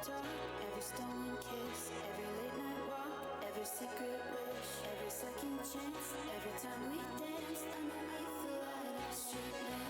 talk, every stolen kiss, every late night walk, every secret wish, every second chance, every time we dance underneath the light of street lamp.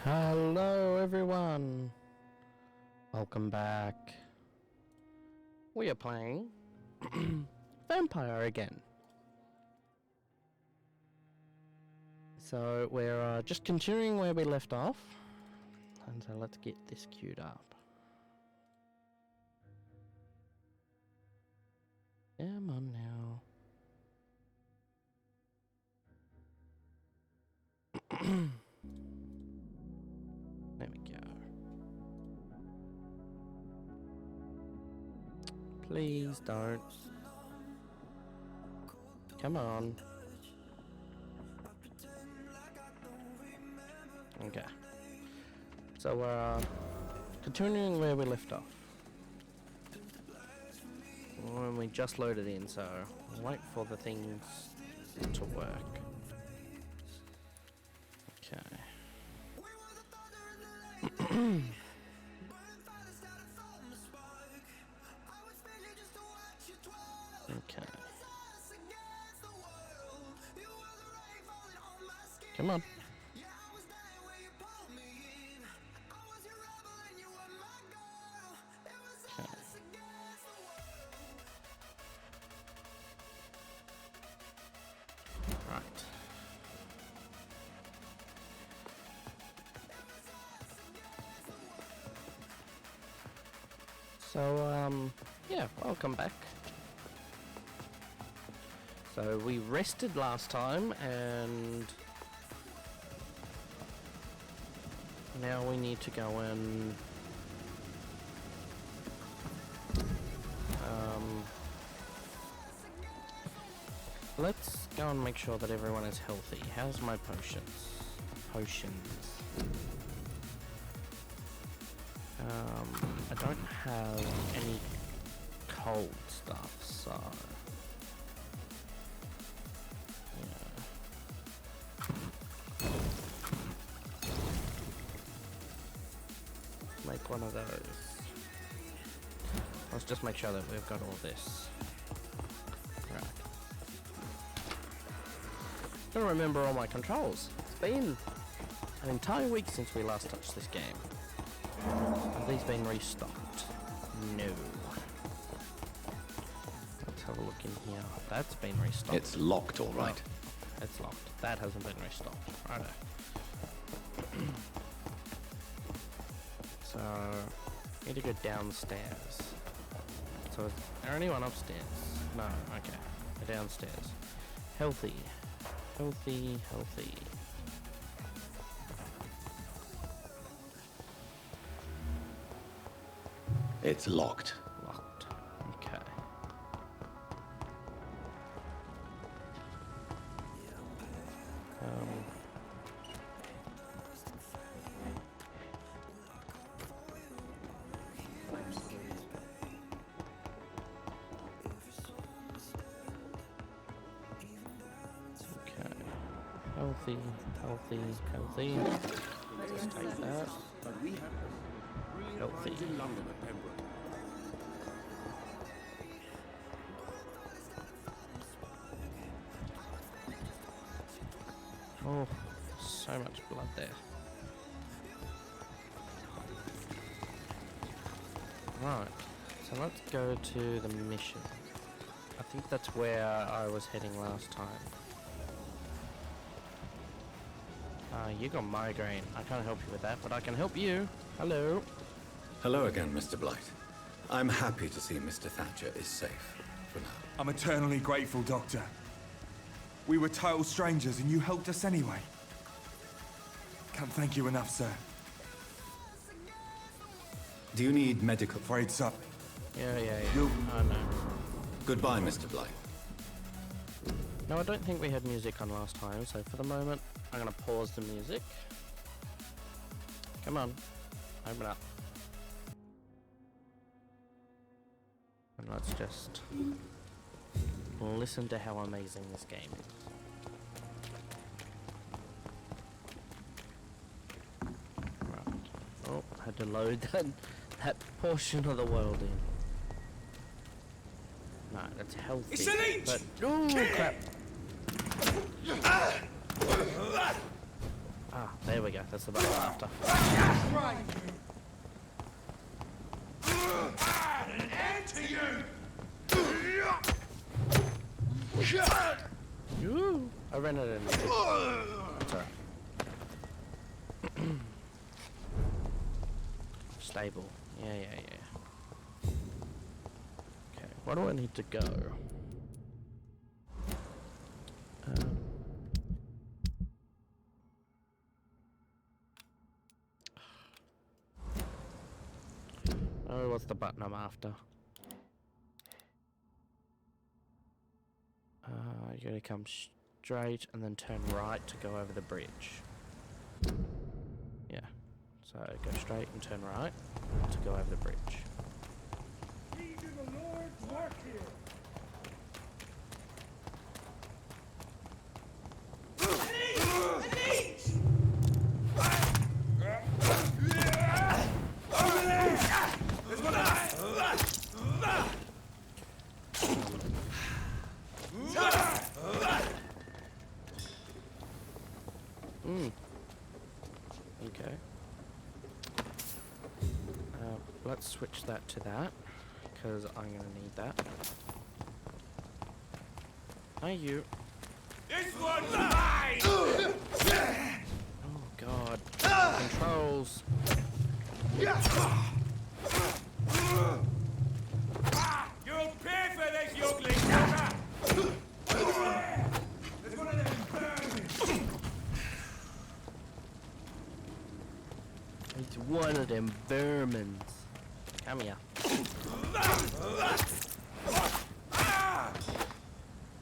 Hello everyone, welcome back. We are playing Vampyr again. So we're just continuing where we left off, and so let's get this queued up. Come on now. There we go. Please don't. Come on. Okay. So we're continuing where we left off. And we just loaded in, so wait for the things to work. Okay. Okay. Come on. Right. So, yeah, welcome back. So we rested last time, and now we need to go and let's go and make sure that everyone is healthy. How's my potions? I don't have any cold stuff, so yeah. Make one of those. Let's just make sure that we've got all this. Right. Gotta remember all my controls. It's been an entire week since we last touched this game. Have these been restocked? No. Let's have a look in here. That's been restocked. It's locked, all right. Oh, it's locked. That hasn't been restocked. Righto. So, need to go downstairs. So, is there anyone upstairs? No, okay. We're downstairs. Healthy. Healthy, healthy. It's locked. Locked. Okay. Okay. Healthy, healthy, healthy. Let's take that. Healthy. Oh, so much blood there. Right, so let's go to the mission. I think that's where I was heading last time. You got migraine. I can't help you with that, but I can help you. Hello. Hello again, Mr. Blight. I'm happy to see Mr. Thatcher is safe for now. I'm eternally grateful, Doctor. We were total strangers and you helped us anyway. Can't thank you enough, sir. Do you need medical? Afraid so. Yeah. I know. Goodbye, Mr. Blight. No, I don't think we had music on last time, so for the moment, I'm gonna pause the music. Come on, open up. And let's just listen to how amazing this game is. Right. Oh, had to load that portion of the world in. No, that's healthy. It's an inch! But oh crap! Ah, there we go. That's the button after. Right. An end to you! Ooh, I ran it in. Sorry. Stable. Yeah. Okay, where do I need to go? Oh, what's the button I'm after? You gotta come straight and then turn right to go over the bridge. Yeah. So go straight and turn right to go over the bridge. We do the Lord's work here. Okay. Let's switch that to that, because I'm gonna need that. Hey, you. This one's mine! Oh God. Controls. You'll pay for this, you ugly sucker! There's one of them vermin! It's one of them vermins. Come here.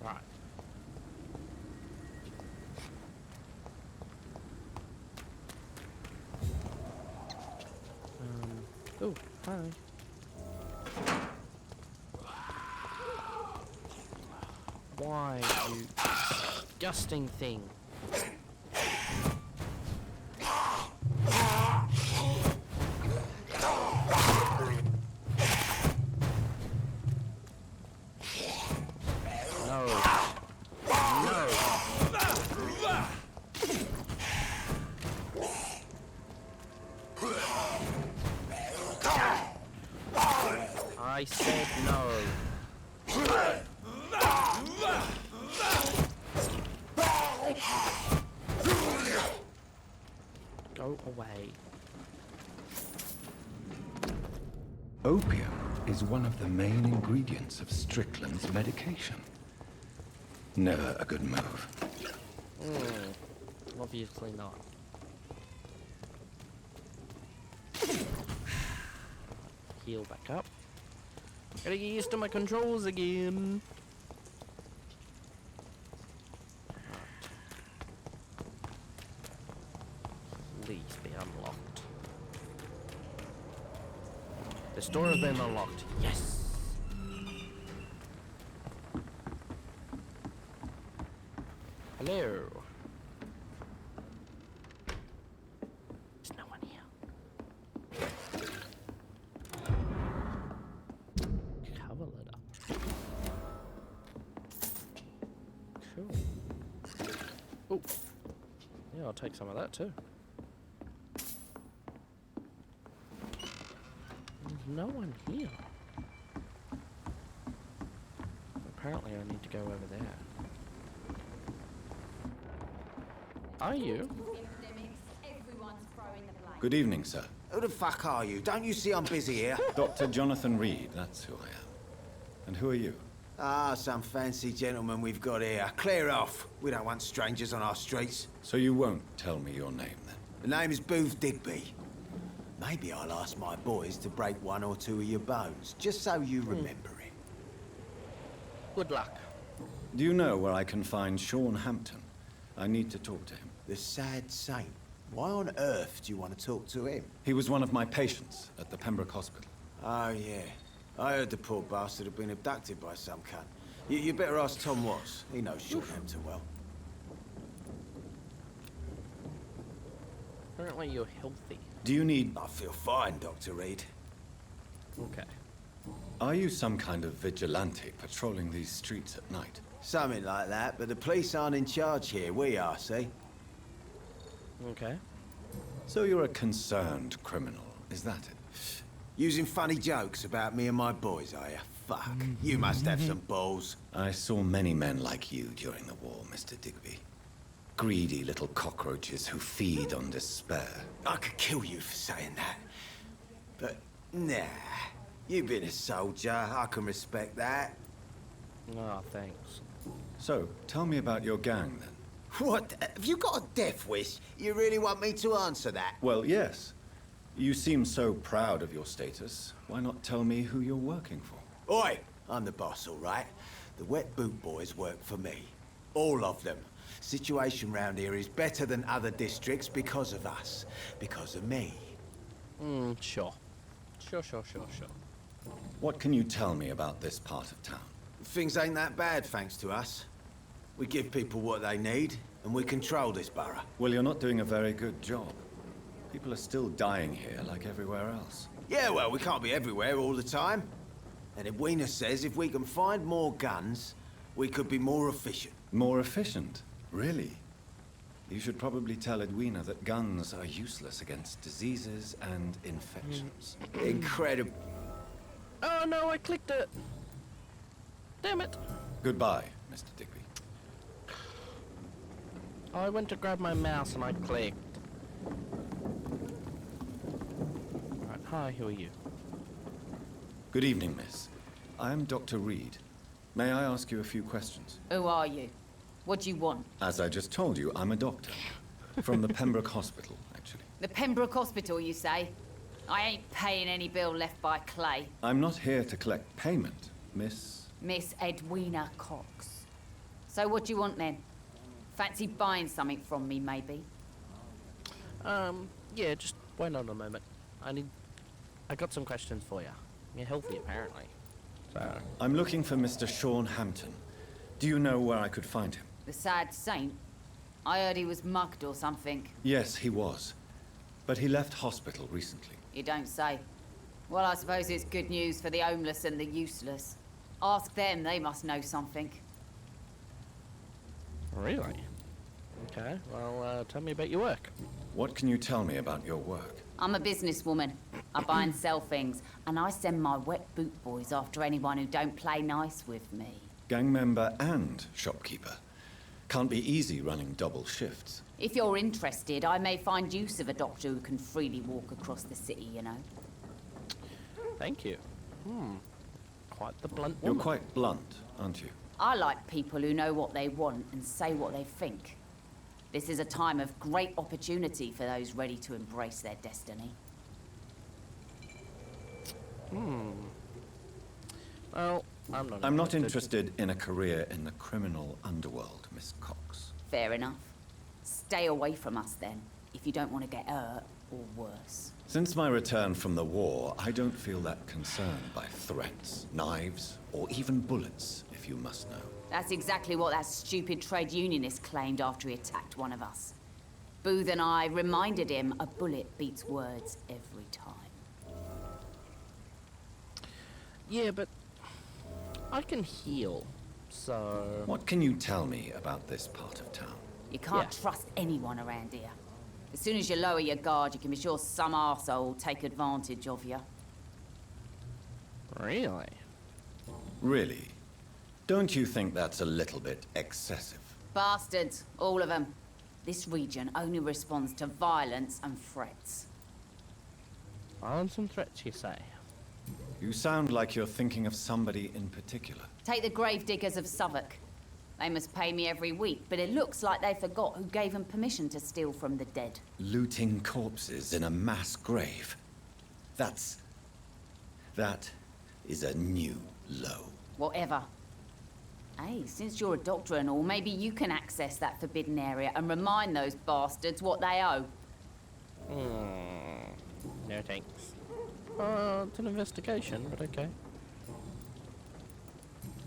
Right. Oh, hi. Why, you disgusting thing? No. No. I said no. Go away. Opium is one of the main ingredients of Strickland's medication. Never a good move. Obviously not. Heal back up. Gotta get used to my controls again. Right. Please be unlocked. The store has been unlocked. Yes! Hello. There's no one here. Cover letter. Cool. Oh. Yeah, I'll take some of that too. There's no one here. Apparently I need to go over there. Are you? Good evening, sir. Who the fuck are you? Don't you see I'm busy here? Dr. Jonathan Reed, that's who I am. And who are you? Ah, some fancy gentleman we've got here. Clear off. We don't want strangers on our streets. So you won't tell me your name, then? The name is Booth Digby. Maybe I'll ask my boys to break one or two of your bones, just so you remember him. Good luck. Do you know where I can find Sean Hampton? I need to talk to him. The sad saint. Why on earth do you want to talk to him? He was one of my patients at the Pembroke Hospital. Oh, yeah. I heard the poor bastard had been abducted by some cunt. You better ask Tom Watts. He knows Sean Hampton well. Apparently you're healthy. Do you need... I feel fine, Dr. Reed. Okay. Are you some kind of vigilante patrolling these streets at night? Something like that, but the police aren't in charge here. We are, see? Okay. So you're a concerned criminal, is that it? Using funny jokes about me and my boys, are you? Fuck. You must have some balls. I saw many men like you during the war, Mr. Digby. Greedy little cockroaches who feed on despair. I could kill you for saying that. But, nah. You've been a soldier. I can respect that. Oh, thanks. So, tell me about your gang, then. What? Have you got a death wish? You really want me to answer that? Well, yes. You seem so proud of your status. Why not tell me who you're working for? Oi! I'm the boss, all right? The Wet Boot Boys work for me. All of them. Situation round here is better than other districts because of us. Because of me. Sure. Sure. What can you tell me about this part of town? Things ain't that bad, thanks to us. We give people what they need, and we control this borough. Well, you're not doing a very good job. People are still dying here like everywhere else. Yeah, well, we can't be everywhere all the time. And Edwina says if we can find more guns, we could be more efficient. More efficient? Really? You should probably tell Edwina that guns are useless against diseases and infections. Incredible. Oh no, I clicked it. Damn it. Goodbye, Mr. Digby. I went to grab my mouse and I clicked. Right, hi, who are you? Good evening, miss. I am Dr. Reed. May I ask you a few questions? Who are you? What do you want? As I just told you, I'm a doctor. From the Pembroke Hospital, actually. The Pembroke Hospital, you say? I ain't paying any bill left by Clay. I'm not here to collect payment, miss. Miss Edwina Cox. So what do you want then? Fancy buying something from me, maybe? Yeah, just wait on a moment. I got some questions for you. You're healthy, apparently. So... I'm looking for Mr. Sean Hampton. Do you know where I could find him? The sad saint? I heard he was mugged or something. Yes, he was. But he left hospital recently. You don't say. Well, I suppose it's good news for the homeless and the useless. Ask them, they must know something. Really? Okay, well, tell me about your work. What can you tell me about your work? I'm a businesswoman. I buy and sell things, and I send my wet boot boys after anyone who don't play nice with me. Gang member and shopkeeper. Can't be easy running double shifts. If you're interested, I may find use of a doctor who can freely walk across the city, you know. Thank you. Quite the blunt You're woman. quite blunt, aren't you? I like people who know what they want and say what they think. This is a time of great opportunity for those ready to embrace their destiny. Well, I'm not interested in a career in the criminal underworld, Miss Cox. Fair enough. Stay away from us then, if you don't want to get hurt or worse. Since my return from the war, I don't feel that concerned by threats, knives, or even bullets, if you must know. That's exactly what that stupid trade unionist claimed after he attacked one of us. Booth and I reminded him a bullet beats words every time. Yeah, but I can heal, so... What can you tell me about this part of town? You can't Yeah. trust anyone around here. As soon as you lower your guard, you can be sure some arsehole will take advantage of you. Really? Really? Don't you think that's a little bit excessive? Bastards, all of them. This region only responds to violence and threats. Violence and threats, you say? You sound like you're thinking of somebody in particular. Take the gravediggers of Southwark. They must pay me every week, but it looks like they forgot who gave them permission to steal from the dead. Looting corpses in a mass grave. That is a new low. Whatever. Hey, since you're a doctor and all, maybe you can access that forbidden area and remind those bastards what they owe. No thanks. It's an investigation, but okay.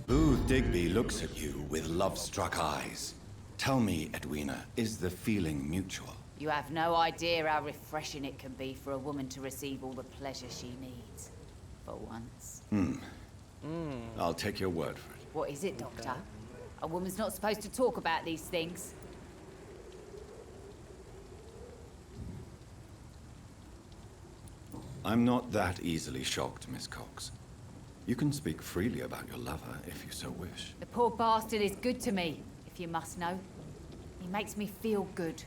Booth Digby looks at you with love-struck eyes. Tell me, Edwina, is the feeling mutual? You have no idea how refreshing it can be for a woman to receive all the pleasure she needs. For once. I'll take your word for it. What is it, Doctor? A woman's not supposed to talk about these things. I'm not that easily shocked, Miss Cox. You can speak freely about your lover if you so wish. The poor bastard is good to me, if you must know. He makes me feel good.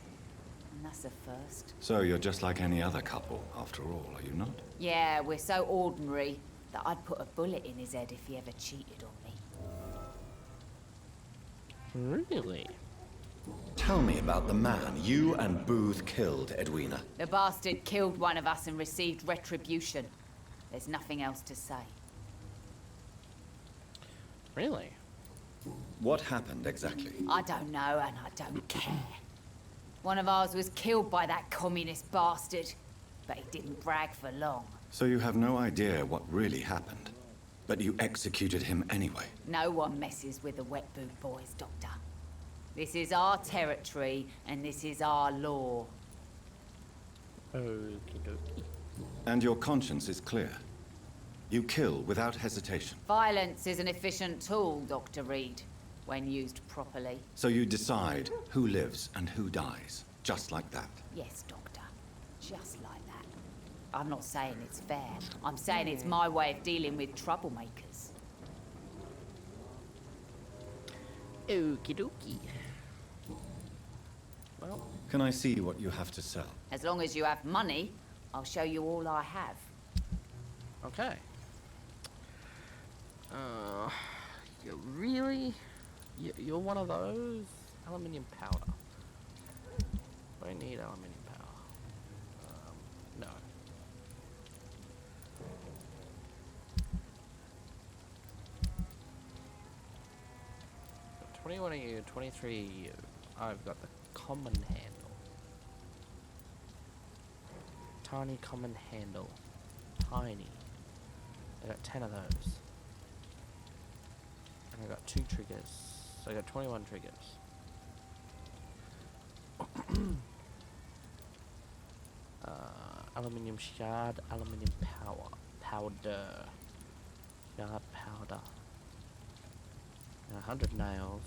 And that's a first. So you're just like any other couple, after all, are you not? Yeah, we're so ordinary that I'd put a bullet in his head if he ever cheated on me. Really? Tell me about the man you and Booth killed, Edwina. The bastard killed one of us and received retribution. There's nothing else to say. Really? What happened exactly? I don't know and I don't care. One of ours was killed by that communist bastard, but he didn't brag for long. So you have no idea what really happened, but you executed him anyway. No one messes with the wet boot boys, Doctor. This is our territory and this is our law. Okie dokie. And your conscience is clear. You kill without hesitation. Violence is an efficient tool, Dr. Reed, when used properly. So you decide who lives and who dies, just like that. Yes, Doctor. Just like that. I'm not saying it's fair. I'm saying it's my way of dealing with troublemakers. Okie dokie. Well, Can I see what you have to sell? As long as you have money, I'll show you all I have. okay. You really? You're one of those? Aluminium powder. I need aluminium powder. No. 21 of you, 23 of you. I've got the common handle. Tiny common handle. Tiny. I got 10 of those. And I got 2 triggers. So I got 21 triggers. Aluminium shard, aluminium powder. Shard powder. And 100 nails.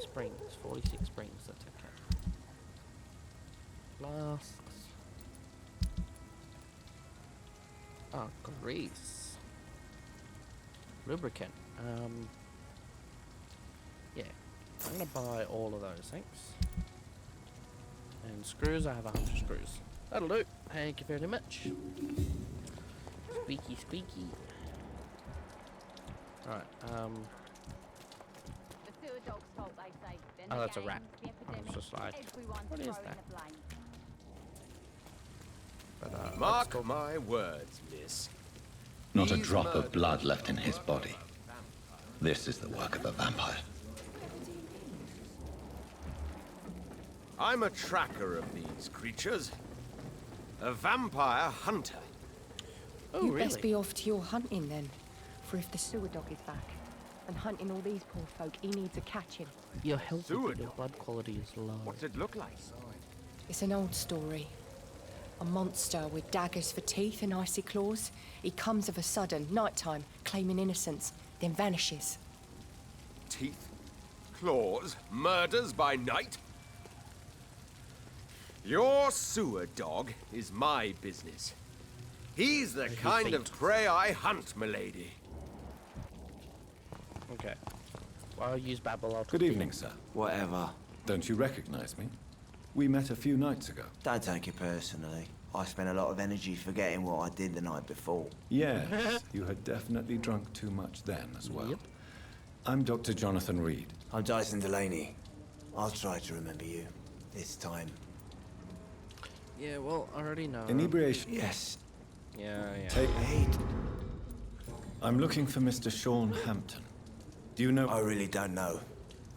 Springs, 46 springs, that's okay. Flasks. Oh, grease. Lubricant. Yeah. I'm gonna buy all of those, thanks. And screws, I have 100 screws. That'll do. Thank you very much. Squeaky, squeaky. Alright, The sewer dog's fault, they say. Then oh, the that's a gangs, rat. the I was epidemic, just like, everyone's what is throwing that? the blame. But, let's Mark talk- my words, miss. Not a These drop of murders blood left in his body. This is the work of a vampire. I'm a tracker of these creatures. A vampire hunter. Oh, You really? best be off to your hunting then. For if the sewer dog is back and hunting all these poor folk, he needs a catching. You're healthy, Sewer but your dog? blood quality is low. What's it look like? It's an old story. A monster with daggers for teeth and icy claws. He comes of a sudden, nighttime, claiming innocence, then vanishes. Teeth, claws, murders by night? Your sewer dog is my business. He's the kind of prey I hunt, milady. Okay. Well, I'll use Babylon. Good evening, sir. Whatever. Don't you recognize me? We met a few nights ago. Don't take it personally. I spent a lot of energy forgetting what I did the night before. Yes, you had definitely drunk too much then as well. Yep. I'm Dr. Jonathan Reed. I'm Dyson Delaney. I'll try to remember you. This time. Yeah, well, I already know. Inebriation. Yes. Yeah, yeah. Take. Wait. I'm looking for Mr. Sean Hampton. Do you know I really don't know.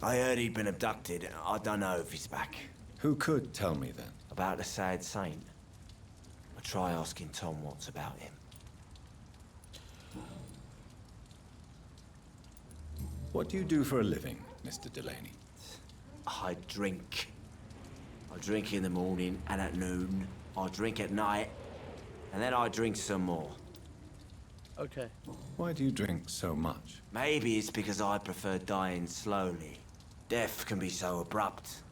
I heard he'd been abducted. I don't know if he's back. who could tell me then? About the sad saint. I'll try asking Tom what's about him. What do you do for a living, Mr. Delaney? I drink. I drink in the morning and at noon. I drink at night. And then I drink some more. Okay. Why do you drink so much? Maybe it's because I prefer dying slowly. Death can be so abrupt.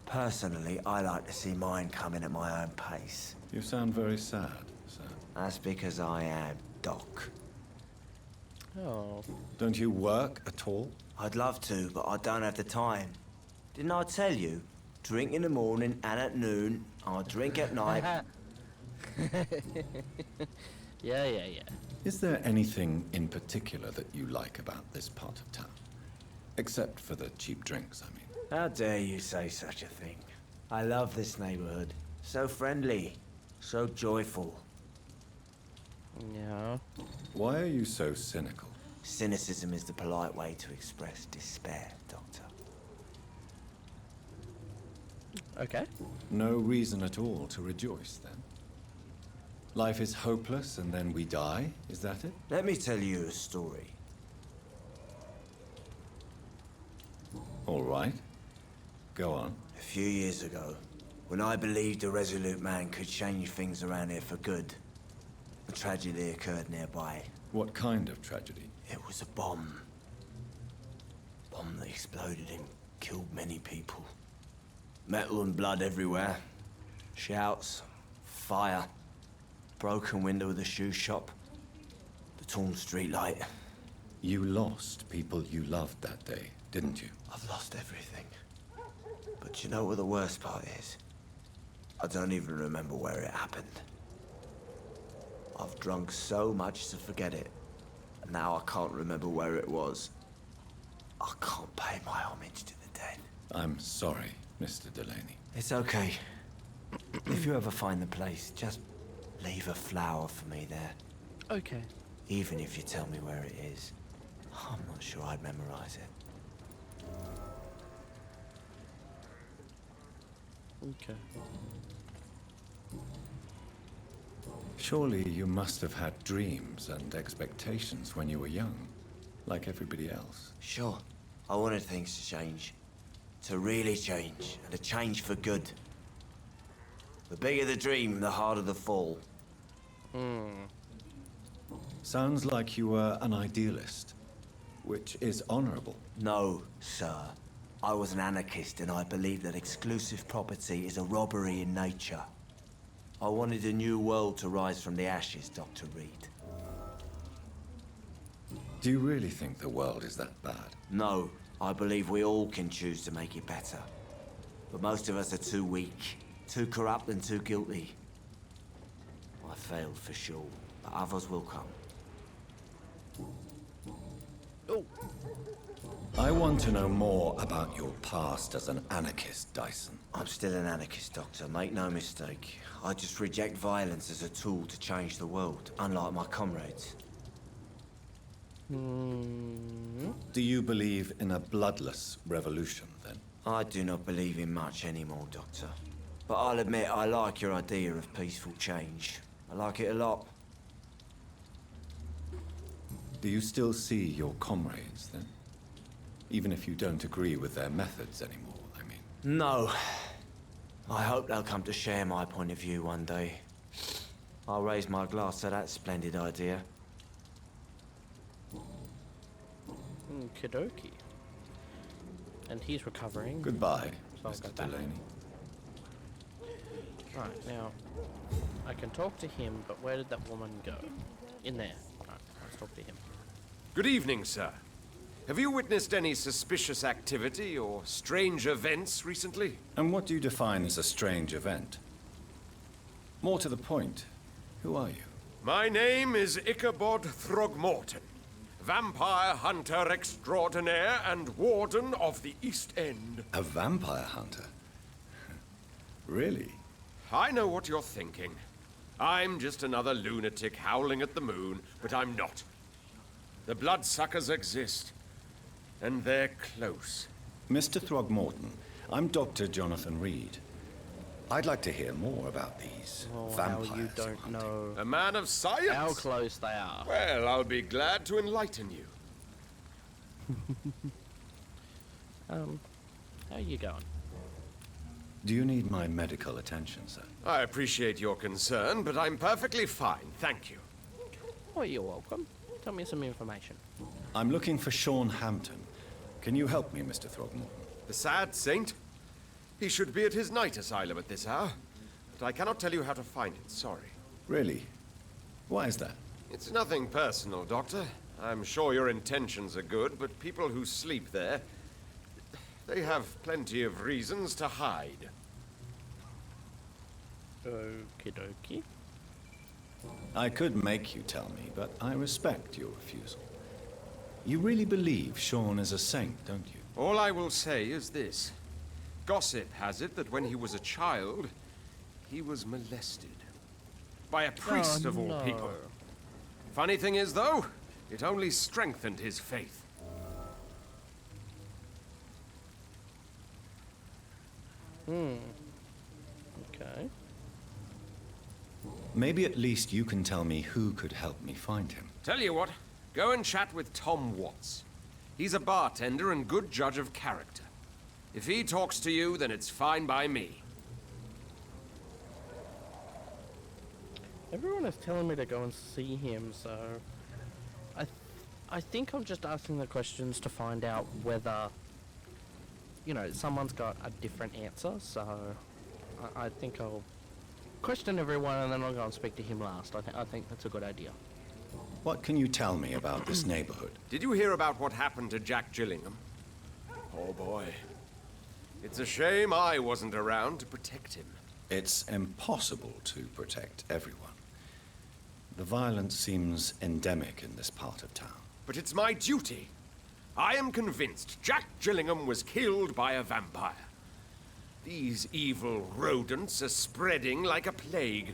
Personally, I like to see mine coming at my own pace. You sound very sad, sir. That's because I am Doc. Oh. Don't you work at all? I'd love to, but I don't have the time. Didn't I tell you? Drink in the morning and at noon. I drink at night. Yeah, yeah, yeah. Is there anything in particular that you like about this part of town? Except for the cheap drinks, I mean. How dare you say such a thing? I love this neighborhood. So friendly. So joyful. Yeah. Why are you so cynical? Cynicism is the polite way to express despair, Doctor. Okay. No reason at all to rejoice, then? Life is hopeless and then we die, is that it? Let me tell you a story. All right. Go on. A few years ago, when I believed a resolute man could change things around here for good, a tragedy occurred nearby. What kind of tragedy? It was a bomb. Bomb that exploded and killed many people. Metal and blood everywhere. Shouts, fire, broken window of the shoe shop, the torn street light. You lost people you loved that day, didn't you? I've lost everything. But you know what the worst part is? I don't even remember where it happened. I've drunk so much to forget it. And now I can't remember where it was. I can't pay my homage to the dead. I'm sorry, Mr. Delaney. It's okay. If you ever find the place, just leave a flower for me there. Okay. Even if you tell me where it is. I'm not sure I'd memorize it. Okay. Surely you must have had dreams and expectations when you were young, like everybody else. Sure. I wanted things to change. To really change, and to change for good. The bigger the dream, the harder the fall. Sounds like you were an idealist, which is honorable. No, sir. I was an anarchist and I believed that exclusive property is a robbery in nature. I wanted a new world to rise from the ashes, Dr. Reed. Do you really think the world is that bad? No, I believe we all can choose to make it better. But most of us are too weak, too corrupt and too guilty. I failed for sure, but others will come. Oh, I want to know more about your past as an anarchist, Dyson. I'm still an anarchist, Doctor, make no mistake. I just reject violence as a tool to change the world, unlike my comrades. Do you believe in a bloodless revolution, then? I do not believe in much anymore, Doctor. But I'll admit I like your idea of peaceful change. I like it a lot. Do you still see your comrades, then? Even if you don't agree with their methods anymore, I mean. No. I hope they'll come to share my point of view one day. I'll raise my glass to that splendid idea. Kidoki. And he's recovering. Goodbye, So I'll go Mr. back. Delaney. Right, now, I can talk to him, but where did that woman go? In there. Right, let's talk to him. Good evening, sir. Have you witnessed any suspicious activity or strange events recently? And what do you define as a strange event? More to the point, who are you? My name is Ichabod Throgmorton, vampire hunter extraordinaire and warden of the East End. A vampire hunter? Really? I know what you're thinking. I'm just another lunatic howling at the moon, but I'm not. The bloodsuckers exist, and they're close. Mr. Throgmorton, I'm Dr. Jonathan Reed. I'd like to hear more about these vampires. How you don't hunting. know A man of science? how close they are. Well, I'll be glad to enlighten you. How are you going? Do you need my medical attention, sir? I appreciate your concern, but I'm perfectly fine, thank you. Oh, you're welcome. Tell me some information. I'm looking for Sean Hampton. Can you help me, Mr. Throgmorton? The sad saint? He should be at his night asylum at this hour, but I cannot tell you how to find it, sorry. Really? Why is that? It's nothing personal, Doctor. I'm sure your intentions are good, but people who sleep there, they have plenty of reasons to hide. Okie dokie. I could make you tell me, but I respect your refusal. You really believe Sean is a saint, don't you? All I will say is this. Gossip has it that when he was a child, he was molested. By a priest of all people. Funny thing is, though, it only strengthened his faith. Okay. Maybe at least you can tell me who could help me find him. Tell you what, go and chat with Tom Watts. He's a bartender and good judge of character. If he talks to you, then it's fine by me. Everyone is telling me to go and see him, so I think I'm just asking the questions to find out whether, you know, someone's got a different answer. So I think I'll question everyone and then I'll go and speak to him last. I think that's a good idea. What can you tell me about this neighborhood? Did you hear about what happened to Jack Gillingham? Oh boy. It's a shame I wasn't around to protect him. It's impossible to protect everyone. The violence seems endemic in this part of town. But it's my duty. I am convinced Jack Gillingham was killed by a vampire. These evil rodents are spreading like a plague.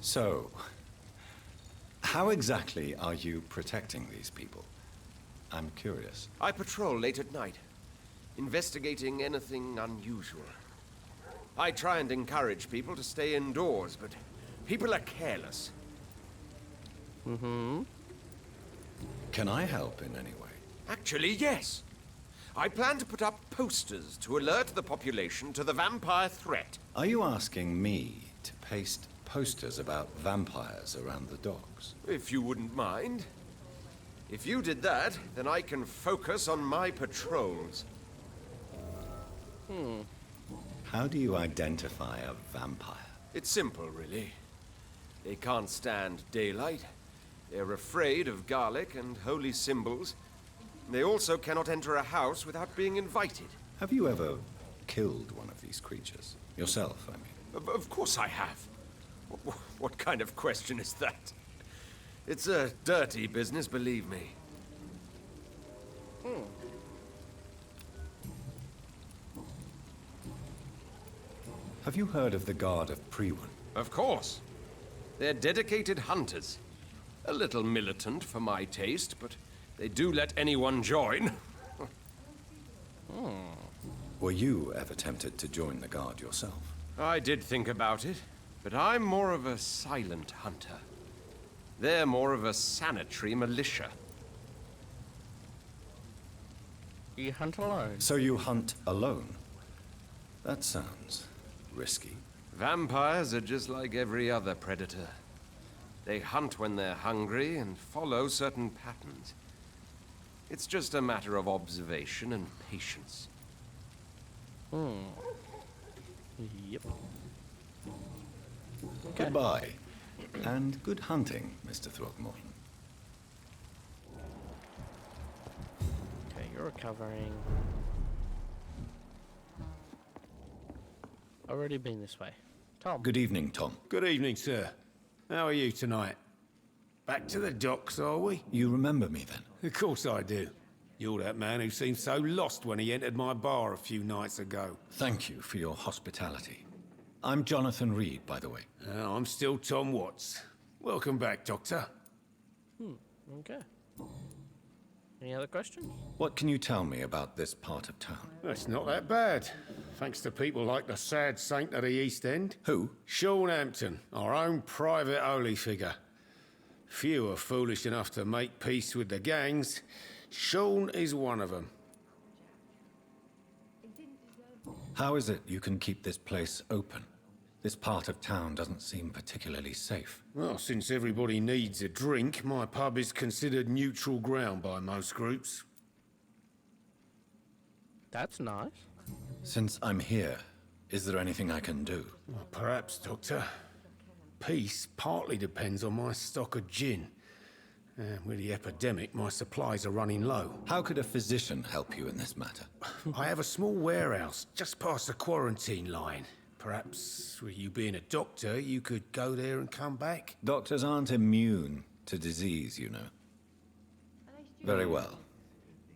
So, how exactly are you protecting these people? I'm curious. I patrol late at night, investigating anything unusual. I try and encourage people to stay indoors, but people are careless. Can I help in any way? Actually, yes. I plan to put up posters to alert the population to the vampire threat. Are you asking me to paste posters about vampires around the docks? If you wouldn't mind. If you did that, then I can focus on my patrols. How do you identify a vampire? It's simple, really. They can't stand daylight. They're afraid of garlic and holy symbols. They also cannot enter a house without being invited. Have you ever killed one of these creatures? Yourself, I mean. Of course I have. What kind of question is that? It's a dirty business, believe me. Have you heard of the Guard of Priwen? Of course. They're dedicated hunters. A little militant for my taste, but they do let anyone join. Were you ever tempted to join the Guard yourself? I did think about it, but I'm more of a silent hunter. They're more of a sanitary militia. You hunt alone? So you hunt alone? That sounds risky. Vampires are just like every other predator. They hunt when they're hungry and follow certain patterns. It's just a matter of observation and patience. Yep. Okay. Goodbye. And good hunting, Mr. Throckmorton. Okay, you're recovering. Already been this way. Tom. Good evening, Tom. Good evening, sir. How are you tonight? Back to the docks, are we? You remember me then? Of course I do. You're that man who seemed so lost when he entered my bar a few nights ago. Thank you for your hospitality. I'm Jonathan Reed, by the way. I'm still Tom Watts. Welcome back, Doctor. Okay. Any other questions? What can you tell me about this part of town? It's not that bad. Thanks to people like the sad saint of the East End. Who? Sean Hampton, our own private holy figure. Few are foolish enough to make peace with the gangs. Sean is one of them. How is it you can keep this place open? This part of town doesn't seem particularly safe. Well, since everybody needs a drink, my pub is considered neutral ground by most groups. That's nice. Since I'm here, is there anything I can do? Well, perhaps, Doctor. Peace partly depends on my stock of gin. With the epidemic, my supplies are running low. How could a physician help you in this matter? I have a small warehouse just past the quarantine line. Perhaps, with you being a doctor, you could go there and come back? Doctors aren't immune to disease, you know. Very well.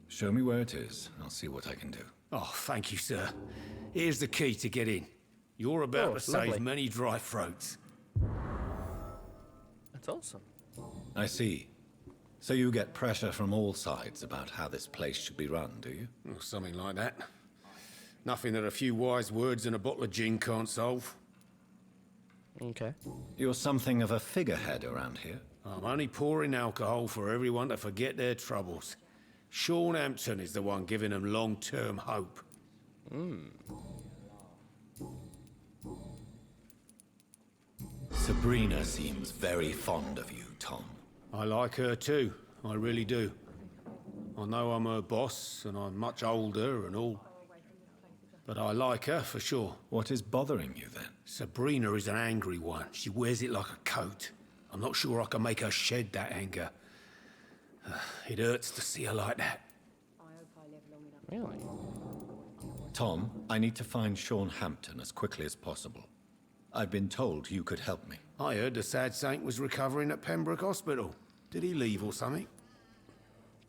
Show me where it is. I'll see what I can do. Oh, thank you, sir. Here's the key to get in. You're about to save lovely. many dry throats. That's awesome. I see. So you get pressure from all sides about how this place should be run, do you? Or something like that. Nothing that a few wise words and a bottle of gin can't solve. Okay. You're something of a figurehead around here. I'm only pouring alcohol for everyone to forget their troubles. Sean Hampton is the one giving them long-term hope. Sabrina seems very fond of you, Tom. I like her too, I really do. I know I'm her boss, and I'm much older and all. But I like her, for sure. What is bothering you, then? Sabrina is an angry one. She wears it like a coat. I'm not sure I can make her shed that anger. It hurts to see her like that. Really? Tom, I need to find Sean Hampton as quickly as possible. I've been told you could help me. I heard the sad saint was recovering at Pembroke Hospital. Did he leave or something?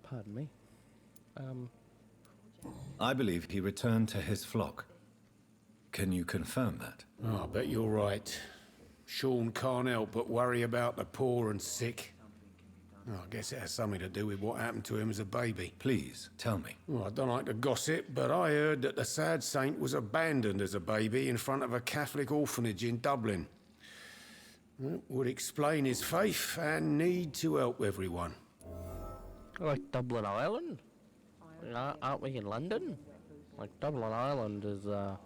Pardon me. I believe he returned to his flock. Can you confirm that? Oh, I bet you're right. Sean can't help but worry about the poor and sick. Oh, I guess it has something to do with what happened to him as a baby. Please, tell me. Well, I don't like to gossip, but I heard that the sad saint was abandoned as a baby in front of a Catholic orphanage in Dublin. That would explain his faith and need to help everyone. Like Dublin Island? Aren't we in London? Like Dublin Island is, I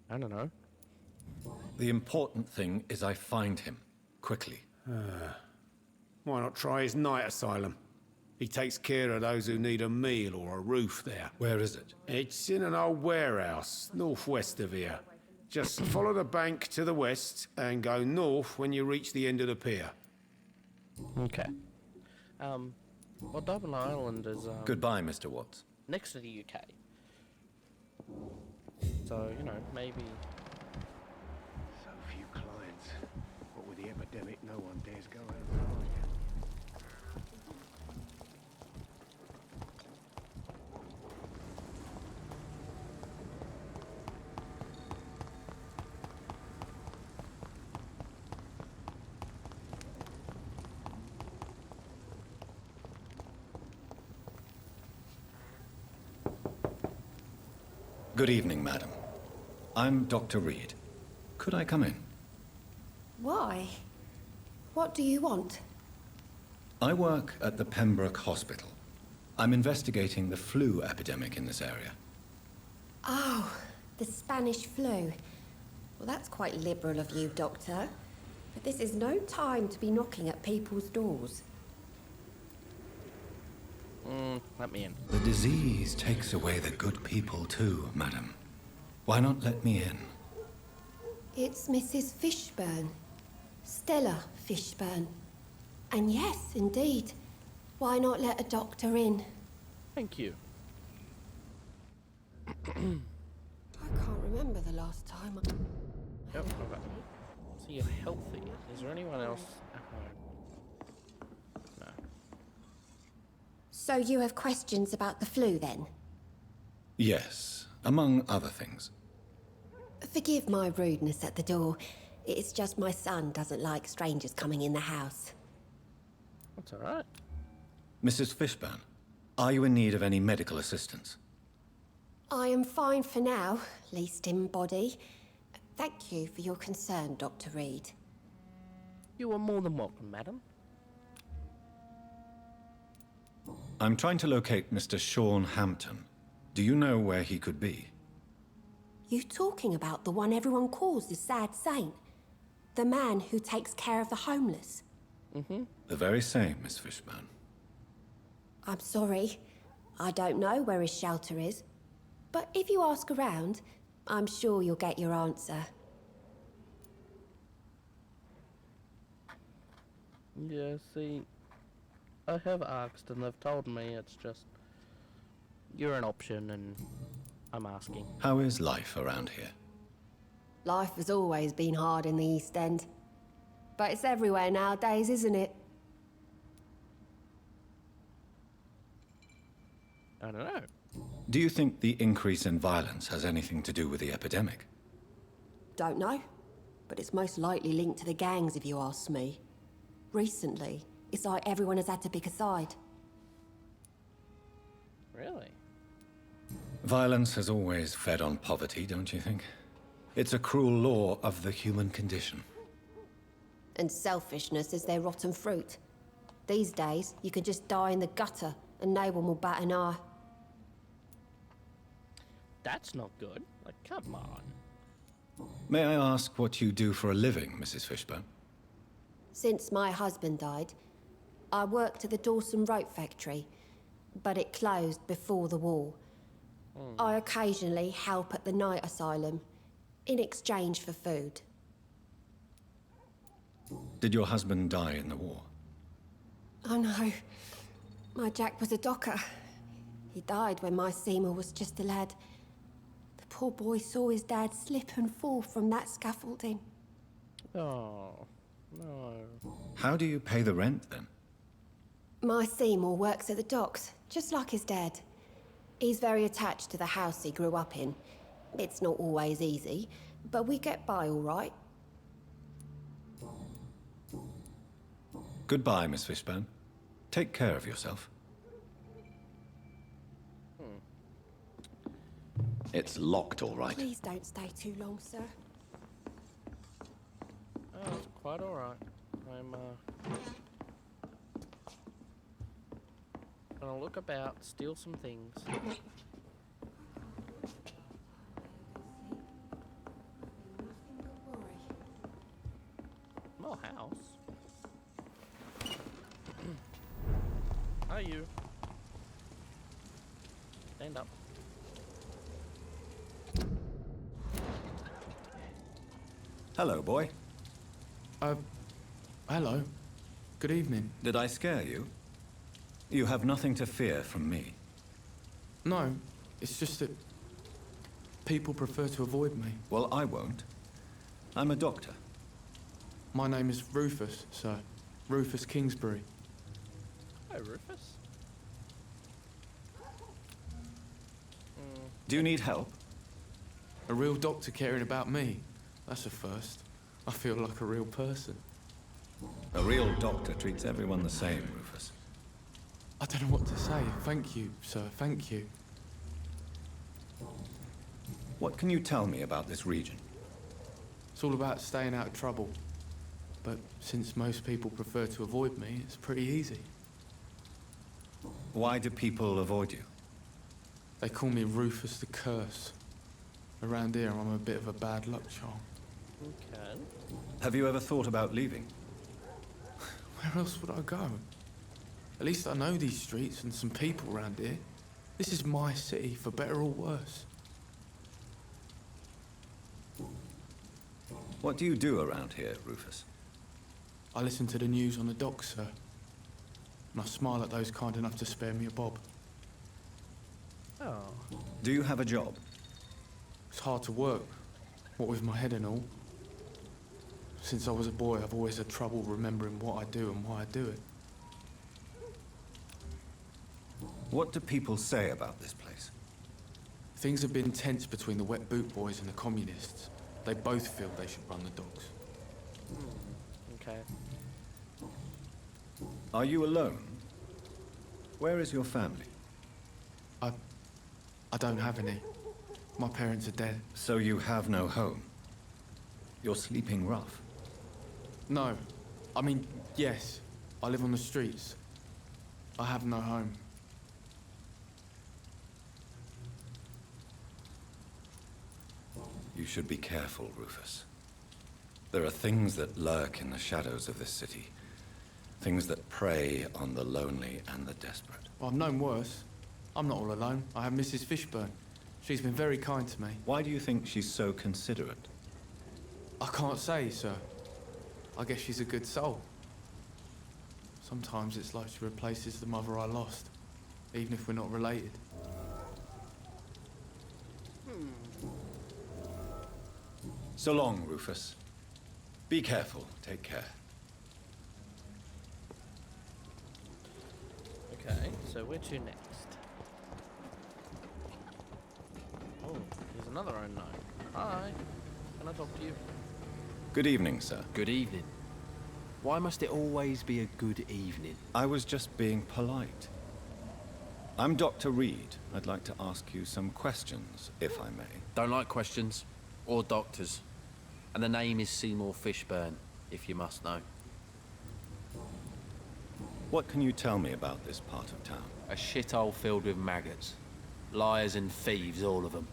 don't know. The important thing is I find him. Quickly. Why not try his night asylum? He takes care of those who need a meal or a roof there. Where is it? It's in an old warehouse, northwest of here. Just follow the bank to the west and go north when you reach the end of the pier. Okay. Well, Dublin Island is Goodbye, Mr. Watts. next to the UK. So, you know, maybe... So few clients. What with the epidemic, no one dares go outside. Good evening, madam. I'm Dr. Reed. Could I come in? Why? What do you want? I work at the Pembroke Hospital. I'm investigating the flu epidemic in this area. Oh, the Spanish flu. Well, that's quite liberal of you, Doctor. But this is no time to be knocking at people's doors. Let me in. The disease takes away the good people too, madam. Why not let me in? It's Mrs. Fishburne. Stella Fishburne. And yes, indeed. Why not let a doctor in? Thank you. I can't remember the last time. Yep, okay. So you're healthy. Is there anyone else at home? No. So you have questions about the flu, then? Yes, among other things. Forgive my rudeness at the door. It's just my son doesn't like strangers coming in the house. That's alright. Mrs. Fishburne, are you in need of any medical assistance? I am fine for now, least in body. Thank you for your concern, Dr. Reed. You are more than welcome, madam. I'm trying to locate Mr. Sean Hampton. Do you know where he could be? You talking about the one everyone calls the sad saint? The man who takes care of the homeless? The very same, Miss Fishburne. I'm sorry. I don't know where his shelter is. But if you ask around, I'm sure you'll get your answer. Yeah, see, I have asked and they've told me it's just, you're an option and I'm asking. How is life around here? Life has always been hard in the East End. But it's everywhere nowadays, isn't it? I don't know. Do you think the increase in violence has anything to do with the epidemic? Don't know. But it's most likely linked to the gangs, if you ask me. Recently, it's like everyone has had to pick a side. Really? Violence has always fed on poverty, don't you think? It's a cruel law of the human condition. And selfishness is their rotten fruit. These days, you can just die in the gutter and no one will bat an eye. That's not good. Like, come on. May I ask what you do for a living, Mrs. Fishburne? Since my husband died, I worked at the Dawson Rope factory, but it closed before the war. I occasionally help at the night asylum, in exchange for food. Did your husband die in the war? Oh no, my Jack was a docker. He died when my Seymour was just a lad. The poor boy saw his dad slip and fall from that scaffolding. Oh, no. How do you pay the rent, then? My Seymour works at the docks, just like his dad. He's very attached to the house he grew up in. It's not always easy, but we get by all right. Goodbye, Miss Fishburne. Take care of yourself. It's locked, all right. Please don't stay too long, sir. Oh, it's quite alright. I'm, gonna look about, steal some things. More house? I are you? Stand up. Hello, boy. Hello. Good evening. Did I scare you? You have nothing to fear from me. No, it's just that people prefer to avoid me. Well, I won't. I'm a doctor. My name is Rufus, sir. Rufus Kingsbury. Hi, Rufus. Do you need help? A real doctor caring about me. That's a first. I feel like a real person. A real doctor treats everyone the same, Rufus. I don't know what to say. Thank you, sir. Thank you. What can you tell me about this region? It's all about staying out of trouble. But since most people prefer to avoid me, it's pretty easy. Why do people avoid you? They call me Rufus the Curse. Around here, I'm a bit of a bad luck charm. Okay. Have you ever thought about leaving? Where else would I go? At least I know these streets and some people around here. This is my city, for better or worse. What do you do around here, Rufus? I listen to the news on the docks, sir. And I smile at those kind enough to spare me a bob. Oh. Do you have a job? It's hard to work, what with my head and all. Since I was a boy, I've always had trouble remembering what I do and why I do it. What do people say about this place? Things have been tense between the wet boot boys and the communists. They both feel they should run the docks. Okay. Are you alone? Where is your family? I don't have any. My parents are dead. So you have no home? You're sleeping rough? No. I mean, yes. I live on the streets. I have no home. You should be careful, Rufus. There are things that lurk in the shadows of this city. Things that prey on the lonely and the desperate. Well, I've known worse. I'm not all alone. I have Mrs. Fishburne. She's been very kind to me. Why do you think she's so considerate? I can't say, sir. I guess she's a good soul. Sometimes it's like she replaces the mother I lost, even if we're not related. So long, Rufus. Be careful. Take care. Okay, so where to next? Oh, there's another unknown. Hi. Can I talk to you? Good evening, sir. Good evening. Why must it always be a good evening? I was just being polite. I'm Dr. Reed. I'd like to ask you some questions, if I may. Don't like questions. Or doctors. And the name is Seymour Fishburne, if you must know. What can you tell me about this part of town? A shithole filled with maggots. Liars and thieves, all of them.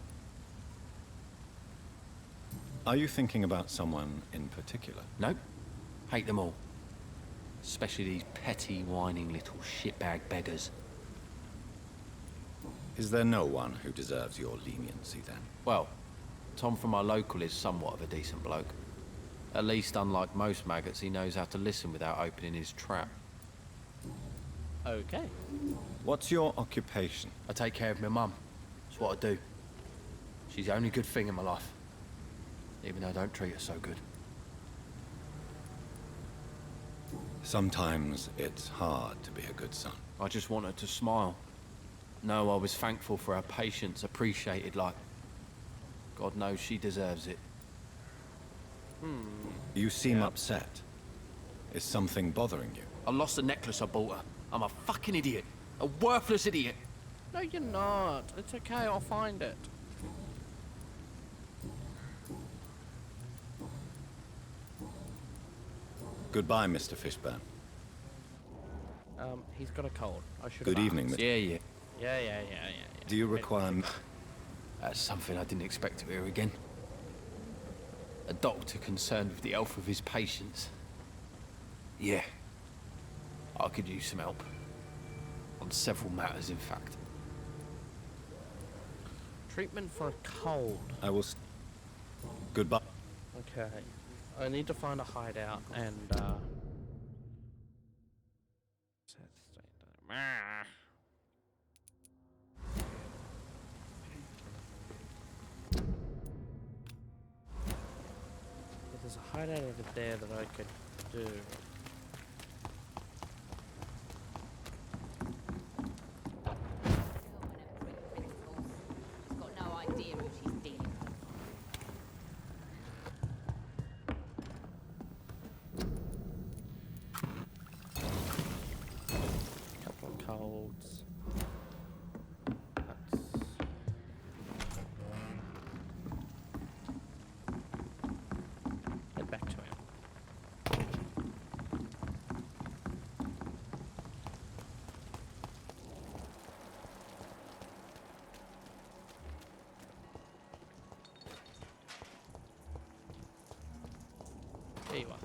Are you thinking about someone in particular? Nope. Hate them all. Especially these petty, whining little shitbag beggars. Is there no one who deserves your leniency, then? Well, Tom from our local is somewhat of a decent bloke. At least, unlike most maggots, he knows how to listen without opening his trap. Okay. What's your occupation? I take care of my mum. That's what I do. She's the only good thing in my life. Even though I don't treat her so good. Sometimes it's hard to be a good son. I just want her to smile. Know I was thankful for her patience, appreciated like... God knows she deserves it. You seem upset. Is something bothering you? I lost the necklace I bought her. I'm a fucking idiot. A worthless idiot. No, you're not. It's okay, I'll find it. Goodbye, Mr. Fishburne. He's got a cold. I should Good have evening, asked. Mr. Yeah. Do you require... That's something I didn't expect to hear again. A doctor concerned with the health of his patients. Yeah. I could use some help. On several matters, in fact. Treatment for a cold. I will. Goodbye. Okay. I need to find a hideout and there's a hideout over there that I could do. She's got no idea who she's dealing with. Couple of colds. Head back to him. There you are.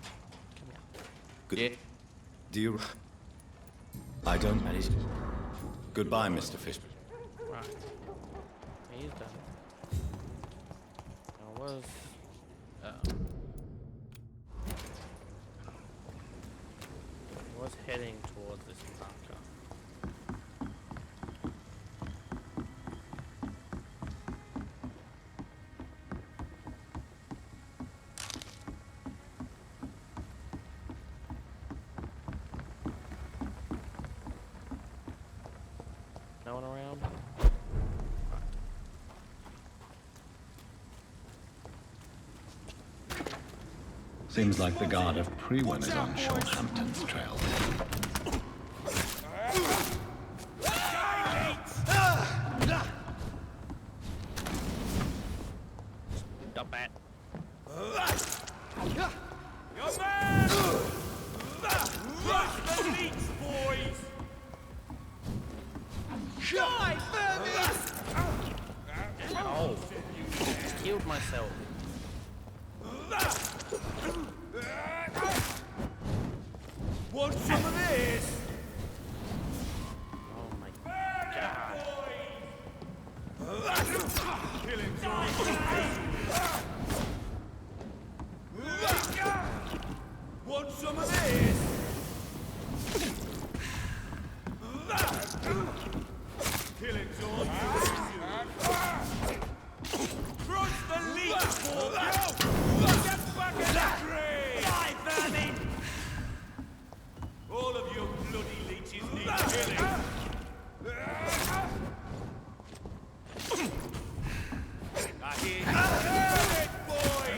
Come here. Good. Yeah. Do you? I don't. Goodbye, Mr. Fishman. Right. He's done. I was heading towards this marker. No one around? Seems like the guard of Prewen is on Shoalhampton's trail. Stop it. Your man! Rush the meats, boys! Die, Vermin! Oh, killed myself. Want some of this? Oh my god. Kill him, Want some of this? Kill him, George. Crush the leech, boy! Get back in the tree! Die, Vermin! All of you bloody leeches need killing. I hear you. Kill it, boy!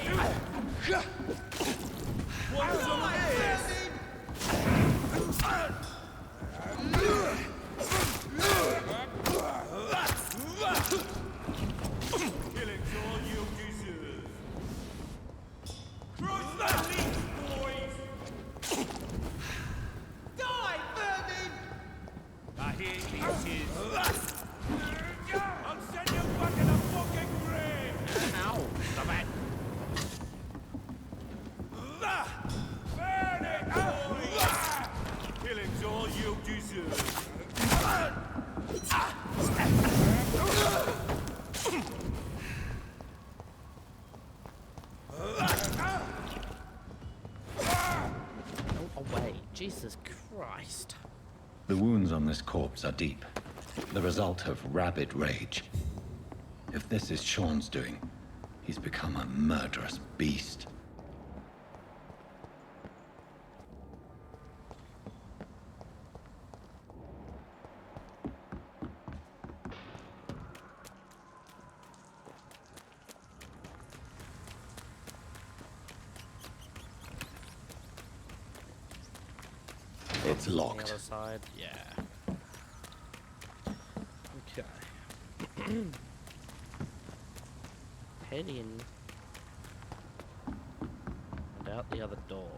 Want some of this? Killing's all you deserve. Crush the leech, boys! Die, Vermin! I hear leeches. I'll send you back in a fucking grave! Ow! Stop it! Burn it, boys! Killing's all you deserve. Go away. Jesus Christ. The wounds on this corpse are deep, the result of rabid rage. If this is Sean's doing, he's become a murderous beast. It's On the locked. other side, yeah. Okay. Head in and out the other door.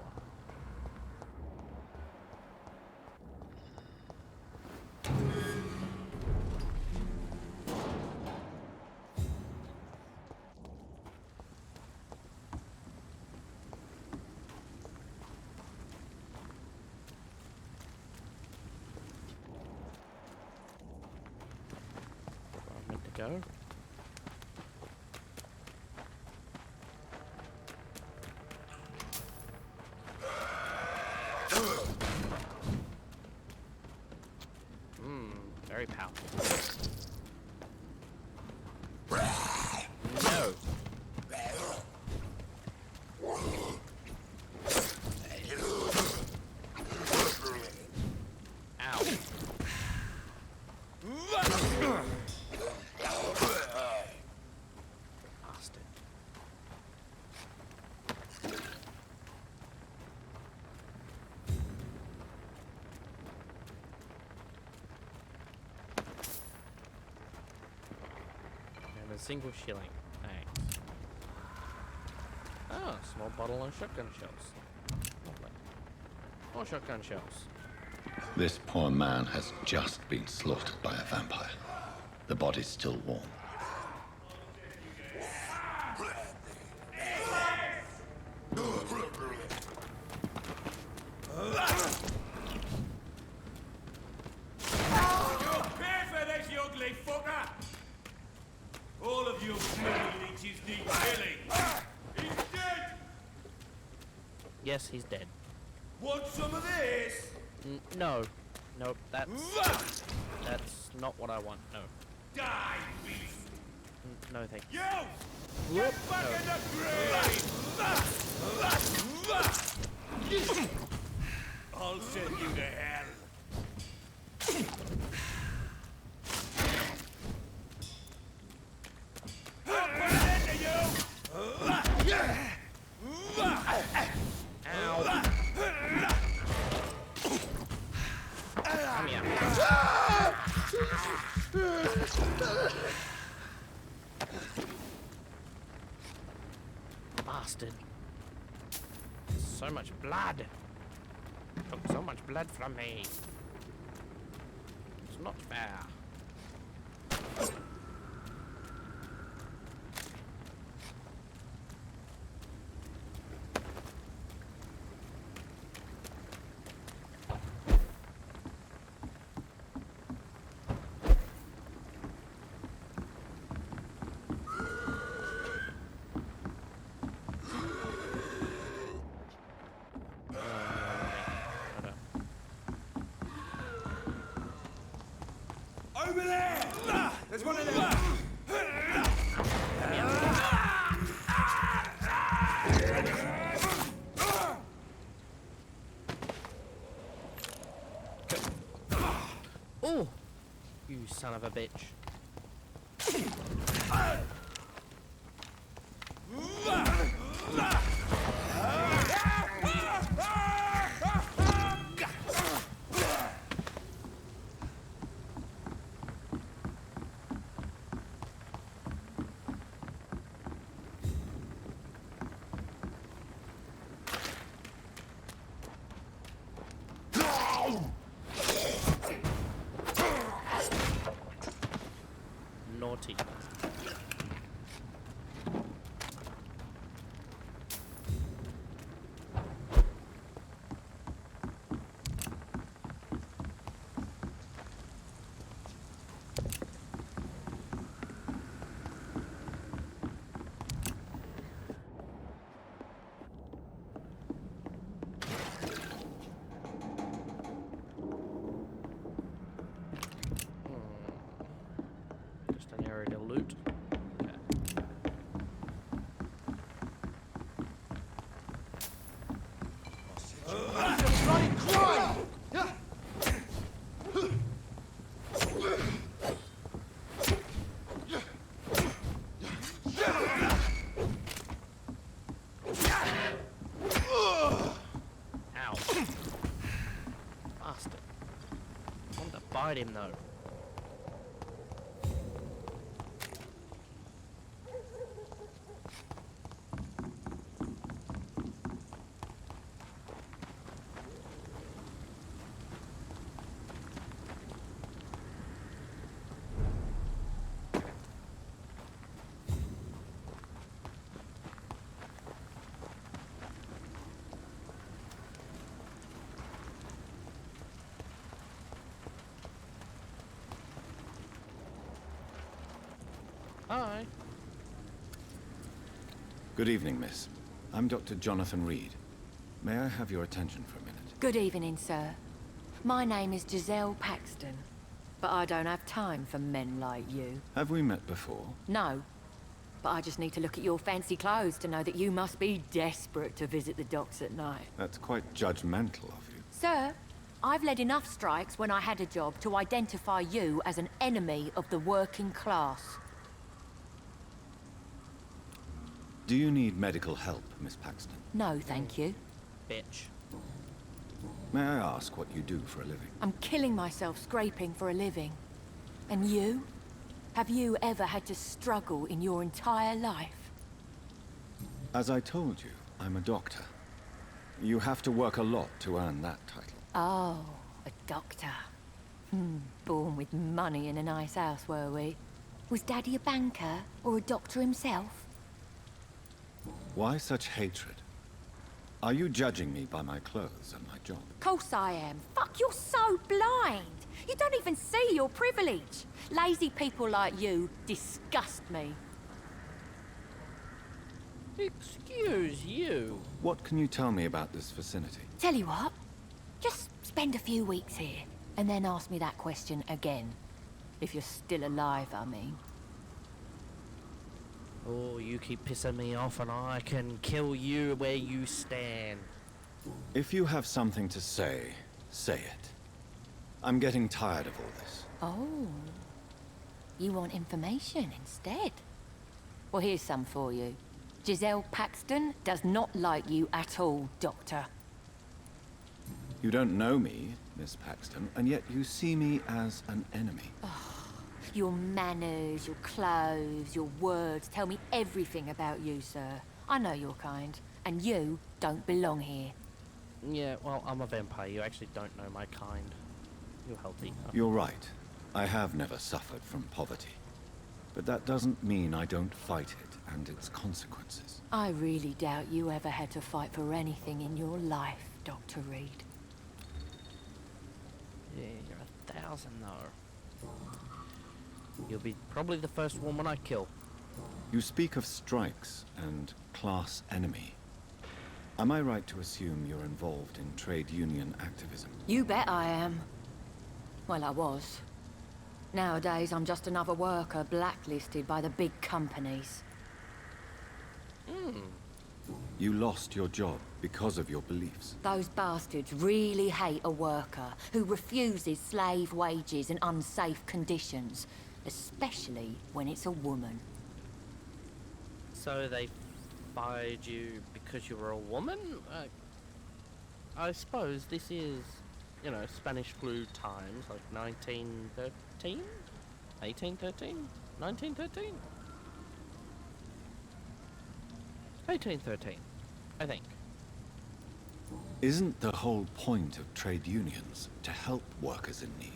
go. Very powerful. No. Bastard. And a single shilling. Thanks. Oh, small bottle and shotgun shells. Lovely. More shotgun shells. This poor man has just been slaughtered by a vampire. The body's still warm. You'll pay for this, you ugly fucker! All of you bloody leeches need killing. He's dead! Yes, he's dead. Want some of this? No. Nope, that's not what I want. No. Die, beast! No, thank you. You! Get back in the grave! I'll send you to hell. I'll put an end to you! Ow. Come here. Bastard. So much blood. Took so much blood from me. It's not fair. Over there! There's one of them! Oh! You son of a bitch. Naughty. Just an area to loot. Ow. Bastard. I want to bite him though. Hi. Good evening, miss. I'm Dr. Jonathan Reed. May I have your attention for a minute? Good evening, sir. My name is Giselle Paxton, but I don't have time for men like you. Have we met before? No, but I just need to look at your fancy clothes to know that you must be desperate to visit the docks at night. That's quite judgmental of you. Sir, I've led enough strikes when I had a job to identify you as an enemy of the working class. Do you need medical help, Miss Paxton? No, thank you. Bitch. May I ask what you do for a living? I'm killing myself scraping for a living. And you? Have you ever had to struggle in your entire life? As I told you, I'm a doctor. You have to work a lot to earn that title. Oh, a doctor. Born with money in a nice house, were we? Was Daddy a banker or a doctor himself? Why such hatred? Are you judging me by my clothes and my job? Course I am. Fuck, you're so blind. You don't even see your privilege. Lazy people like you disgust me. Excuse you. What can you tell me about this vicinity? Tell you what, just spend a few weeks here, and then ask me that question again. If you're still alive, I mean. Oh, you keep pissing me off and I can kill you where you stand. If you have something to say, say it. I'm getting tired of all this. Oh, you want information instead? Well, here's some for you. Giselle Paxton does not like you at all, Doctor. You don't know me, Miss Paxton, and yet you see me as an enemy. Your manners, your clothes, your words tell me everything about you, sir. I know your kind, and you don't belong here. Yeah, well, I'm a vampire. You actually don't know my kind. You're healthy. You're right. I have never suffered from poverty. But that doesn't mean I don't fight it and its consequences. I really doubt you ever had to fight for anything in your life, Dr. Reed. Yeah, you're 1,000 though. You'll be probably the first woman I kill. You speak of strikes and class enemy. Am I right to assume you're involved in trade union activism? You bet I am. Well, I was. Nowadays, I'm just another worker blacklisted by the big companies. You lost your job because of your beliefs. Those bastards really hate a worker who refuses slave wages and unsafe conditions, especially when it's a woman. So they fired you because you were a woman? I suppose this is, you know, Spanish flu times, like 1913? 1813? 1913? 1813, I think. Isn't the whole point of trade unions to help workers in need?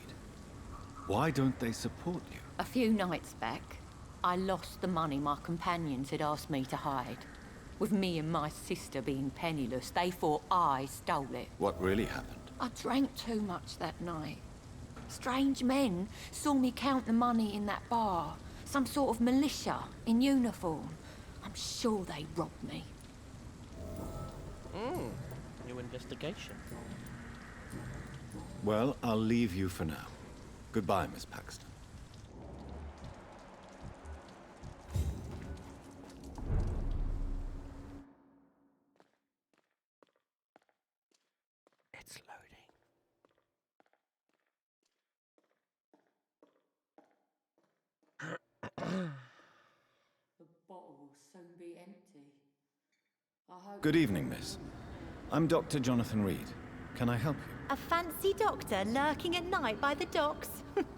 Why don't they support you? A few nights back, I lost the money my companions had asked me to hide. With me and my sister being penniless, they thought I stole it. What really happened? I drank too much that night. Strange men saw me count the money in that bar. Some sort of militia in uniform. I'm sure they robbed me. New investigation. Well, I'll leave you for now. Goodbye, Miss Paxton. It's loading. The bottle will soon be empty. Good evening, miss. I'm Dr. Jonathan Reed. Can I help you? A fancy doctor lurking at night by the docks?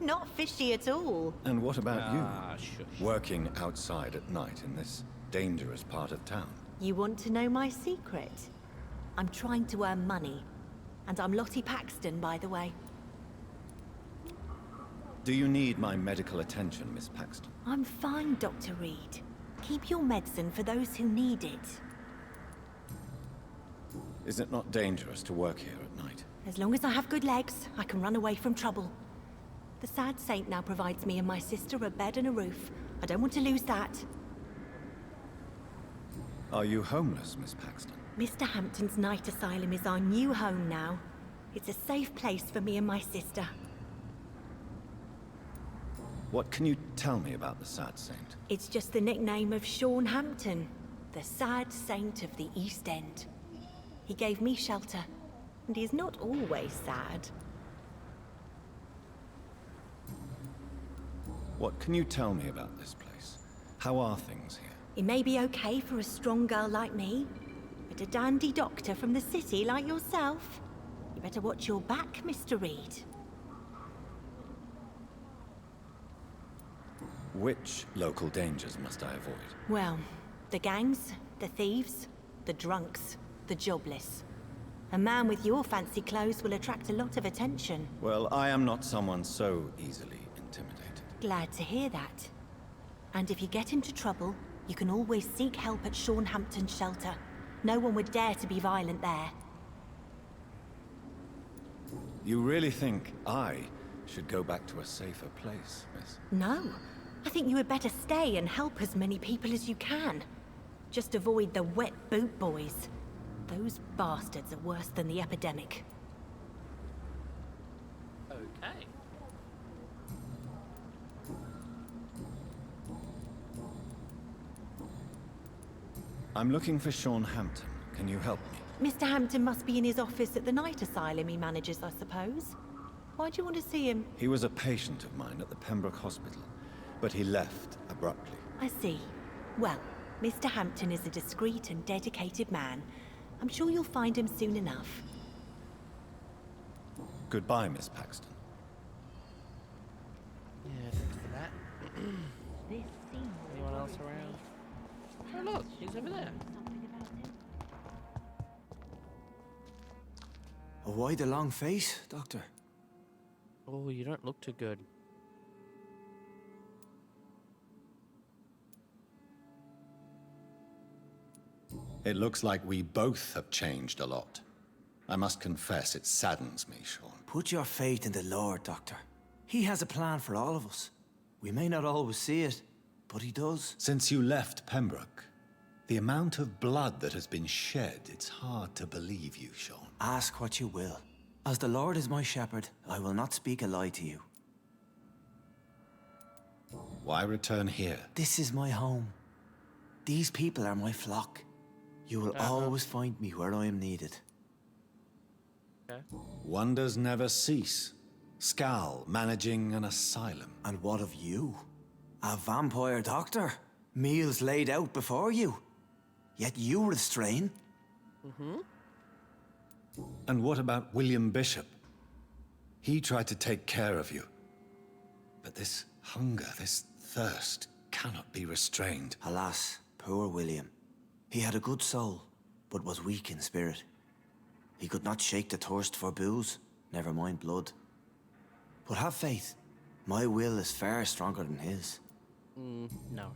Not fishy at all. And what about shush. you? Working outside at night in this dangerous part of town? You want to know my secret? I'm trying to earn money. And I'm Lottie Paxton, by the way. Do you need my medical attention, Miss Paxton? I'm fine, Dr. Reed. Keep your medicine for those who need it. Is it not dangerous to work here at night? As long as I have good legs, I can run away from trouble. The sad saint now provides me and my sister a bed and a roof. I don't want to lose that. Are you homeless, Miss Paxton? Mr. Hampton's night asylum is our new home now. It's a safe place for me and my sister. What can you tell me about the Sad Saint? It's just the nickname of Sean Hampton, the sad saint of the East End. He gave me shelter, and he's not always sad. What can you tell me about this place? How are things here? It may be okay for a strong girl like me, but a dandy doctor from the city like yourself, you better watch your back, Mr. Reed. Which local dangers must I avoid? Well, the gangs, the thieves, the drunks, the jobless. A man with your fancy clothes will attract a lot of attention. Well, I am not someone so easily intimidated. Glad to hear that. And if you get into trouble, you can always seek help at Sean Hampton's shelter. No one would dare to be violent there. You really think I should go back to a safer place, miss? No. I think you had better stay and help as many people as you can. Just avoid the wet boot boys. Those bastards are worse than the epidemic. Okay. I'm looking for Sean Hampton. Can you help me? Mr. Hampton must be in his office at the night asylum he manages, I suppose. Why do you want to see him? He was a patient of mine at the Pembroke Hospital, but he left abruptly. I see. Well, Mr. Hampton is a discreet and dedicated man. I'm sure you'll find him soon enough. Goodbye, Miss Paxton. Yeah, thanks for that. Anyone else around? Oh look, he's over there. Why the long face, Doctor? Oh, you don't look too good. It looks like we both have changed a lot. I must confess, it saddens me, Sean. Put your faith in the Lord, Doctor. He has a plan for all of us. We may not always see it, but he does. Since you left Pembroke, the amount of blood that has been shed, it's hard to believe you, Sean. Ask what you will. As the Lord is my shepherd, I will not speak a lie to you. Why return here? This is my home. These people are my flock. You will always find me where I am needed. Okay. Wonders never cease. Scal managing an asylum. And what of you? A vampire doctor? Meals laid out before you. Yet you restrain. Mm-hmm. And what about William Bishop? He tried to take care of you. But this hunger, this thirst, cannot be restrained. Alas, poor William. He had a good soul, but was weak in spirit. He could not shake the thirst for booze, never mind blood. But have faith. My will is far stronger than his. No.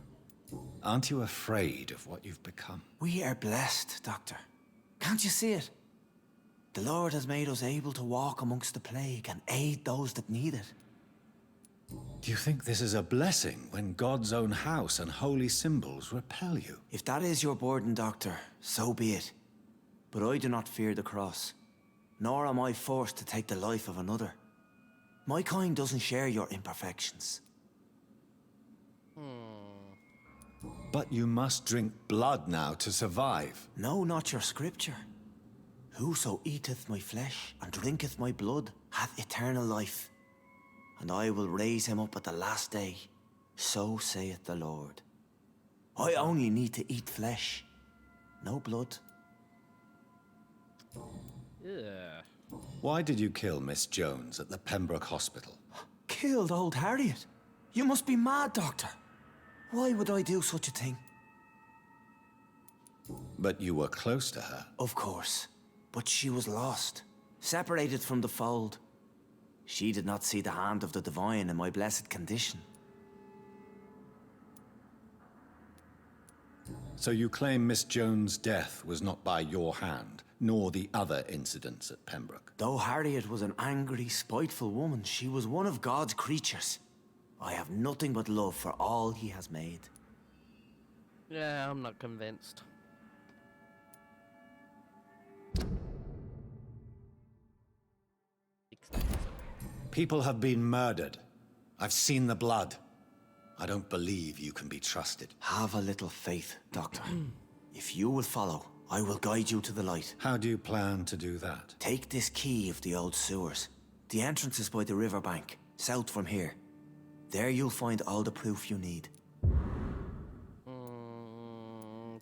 Aren't you afraid of what you've become? We are blessed, Doctor. Can't you see it? The Lord has made us able to walk amongst the plague and aid those that need it. Do you think this is a blessing when God's own house and holy symbols repel you? If that is your burden, Doctor, so be it. But I do not fear the cross, nor am I forced to take the life of another. My kind doesn't share your imperfections. But you must drink blood now to survive. No, not your scripture. Whoso eateth my flesh and drinketh my blood hath eternal life, and I will raise him up at the last day. So saith the Lord. I only need to eat flesh, no blood. Yeah. Why did you kill Miss Jones at the Pembroke Hospital? Killed old Harriet? You must be mad, Doctor. Why would I do such a thing? But you were close to her. Of course. But she was lost, separated from the fold. She did not see the hand of the divine in my blessed condition. So you claim Miss Jones' death was not by your hand, nor the other incidents at Pembroke? Though Harriet was an angry, spiteful woman, she was one of God's creatures. I have nothing but love for all he has made. Yeah, I'm not convinced. People have been murdered. I've seen the blood. I don't believe you can be trusted. Have a little faith, Doctor. If you will follow, I will guide you to the light. How do you plan to do that? Take this key of the old sewers. The entrance is by the riverbank, south from here. There you'll find all the proof you need.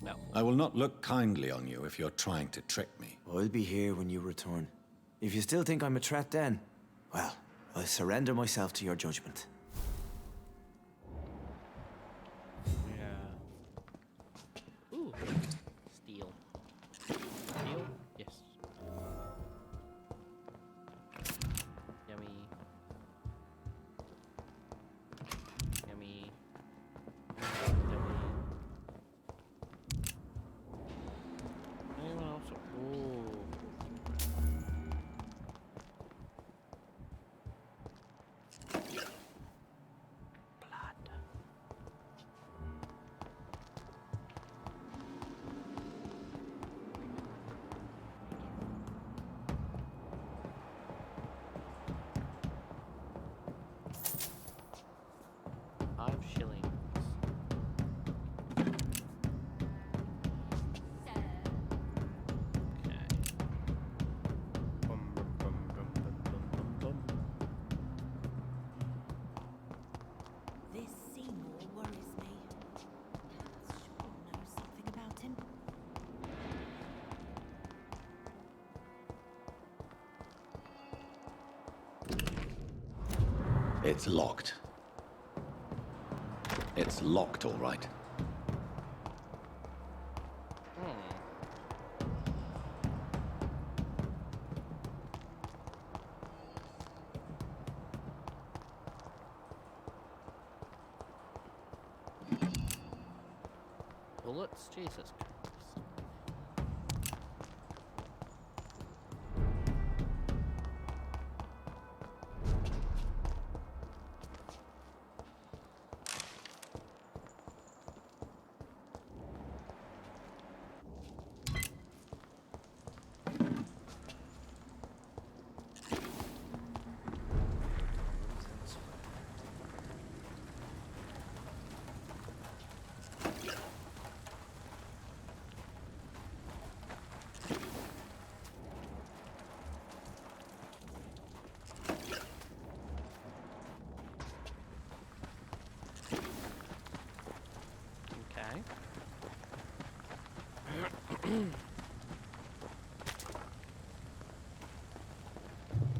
No. I will not look kindly on you if you're trying to trick me. I'll be here when you return. If you still think I'm a threat then, well, I'll surrender myself to your judgment. Yeah. Ooh. Steel. Steel? Yes. Yummy. Yummy. Yummy. Anyone else? Ooh. Shillings. Okay. Bum, bum, bum, bum, bum, bum, bum. This Seymour worries me. Sure knows something about him. It's locked. It's locked, all right. Bullets? Jesus Christ.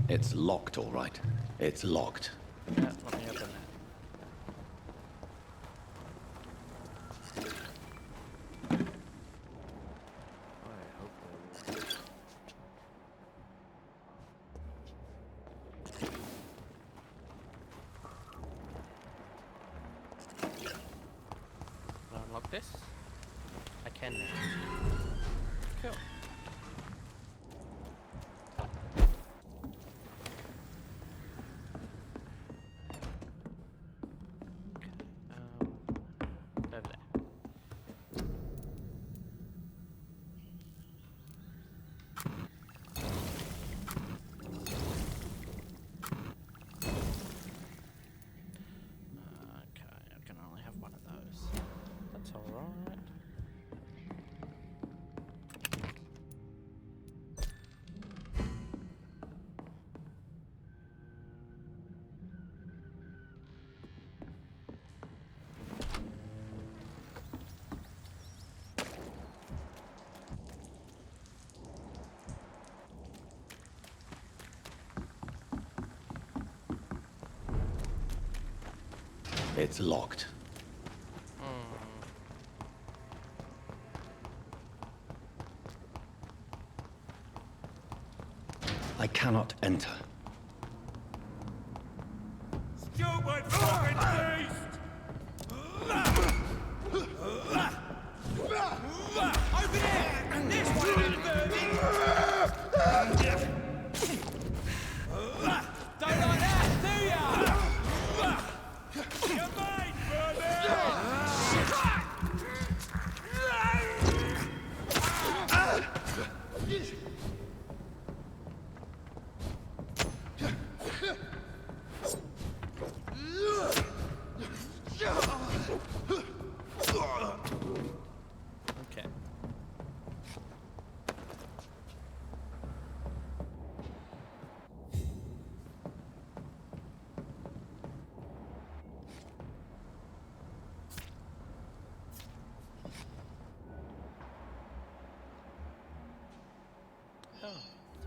It's locked, all right. It's locked. Yeah, let me open that. Can I unlock this? I can now. Cool. Over there. Okay, I can only have one of those. That's alright. It's locked. I cannot enter. Stupid fucking beast! Open it! And this one of them vermin! Don't like that, do ya?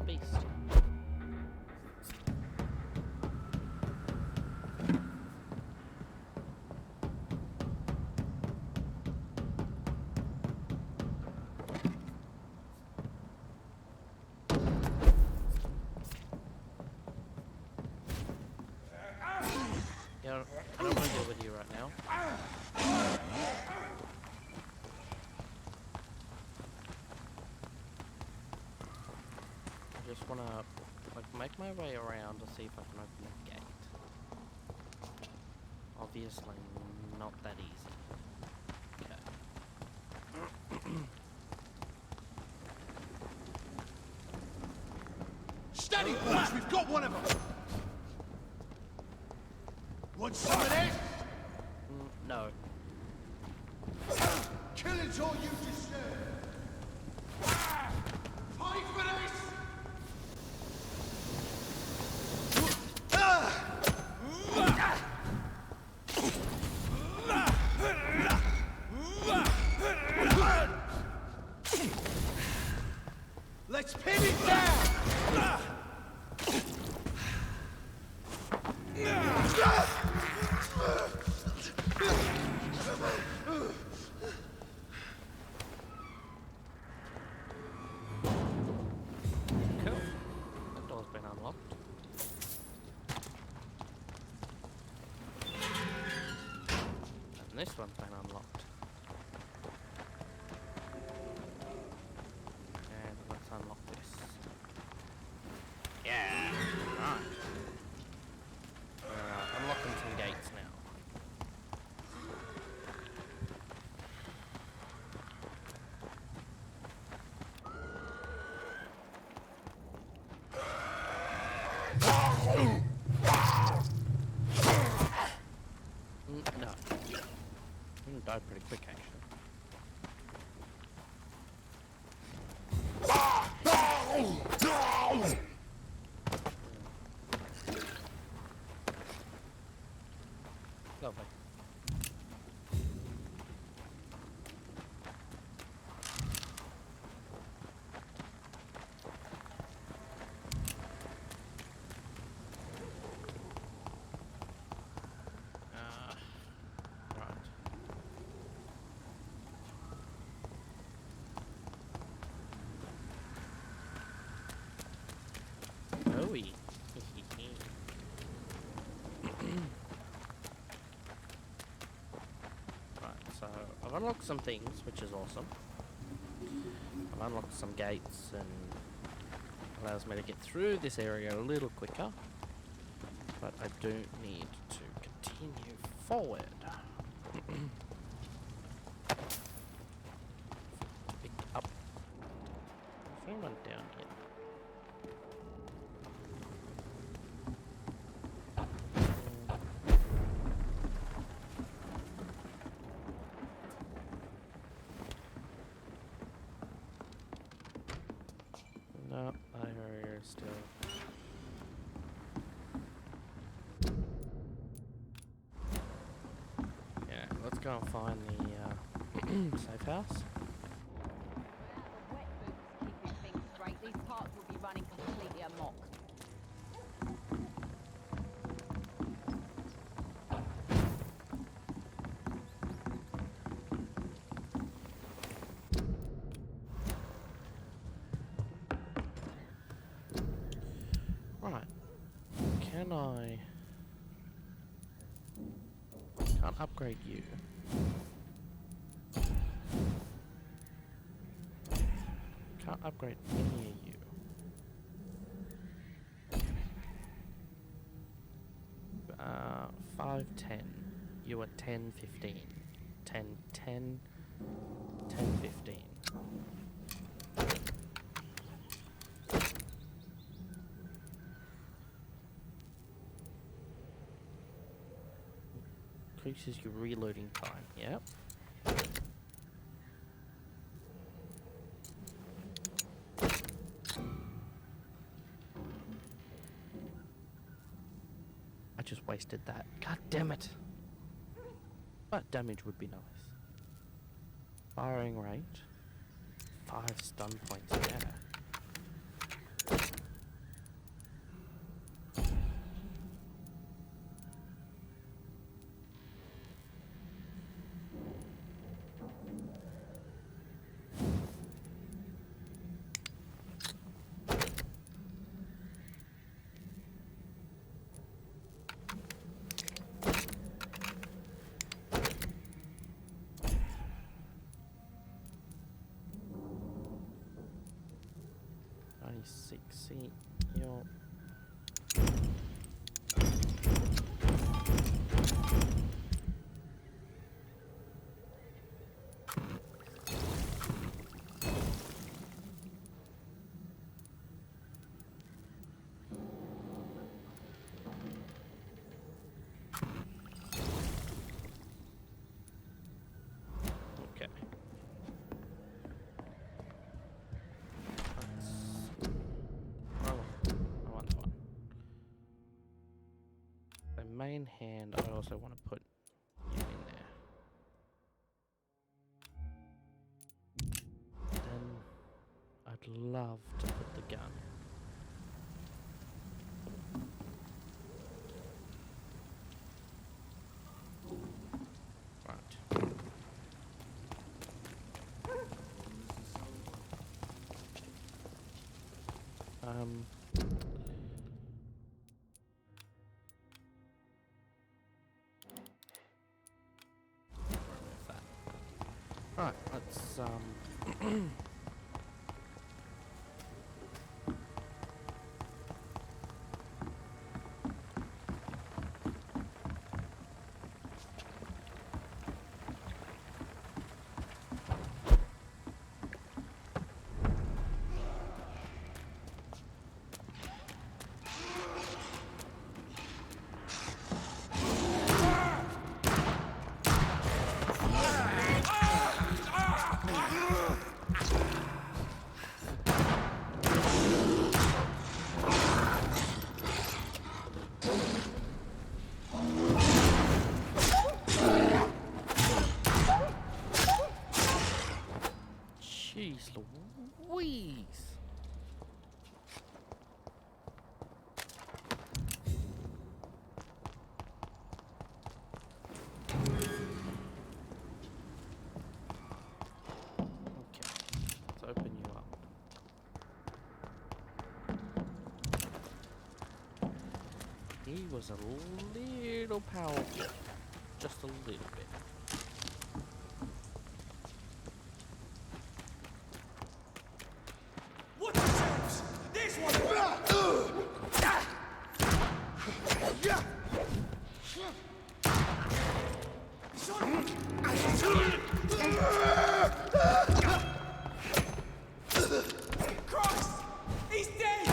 beast. Yeah, I don't want to deal with you right now. I just want to like make my way around to see if I can open the gate. Obviously not that easy. Okay. Steady, boys! We've got one of them! Want some of this? No. Killing's all you deserve! Fight for this! Let's pin it down! Cool. That door's been unlocked. And this one's been unlocked. And let's unlock this. Yeah! Right. Unlocking some gates now. No. Died pretty quick, actually. Lovely. Right. Ooey. Right, so I've unlocked some things, which is awesome. I've unlocked some gates and allows me to get through this area a little quicker. But I do need to continue forward. Pick up. Is anyone down here? No, I hear still. Yeah, let's go and find the safe house. Wet boots keeping things straight. These parts will be running completely amok. Right. Can I... Can't upgrade you. Can't upgrade any of you. Uh, 5, 10. You are 10, 15. 10, 10, 10, 15. Increases your reloading time. Yep. I just wasted that. God damn it. But damage would be nice. Firing rate. 5 stun points. Yeah. 26 seat. Yo. Okay. Oh, I want that one. The main hand, I also want to put you in there. Then I'd love to put the gun. Right. Where's that? Right, let's Jeez Louise! Okay, let's open you up. He was a little powerful. Just a little bit. Watch yourselves! This one! Christ! He's dead!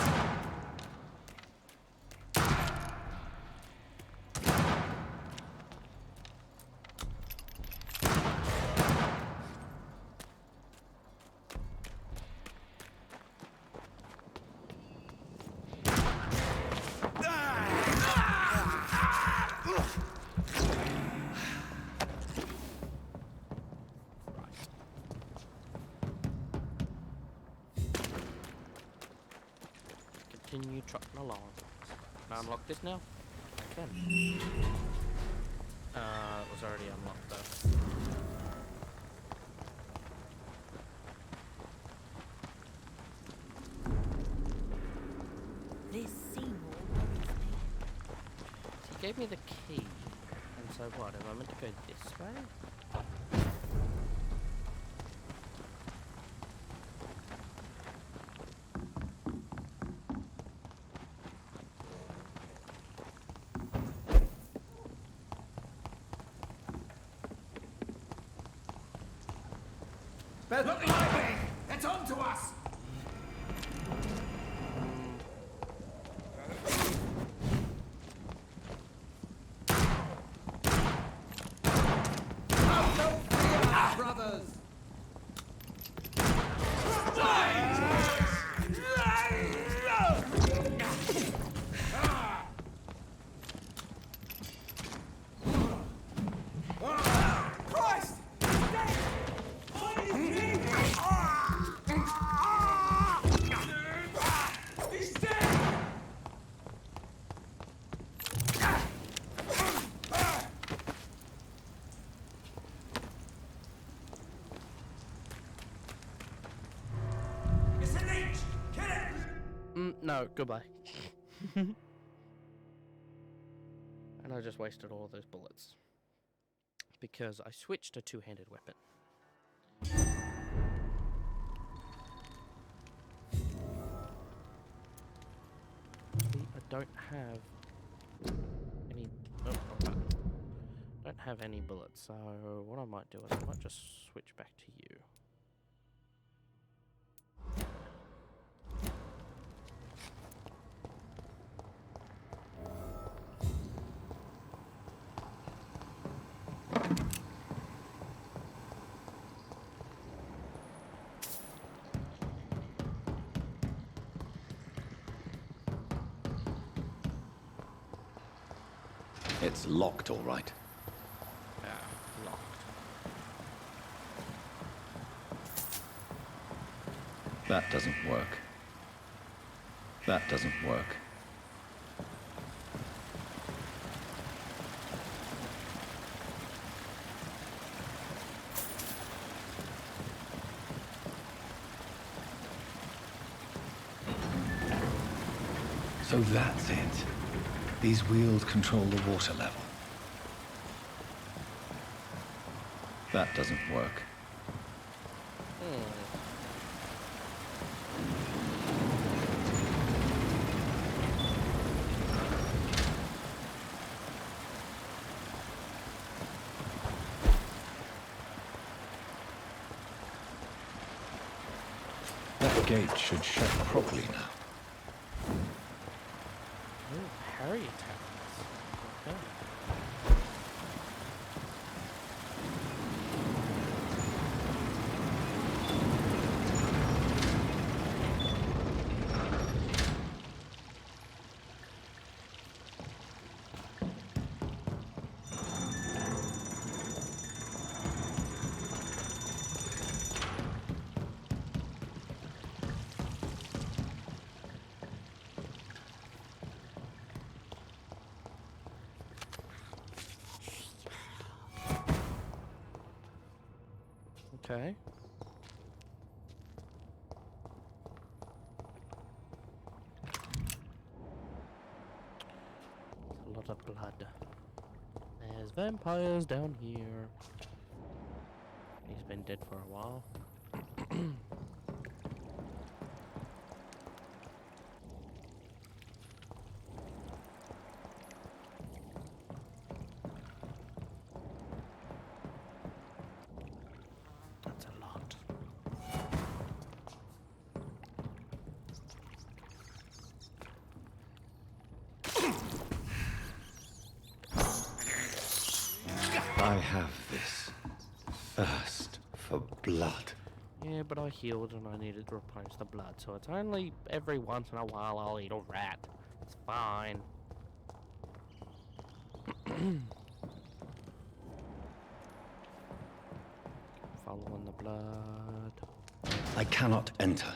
Continue trucking along. Can I unlock this now? I can. It was already unlocked though. This Seymour worries me. He gave me the key. And so what? Am I meant to go this way? Look lively! It's on to us! Brothers! Christ! He's dead! It's a leech! Kill it! No, goodbye. And I just wasted all those bullets. Because I switched to a two-handed weapon. don't have any. Oh, don't have any bullets. So what I might do is I might just switch back to you. It's locked, all right. Locked. That doesn't work. That doesn't work. So that's it. These wheels control the water level. That doesn't work. That gate should shut properly now. Harry attacks. Okay. Okay. A lot of blood. There's vampires down here. He's been dead for a while. That's a lot. I have this thirst for blood. Yeah, but I healed and I needed to replenish the blood, so it's only every once in a while I'll eat a rat. It's fine. Following the blood. I cannot enter.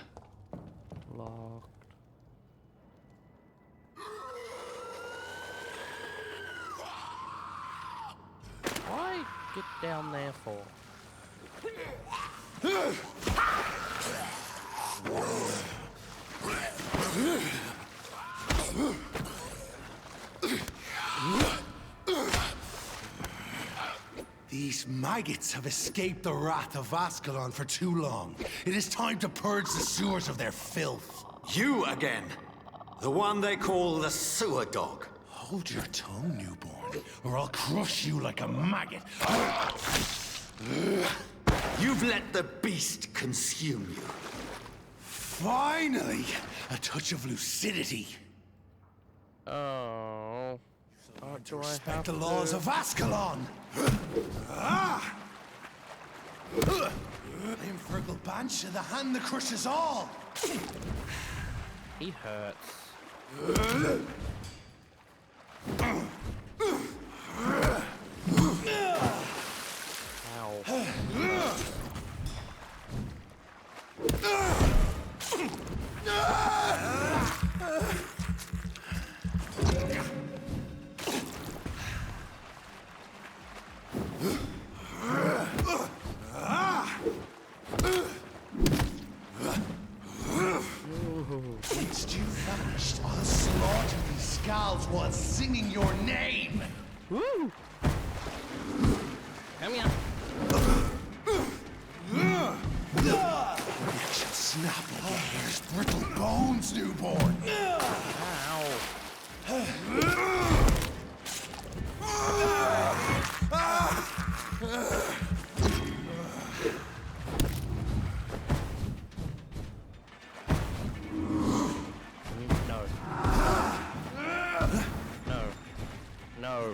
Locked. Why get down there for? These maggots have escaped the wrath of Ascalon for too long. It is time to purge the sewers of their filth. You again! The one they call the sewer dog. Hold your tongue, newborn, or I'll crush you like a maggot. You've let the beast consume you. Finally! A touch of lucidity. Oh. Do I Respect have the laws to? of Ascalon! Ah! I am Fergal Banshee, the hand that crushes all! He hurts. Once you vanished, I'll slaughter these skulls while singing your name! Woo! Come here. I shall snap all your brittle bones, newborn! Ow.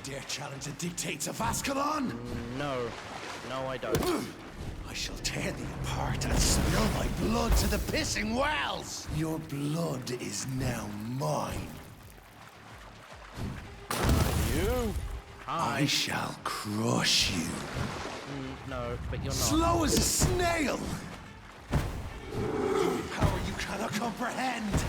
dare challenge the dictates of Ascalon? No. No, I don't. I shall tear thee apart and spill my blood to the pissing wells! Your blood is now mine. You? I shall crush you. No, but you're not. Slow as a snail! Power you cannot comprehend!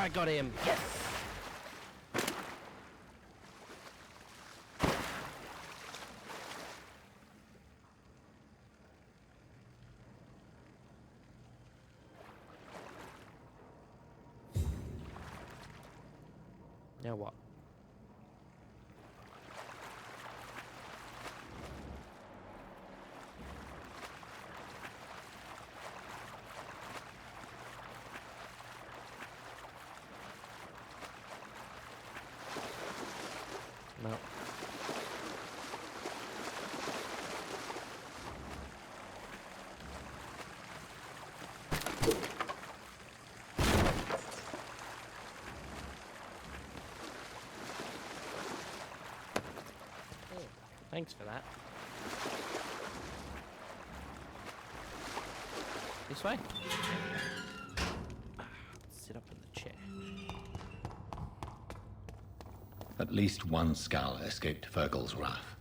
I got him. Yes. Now what? No. Thanks for that. This way? Sit up in the chair. At least one Skal escaped Fergal's wrath.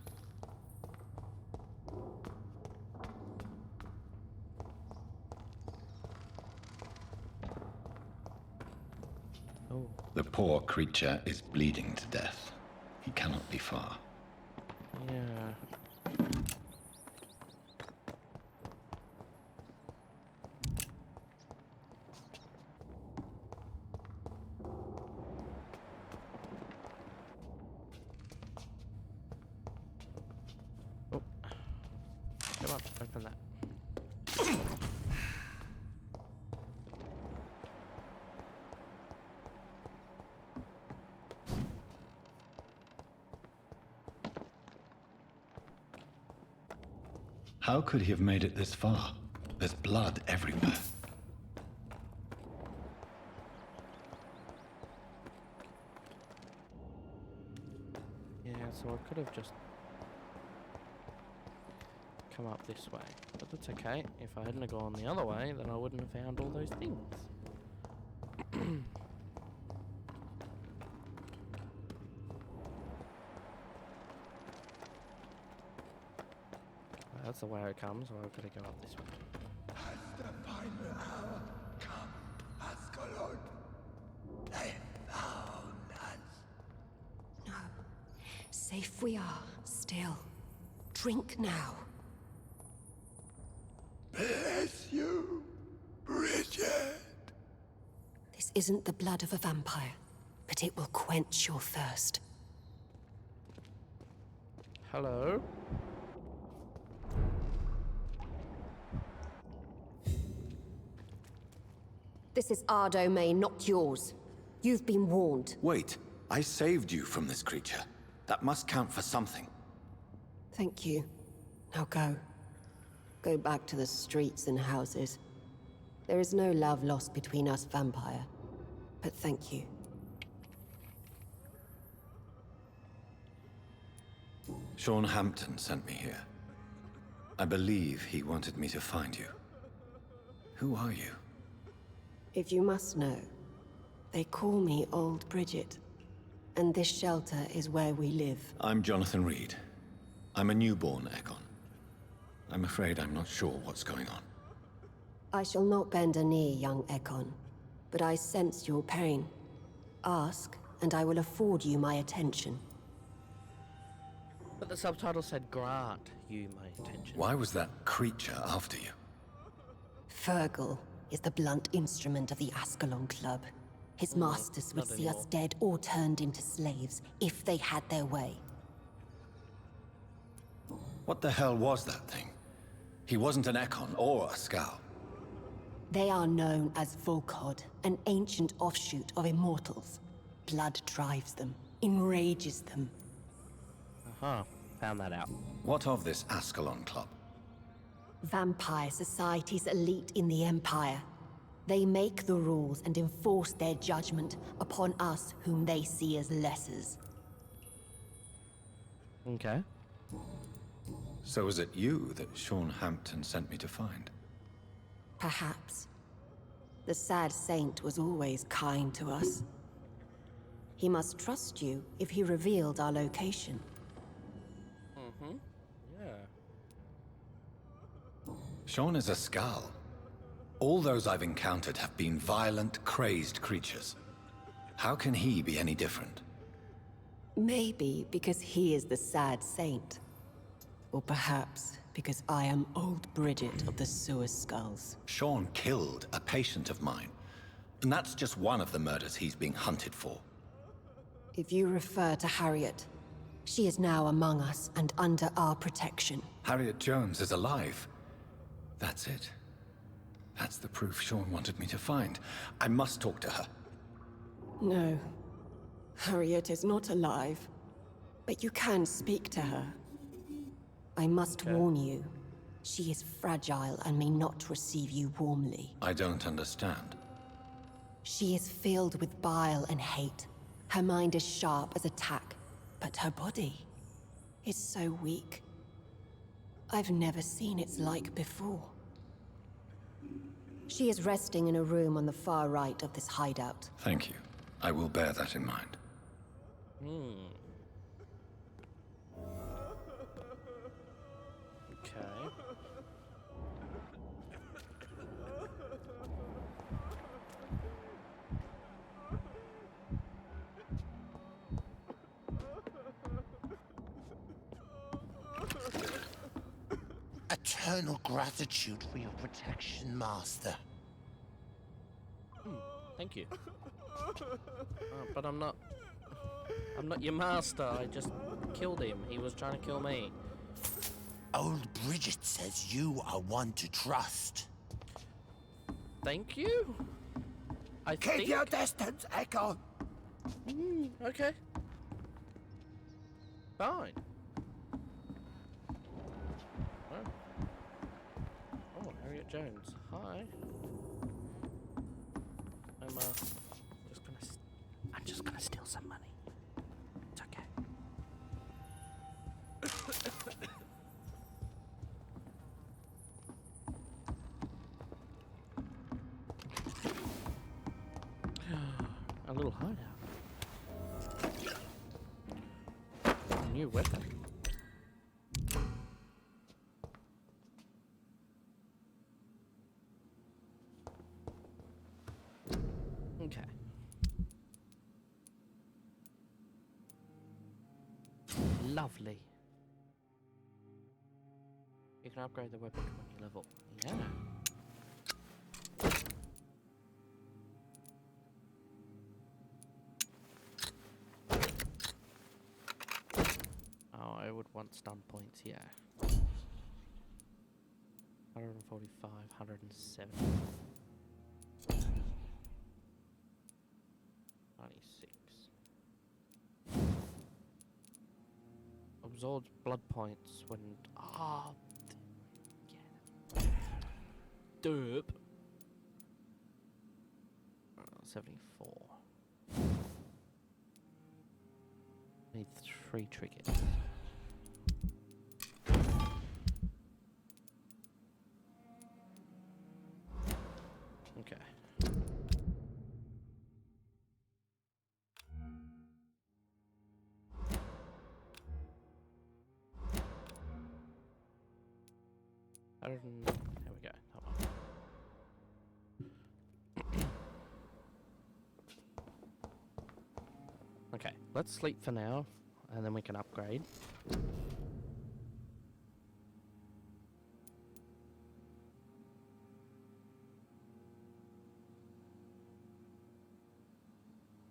Oh. The poor creature is bleeding to death. He cannot be far. Yeah. Oh. Come on, open that. How could he have made it this far? There's blood everywhere. Yeah, so I could have just come up this way. But that's okay. If I hadn't have gone the other way, then I wouldn't have found all those things. That's the way it comes, so I've got to go up this way. Has the final hour come, Ascalon? They found us. No. Safe we are, still. Drink now. Bless you, Bridget. This isn't the blood of a vampire, but it will quench your thirst. Hello? This is our domain, not yours. You've been warned. Wait, I saved you from this creature. That must count for something. Thank you. Now go. Go back to the streets and houses. There is no love lost between us, vampire. But thank you. Sean Hampton sent me here. I believe he wanted me to find you. Who are you? If you must know, they call me Old Bridget. And this shelter is where we live. I'm Jonathan Reed. I'm a newborn Ekon. I'm afraid I'm not sure what's going on. I shall not bend a knee, young Ekon. But I sense your pain. Ask, and I will afford you my attention. But the subtitle said grant you my attention. Why was that creature after you? Fergal is the blunt instrument of the Ascalon Club. His masters would not see us anymore. dead or turned into slaves, if they had their way. What the hell was that thing? He wasn't an Ekon or a Skal. They are known as Volkod, an ancient offshoot of immortals. Blood drives them, enrages them. Uh-huh. Found that out. What of this Ascalon Club? Vampire Society's elite in the Empire. They make the rules and enforce their judgment upon us whom they see as lessers. Okay. So was it you that Sean Hampton sent me to find? Perhaps. The sad saint was always kind to us. He must trust you if he revealed our location. Mm-hmm. Yeah. Sean is a Skal. All those I've encountered have been violent, crazed creatures. How can he be any different? Maybe because he is the sad saint. Or perhaps because I am old Bridget of the Sewer Skulls. Sean killed a patient of mine. And that's just one of the murders he's being hunted for. If you refer to Harriet, she is now among us and under our protection. Harriet Jones is alive. That's it. That's the proof Sean wanted me to find. I must talk to her. No. Harriet is not alive. But you can speak to her. I must warn you. She is fragile and may not receive you warmly. I don't understand. She is filled with bile and hate. Her mind is sharp as a tack, but her body is so weak. I've never seen its like before. She is resting in a room on the far right of this hideout. Thank you. I will bear that in mind. Okay. Eternal gratitude for your protection, Master. Thank you. But I'm not your master. I just killed him. He was trying to kill me. Old Bridget says you are one to trust. Thank you. Keep your distance, Echo. Okay. Fine. Oh, Harriet Jones. Hi. I'm just gonna steal some money. It's okay. A little hideout. A new weapon. Okay. Lovely. You can upgrade the weapon when you level. Yeah. Oh, I would want stun points, yeah. 145, 107. 96. Absorbs blood points when... Ah! Yeah. Derp. 74. Need 3 triggers. Okay. There we go. Hold on. Okay, let's sleep for now, and then we can upgrade.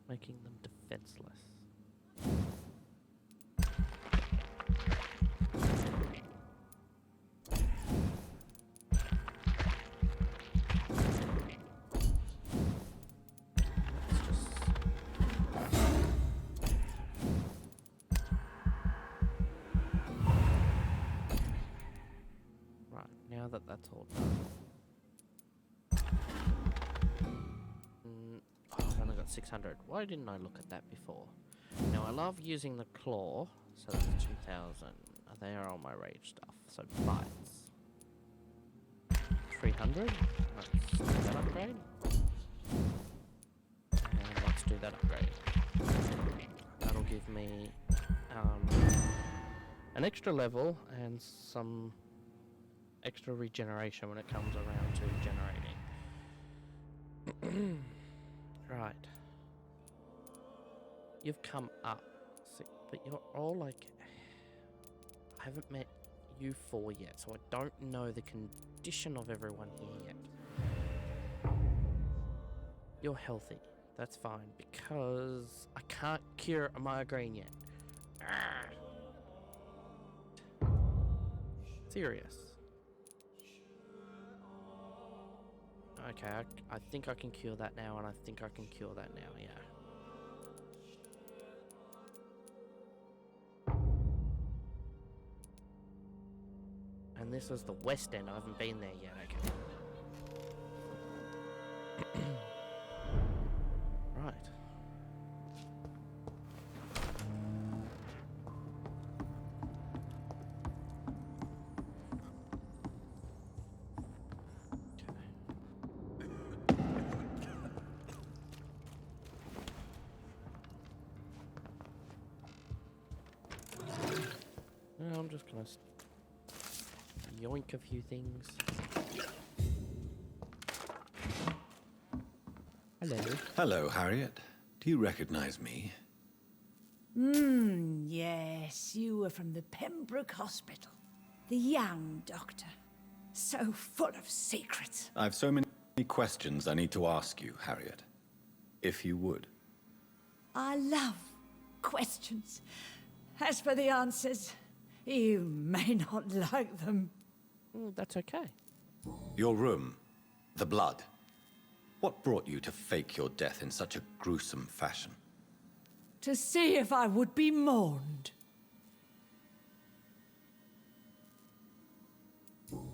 Making them defenseless. that that's all done. Oh, I've only got 600. Why didn't I look at that before? Now, I love using the claw, so that's 2,000. They are all my rage stuff. So, bites. 300. Let's do that upgrade. And let's do that upgrade. That'll give me an extra level and some extra regeneration when it comes around to generating. Right. You've come up, but you're all like... I haven't met you four yet, so I don't know the condition of everyone here yet. You're healthy. That's fine, because I can't cure a migraine yet. Serious. Okay, I think I can cure that now, and I think I can cure that now, yeah. And this is the West End. I haven't been there yet, okay. Right. Okay. I'm just gonna yoink a few things. Hello. Hello, Harriet. Do you recognize me? Yes, you were from the Pembroke Hospital. The young doctor. So full of secrets. I've so many questions I need to ask you, Harriet. If you would. I love questions. As for the answers, you may not like them. That's okay. Your room. The blood. What brought you to fake your death in such a gruesome fashion? To see if I would be mourned.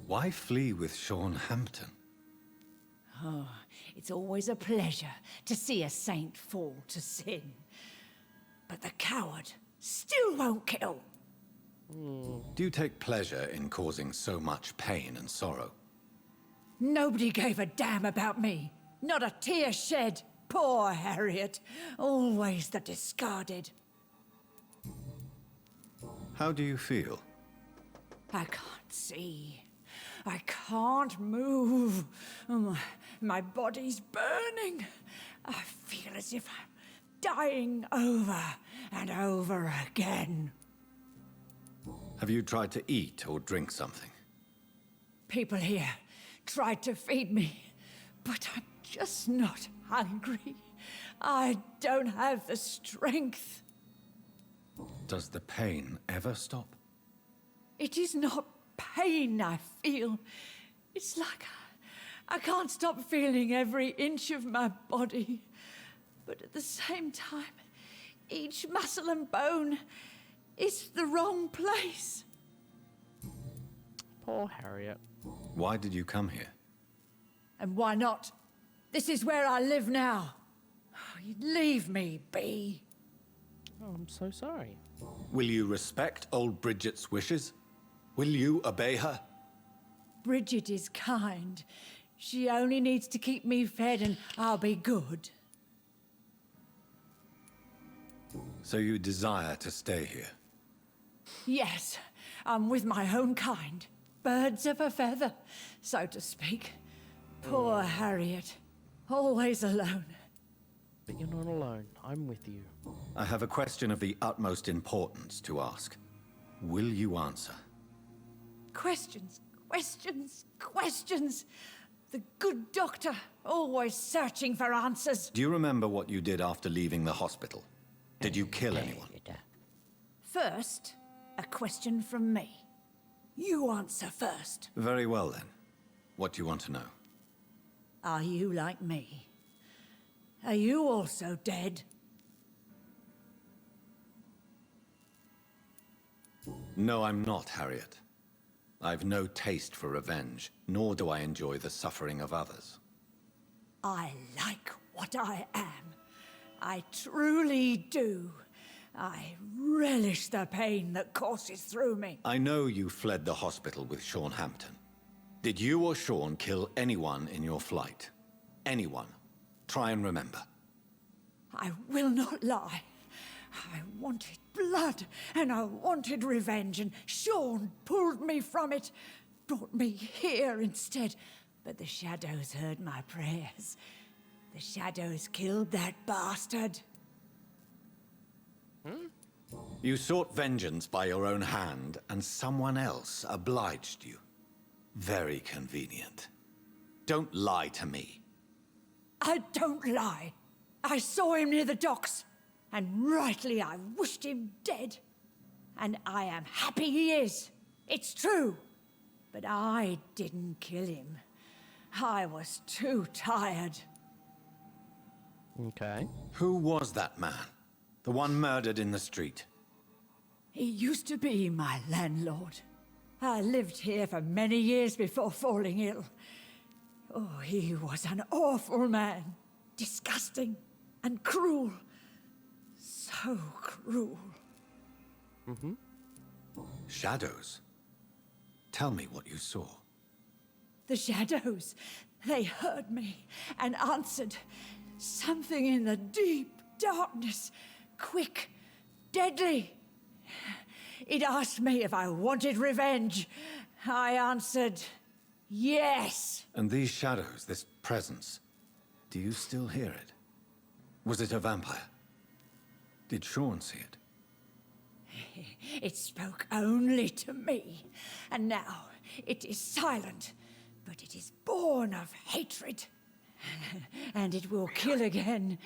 Why flee with Sean Hampton? Oh, it's always a pleasure to see a saint fall to sin. But the coward still won't kill. Do you take pleasure in causing so much pain and sorrow? Nobody gave a damn about me. Not a tear shed. Poor Harriet. Always the discarded. How do you feel? I can't see. I can't move. My body's burning. I feel as if I'm dying over and over again. Have you tried to eat or drink something? People here tried to feed me, but I'm just not hungry. I don't have the strength. Does the pain ever stop? It is not pain I feel. It's like I can't stop feeling every inch of my body. But at the same time, each muscle and bone is the wrong place. Poor Harriet. Why did you come here? And why not? This is where I live now. Leave me be. Oh, I'm so sorry. Will you respect old Bridget's wishes? Will you obey her? Bridget is kind. She only needs to keep me fed and I'll be good. So you desire to stay here? Yes, I'm with my own kind. Birds of a feather, so to speak. Poor Harriet. Always alone. But you're not alone. I'm with you. I have a question of the utmost importance to ask. Will you answer? Questions, questions, questions. The good doctor, always searching for answers. Do you remember what you did after leaving the hospital? Did you kill anyone? First, a question from me. You answer first. Very well then. What do you want to know? Are you like me? Are you also dead? No, I'm not, Harriet. I've no taste for revenge, nor do I enjoy the suffering of others. I like what I am. I truly do. I relish the pain that courses through me. I know you fled the hospital with Sean Hampton. Did you or Sean kill anyone in your flight? Anyone? Try and remember. I will not lie. I wanted blood, and I wanted revenge, and Sean pulled me from it, brought me here instead. But the shadows heard my prayers. The shadows killed that bastard. You sought vengeance by your own hand, and someone else obliged you. Very convenient. Don't lie to me. I don't lie. I saw him near the docks, and rightly I wished him dead. And I am happy he is. It's true. But I didn't kill him. I was too tired. Okay. Who was that man? The one murdered in the street? He used to be my landlord. I lived here for many years before falling ill. Oh, he was an awful man. Disgusting and cruel. So cruel. Shadows? Tell me what you saw. The shadows, they heard me and answered. Something in the deep darkness. Quick, deadly. It asked me if I wanted revenge. I answered, yes. And these shadows, this presence, do you still hear it? Was it a vampire? Did Sean see it? It spoke only to me, and now it is silent, but it is born of hatred. And it will kill again.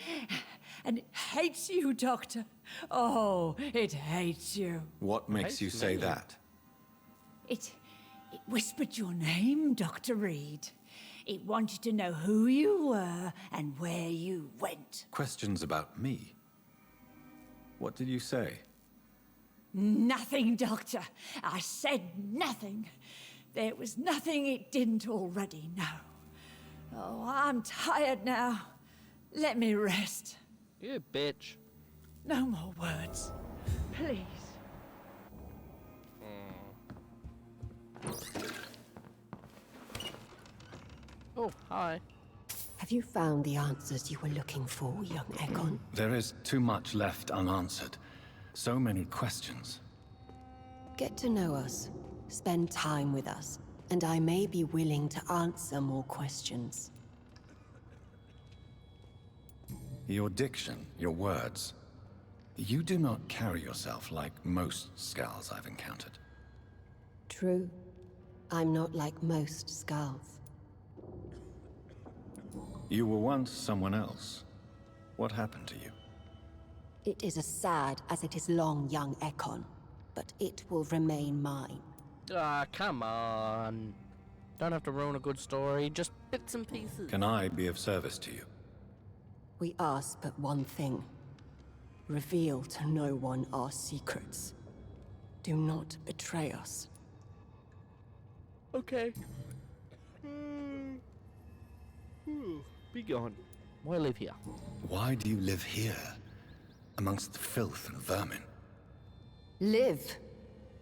And it hates you, Doctor. Oh, it hates you. What makes you say that? It whispered your name, Dr. Reed. It wanted to know who you were and where you went. Questions about me? What did you say? Nothing, Doctor. I said nothing. There was nothing it didn't already know. Oh, I'm tired now. Let me rest. You bitch. No more words. Please. Oh, hi. Have you found the answers you were looking for, young Ekon? There is too much left unanswered. So many questions. Get to know us. Spend time with us. And I may be willing to answer more questions. Your diction, your words. You do not carry yourself like most Skulls I've encountered. True. I'm not like most Skulls. You were once someone else. What happened to you? It is as sad as it is long, young Ekon. But it will remain mine. Ah, come on. Don't have to ruin a good story, just bits and pieces. Can I be of service to you? We ask but one thing. Reveal to no one our secrets. Do not betray us. Okay. Be gone. Why live here? Why do you live here? Amongst the filth and vermin? Live.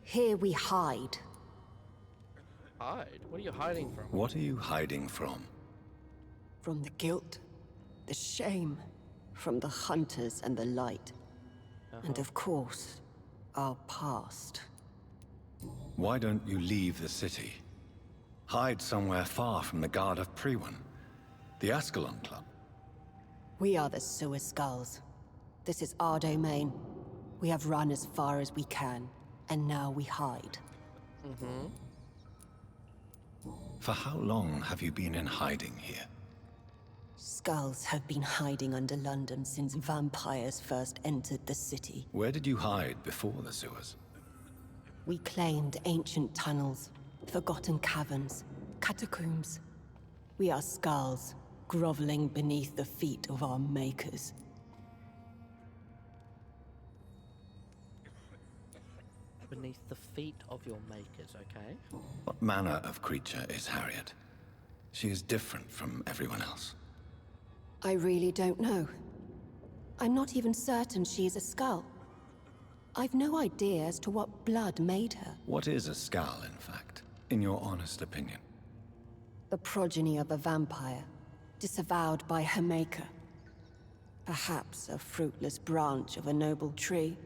Here we hide. Hide? What are you hiding from? What are you hiding from? From the guilt, the shame, from the hunters and the light. And of course, our past. Why don't you leave the city? Hide somewhere far from the Guard of Priwen. The Ascalon Club. We are the Sewer Skulls. This is our domain. We have run as far as we can, and now we hide. For how long have you been in hiding here? Skulls have been hiding under London since vampires first entered the city. Where did you hide before the sewers? We claimed ancient tunnels, forgotten caverns, catacombs. We are Skulls, groveling beneath the feet of our makers. But beneath the feet of your makers, okay? What manner of creature is Harriet? She is different from everyone else. I really don't know. I'm not even certain she is a skull. I've no idea as to what blood made her. What is a skull, in fact, in your honest opinion? The progeny of a vampire, disavowed by her maker. Perhaps a fruitless branch of a noble tree.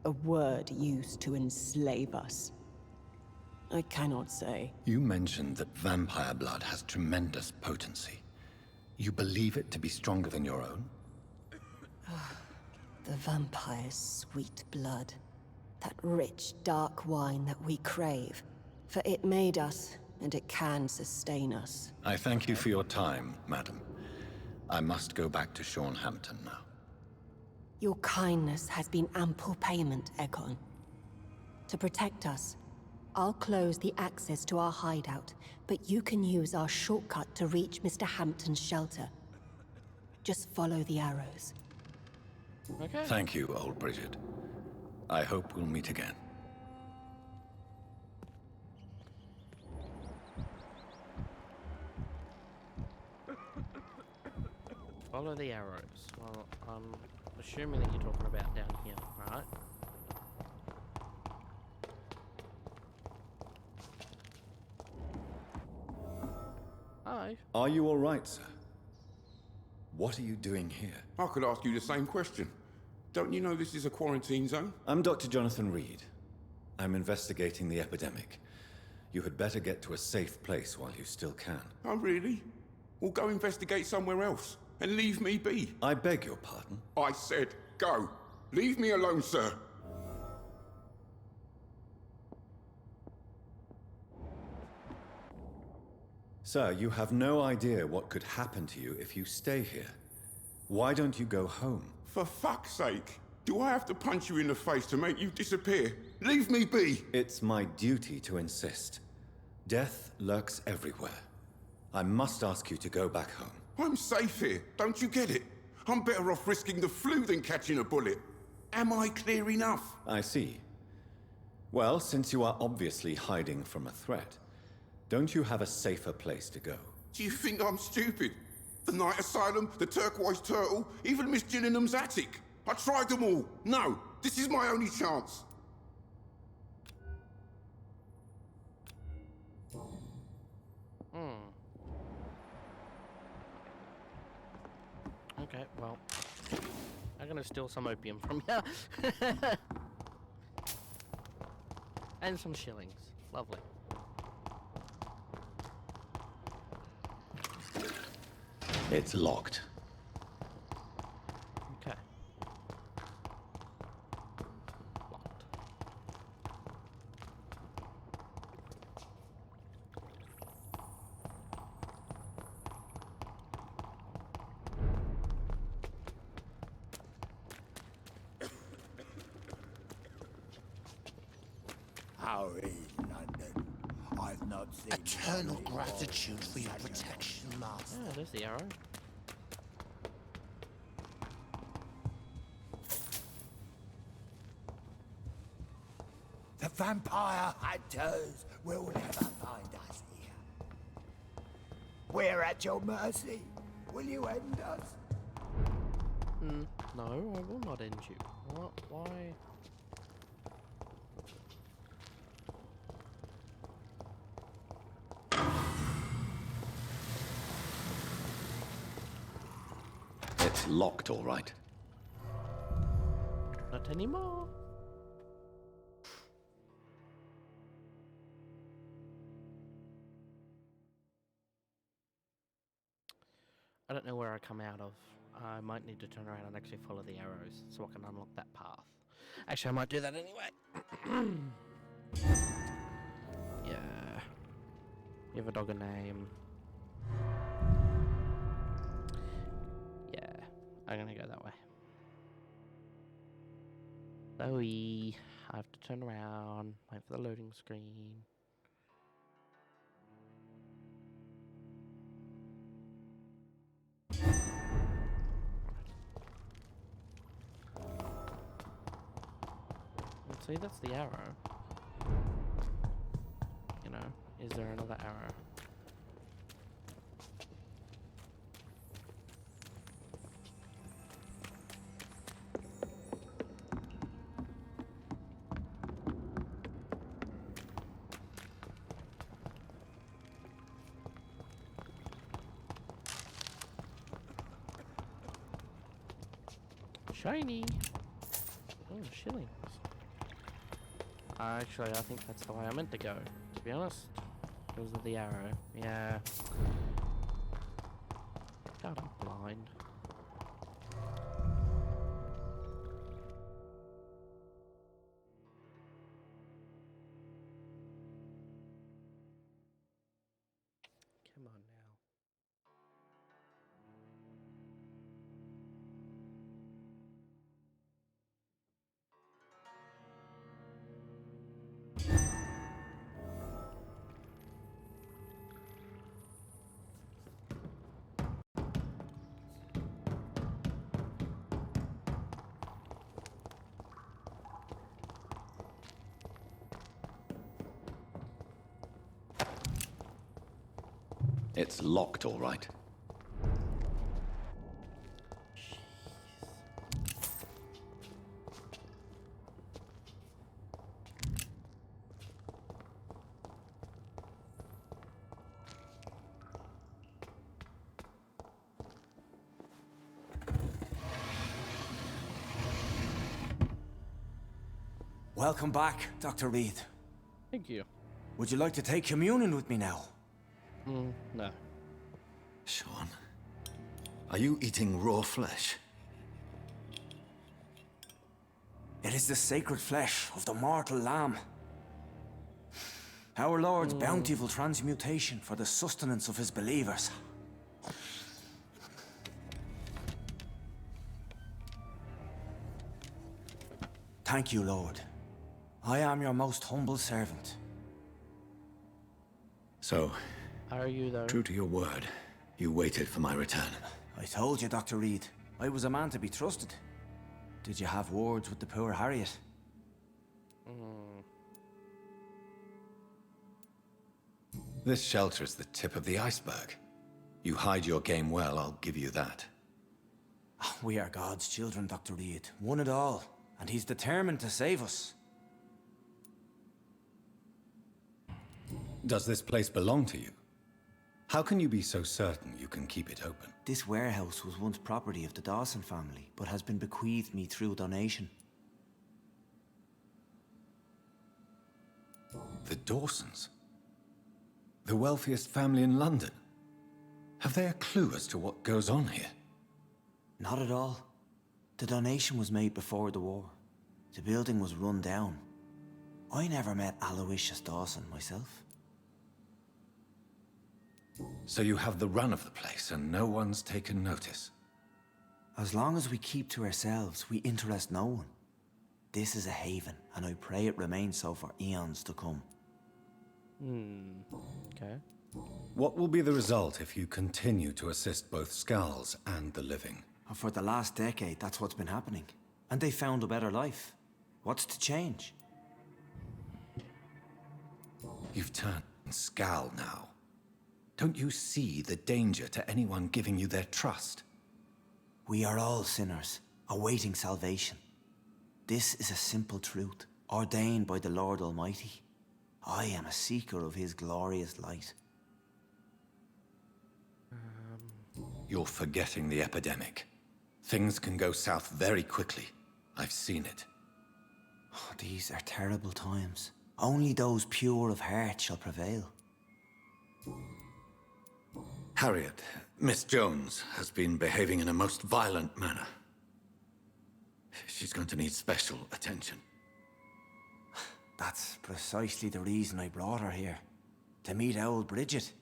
A word used to enslave us. I cannot say. You mentioned that vampire blood has tremendous potency. You believe it to be stronger than your own? The vampire's sweet blood. That rich, dark wine that we crave. For it made us, and it can sustain us. I thank you for your time, madam. I must go back to Hampton now. Your kindness has been ample payment, Egon. To protect us, I'll close the access to our hideout, but you can use our shortcut to reach Mr. Hampton's shelter. Just follow the arrows. Okay. Thank you, old Bridget. I hope we'll meet again. Follow the arrows. Well, I'm assuming that you're talking about down here, right? Hi. Are you all right, sir? What are you doing here? I could ask you the same question. Don't you know this is a quarantine zone? I'm Dr. Jonathan Reed. I'm investigating the epidemic. You had better get to a safe place while you still can. Oh, really? Well, go investigate somewhere else and leave me be. I beg your pardon? I said go. Leave me alone, sir. Sir, you have no idea what could happen to you if you stay here. Why don't you go home? For fuck's sake. Do I have to punch you in the face to make you disappear? Leave me be! It's my duty to insist. Death lurks everywhere. I must ask you to go back home. I'm safe here, don't you get it? I'm better off risking the flu than catching a bullet. Am I clear enough? I see. Well, since you are obviously hiding from a threat, don't you have a safer place to go? Do you think I'm stupid? The Night Asylum, the Turquoise Turtle, even Miss Gillingham's attic. I tried them all. No, this is my only chance. Okay, well, I'm gonna steal some opium from you. And some shillings. Lovely. It's locked. Okay. Locked. How is London? I've not seen Eternal gratitude for your protection, Master. Yeah, there's the arrow. The vampire hunters will never find us here. We're at your mercy. Will you end us? No, I will not end you. What? Why? It's locked, all right. Not anymore. I don't know where I come out of. I might need to turn around and actually follow the arrows so I can unlock that path. Actually, I might do that anyway. Yeah. Give a dog a name. Yeah, I'm gonna go that way. Chloe, I have to turn around, wait for the loading screen. See, that's the arrow. You know, is there another arrow? Shiny! Oh, shillings. Actually, I think that's the way I meant to go, to be honest. Because of the arrow. Yeah. God, I'm blind. Come on now. It's locked, all right. Welcome back, Dr. Reed. Thank you. Would you like to take communion with me now? No. Sean, are you eating raw flesh? It is the sacred flesh of the mortal lamb. Our Lord's bountiful transmutation for the sustenance of his believers. Thank you, Lord. I am your most humble servant. So, are you though? True to your word, you waited for my return. I told you, Dr. Reed. I was a man to be trusted. Did you have words with the poor Harriet? This shelter is the tip of the iceberg. You hide your game well, I'll give you that. We are God's children, Dr. Reed. One and all. And he's determined to save us. Does this place belong to you? How can you be so certain you can keep it open? This warehouse was once property of the Dawson family, but has been bequeathed me through donation. The Dawsons? The wealthiest family in London? Have they a clue as to what goes on here? Not at all. The donation was made before the war. The building was run down. I never met Aloysius Dawson myself. So you have the run of the place and no one's taken notice? As long as we keep to ourselves, we interest no one. This is a haven, and I pray it remains so for eons to come. Okay. What will be the result if you continue to assist both Skulls and the living? For the last decade, that's what's been happening. And they found a better life. What's to change? You've turned Skull now. Don't you see the danger to anyone giving you their trust? We are all sinners, awaiting salvation. This is a simple truth, ordained by the Lord Almighty. I am a seeker of his glorious light. You're forgetting the epidemic. Things can go south very quickly. I've seen it. Oh, these are terrible times. Only those pure of heart shall prevail. Harriet, Miss Jones, has been behaving in a most violent manner. She's going to need special attention. That's precisely the reason I brought her here. To meet old Bridget.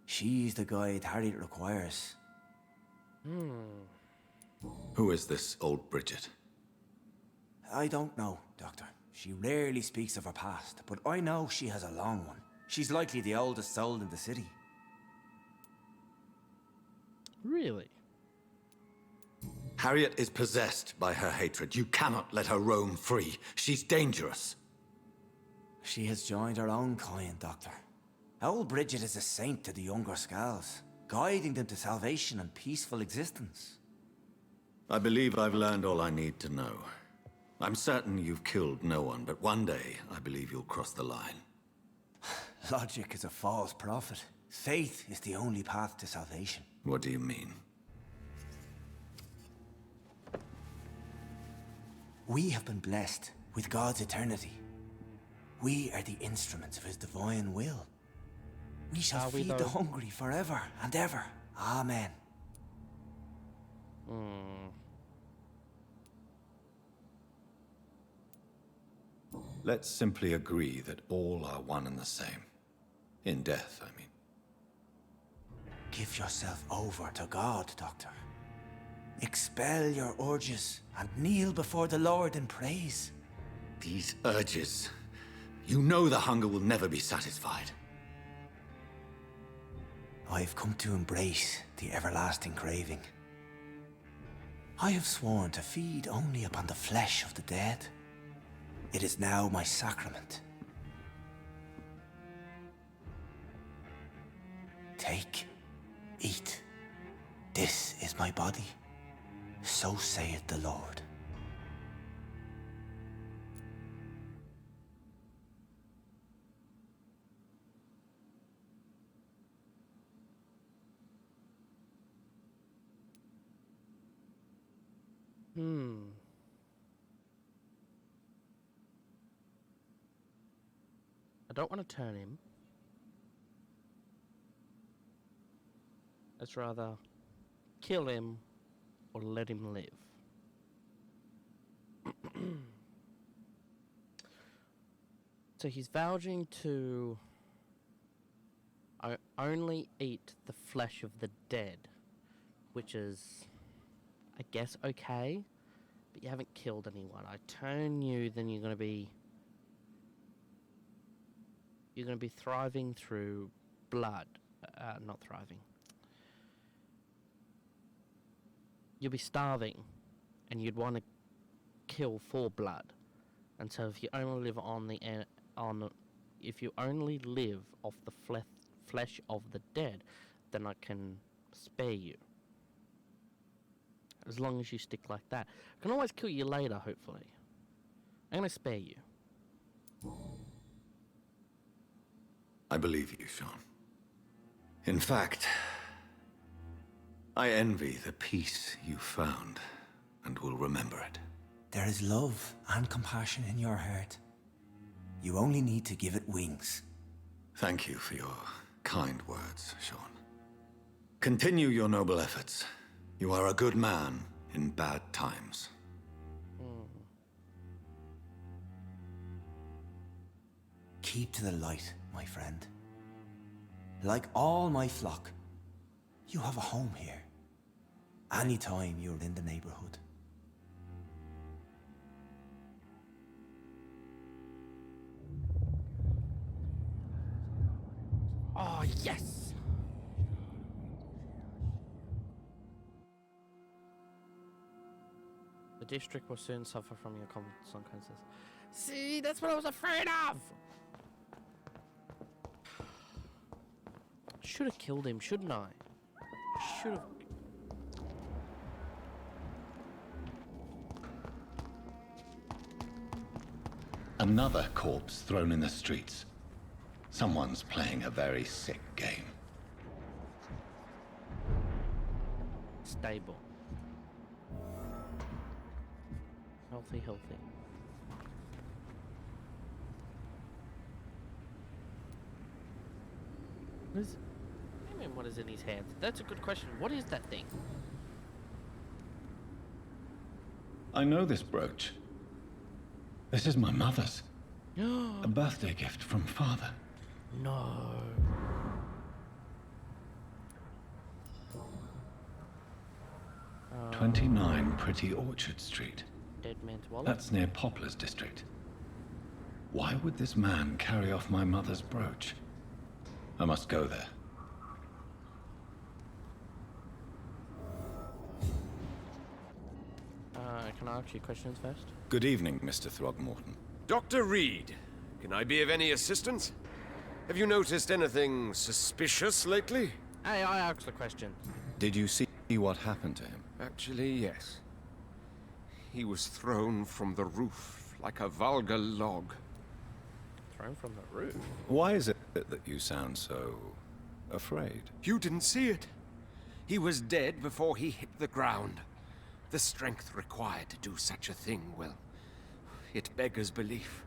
She's the guide Harriet requires. Who is this old Bridget? I don't know, Doctor. She rarely speaks of her past, but I know she has a long one. She's likely the oldest soul in the city. Really? Harriet is possessed by her hatred. You cannot let her roam free. She's dangerous. She has joined her own kind, Doctor. Old Bridget is a saint to the younger Scals, guiding them to salvation and peaceful existence. I believe I've learned all I need to know. I'm certain you've killed no one, but one day I believe you'll cross the line. Logic is a false prophet. Faith is the only path to salvation. What do you mean? We have been blessed with God's eternity. We are the instruments of his divine will. We shall feed the hungry forever and ever. Amen. Let's simply agree that all are one and the same. In death, I mean. Give yourself over to God, Doctor. Expel your urges and kneel before the Lord in praise. These urges. You know the hunger will never be satisfied. I've come to embrace the everlasting craving. I have sworn to feed only upon the flesh of the dead. It is now my sacrament. Take, eat. This is my body. So saith the Lord. I don't want to turn him. Let's rather kill him or let him live. So he's vouching to only eat the flesh of the dead, which is, I guess, okay, but you haven't killed anyone. I turn you, then you're going to be thriving through blood. Not thriving. You'll be starving, and you'd want to kill for blood. And so if you only live if you only live off the flesh of the dead, then I can spare you. As long as you stick like that. I can always kill you later, hopefully. I'm going to spare you. I believe you, Sean. In fact, I envy the peace you found, and will remember it. There is love and compassion in your heart. You only need to give it wings. Thank you for your kind words, Sean. Continue your noble efforts. You are a good man in bad times. Keep to the light, my friend. Like all my flock, you have a home here. Anytime you're in the neighborhood. Oh, yes! The district will soon suffer from your consequences. See, that's what I was afraid of! Should have killed him, shouldn't I? Should have. Another corpse thrown in the streets. Someone's playing a very sick game. Stable. Healthy, healthy. What is in his hands? That's a good question. What is that thing? I know this brooch. This is my mother's. A birthday gift from father. No. 29 Pretty Orchard Street. Dead man's wallet? That's near Poplar's district. Why would this man carry off my mother's brooch? I must go there. can I ask you questions first? Good evening, Mr. Throgmorton. Dr. Reed, can I be of any assistance? Have you noticed anything suspicious lately? Hey, I asked the question. Did you see what happened to him? Actually, yes. He was thrown from the roof like a vulgar log. Thrown from the roof? Why is it that you sound so afraid? You didn't see it. He was dead before he hit the ground. The strength required to do such a thing, well, it beggars belief.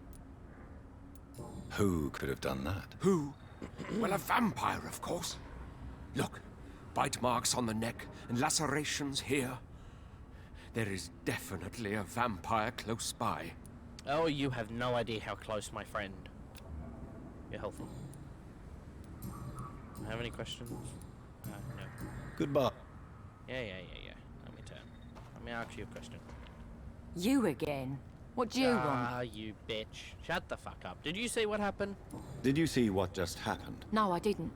Who could have done that? Who? Well, a vampire, of course. Look, bite marks on the neck and lacerations here. There is definitely a vampire close by. Oh, you have no idea how close, my friend. You're healthy. Have any questions? No. Goodbye. Yeah. Let me turn. Let me ask you a question. You again? What do you want? Ah, you bitch. Shut the fuck up. Did you see what happened? Did you see what just happened? No, I didn't.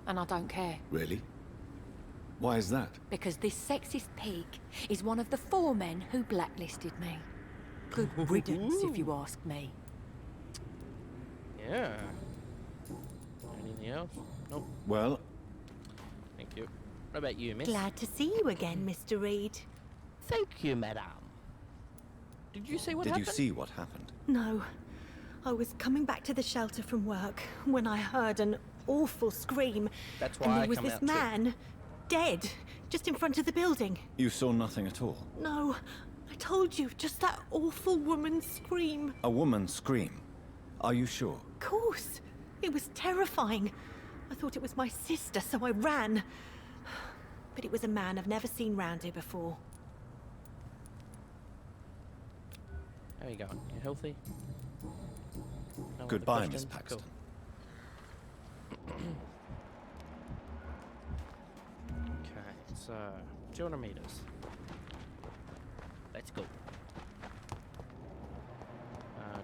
And I don't care. Really? Why is that? Because this sexist pig is one of the 4 men who blacklisted me. Good riddance, if you ask me. Yeah. Anything else? Nope. Well... Thank you. What about you, miss? Glad to see you again, Mr. Reed. Thank you, madame. Did you see what happened? Did you see what happened? No. I was coming back to the shelter from work when I heard an awful scream. That's why and I there was come this out too. man, dead, just in front of the building. You saw nothing at all? No, I told you, just that awful woman's scream. A woman scream? Are you sure? Of course. It was terrifying. I thought it was my sister, so I ran. But it was a man I've never seen round here before. How you going? You healthy? No other Goodbye, Miss questions? Paxton. Cool. Okay, so 200 meters. Let's go.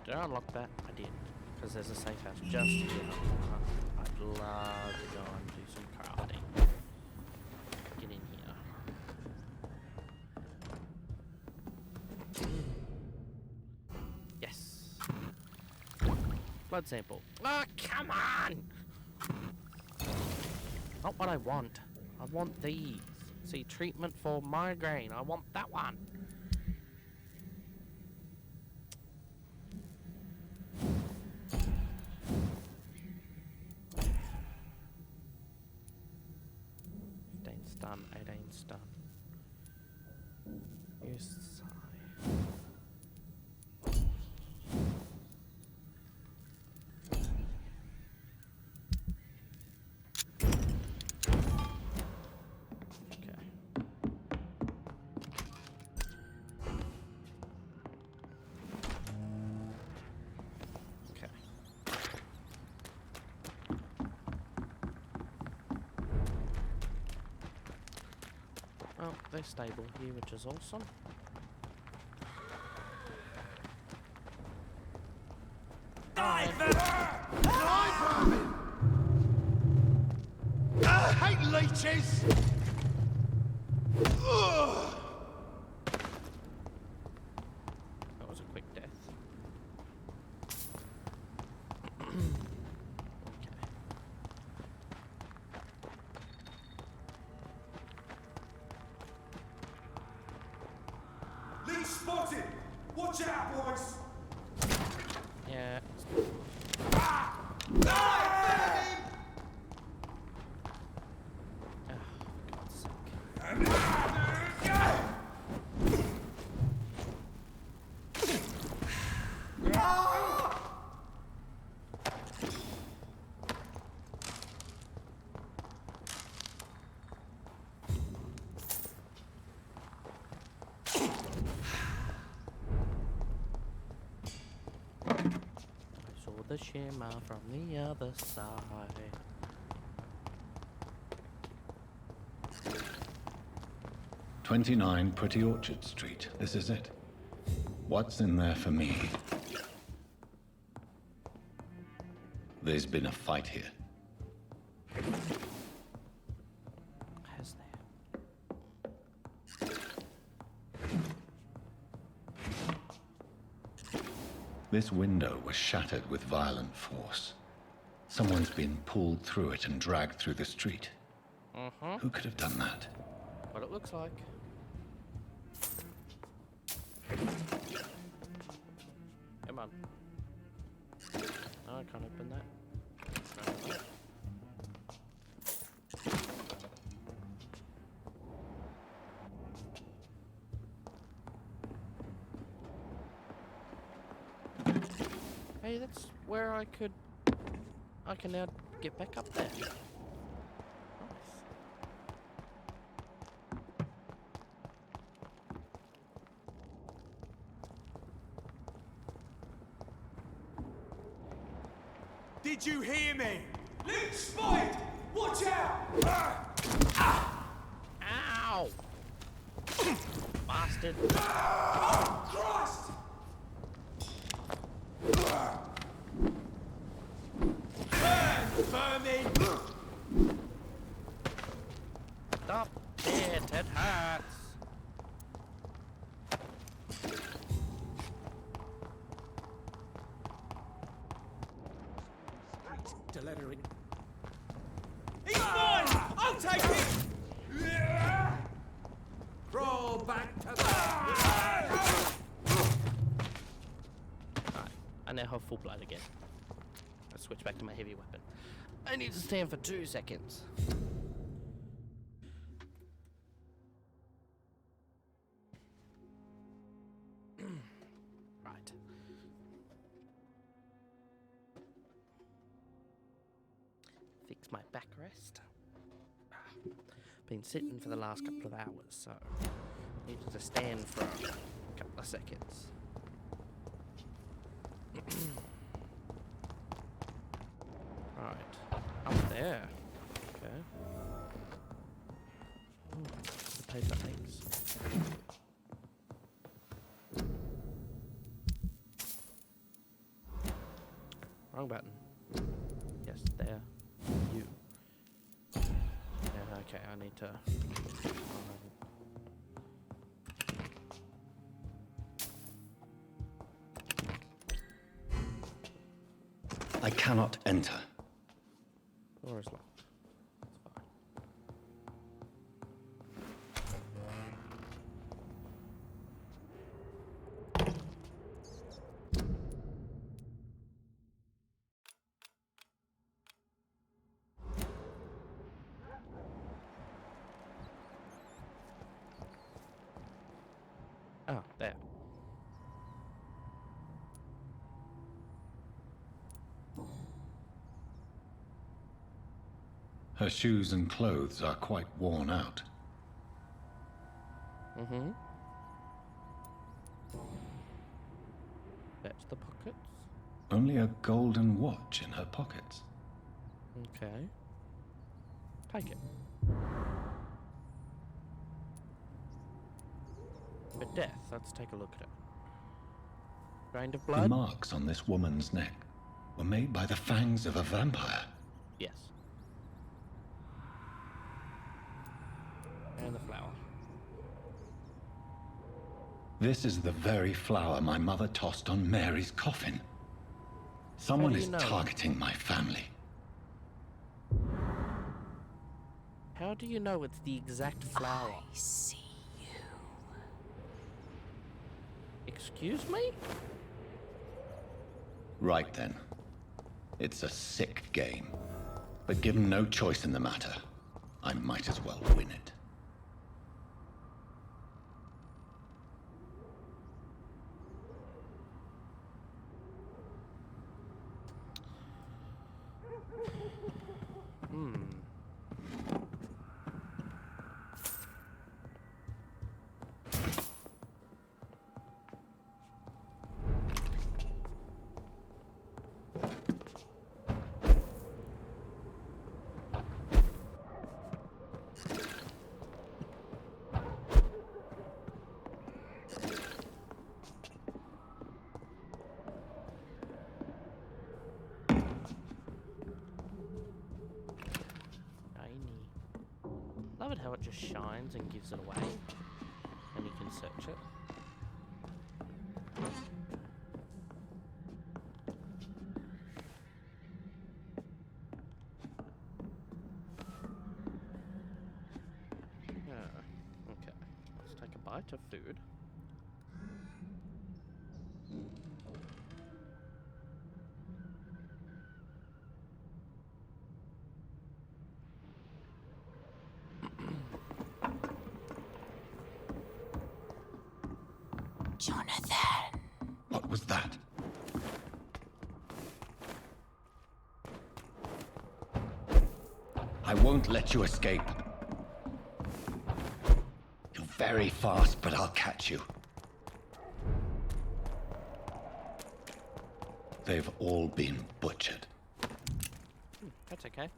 Did I unlock that? I did, because there's a safe house just here. I'd love to go and do some crafting. Get in here. Yes. Blood sample. Oh, come on! Not what I want. I want these. See, treatment for migraine. I want that one. Stun, 18 stun. Use sigh. Well, they're stable here, which is awesome. I hate leeches! That was a quick death. Leech spotted! Watch out, boys! Yeah. The shimmer from the other side. "29 Pretty Orchard Street. This is it. What's in there for me? There's been a fight here. Has there? This window was shattered with violent force. Someone's been pulled through it and dragged through the street. Who could have done that? What it looks like. Come on. No, I can't open that. Hey, that's where I can now get back up there. Nice. Did you hear me? Link spotted! Watch out! Ow! Bastard! Oh, Christ! Vermin! Stop it! It hurts! Delivering. He's mine! I'll take it! Crawl back to the... I now have full blood again. I switch back to my heavy weapon. I need to stand for 2 seconds. Right. Fix my backrest. Been sitting for the last couple of hours, so needed to stand for a couple of seconds. Right, up there. Okay. Ooh, the paper things. Wrong button. Yes, there. You. Yeah, okay, I need to... I cannot enter. Door is locked. That's fine. Oh, there. Her shoes and clothes are quite worn out. Mm-hmm. That's the pockets. Only a golden watch in her pockets. Okay. Take it. For death, let's take a look at it. Drained of The blood? marks on this woman's neck were made by the fangs of a vampire. Yes. And the flower. This is the very flower my mother tossed on Mary's coffin. Someone do you is know? targeting my family. How do you know it's the exact flower? I see you. Excuse me? Right then. It's a sick game. But given no choice in the matter, I might as well win it. Love it how it just shines and gives it away, and you can search it. bite of food. Jonathan! What was that? I won't let you escape. You're very fast, but I'll catch you. They've all been butchered. That's okay.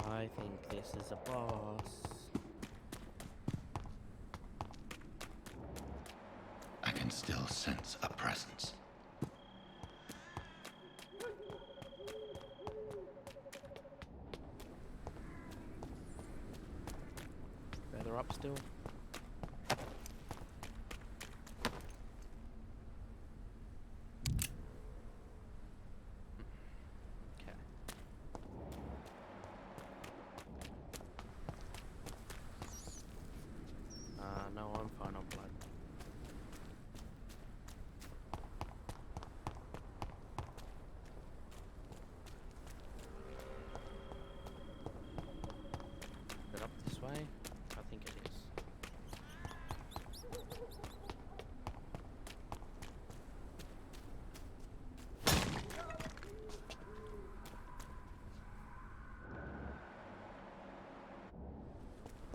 I think this is a boss. I can still sense a presence. Further up still. Okay. No, I'm fine on blood. Is it up this way? I think it is.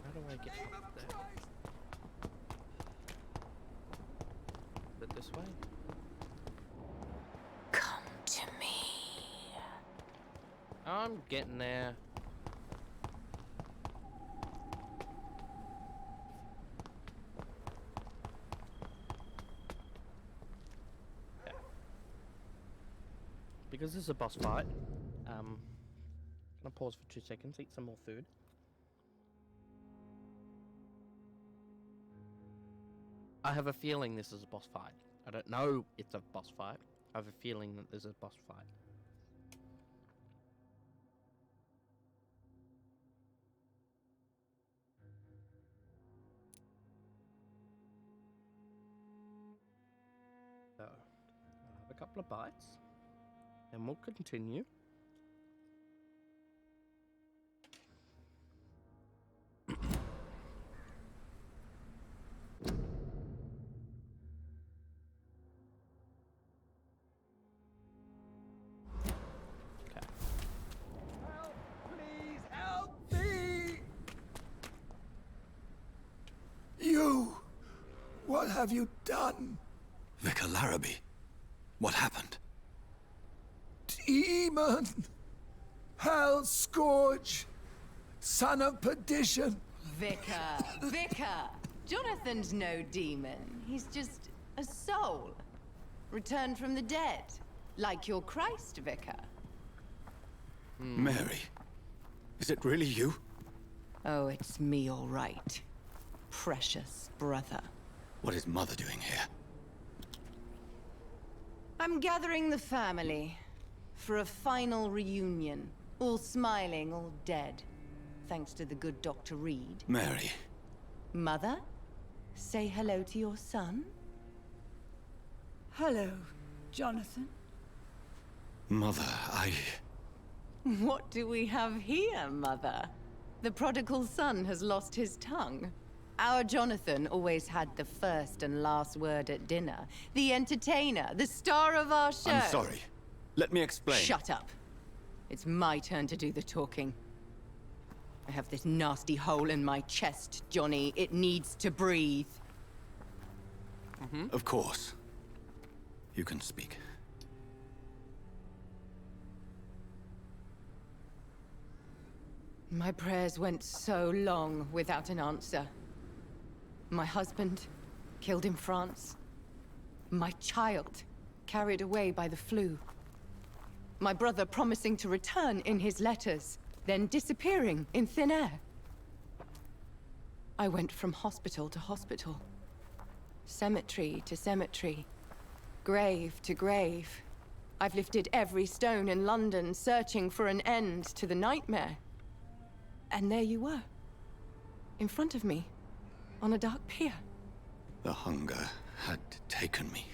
How do I get up there? Is it this way? Come to me. I'm getting there. Yeah. Because this is a boss fight, gonna pause for 2 seconds, eat some more food. I have a feeling this is a boss fight. I don't know it's a boss fight. I have a feeling that there's a boss fight. So, I'll have a couple of bites, and we'll continue. Please help me! You! What have you done? Vicar Larrabee, what happened? Demon! Hell Scourge! Son of perdition! Vicar! Jonathan's no demon. He's just a soul. Returned from the dead. Like your Christ, Vicar. Mary, is it really you? Oh, it's me, all right. Precious brother. What is Mother doing here? I'm gathering the family for a final reunion. All smiling, all dead. Thanks to the good Dr. Reed. Mary. Mother, say hello to your son. Hello, Jonathan. Mother, What do we have here, Mother? The prodigal son has lost his tongue. Our Jonathan always had the first and last word at dinner. The entertainer, the star of our show. I'm sorry. Let me explain. Shut up. It's my turn to do the talking. I have this nasty hole in my chest, Johnny. It needs to breathe. Of course. You can speak. My prayers went so long without an answer. My husband, killed in France. My child, carried away by the flu. My brother promising to return in his letters, then disappearing in thin air. I went from hospital to hospital, cemetery to cemetery, Grave to grave. I've lifted every stone in London, searching for an end to the nightmare. And there you were. In front of me. On a dark pier. The hunger had taken me.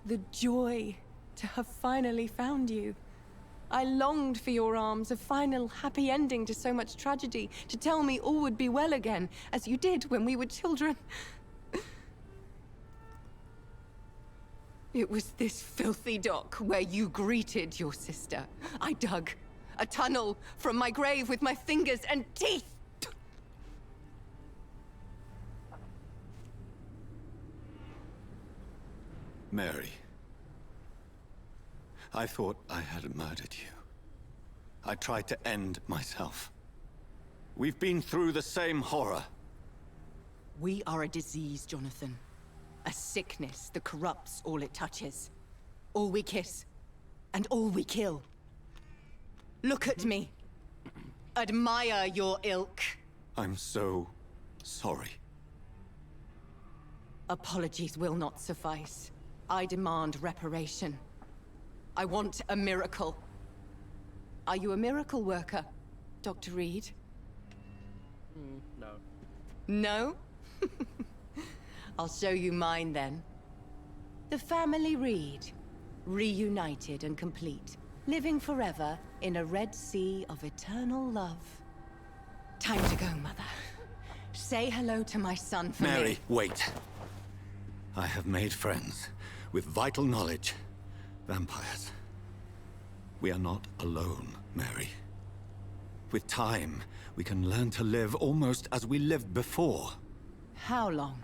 The joy to have finally found you. I longed for your arms, a final happy ending to so much tragedy, to tell me all would be well again, as you did when we were children. It was this filthy dock where you greeted your sister. I dug a tunnel from my grave with my fingers and teeth. Mary, I thought I had murdered you. I tried to end myself. We've been through the same horror. We are a disease, Jonathan. A sickness that corrupts all it touches. All we kiss, and all we kill. Look at me. Admire your ilk. I'm so sorry. Apologies will not suffice. I demand reparation. I want a miracle. Are you a miracle worker, Dr. Reed? No. No? I'll show you mine then. The family Reed, reunited and complete, living forever in a red sea of eternal love. Time to go, Mother. Say hello to my son for me. Mary, wait. I have made friends with vital knowledge. Vampires. We are not alone, Mary. With time, we can learn to live almost as we lived before. How long?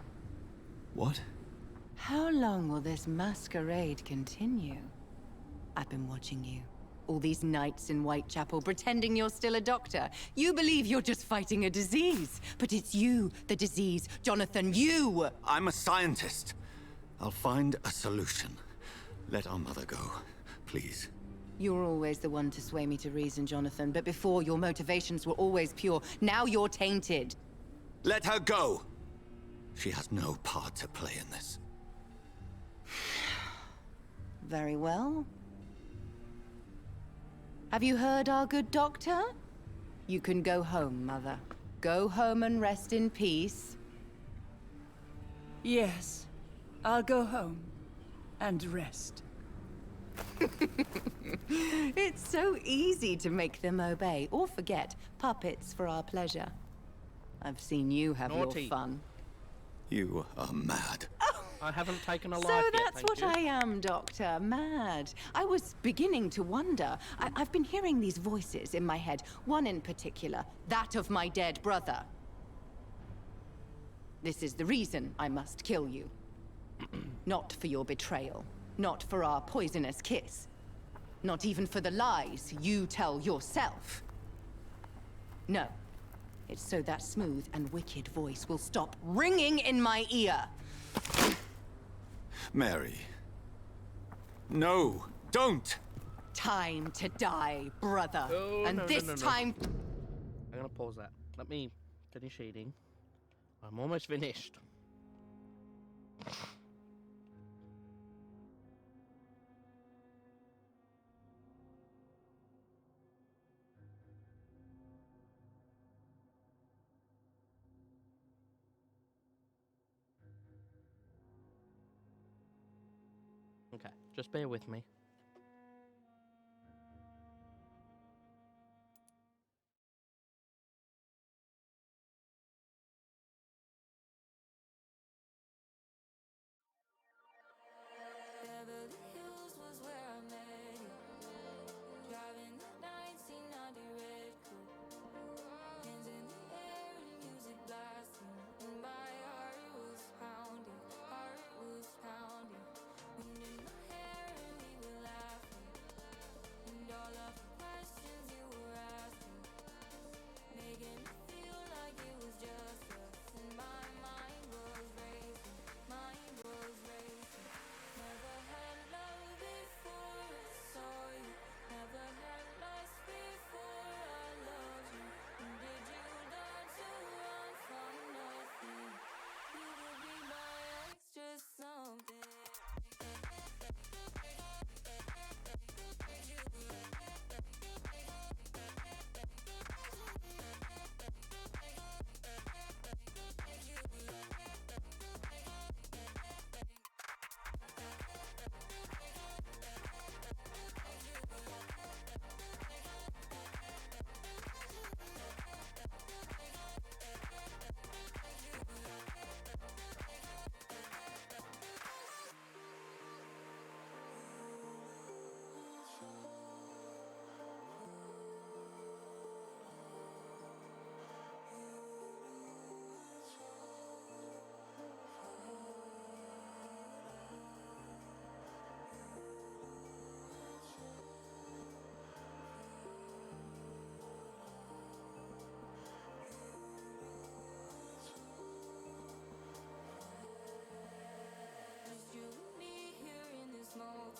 What? How long will this masquerade continue? I've been watching you. All these nights in Whitechapel, pretending you're still a doctor. You believe you're just fighting a disease. But it's you, the disease. Jonathan, you! I'm a scientist. I'll find a solution. Let our mother go, please. You're always the one to sway me to reason, Jonathan. But before, your motivations were always pure. Now you're tainted. Let her go! She has no part to play in this. Very well. Have you heard our good doctor? You can go home, Mother. Go home and rest in peace. Yes, I'll go home and rest. It's so easy to make them obey or forget. Puppets for our pleasure. I've seen you have Naughty. your fun. You are mad. I haven't taken a life So yet, that's thank what you. I am, Doctor. Mad. I was beginning to wonder. I've been hearing these voices in my head. One in particular, that of my dead brother. This is the reason I must kill you. Not for your betrayal. Not for our poisonous kiss. Not even for the lies you tell yourself. No. It's so that smooth and wicked voice will stop ringing in my ear. Mary. No, don't! Time to die, brother. Oh, and no, this no. time... I'm gonna pause that. Let me finish eating. I'm almost finished. Okay, just bear with me. Beverly Hills was where I met you. Driving the 1990 red coupe. Hands in the air and music blasting. And my heart was pounding, heart was pounding. Wind in my hair and we were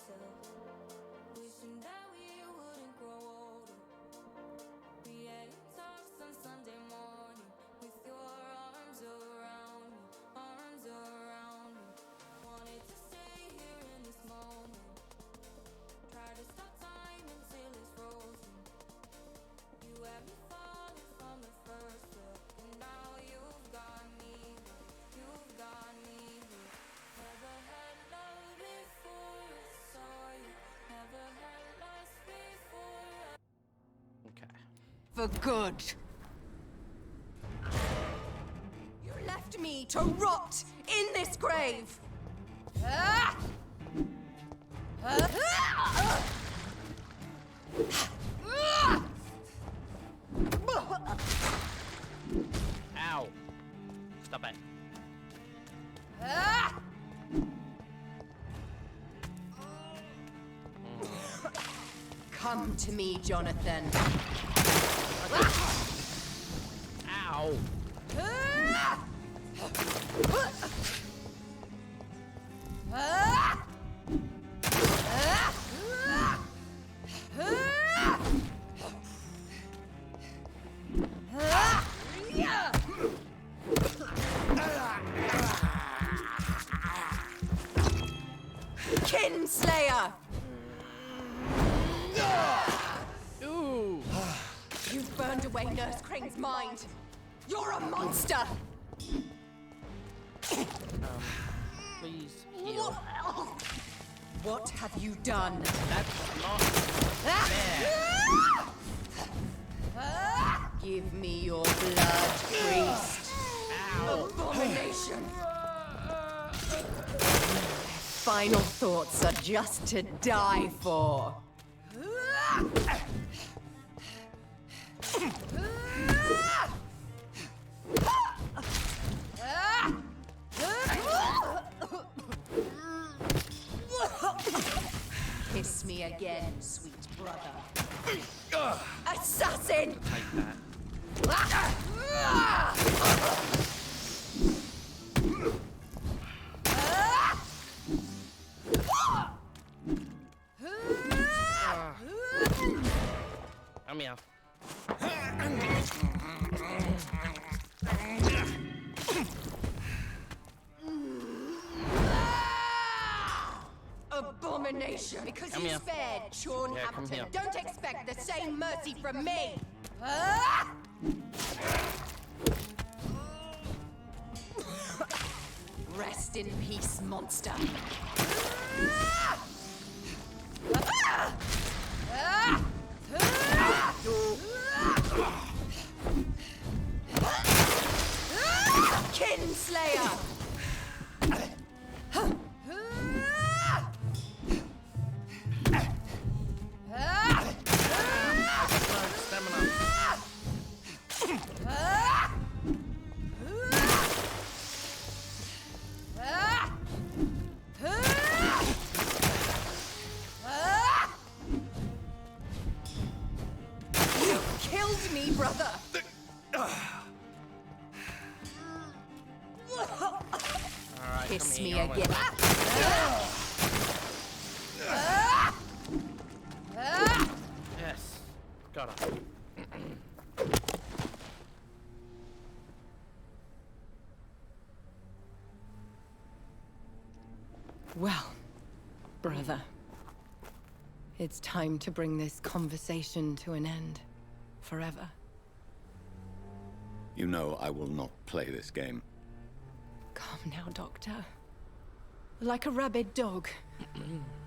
closer. Wishing that we wouldn't grow older. We had talks on Sunday morning with your arms around me, arms around me. Wanted to stay here in this moment. Try to stop time until it's frozen. You had me falling from the first look, and now you've got me hooked. You've got me hooked. Never had love before I saw you. Never had lust before I... Okay. For good. You left me to rot in this grave. Ah! Ow. Stop it. Come to me, Jonathan. Ow. Kinslayer! Ooh. You've burned away Nurse Crane's mind. You're a monster! Please heal. What have you done? That's not fair. Give me your blood, priest. Ow. Abomination! Final thoughts are just to die for. Kiss me again, sweet brother. Assassin! Take that. Come here. Abomination! Because Come you here. spared Sean Yeah, come Hampton. here. Don't expect the same mercy from me! Rest in peace, monster. Kinslayer! You killed me, brother! Alright, Kiss come me here. again. Yes. Got it. Well, brother, it's time to bring this conversation to an end. Forever. You know I will not play this game. Come now, Doctor. Like a rabid dog.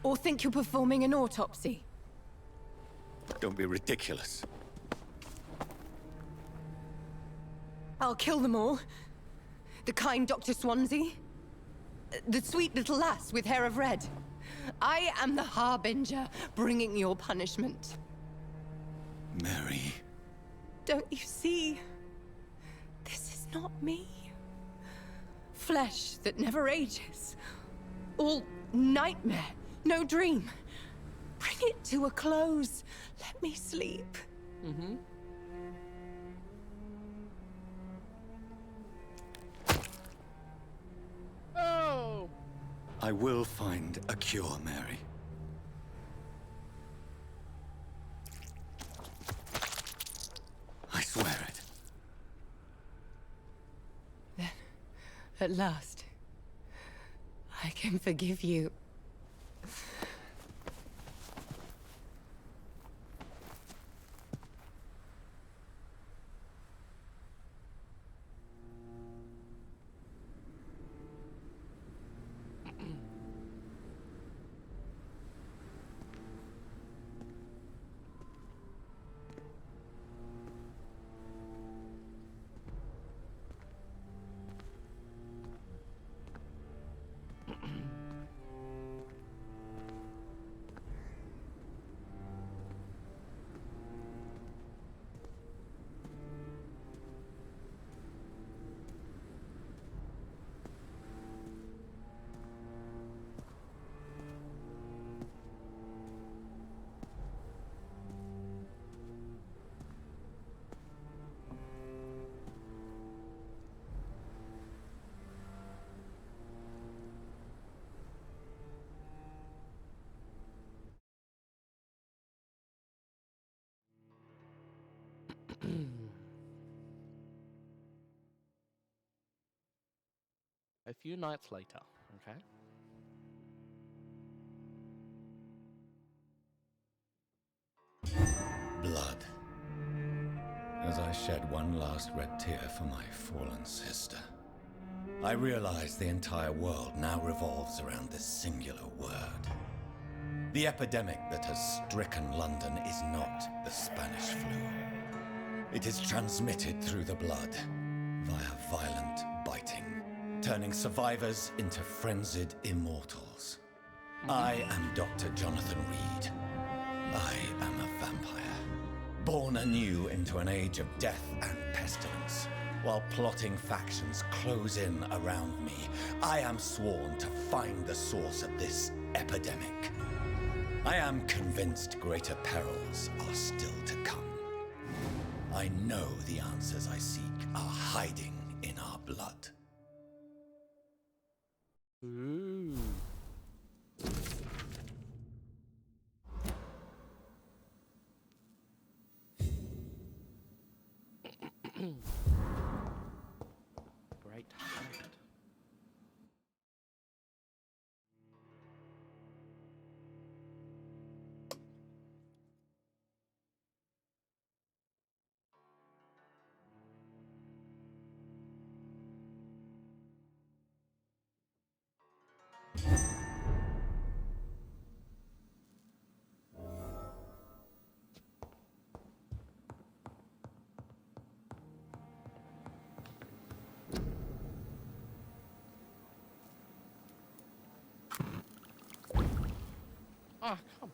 Or think you're performing an autopsy. Don't be ridiculous. I'll kill them all. The kind Dr. Swansea. The sweet little lass with hair of red. I am the Harbinger, bringing your punishment. Mary. Don't you see? This is not me. Flesh that never ages. All nightmare, no dream. Bring it to a close. Let me sleep. Mm-hmm. I will find a cure, Mary. At last, I can forgive you. A few nights later, okay? Blood. As I shed one last red tear for my fallen sister, I realize the entire world now revolves around this singular word. The epidemic that has stricken London is not the Spanish flu. It is transmitted through the blood, via violent biting, turning survivors into frenzied immortals. I am Dr. Jonathan Reed. I am a vampire, born anew into an age of death and pestilence. While plotting factions close in around me, I am sworn to find the source of this epidemic. I am convinced greater perils are still to come. I know the answers I seek are hiding in our blood. Ooh. Great hunt. Oh, come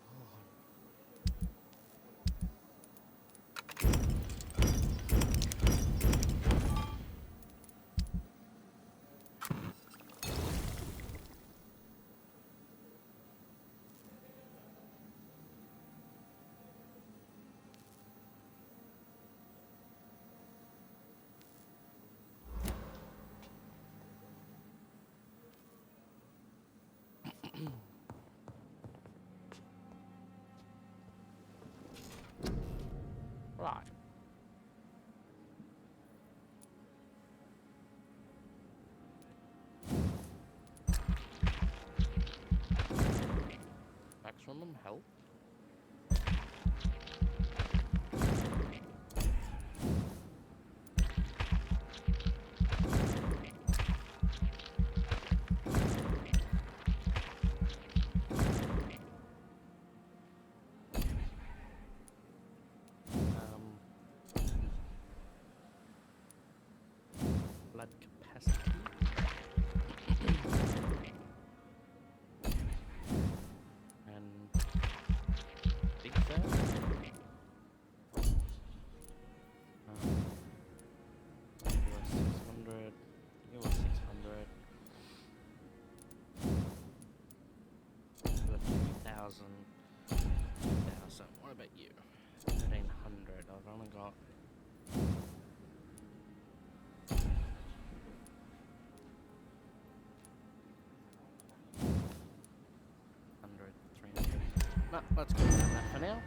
Right. Maximum health. Blood capacity. And big fat. You are 600. You are 600. You are 2,000. 2,000. What about you? 1,300. I've only got. No, let's go with that for now.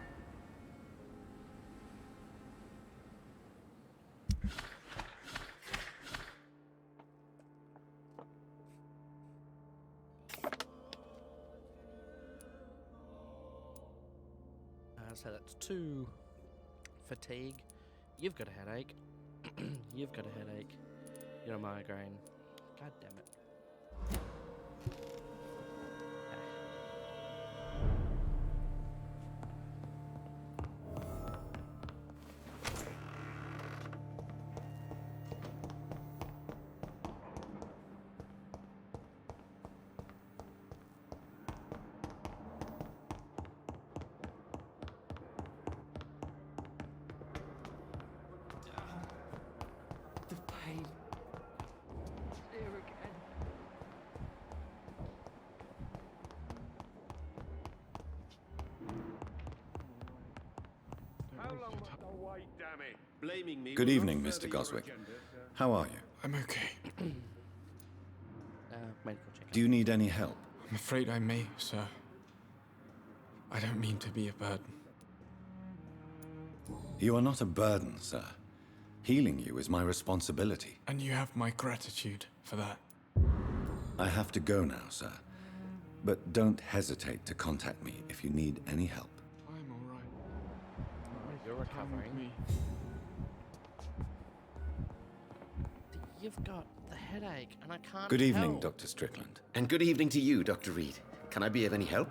So that's 2 fatigue. You've got a headache. You've got a headache. You got a migraine. God damn it. The pain. There again. How long must I wait, damn it? Blaming me. Good will evening, not Mr. further your Goswick. agenda. How are you? I'm okay. Medical check. Do you need any help? I'm afraid I may, sir. I don't mean to be a burden. You are not a burden, sir. Healing you is my responsibility. And you have my gratitude for that. I have to go now, sir. But don't hesitate to contact me if you need any help. I'm all right. You're recovering. You've got the headache, and I can't. Good evening, help. Dr. Strickland. And good evening to you, Dr. Reed. Can I be of any help?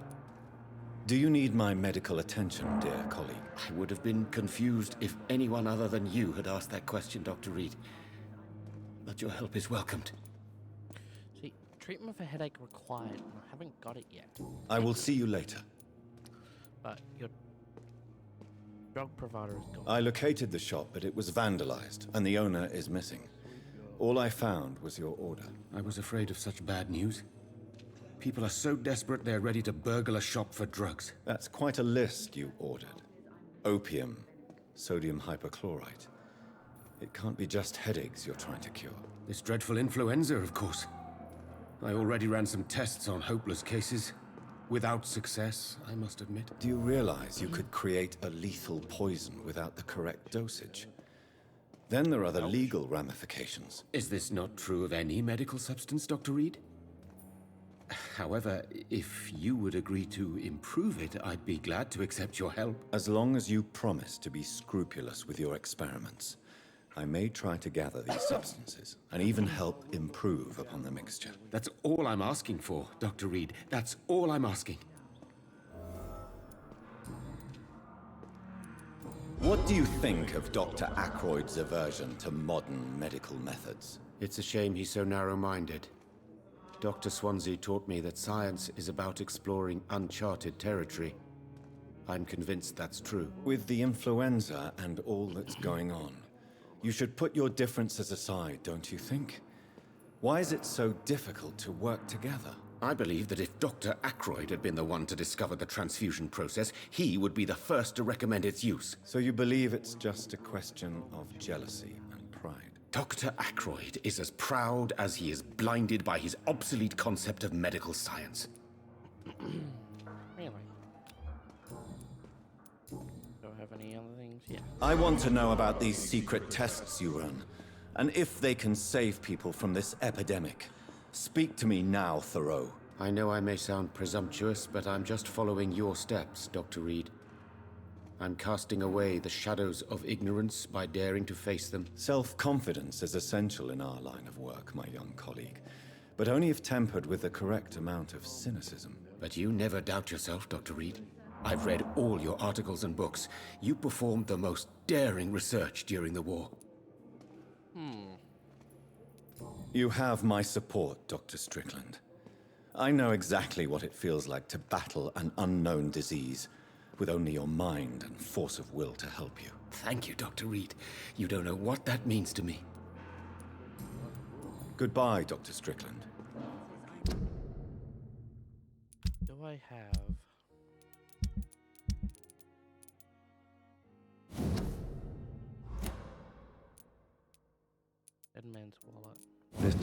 Do you need my medical attention, dear colleague? I would have been confused if anyone other than you had asked that question, Dr. Reed. But your help is welcomed. See, treatment for headache required, and I haven't got it yet. I will see you later. But your drug provider is gone. I located the shop, but it was vandalized, and the owner is missing. All I found was your order. I was afraid of such bad news. People are so desperate they're ready to burgle a shop for drugs. That's quite a list you ordered. Opium, sodium hypochlorite. It can't be just headaches you're trying to cure. This dreadful influenza, of course. I already ran some tests on hopeless cases. Without success, I must admit. Do you realize you could create a lethal poison without the correct dosage? Then there are the legal ramifications. Is this not true of any medical substance, Dr. Reed? However, if you would agree to improve it, I'd be glad to accept your help. As long as you promise to be scrupulous with your experiments, I may try to gather these substances and even help improve upon the mixture. That's all I'm asking for, Dr. Reed. That's all I'm asking. What do you think of Dr. Ackroyd's aversion to modern medical methods? It's a shame he's so narrow-minded. Dr. Swansea taught me that science is about exploring uncharted territory. I'm convinced that's true. With the influenza and all that's going on, you should put your differences aside, don't you think? Why is it so difficult to work together? I believe that if Dr. Ackroyd had been the one to discover the transfusion process, he would be the first to recommend its use. So you believe it's just a question of jealousy and pride? Dr. Ackroyd is as proud as he is blinded by his obsolete concept of medical science. Really? Do I have any other things? Yeah. I want to know about these secret tests you run, and if they can save people from this epidemic. Speak to me now, Thoreau. I know I may sound presumptuous, but I'm just following your steps, Dr. Reed. I'm casting away the shadows of ignorance by daring to face them. Self-confidence is essential in our line of work, my young colleague, but only if tempered with the correct amount of cynicism. But you never doubt yourself, Dr. Reed. I've read all your articles and books. You performed the most daring research during the war. You have my support, Dr. Strickland. I know exactly what it feels like to battle an unknown disease with only your mind and force of will to help you. Thank you, Dr. Reed. You don't know what that means to me. Goodbye, Dr. Strickland. Do I have... Dead man's wallet. This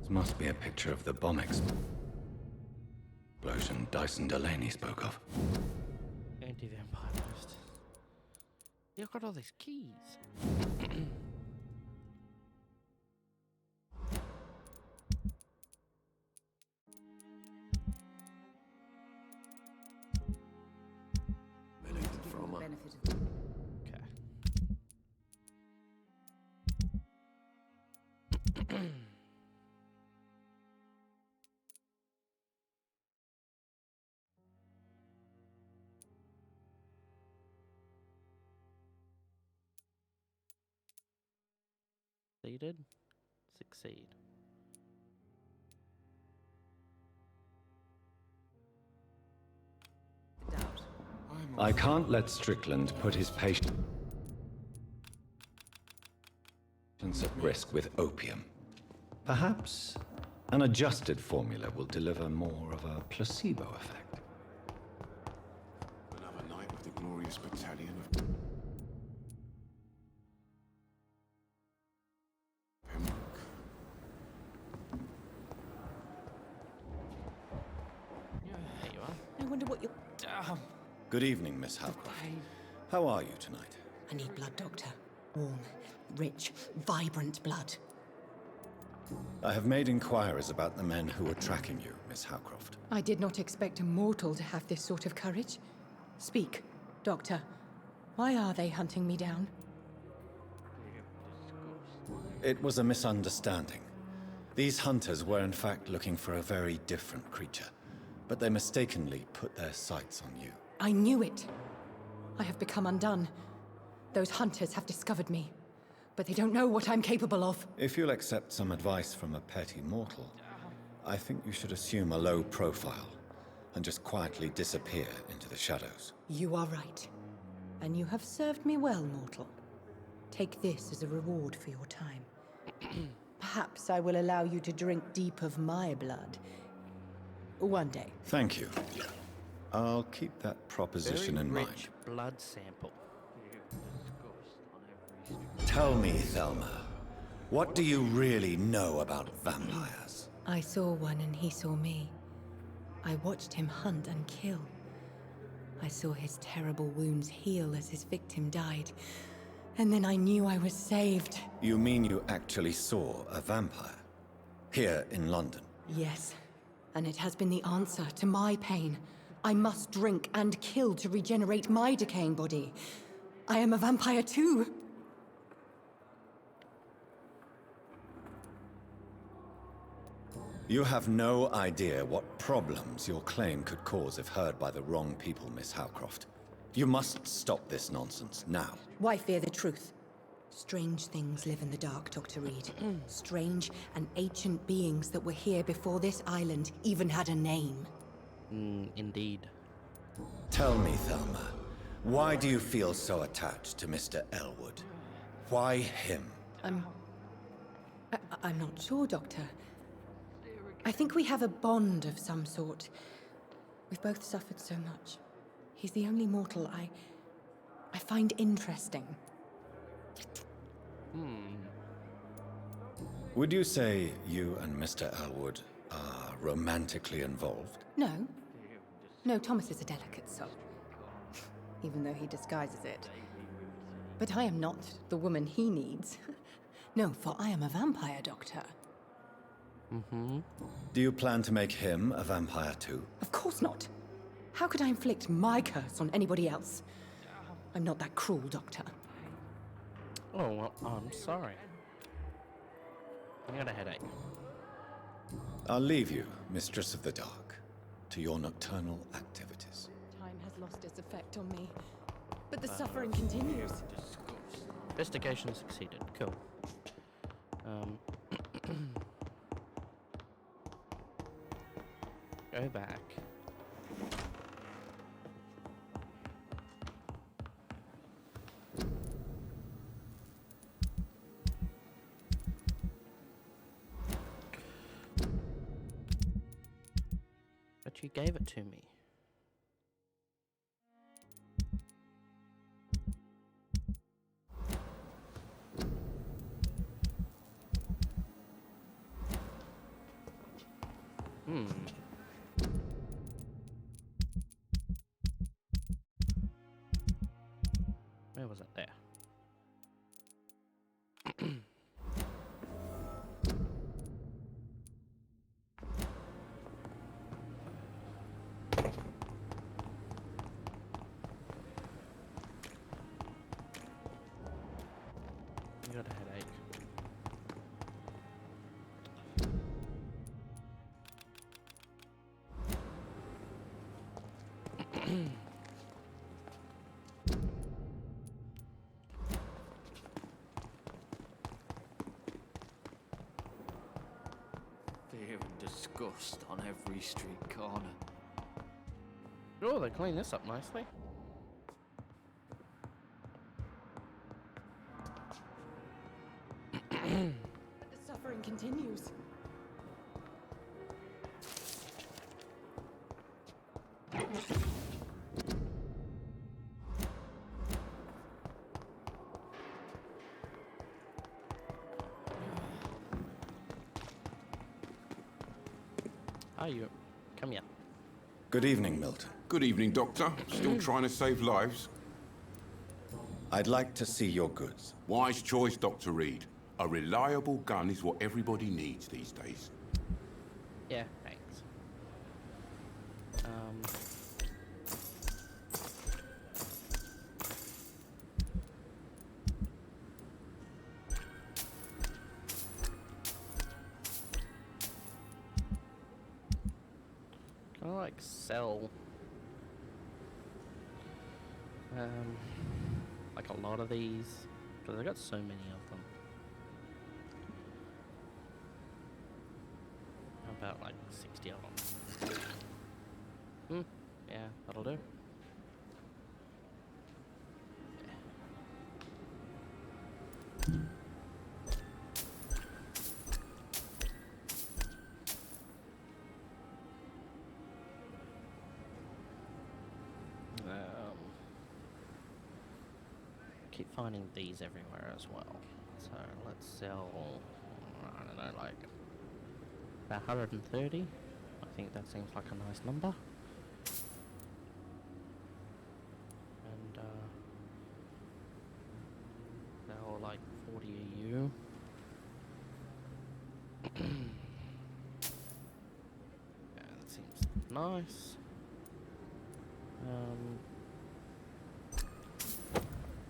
must be a picture of the bomb explosion Dyson Delaney spoke of. Anti-vampire post. You've got all these keys. Succeed. I can't let Strickland put his patients at risk with opium. Perhaps an adjusted formula will deliver more of a placebo effect. Another night with the glorious battalion of... There you are. I wonder what you're... Good evening, Miss Howcroft. How are you tonight? I need blood, Doctor. Warm, rich, vibrant blood. I have made inquiries about the men who were tracking you, Miss Howcroft. I did not expect a mortal to have this sort of courage. Speak, Doctor. Why are they hunting me down? It was a misunderstanding. These hunters were in fact looking for a very different creature, but they mistakenly put their sights on you. I knew it. I have become undone. Those hunters have discovered me, but they don't know what I'm capable of. If you'll accept some advice from a petty mortal, I think you should assume a low profile and just quietly disappear into the shadows. You are right. And you have served me well, mortal. Take this as a reward for your time. Perhaps I will allow you to drink deep of my blood. One day. Thank you. I'll keep that proposition in mind. Blood sample. Tell me, Thelma, what do you really know about vampires? I saw one and he saw me. I watched him hunt and kill. I saw his terrible wounds heal as his victim died. And then I knew I was saved. You mean you actually saw a vampire? Here in London? Yes. And it has been the answer to my pain. I must drink and kill to regenerate my decaying body. I am a vampire too. You have no idea what problems your claim could cause if heard by the wrong people, Miss Howcroft. You must stop this nonsense, now. Why fear the truth? Strange things live in the dark, Dr. Reed. Strange and ancient beings that were here before this island even had a name. Indeed. Tell me, Thelma, why do you feel so attached to Mr. Elwood? Why him? I'm not sure, Doctor. I think we have a bond of some sort. We've both suffered so much. He's the only mortal I find interesting. Would you say you and Mr. Elwood are romantically involved? No. No, Thomas is a delicate soul. Even though he disguises it. But I am not the woman he needs. No, for I am a vampire, Doctor. Do you plan to make him a vampire too? Of course not. How could I inflict my curse on anybody else? I'm not that cruel, Doctor. Oh, well, I'm sorry. I got a headache. I'll leave you, Mistress of the Dark, to your nocturnal activities. Time has lost its effect on me, but the suffering continues. Investigation succeeded. Cool. Go back. But you gave it to me. Where was it? There. You got a headache. disgust on every street corner. Oh, they clean this up nicely. But the suffering continues. Are you? Come here. Good evening, Milton. Good evening, Doctor. Still trying to save lives? I'd like to see your goods. Wise choice, Dr. Reed. A reliable gun is what everybody needs these days. Yeah, thanks. Can I like sell like a lot of these? Because I got so many of them. About like 60 of them. Yeah, that'll do. Keep finding these everywhere as well. So let's sell, I don't know, like about 130. I think that seems like a nice number. And they're like 40 a you. Yeah, that seems nice.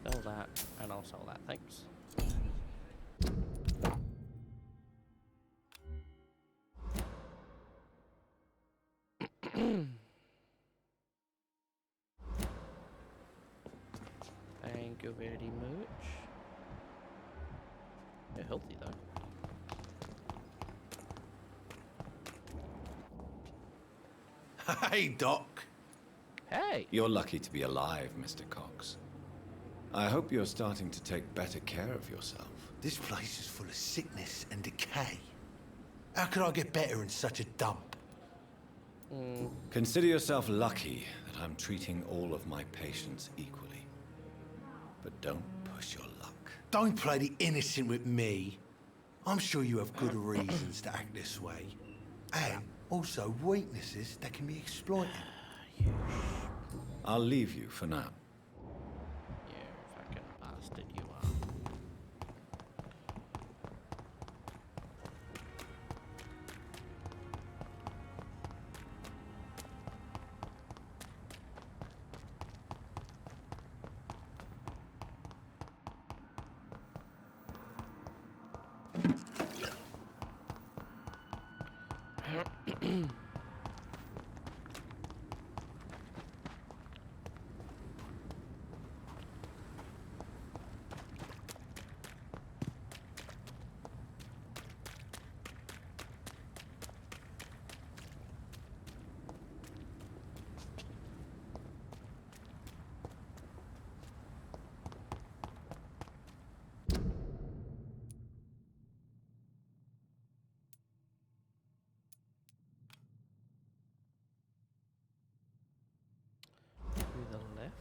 Sell that, and I'll sell that, thanks. Thank you very much. You're healthy though. Hey, Doc. Hey! You're lucky to be alive, Mr. Cox. I hope you're starting to take better care of yourself. This place is full of sickness and decay. How could I get better in such a dump? Consider yourself lucky that I'm treating all of my patients equally. But don't push your luck. Don't play the innocent with me. I'm sure you have good reasons to act this way. And also weaknesses that can be exploited. I'll leave you for now. You fucking bastard, you are. To the left.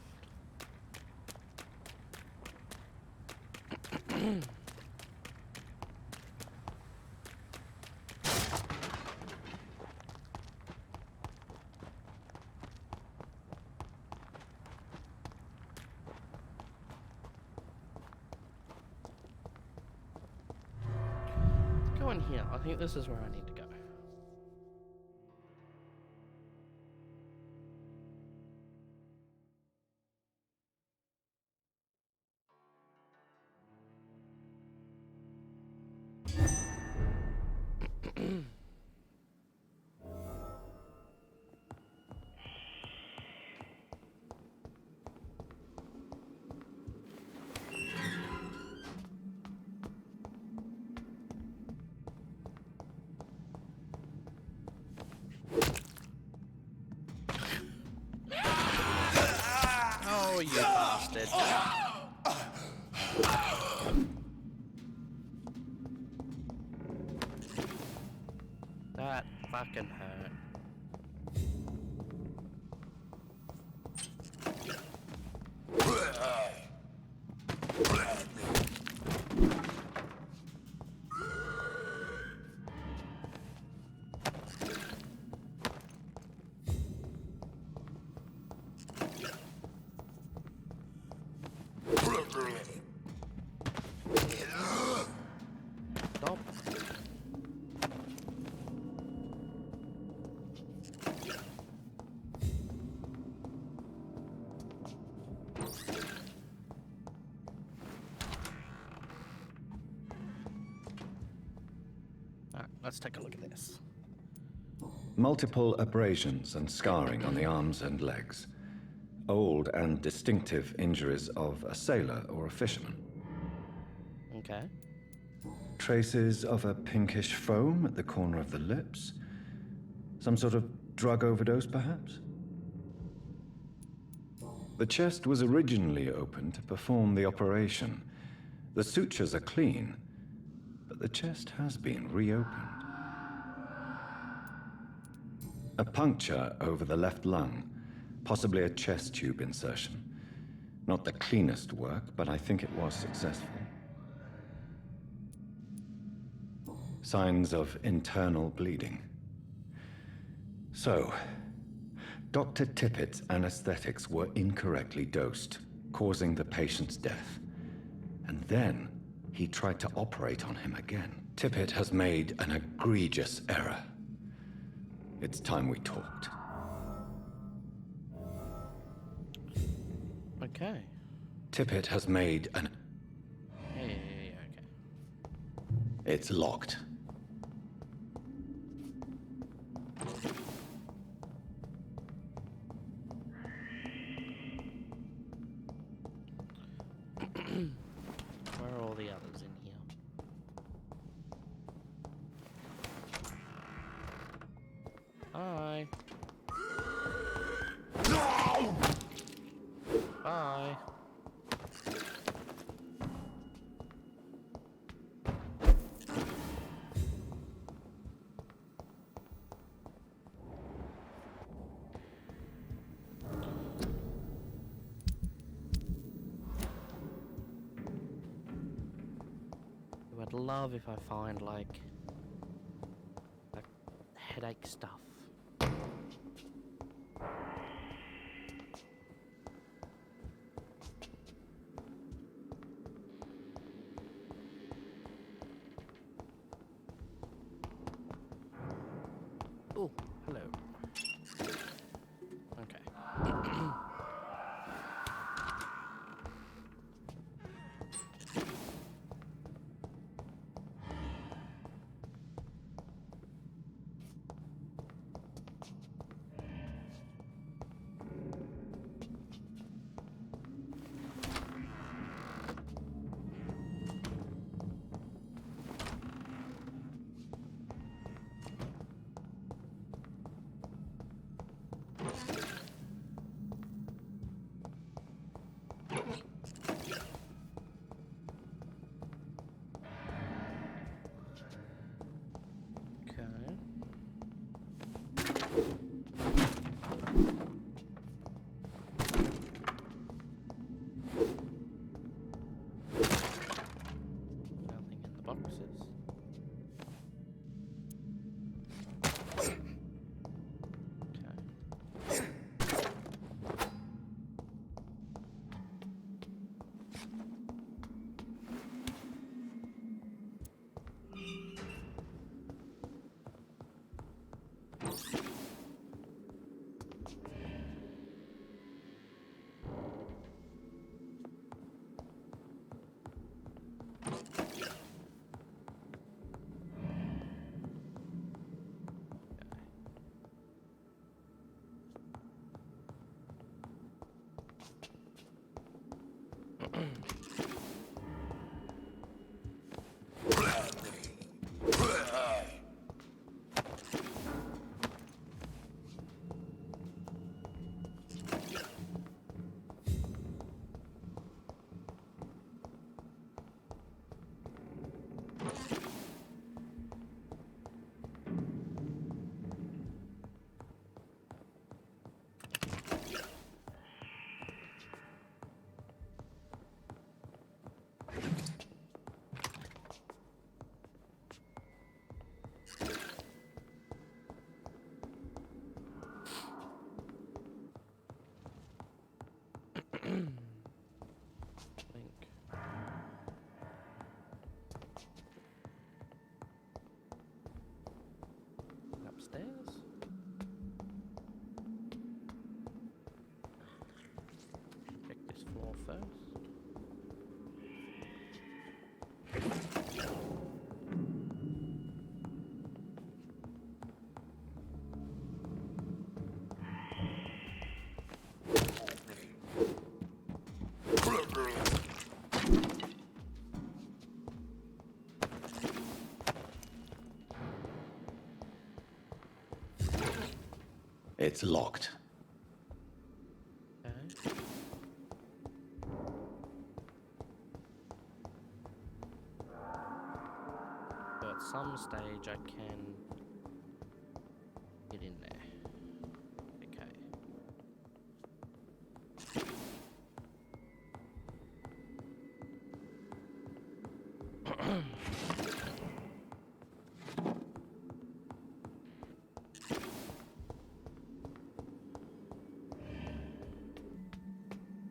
Let's go in here. I think this is where I need to go. fucking hurt. Stop. Alright, let's take a look at this. Multiple abrasions and scarring on the arms and legs. Old and distinctive injuries of a sailor or a fisherman. Okay. Traces of a pinkish foam at the corner of the lips. Some sort of drug overdose, perhaps? The chest was originally open to perform the operation. The sutures are clean, but the chest has been reopened. A puncture over the left lung, possibly a chest tube insertion. Not the cleanest work, but I think it was successful. Signs of internal bleeding. So, Dr. Tippett's anesthetics were incorrectly dosed, causing the patient's death. And then he tried to operate on him again. Tippett has made an egregious error. It's time we talked. Okay. Tippett has made an... Yeah, okay. It's locked. Where are all the others in here? Hi. Bye. I'd love if I find like headache stuff. Oh, hello. Okay. first. It's locked. Okay. So at some stage I can get in there. Okay.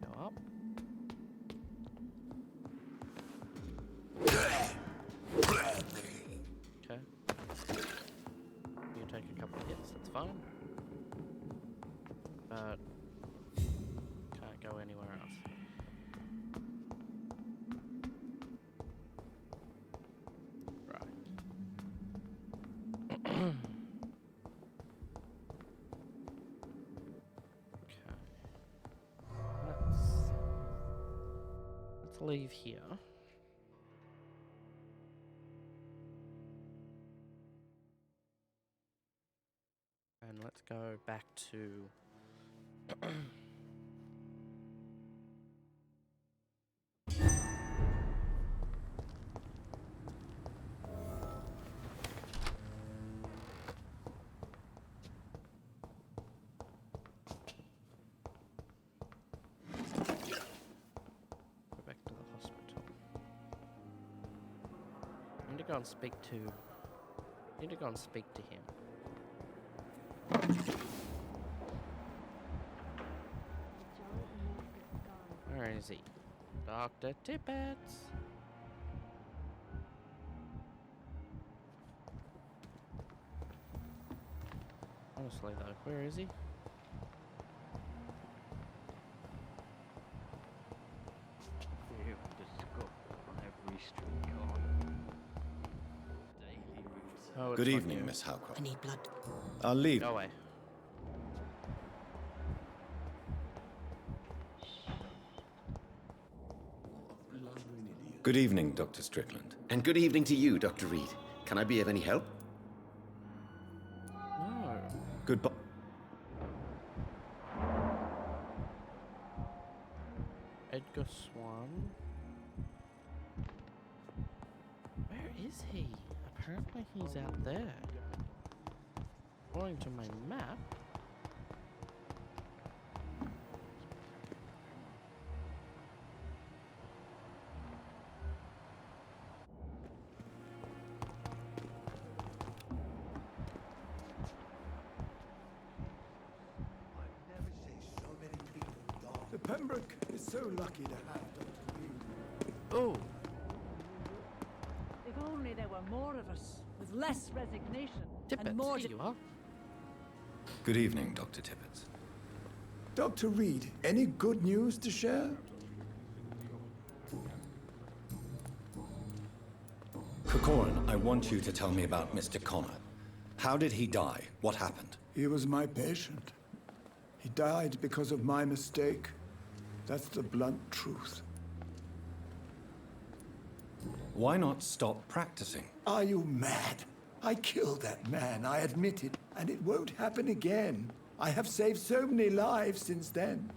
Go up. Okay. You take a couple of hits, that's fine. But can't go anywhere else. Right. Okay. Let's leave here. And let's go back to go back to the hospital. I need to go and speak to him. Where is he? Dr. Tippets. Honestly though, where is he? Fear of the skull on every street corner. Daily routine. Oh, it's Good not evening, you. Miss Howcroft. I need blood. I'll leave. Go away. Good evening, Dr. Strickland. And good evening to you, Dr. Reed. Can I be of any help? No. Goodbye. Edgar Swan. Where is he? Apparently he's out there. According to my map. The Pembroke is so lucky to have Dr. Reed. Oh. If only there were more of us, with less resignation Tippets, and more. here you are. Good evening, Dr. Tippets. Dr. Reed, any good news to share? Corcoran, I want you to tell me about Mr. Connor. How did he die? What happened? He was my patient. He died because of my mistake. That's the blunt truth. Why not stop practicing? Are you mad? I killed that man, I admit it, and it won't happen again. I have saved so many lives since then.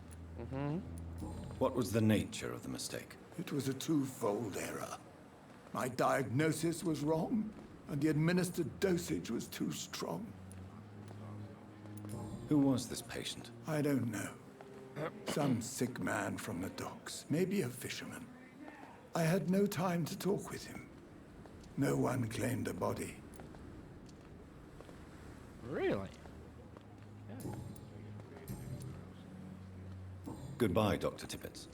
What was the nature of the mistake? It was a twofold error. My diagnosis was wrong, and the administered dosage was too strong. Who was this patient? I don't know. Some sick man from the docks, maybe a fisherman. I had no time to talk with him. No one claimed a body. Really? Goodbye, Dr. Tippets.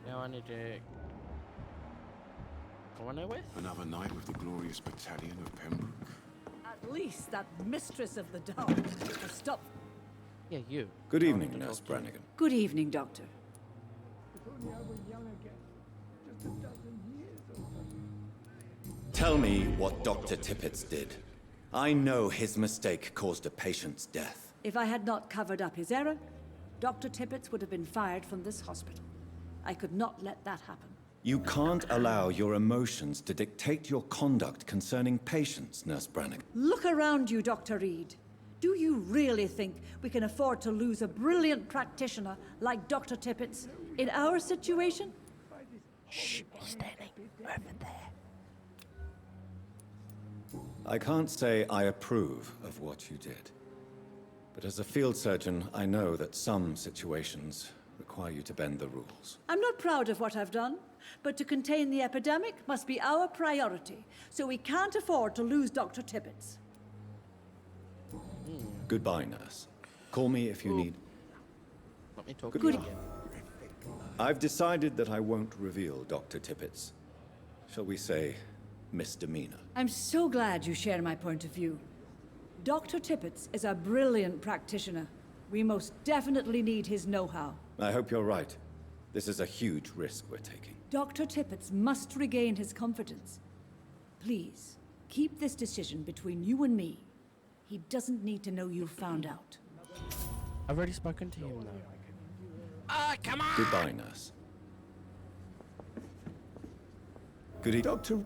Now I need to going nowhere? Another night with the glorious battalion of Pembroke. At least that mistress of the dark has stopped. Yeah, you. Good evening, Nurse Brannigan. Good evening, Doctor. Tell me what Dr. Tippett did. I know his mistake caused a patient's death. If I had not covered up his error, Dr. Tippett would have been fired from this hospital. I could not let that happen. You can't allow your emotions to dictate your conduct concerning patients, Nurse Brannigan. Look around you, Dr. Reed. Do you really think we can afford to lose a brilliant practitioner like Dr. Tippett's in our situation? Shh, he's standing over there. I can't say I approve of what you did. But as a field surgeon, I know that some situations require you to bend the rules. I'm not proud of what I've done, but to contain the epidemic must be our priority, so we can't afford to lose Dr. Tippett's. Goodbye, nurse. Call me if you need... Let me talk Good- to you again. I've decided that I won't reveal Dr. Tippett's, shall we say, misdemeanor. I'm so glad you share my point of view. Dr. Tippett's is a brilliant practitioner. We most definitely need his know-how. I hope you're right. This is a huge risk we're taking. Dr. Tippett's must regain his confidence. Please, keep this decision between you and me. He doesn't need to know you've found out. I've already spoken to him, though. Come on! Goodbye, nurse. Good evening. Doctor...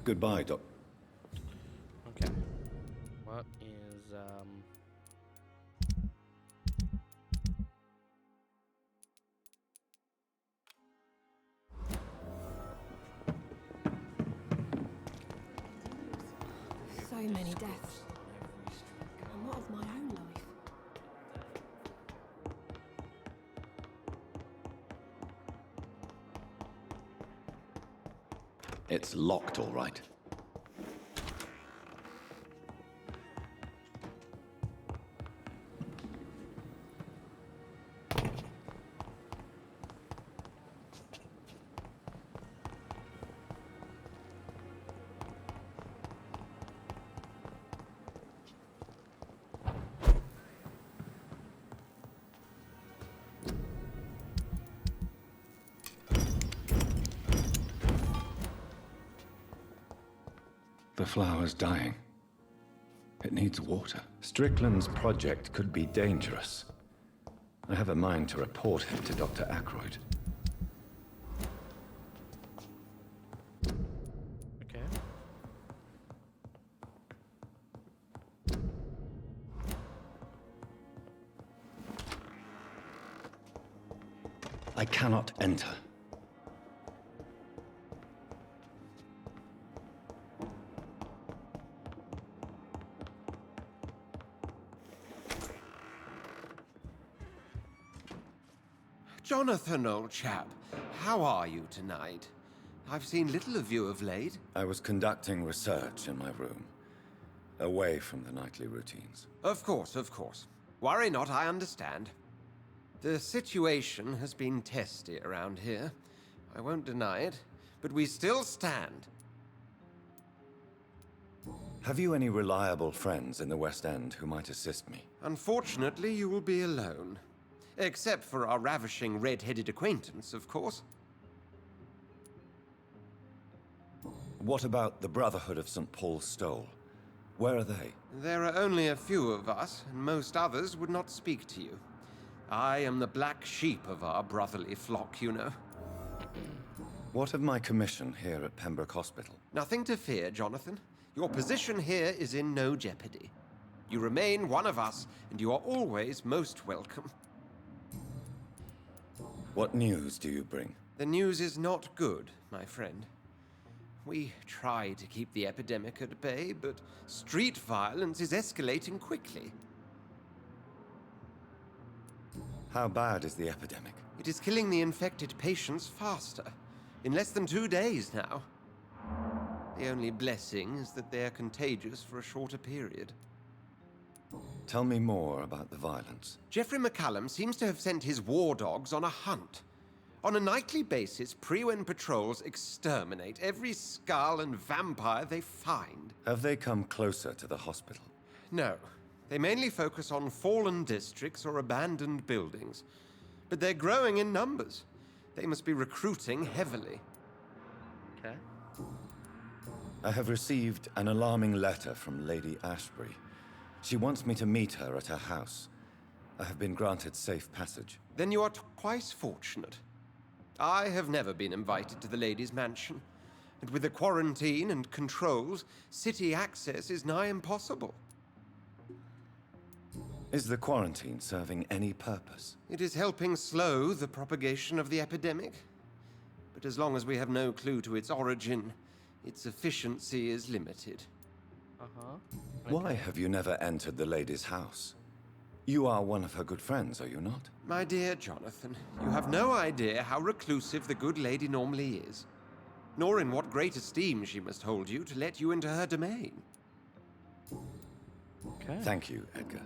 Goodbye, Doc. Okay. What is, So many deaths. And what of my own life? It's locked, all right. The flower's dying. It needs water. Strickland's project could be dangerous. I have a mind to report him to Dr. Ackroyd. okay. I cannot enter. Jonathan, old chap, how are you tonight? I've seen little of you of late. I was conducting research in my room, away from the nightly routines. Of course, of course. Worry not, I understand. The situation has been testy around here. I won't deny it, but we still stand. Have you any reliable friends in the West End who might assist me? Unfortunately, you will be alone. Except for our ravishing red-headed acquaintance, of course. What about the Brotherhood of St. Paul's Stole? Where are they? There are only a few of us, and most others would not speak to you. I am the black sheep of our brotherly flock, you know. What of my commission here at Pembroke Hospital? Nothing to fear, Jonathan. Your position here is in no jeopardy. You remain one of us, and you are always most welcome. What news do you bring? The news is not good, my friend. We try to keep the epidemic at bay, but street violence is escalating quickly. How bad is the epidemic? It is killing the infected patients faster. In less than 2 days now. The only blessing is that they are contagious for a shorter period. Tell me more about the violence. Geoffrey McCallum seems to have sent his war dogs on a hunt. On a nightly basis, Priwen patrols exterminate every skull and vampire they find. Have they come closer to the hospital? No. They mainly focus on fallen districts or abandoned buildings. But they're growing in numbers. They must be recruiting heavily. Okay. I have received an alarming letter from Lady Ashbury. She wants me to meet her at her house. I have been granted safe passage. Then you are twice fortunate. I have never been invited to the lady's mansion. And with the quarantine and controls, city access is nigh impossible. Is the quarantine serving any purpose? It is helping slow the propagation of the epidemic. But as long as we have no clue to its origin, its efficiency is limited. Uh-huh. Why have you never entered the lady's house? You are one of her good friends, are you not? My dear Jonathan, you have no idea how reclusive the good lady normally is, nor in what great esteem she must hold you to let you into her domain. Okay. Thank you, Edgar.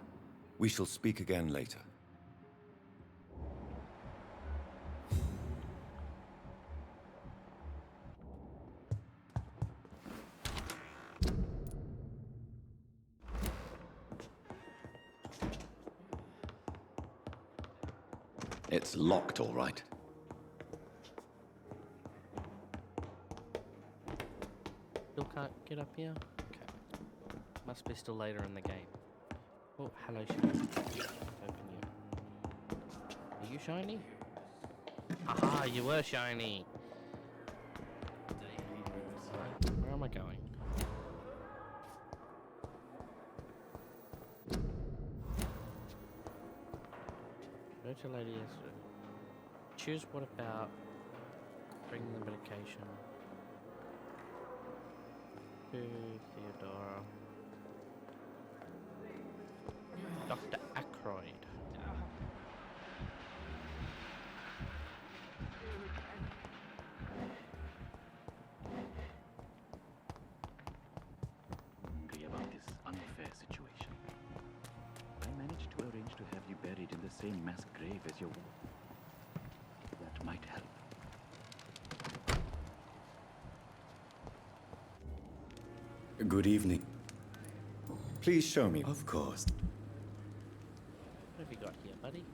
We shall speak again later. It's locked, all right. Still can't get up here? Okay. Must be still later in the game. Oh, hello, Shiny. Open you. Are you shiny? Aha, you were shiny! Right, where am I going? Go to Lady Esther. Choose what about bringing the medication to Theodora. Dr. Ackroyd. About this unfair situation. I managed to arrange to have you buried in the same mass grave as your wife. That might help. Good evening. Please show me. Of course. What have you got here, buddy?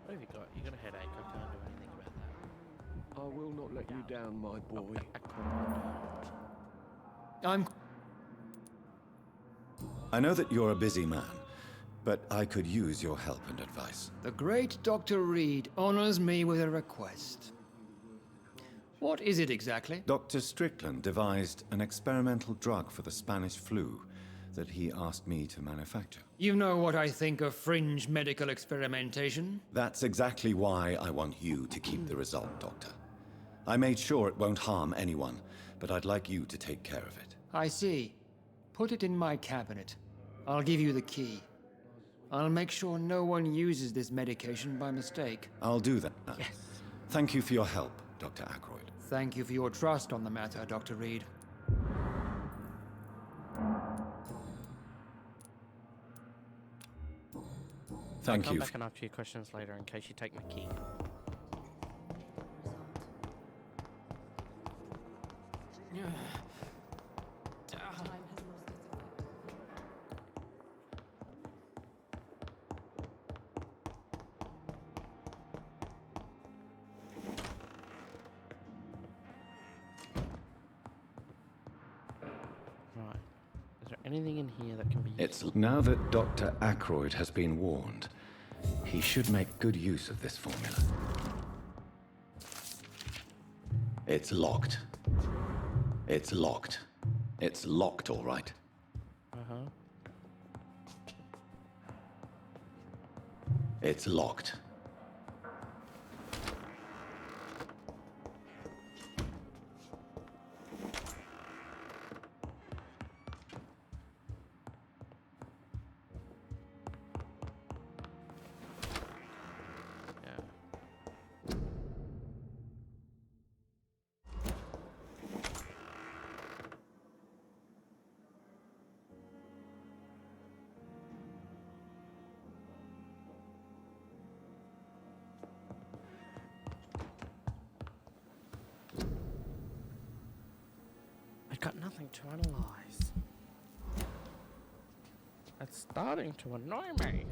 What have you got? You got a headache. I can't do anything about that. I will not let you down, my boy. I know that you're a busy man, but I could use your help and advice. The great Dr. Reed honors me with a request. What is it exactly? Dr. Strickland devised an experimental drug for the Spanish flu that he asked me to manufacture. You know what I think of fringe medical experimentation? That's exactly why I want you to keep the result, Doctor. I made sure it won't harm anyone, but I'd like you to take care of it. I see. Put it in my cabinet. I'll give you the key. I'll make sure no one uses this medication by mistake. I'll do that. Yes. Thank you for your help, Dr. Ackroyd. Thank you for your trust on the matter, Dr. Reed. Thank I'll come you. back and ask you questions later in case you take my key. anything in here that can be It's now that Dr. Ackroyd has been warned. He should make good use of this formula. It's locked. It's locked. It's locked, all right. Uh-huh. It's locked. Got nothing to analyze. It's starting to annoy me.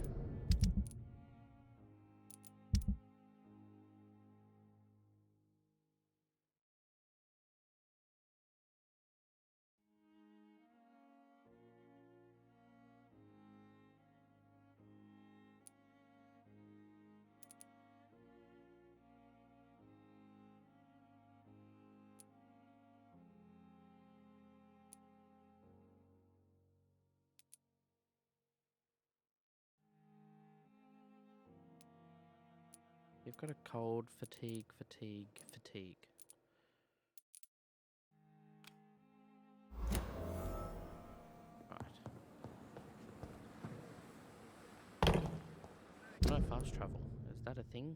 You've got a cold, fatigue. Right. No fast travel. Is that a thing?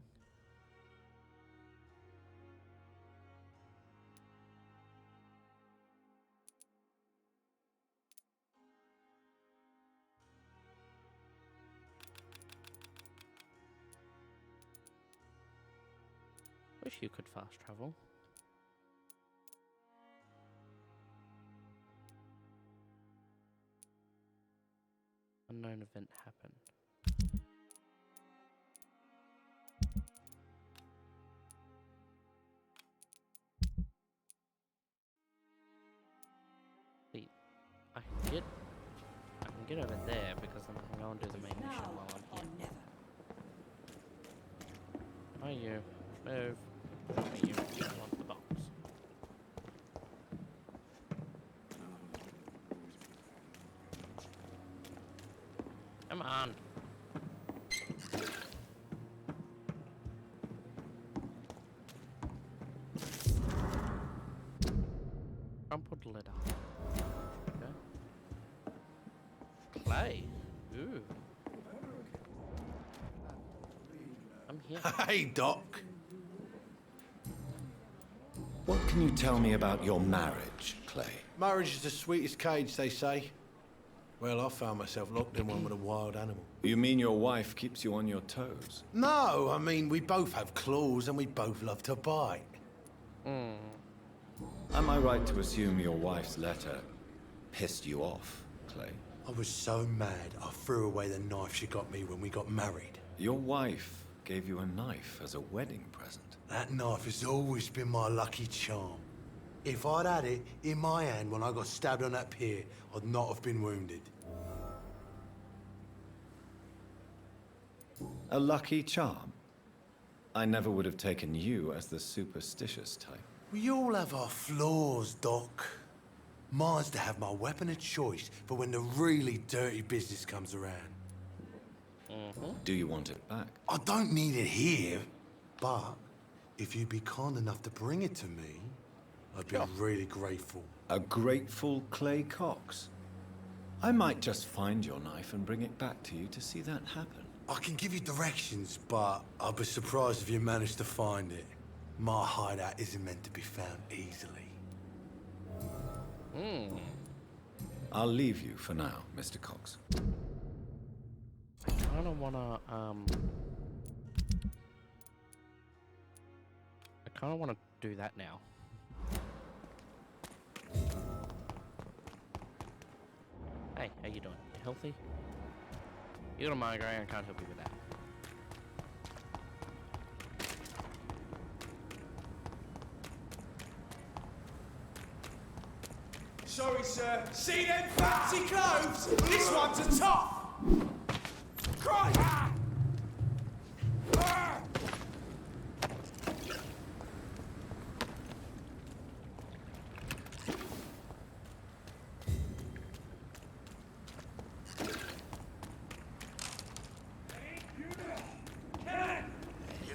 Wish you could fast travel. Unknown event happened. See, I can get over there because then I can go and do the main mission while I'm here. Oh, you move. You want the box. Come on. Crumpled letter. Okay. Clay. Ooh. I'm here. Hey, Doc. What can you tell me about your marriage, Clay? Marriage is the sweetest cage, they say. Well, I found myself locked in one with a wild animal. You mean your wife keeps you on your toes? No, I mean, we both have claws and we both love to bite. Am I right to assume your wife's letter pissed you off, Clay? I was so mad, I threw away the knife she got me when we got married. Your wife gave you a knife as a wedding present. That knife has always been my lucky charm. If I'd had it in my hand when I got stabbed on that pier, I'd not have been wounded. A lucky charm? I never would have taken you as the superstitious type. We all have our flaws, Doc. Mine's to have my weapon of choice for when the really dirty business comes around. Do you want it back? I don't need it here, but if you'd be kind enough to bring it to me, I'd be really grateful. A grateful Clay Cox? I might just find your knife and bring it back to you to see that happen. I can give you directions, but I'll be surprised if you manage to find it. My hideout isn't meant to be found easily. I'll leave you for now, Mr. Cox. I kinda wanna, do that now. Hey, how you doing? You healthy? You got a migraine, I can't help you with that. Sorry, sir. See them fancy clothes? This one's a top! Christ!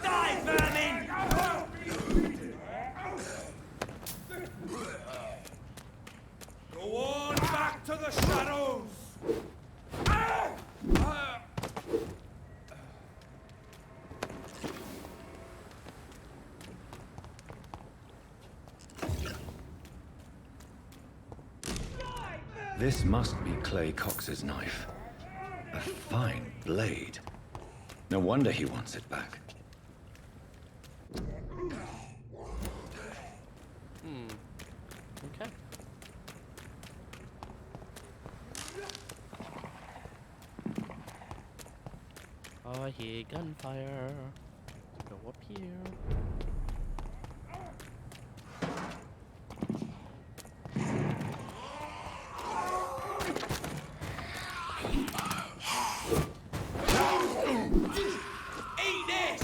Die, vermin! Go on back to the shadows! This must be Clay Cox's knife. A fine blade. No wonder he wants it back. Okay. I hear gunfire. Go up here. Eat this!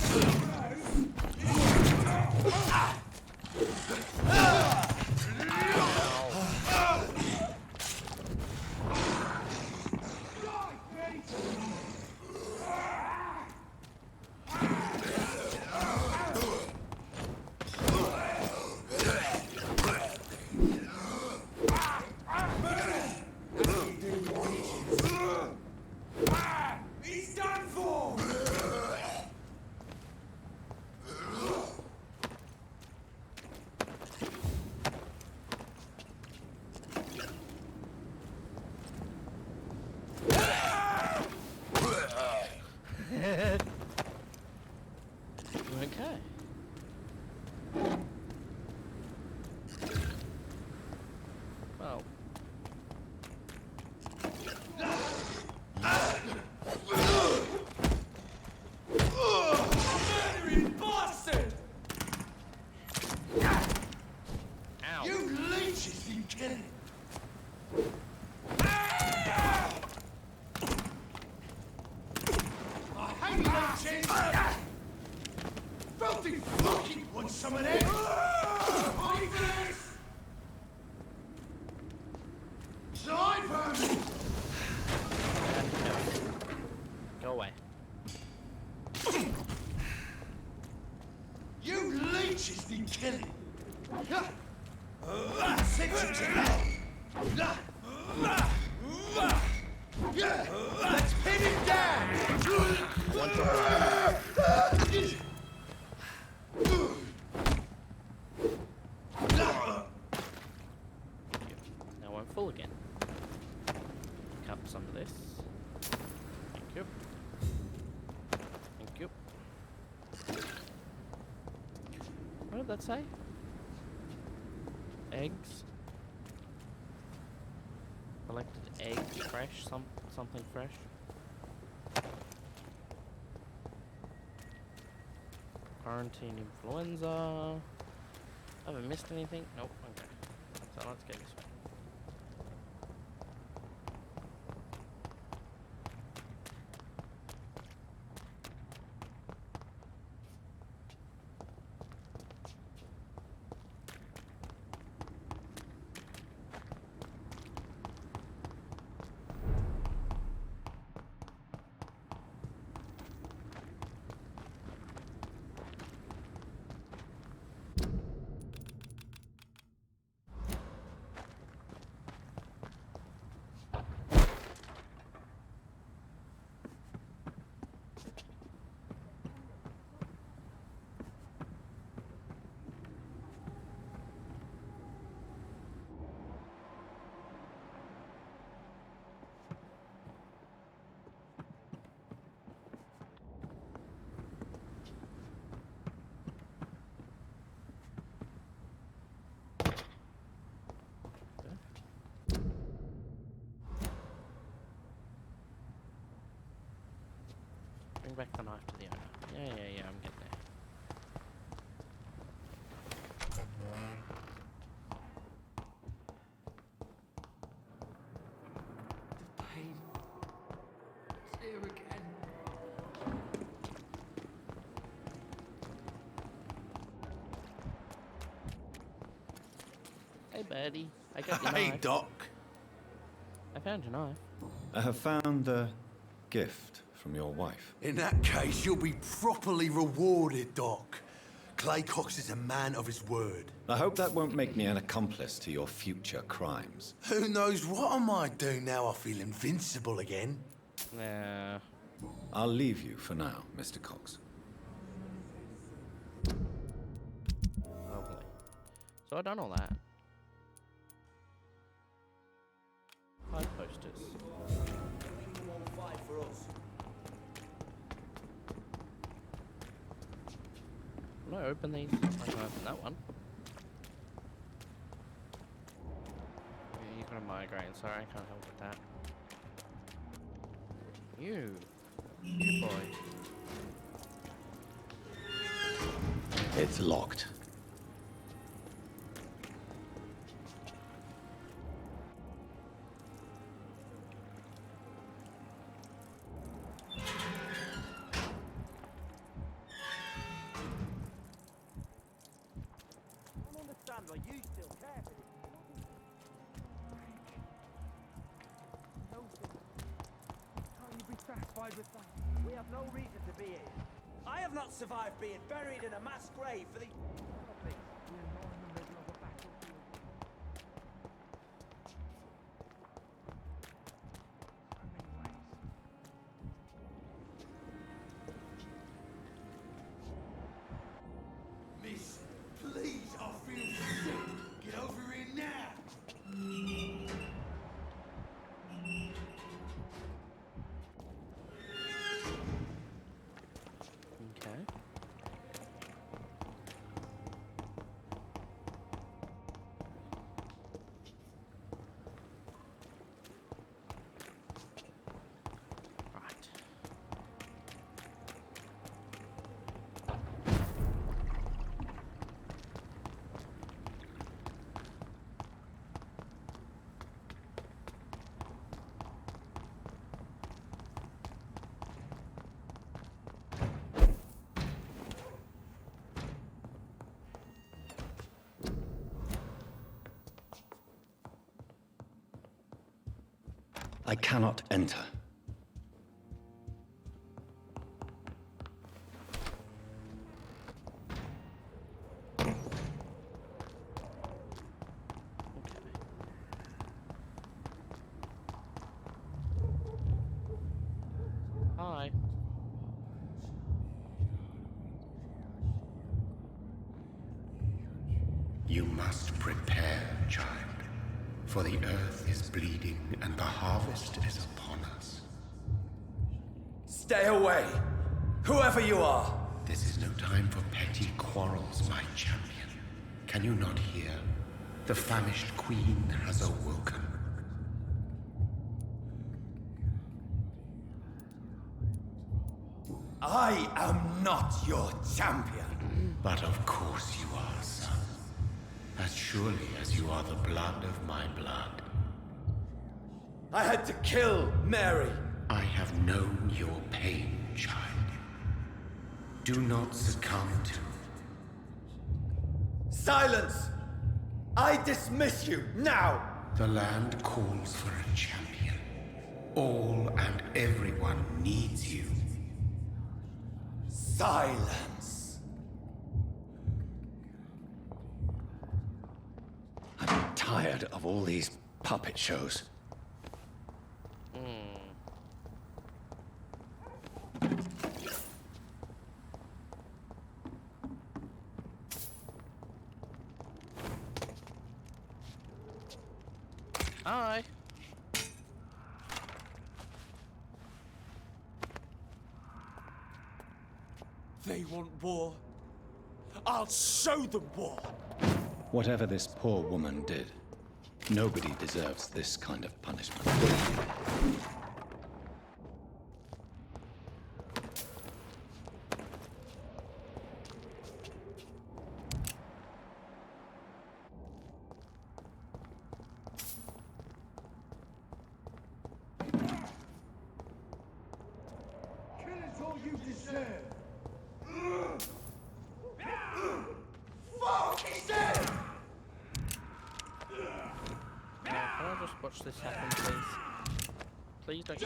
He's done for! Okay. Well. Murdering bastard! Ow. You leeches didn't kill him. I hate leeches! Filthy fucking want some of this! Eat this! Die, vermin! Go away. You leeches didn't kill him. Send you to hell. Let's pin him down. Now I'm full again. Pick up some of this. Thank you. Thank you. What did that say? Eggs? Collected eggs, fresh, something fresh. Quarantine influenza. Haven't missed anything? Nope, okay. So let's get this one. Bring back the knife to the owner. Yeah, I'm getting there. Eddie. I got your Hey, knife. Doc. I found your knife. I have found the gift from your wife. In that case, you'll be properly rewarded, Doc. Clay Cox is a man of his word. I hope that won't make me an accomplice to your future crimes. Who knows what I might do now I feel invincible again? Nah. I'll leave you for now, Mr. Cox. Lovely. So I done all that. Five posters. Can I open these? I can open that one. Yeah, you got a migraine, sorry, I can't help with that. You boy. It's locked. We have no reason to be here. I have not survived being buried in a mass grave for the... Miss, please, I feel sick. Get over here now. Okay. Right. I cannot enter. Hi. You must prepare, child, for the earth is bleeding and the harvest is upon us. Stay away, whoever you are. This is no time for petty quarrels, my champion. Can you not hear? The famished queen has awoken. I am not your champion. But of course you are, son. As surely as you are the blood of my blood. I had to kill Mary. I have known your pain, child. Do not succumb to... Silence! I dismiss you, now! The land calls for a champion. All and everyone needs you. Silence! I'm tired of all these puppet shows. Hi. They want war. I'll show them war. Whatever this poor woman did, nobody deserves this kind of punishment. Fuck, he's dead! watch this happen, please. Please don't.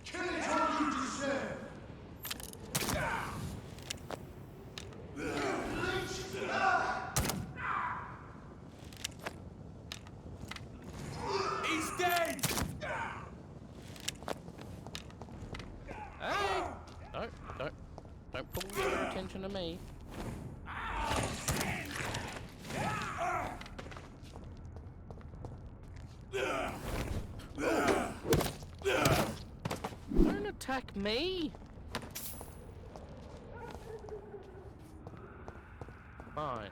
Kill it all you deserve! He's dead! Hey! Don't pull your attention to me. Don't attack me! Fine.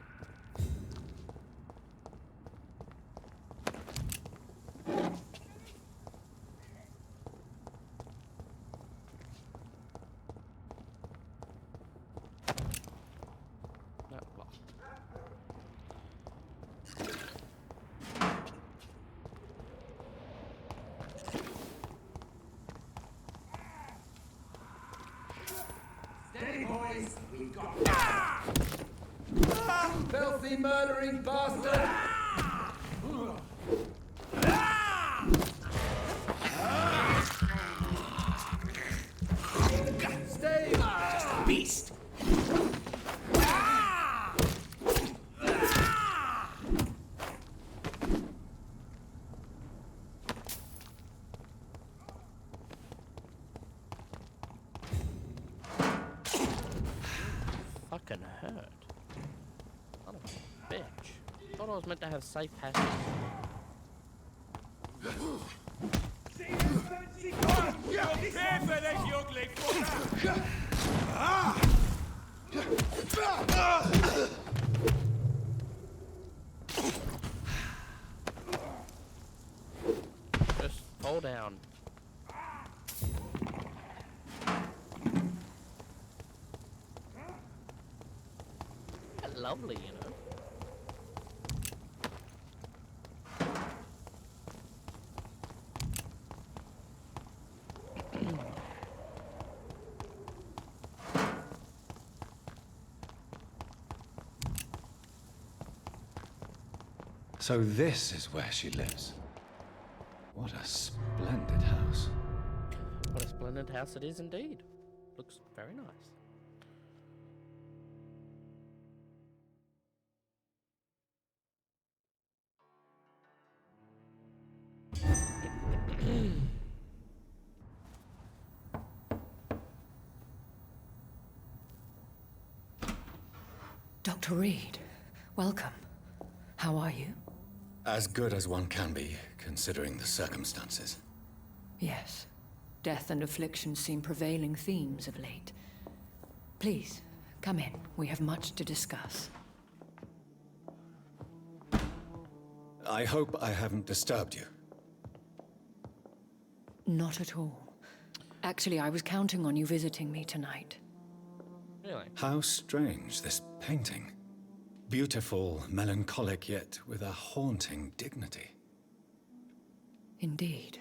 That blocked. Steady, boys! We got filthy murdering bastard! Stay! Just a beast! Fucking hurt. Son of a bitch. Thought I was meant to have safe passage. Prepare for this, you ugly fucker! Just fall down. Lovely, you know. So this is where she lives. What a splendid house. What a splendid house it is indeed. Looks very nice. Dr. Reed, welcome. How are you? As good as one can be, considering the circumstances. Yes. Death and affliction seem prevailing themes of late. Please, come in. We have much to discuss. I hope I haven't disturbed you. Not at all. Actually, I was counting on you visiting me tonight. Really? How strange, this painting. Beautiful, melancholic, yet with a haunting dignity. Indeed.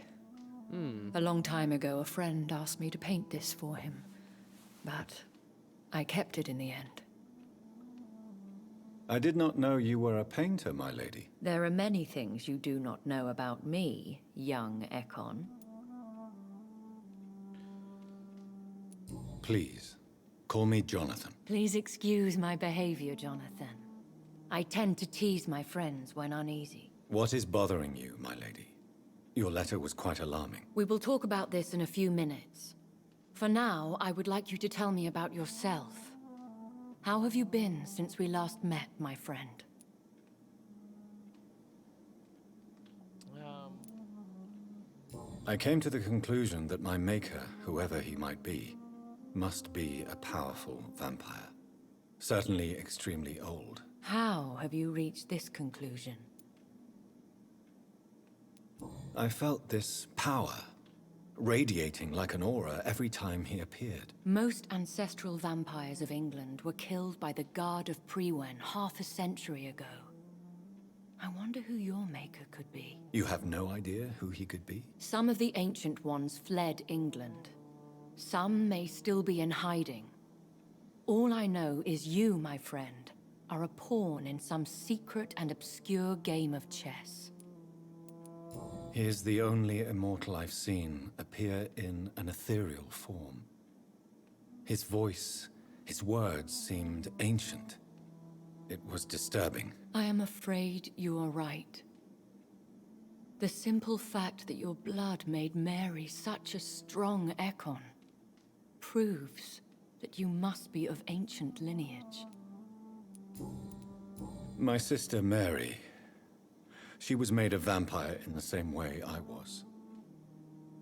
A long time ago, a friend asked me to paint this for him. But I kept it in the end. I did not know you were a painter, my lady. There are many things you do not know about me, young Ekon. Please, call me Jonathan. Please excuse my behavior, Jonathan. I tend to tease my friends when uneasy. What is bothering you, my lady? Your letter was quite alarming. We will talk about this in a few minutes. For now, I would like you to tell me about yourself. How have you been since we last met, my friend? I came to the conclusion that my maker, whoever he might be, must be a powerful vampire. Certainly extremely old. How have you reached this conclusion? I felt this power, radiating like an aura every time he appeared. Most ancestral vampires of England were killed by the Guard of Prewen half a century ago. I wonder who your maker could be. You have no idea who he could be? Some of the Ancient Ones fled England. Some may still be in hiding. All I know is you, my friend, are a pawn in some secret and obscure game of chess. He is the only immortal I've seen appear in an ethereal form. His voice, his words seemed ancient. It was disturbing. I am afraid you are right. The simple fact that your blood made Mary such a strong Ekon proves that you must be of ancient lineage. My sister Mary, she was made a vampire in the same way I was.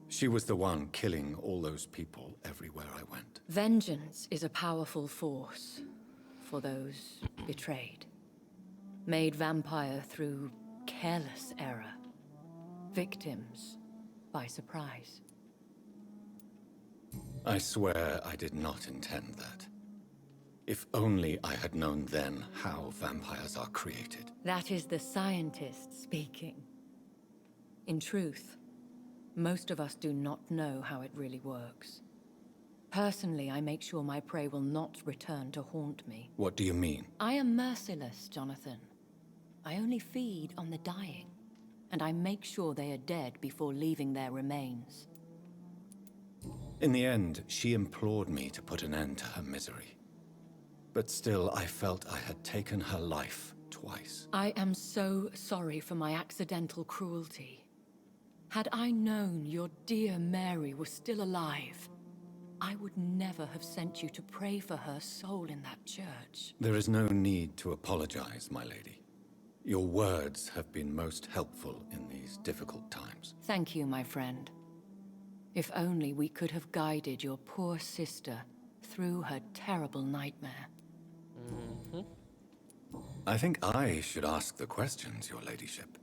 She was the one killing all those people everywhere I went. Vengeance is a powerful force for those betrayed. Made vampire through careless error. Victims by surprise. I swear I did not intend that. If only I had known then how vampires are created. That is the scientist speaking. In truth, most of us do not know how it really works. Personally, I make sure my prey will not return to haunt me. What do you mean? I am merciless, Jonathan. I only feed on the dying, and I make sure they are dead before leaving their remains. In the end, she implored me to put an end to her misery. But still, I felt I had taken her life twice. I am so sorry for my accidental cruelty. Had I known your dear Mary was still alive, I would never have sent you to pray for her soul in that church. There is no need to apologize, my lady. Your words have been most helpful in these difficult times. Thank you, my friend. If only we could have guided your poor sister through her terrible nightmare. I think I should ask the questions, your ladyship.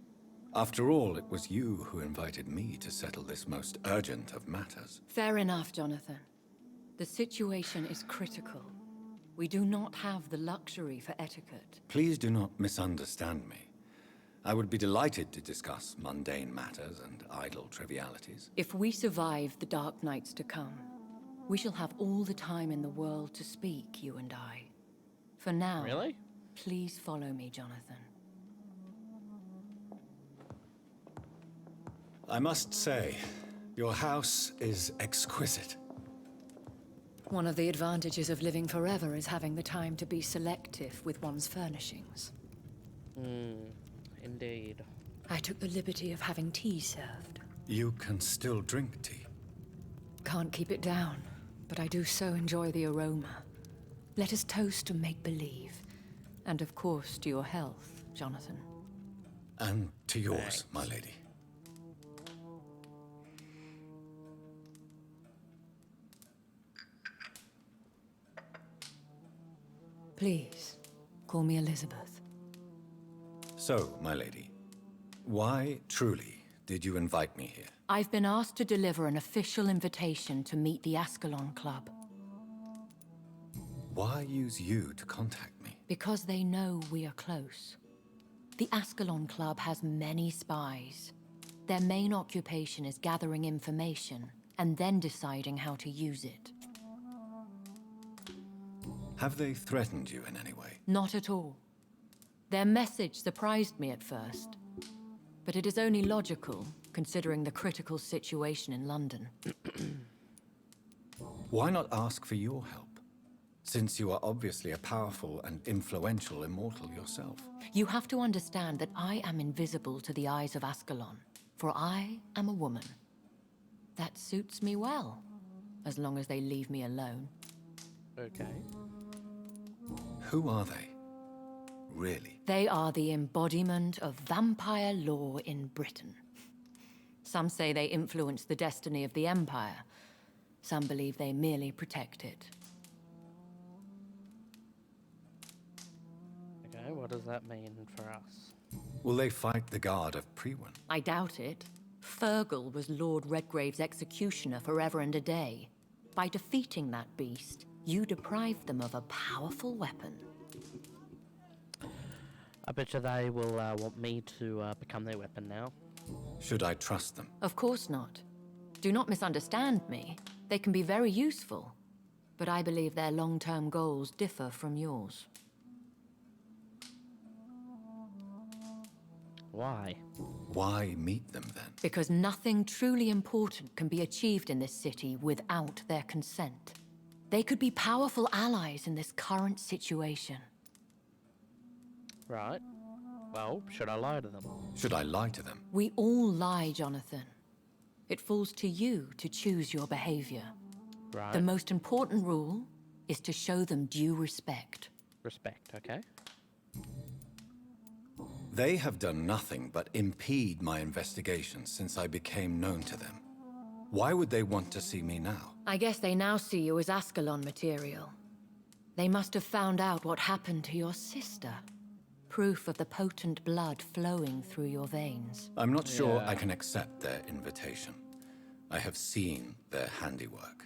After all, it was you who invited me to settle this most urgent of matters. Fair enough, Jonathan. The situation is critical. We do not have the luxury for etiquette. Please do not misunderstand me. I would be delighted to discuss mundane matters and idle trivialities. If we survive the dark nights to come, we shall have all the time in the world to speak, you and I. For now, Really? Please follow me, Jonathan. I must say, your house is exquisite. One of the advantages of living forever is having the time to be selective with one's furnishings. Indeed. I took the liberty of having tea served. You can still drink tea. Can't keep it down, but I do so enjoy the aroma. Let us toast to make-believe. And of course to your health, Jonathan. And to yours, Thanks. my lady. Please, call me Elizabeth. So, my lady, why truly did you invite me here? I've been asked to deliver an official invitation to meet the Ascalon Club. Why use you to contact me? Because they know we are close. The Ascalon Club has many spies. Their main occupation is gathering information and then deciding how to use it. Have they threatened you in any way? Not at all. Their message surprised me at first. But it is only logical, considering the critical situation in London. Why not ask for your help? Since you are obviously a powerful and influential immortal yourself. You have to understand that I am invisible to the eyes of Ascalon, for I am a woman. That suits me well, as long as they leave me alone. Okay. Who are they? Really? They are the embodiment of vampire law in Britain. Some say they influence the destiny of the Empire. Some believe they merely protect it. Okay, what does that mean for us? Will they fight the guard of Priwen? I doubt it. Fergal was Lord Redgrave's executioner forever and a day. By defeating that beast, you deprived them of a powerful weapon. I bet you they will want me to become their weapon now. Should I trust them? Of course not. Do not misunderstand me. They can be very useful. But I believe their long-term goals differ from yours. Why? Why meet them then? Because nothing truly important can be achieved in this city without their consent. They could be powerful allies in this current situation. Right. Well, should I lie to them? Should I lie to them? We all lie, Jonathan. It falls to you to choose your behavior. Right. The most important rule is to show them due respect. Respect, okay? They have done nothing but impede my investigation since I became known to them. Why would they want to see me now? I guess they now see you as Ascalon material. They must have found out what happened to your sister. Proof of the potent blood flowing through your veins. I'm not sure I can accept their invitation. I have seen their handiwork.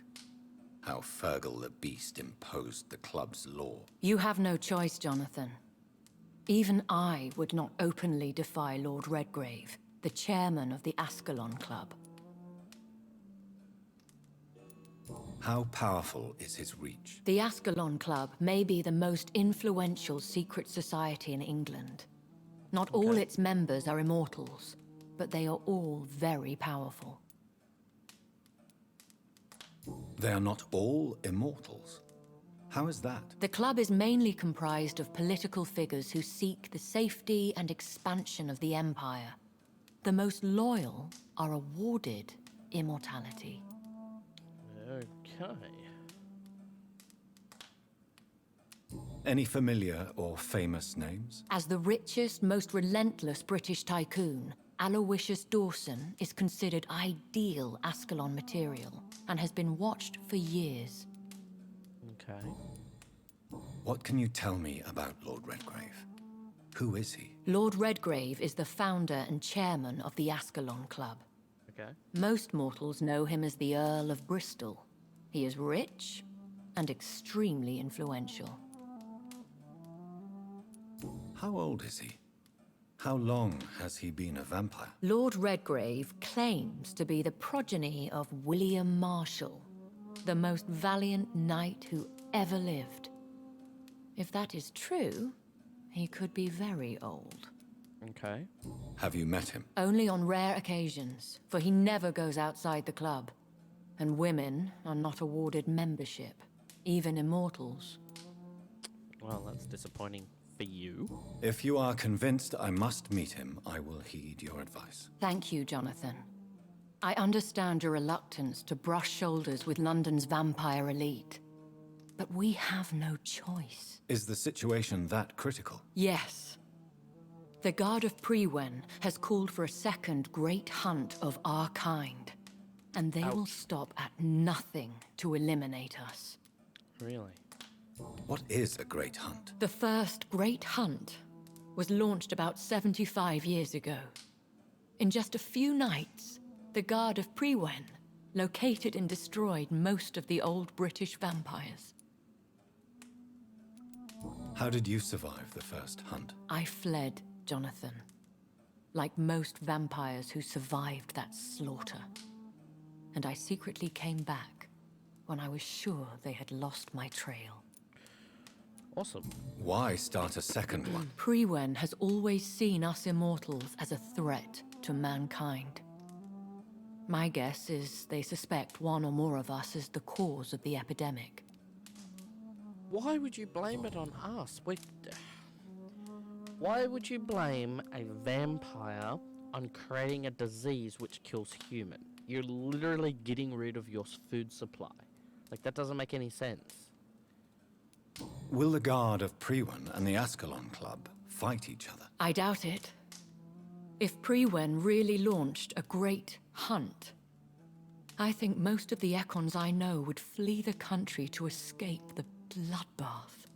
How Fergal the Beast imposed the club's law. You have no choice, Jonathan. Even I would not openly defy Lord Redgrave, the chairman of the Ascalon Club. How powerful is his reach? The Ascalon Club may be the most influential secret society in England. Not all its members are immortals, but they are all very powerful. They are not all immortals. How is that? The club is mainly comprised of political figures who seek the safety and expansion of the Empire. The most loyal are awarded immortality. Okay. Any familiar or famous names? As the richest, most relentless British tycoon, Aloysius Dawson is considered ideal Ascalon material and has been watched for years. Okay. What can you tell me about Lord Redgrave? Who is he? Lord Redgrave is the founder and chairman of the Ascalon Club. Okay. Most mortals know him as the Earl of Bristol. He is rich and extremely influential. How old is he? How long has he been a vampire? Lord Redgrave claims to be the progeny of William Marshall, the most valiant knight who ever lived. If that is true, he could be very old. Okay. Have you met him? Only on rare occasions, for he never goes outside the club. And women are not awarded membership, even immortals. Well, that's disappointing for you. If you are convinced I must meet him, I will heed your advice. Thank you, Jonathan. I understand your reluctance to brush shoulders with London's vampire elite. But we have no choice. Is the situation that critical? Yes. The Guard of Prewen has called for a second great hunt of our kind. And they will stop at nothing to eliminate us. Really? What is a great hunt? The first great hunt was launched about 75 years ago. In just a few nights, the Guard of Prewen located and destroyed most of the old British vampires. How did you survive the first hunt? I fled, Jonathan. Like most vampires who survived that slaughter. And I secretly came back when I was sure they had lost my trail. Awesome. Why start a second one? Prewen has always seen us immortals as a threat to mankind. My guess is they suspect one or more of us as the cause of the epidemic. Why would you blame it on us? Why would you blame a vampire on creating a disease which kills human? You're literally getting rid of your food supply. Like, that doesn't make any sense. Will the Guard of Prewen and the Ascalon Club fight each other? I doubt it. If Prewen really launched a great hunt, I think most of the Econs I know would flee the country to escape the bloodbath.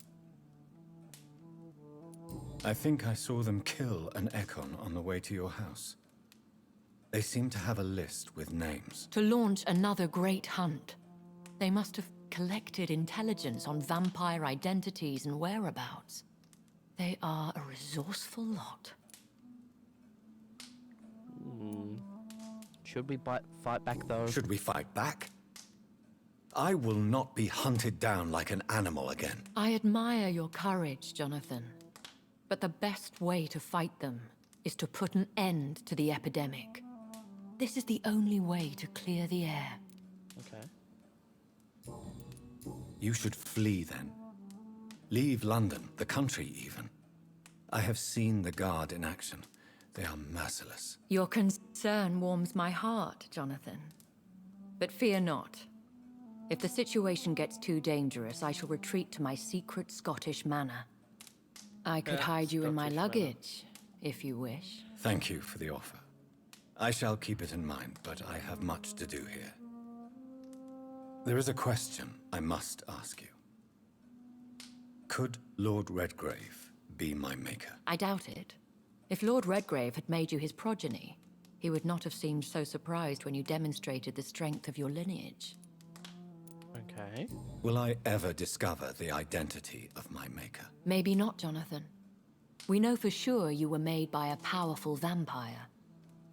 I think I saw them kill an Econ on the way to your house. They seem to have a list with names. To launch another great hunt, they must have collected intelligence on vampire identities and whereabouts. They are a resourceful lot. Should we fight back, though? Should we fight back? I will not be hunted down like an animal again. I admire your courage, Jonathan. But the best way to fight them is to put an end to the epidemic. This is the only way to clear the air. Okay. You should flee then. Leave London, the country even. I have seen the Guard in action. They are merciless. Your concern warms my heart, Jonathan. But fear not. If the situation gets too dangerous, I shall retreat to my secret Scottish manor. I could hide you in my luggage, if you wish. Thank you for the offer. I shall keep it in mind, but I have much to do here. There is a question I must ask you. Could Lord Redgrave be my maker? I doubt it. If Lord Redgrave had made you his progeny, he would not have seemed so surprised when you demonstrated the strength of your lineage. Okay. Will I ever discover the identity of my maker? Maybe not, Jonathan. We know for sure you were made by a powerful vampire,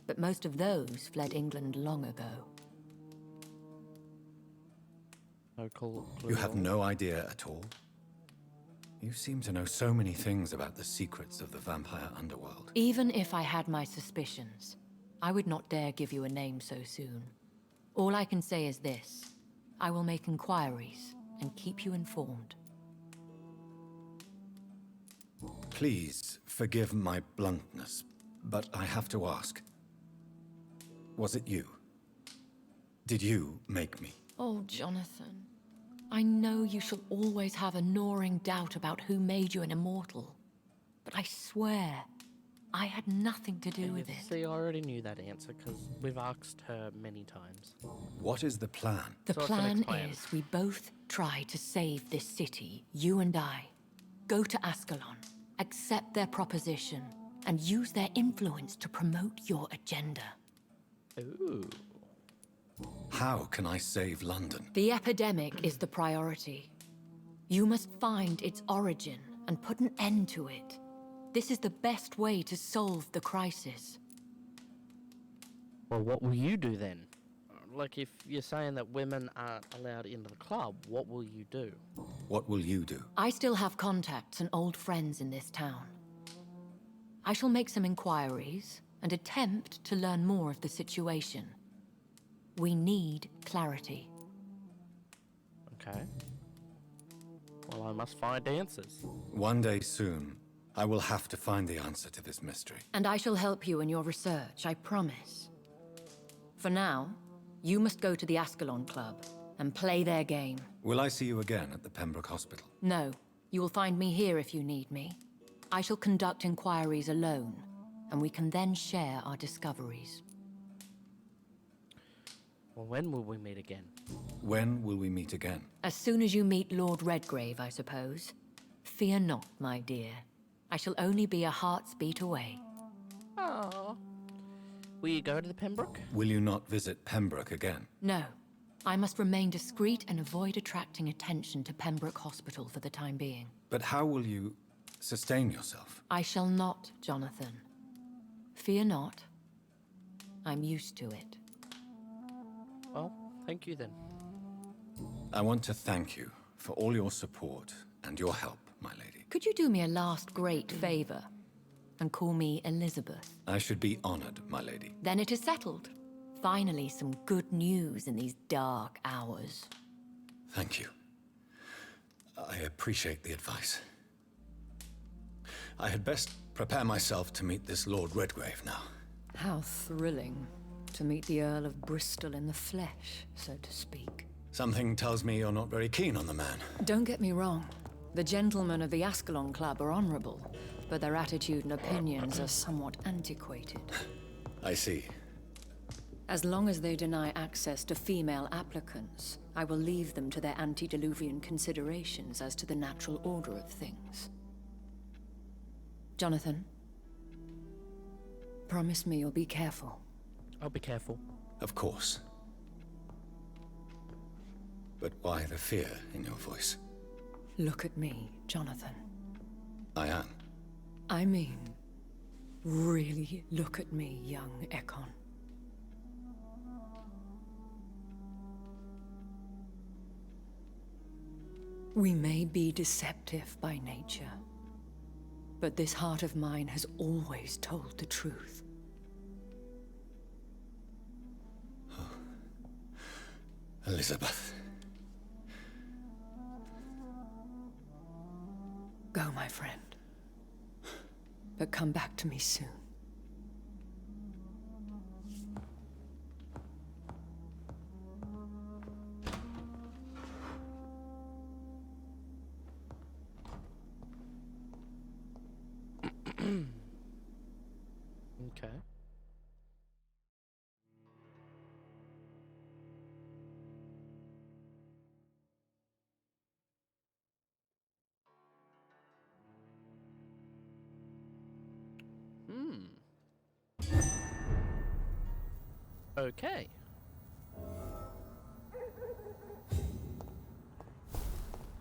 but most of those fled England long ago. You have no idea at all? You seem to know so many things about the secrets of the vampire underworld. Even if I had my suspicions, I would not dare give you a name so soon. All I can say is this. I will make inquiries and keep you informed. Please forgive my bluntness, but I have to ask. Was it you? Did you make me? Oh, Jonathan. I know you shall always have a gnawing doubt about who made you an immortal. But I swear, I had nothing to do with it. See, I already knew that answer because we've asked her many times. What is the plan? The plan is we both try to save this city, you and I. Go to Ascalon, accept their proposition, and use their influence to promote your agenda. Ooh. How can I save London? The epidemic is the priority. You must find its origin and put an end to it. This is the best way to solve the crisis. Well, what will you do then? Like, if you're saying that women aren't allowed into the club, what will you do? What will you do? I still have contacts and old friends in this town. I shall make some inquiries and attempt to learn more of the situation. We need clarity. Okay. Well, I must find answers. One day soon, I will have to find the answer to this mystery. And I shall help you in your research, I promise. For now, you must go to the Ascalon Club and play their game. Will I see you again at the Pembroke Hospital? No, you will find me here if you need me. I shall conduct inquiries alone, and we can then share our discoveries. Well, when will we meet again? When will we meet again? As soon as you meet Lord Redgrave, I suppose. Fear not, my dear. I shall only be a heart's beat away. Aww. Will you go to the Pembroke? Will you not visit Pembroke again? No. I must remain discreet and avoid attracting attention to Pembroke Hospital for the time being. But how will you sustain yourself? I shall not, Jonathan. Fear not. I'm used to it. Well, thank you then. I want to thank you for all your support and your help, my lady. Could you do me a last great favor and call me Elizabeth? I should be honored, my lady. Then it is settled. Finally, some good news in these dark hours. Thank you. I appreciate the advice. I had best prepare myself to meet this Lord Redgrave now. How thrilling to meet the Earl of Bristol in the flesh, so to speak. Something tells me you're not very keen on the man. Don't get me wrong. The gentlemen of the Ascalon Club are honorable, but their attitude and opinions are somewhat antiquated. I see. As long as they deny access to female applicants, I will leave them to their antediluvian considerations as to the natural order of things. Jonathan, promise me you'll be careful. I'll be careful. Of course. But why the fear in your voice? Look at me, Jonathan. I am. I mean, really look at me, young Ekon. We may be deceptive by nature, But this heart of mine has always told the truth. Elizabeth. Go, my friend. But come back to me soon. Okay. Okay.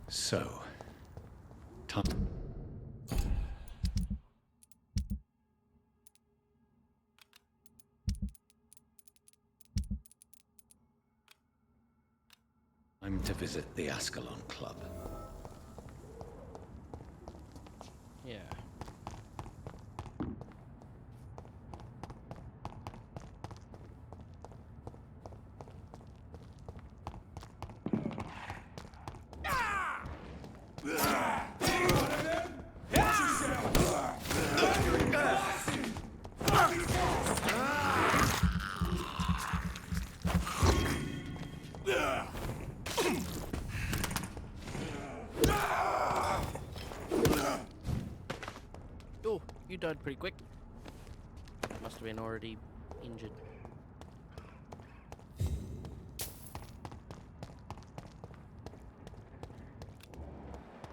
So, time. Time to visit the Ascalon Club. Yeah. Oh, you died pretty quick. Must have been already injured.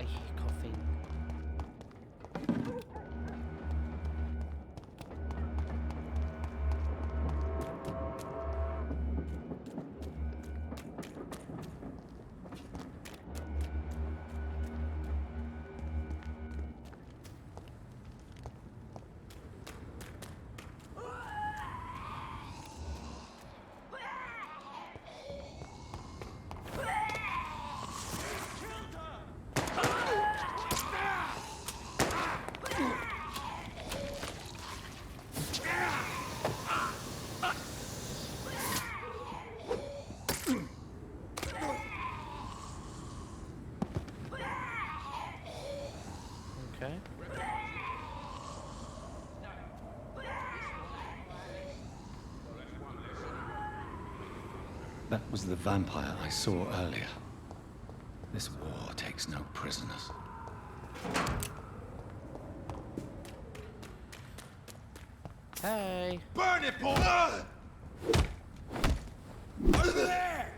I hear coughing. Okay. That was the vampire I saw earlier. This war takes no prisoners. Hey. Burn it, boy! Over there!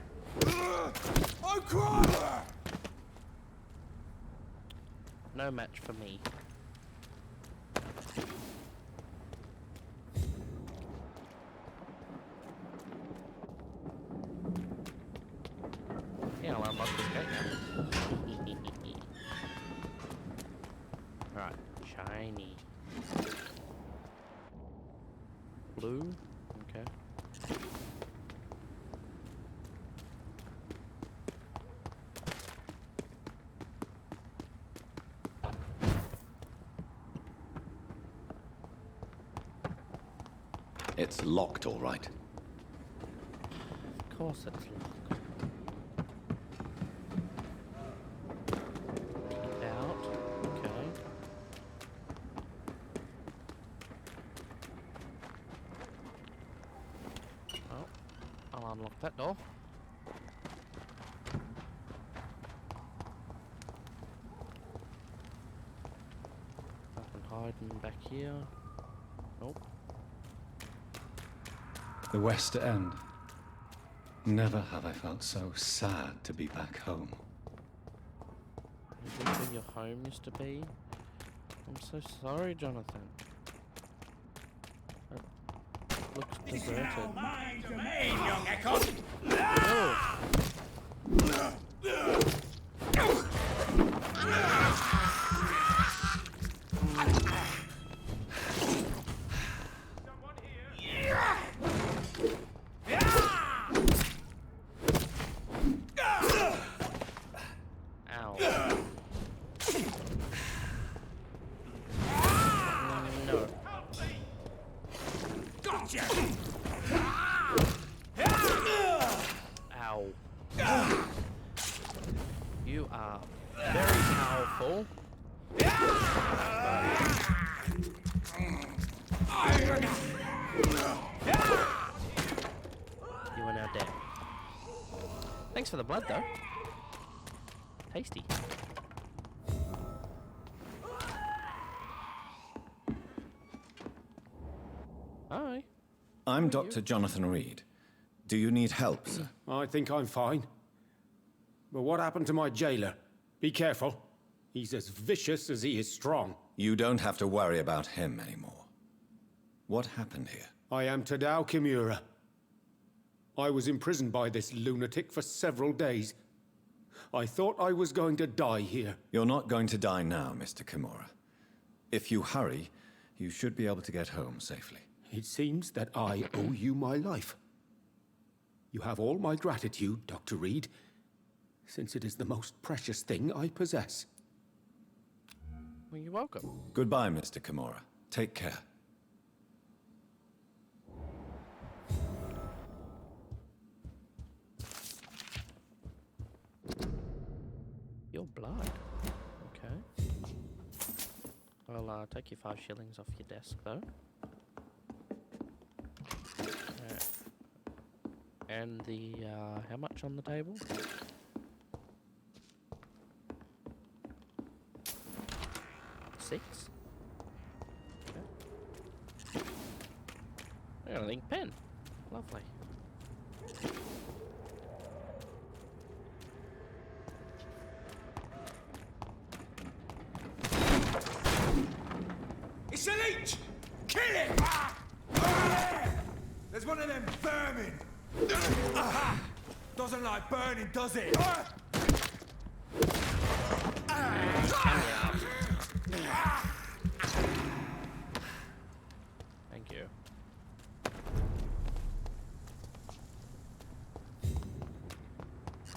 I'm crying! No match for me. Yeah, I'll unlock this gate now. Right, shiny. Blue? Okay. It's locked, all right. Of course it's locked. Keep out. Okay. Well, I'll unlock that door. Nothing hiding back here. Nope. The West End. Never have I felt so sad to be back home. Is this where your home used to be? I'm so sorry, Jonathan. It looks deserted. Mine domain, young Echo! Oh. Ow. You are very powerful. You are now dead. Thanks for the blood, though. Tasty. Hi. I'm Dr. Jonathan Reed. Do you need help, sir? I think I'm fine. But what happened to my jailer? Be careful. He's as vicious as he is strong. You don't have to worry about him anymore. What happened here? I am Tadao Kimura. I was imprisoned by this lunatic for several days. I thought I was going to die here. You're not going to die now, Mr. Kimura. If you hurry, you should be able to get home safely. It seems that I owe you my life. You have all my gratitude, Dr. Reed, since it is the most precious thing I possess. Well, you're welcome. Goodbye, Mr. Kimura. Take care. Your blood. Okay. I'll take your 5 shillings off your desk, though. And the, how much on the table? 6? Okay. I got an ink pen. Lovely. It's a leech! Kill it! There's one of them vermin! Doesn't like burning, does it? Thank you.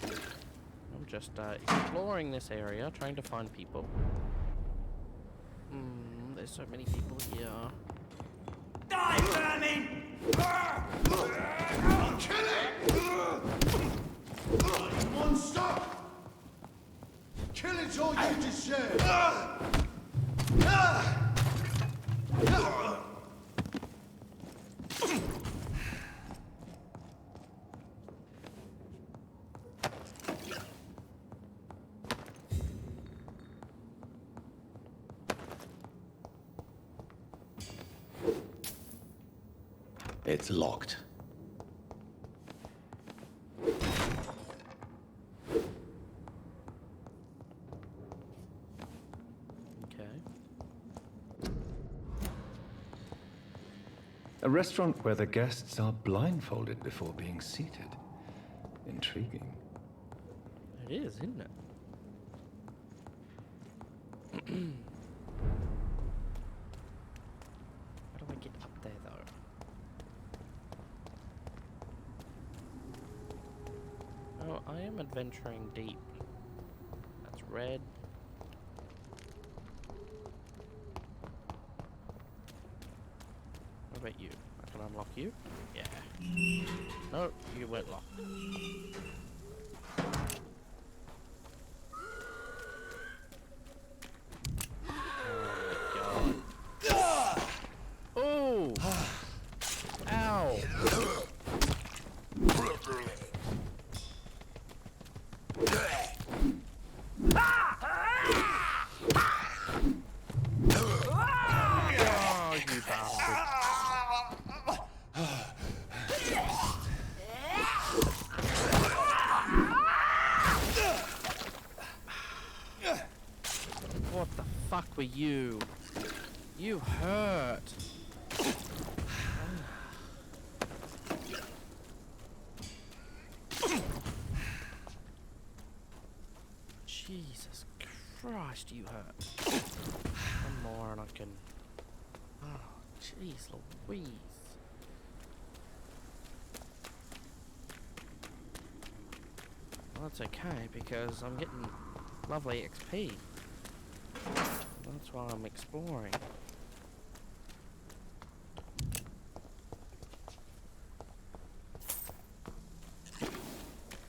I'm just exploring this area, trying to find people. There's so many people here. Die, vermin! Kill it! Monster! Killing's all you deserve! It's locked. A restaurant where the guests are blindfolded before being seated. Intriguing. It is, isn't it? How do I get up there, though? Oh, I am adventuring deep. That's red. What about you? I can unlock you? Yeah. No, you weren't locked. Oh my god. Oh! Ow! Oh, you bastard. What the fuck were you? You hurt. Jesus Christ, you hurt. One more and I can... Oh, jeez Louise. Well, that's okay, because I'm getting lovely XP. That's why I'm exploring.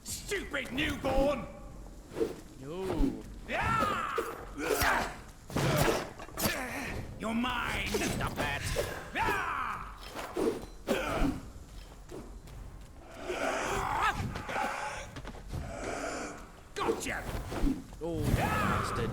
Stupid newborn! No. You're mine! Stop that! Gotcha! Oh, bastard.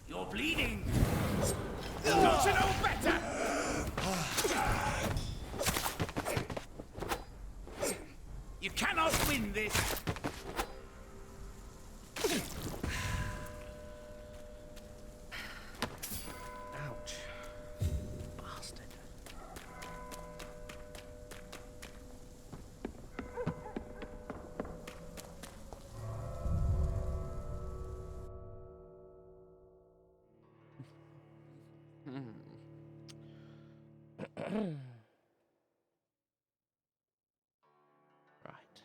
You're bleeding! Don't you know better? You cannot win this! Ouch. Bastard. Right.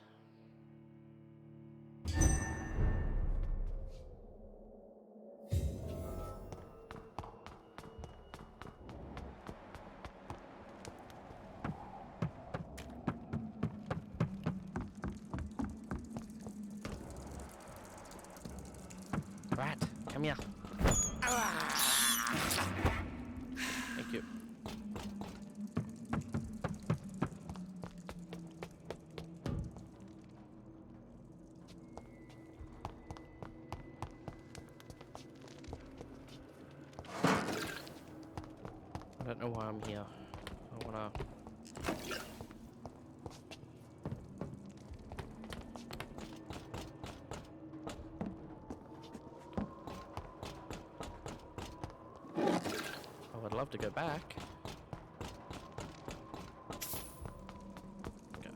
Rat, come here. Thank you. I don't know why I'm here. I wanna... I would love to go back. Go.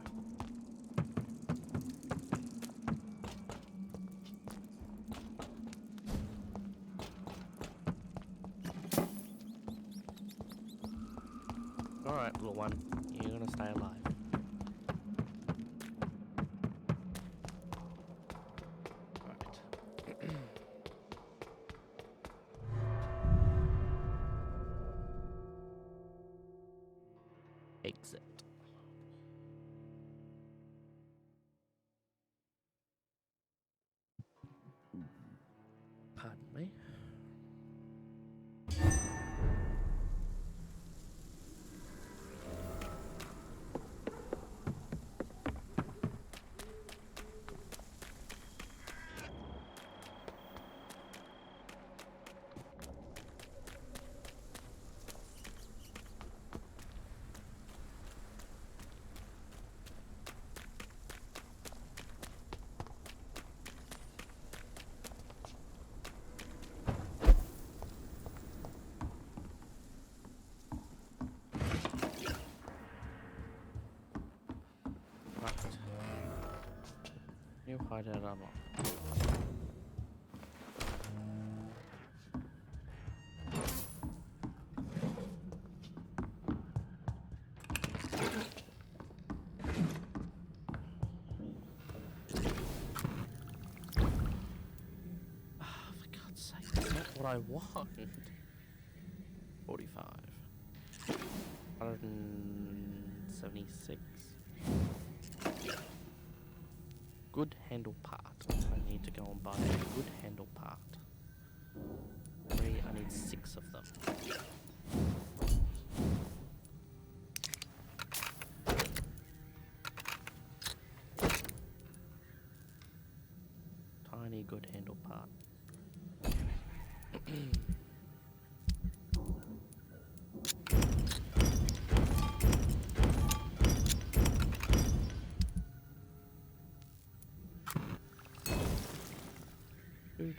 Alright, little one. You're gonna stay alive. Exit. Pardon me. New hideout unlocked. For God's sake, that's not what I want. 45. 176. Good handle part. I need to go and buy a good handle part. 3, I need 6 of them. Tiny good handle part. I'd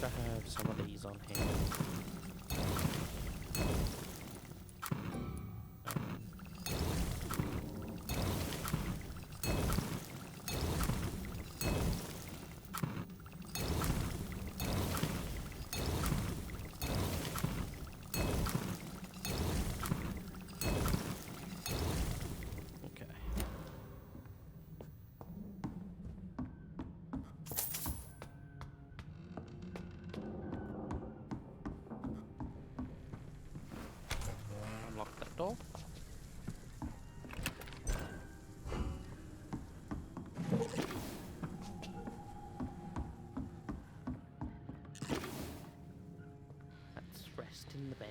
like to have some of these on hand. trapdoor. Let's rest in the bed.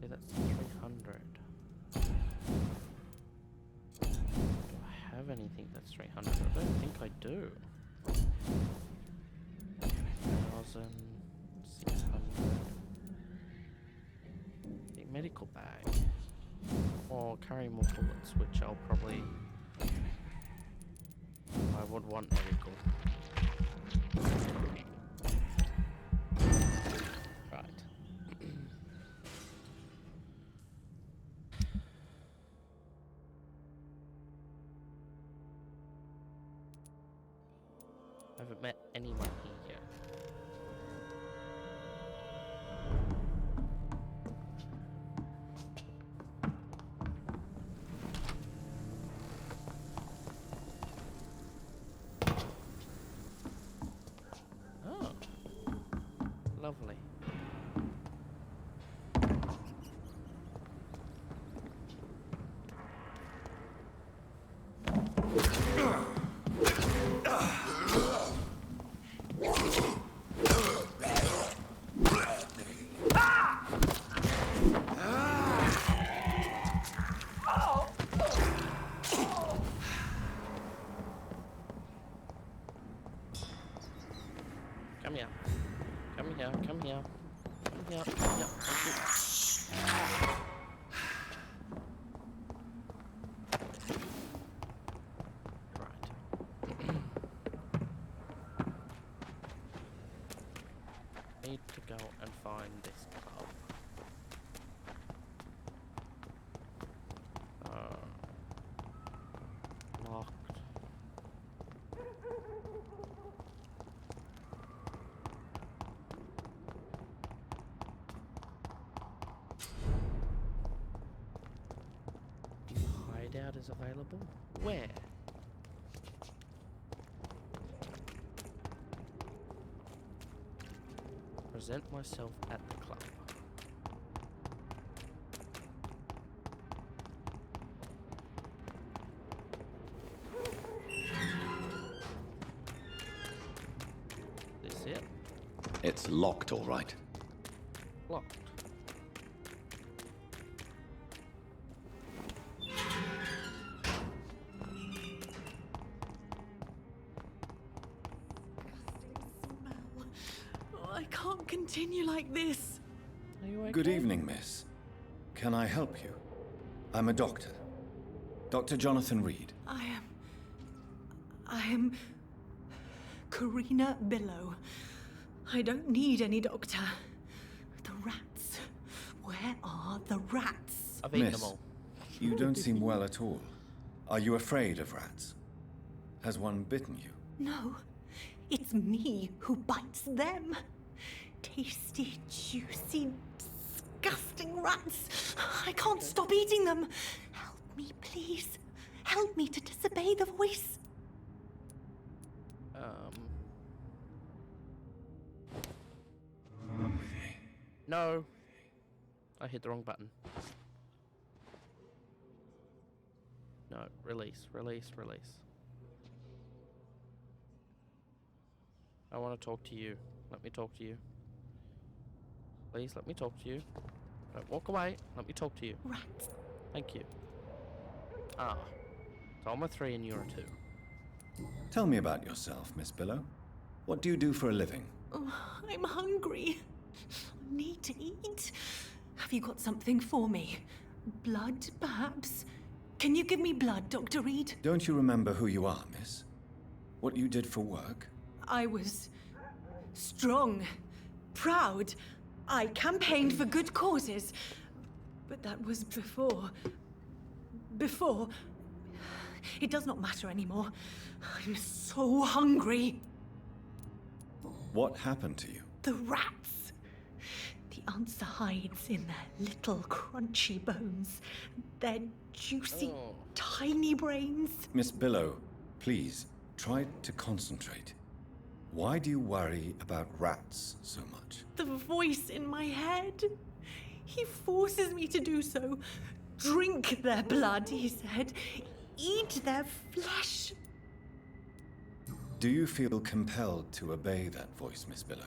Yeah, that's 300. Do I have anything that's 300? I don't think I do. 1,600. A medical bag. Or carry more bullets, which I'll probably... I would want medical. Right. I haven't met anyone here yet. Oh, lovely. Come here. Come here, come here. Come here, come here. Thank you. Right. Need to go and find this club. Locked. Hideout is available? Where? Present myself at the club. This it? It's locked, all right. Locked. Oh, I can't continue like this. Are you okay? Good evening, miss. Can I help you? I'm a doctor. Dr. Jonathan Reed. I am Karina Billow. I don't need any doctor. The rats. Where are the rats? I've eaten Miss, them all. you don't seem well at all. Are you afraid of rats? Has one bitten you? No, it's me who bites them. Tasty, juicy, disgusting rats. I can't stop eating them. Help me, please. Help me to disobey the voice. No. I hit the wrong button. No, release, release, release. I want to talk to you. Let me talk to you. Please, let me talk to you. Don't walk away. Let me talk to you. Rats. Thank you. Ah. So I'm a 3 and you're a 2. Tell me about yourself, Miss Billow. What do you do for a living? Oh, I'm hungry. I need to eat. Have you got something for me? Blood, perhaps? Can you give me blood, Dr. Reed? Don't you remember who you are, miss? What you did for work? I was strong, proud. I campaigned for good causes. But that was before. Before. It does not matter anymore. I'm so hungry. What happened to you? The rats. The answer hides in their little crunchy bones, their juicy, tiny brains. Miss Billow, please, try to concentrate. Why do you worry about rats so much? The voice in my head. He forces me to do so. Drink their blood, he said. Eat their flesh. Do you feel compelled to obey that voice, Miss Billow?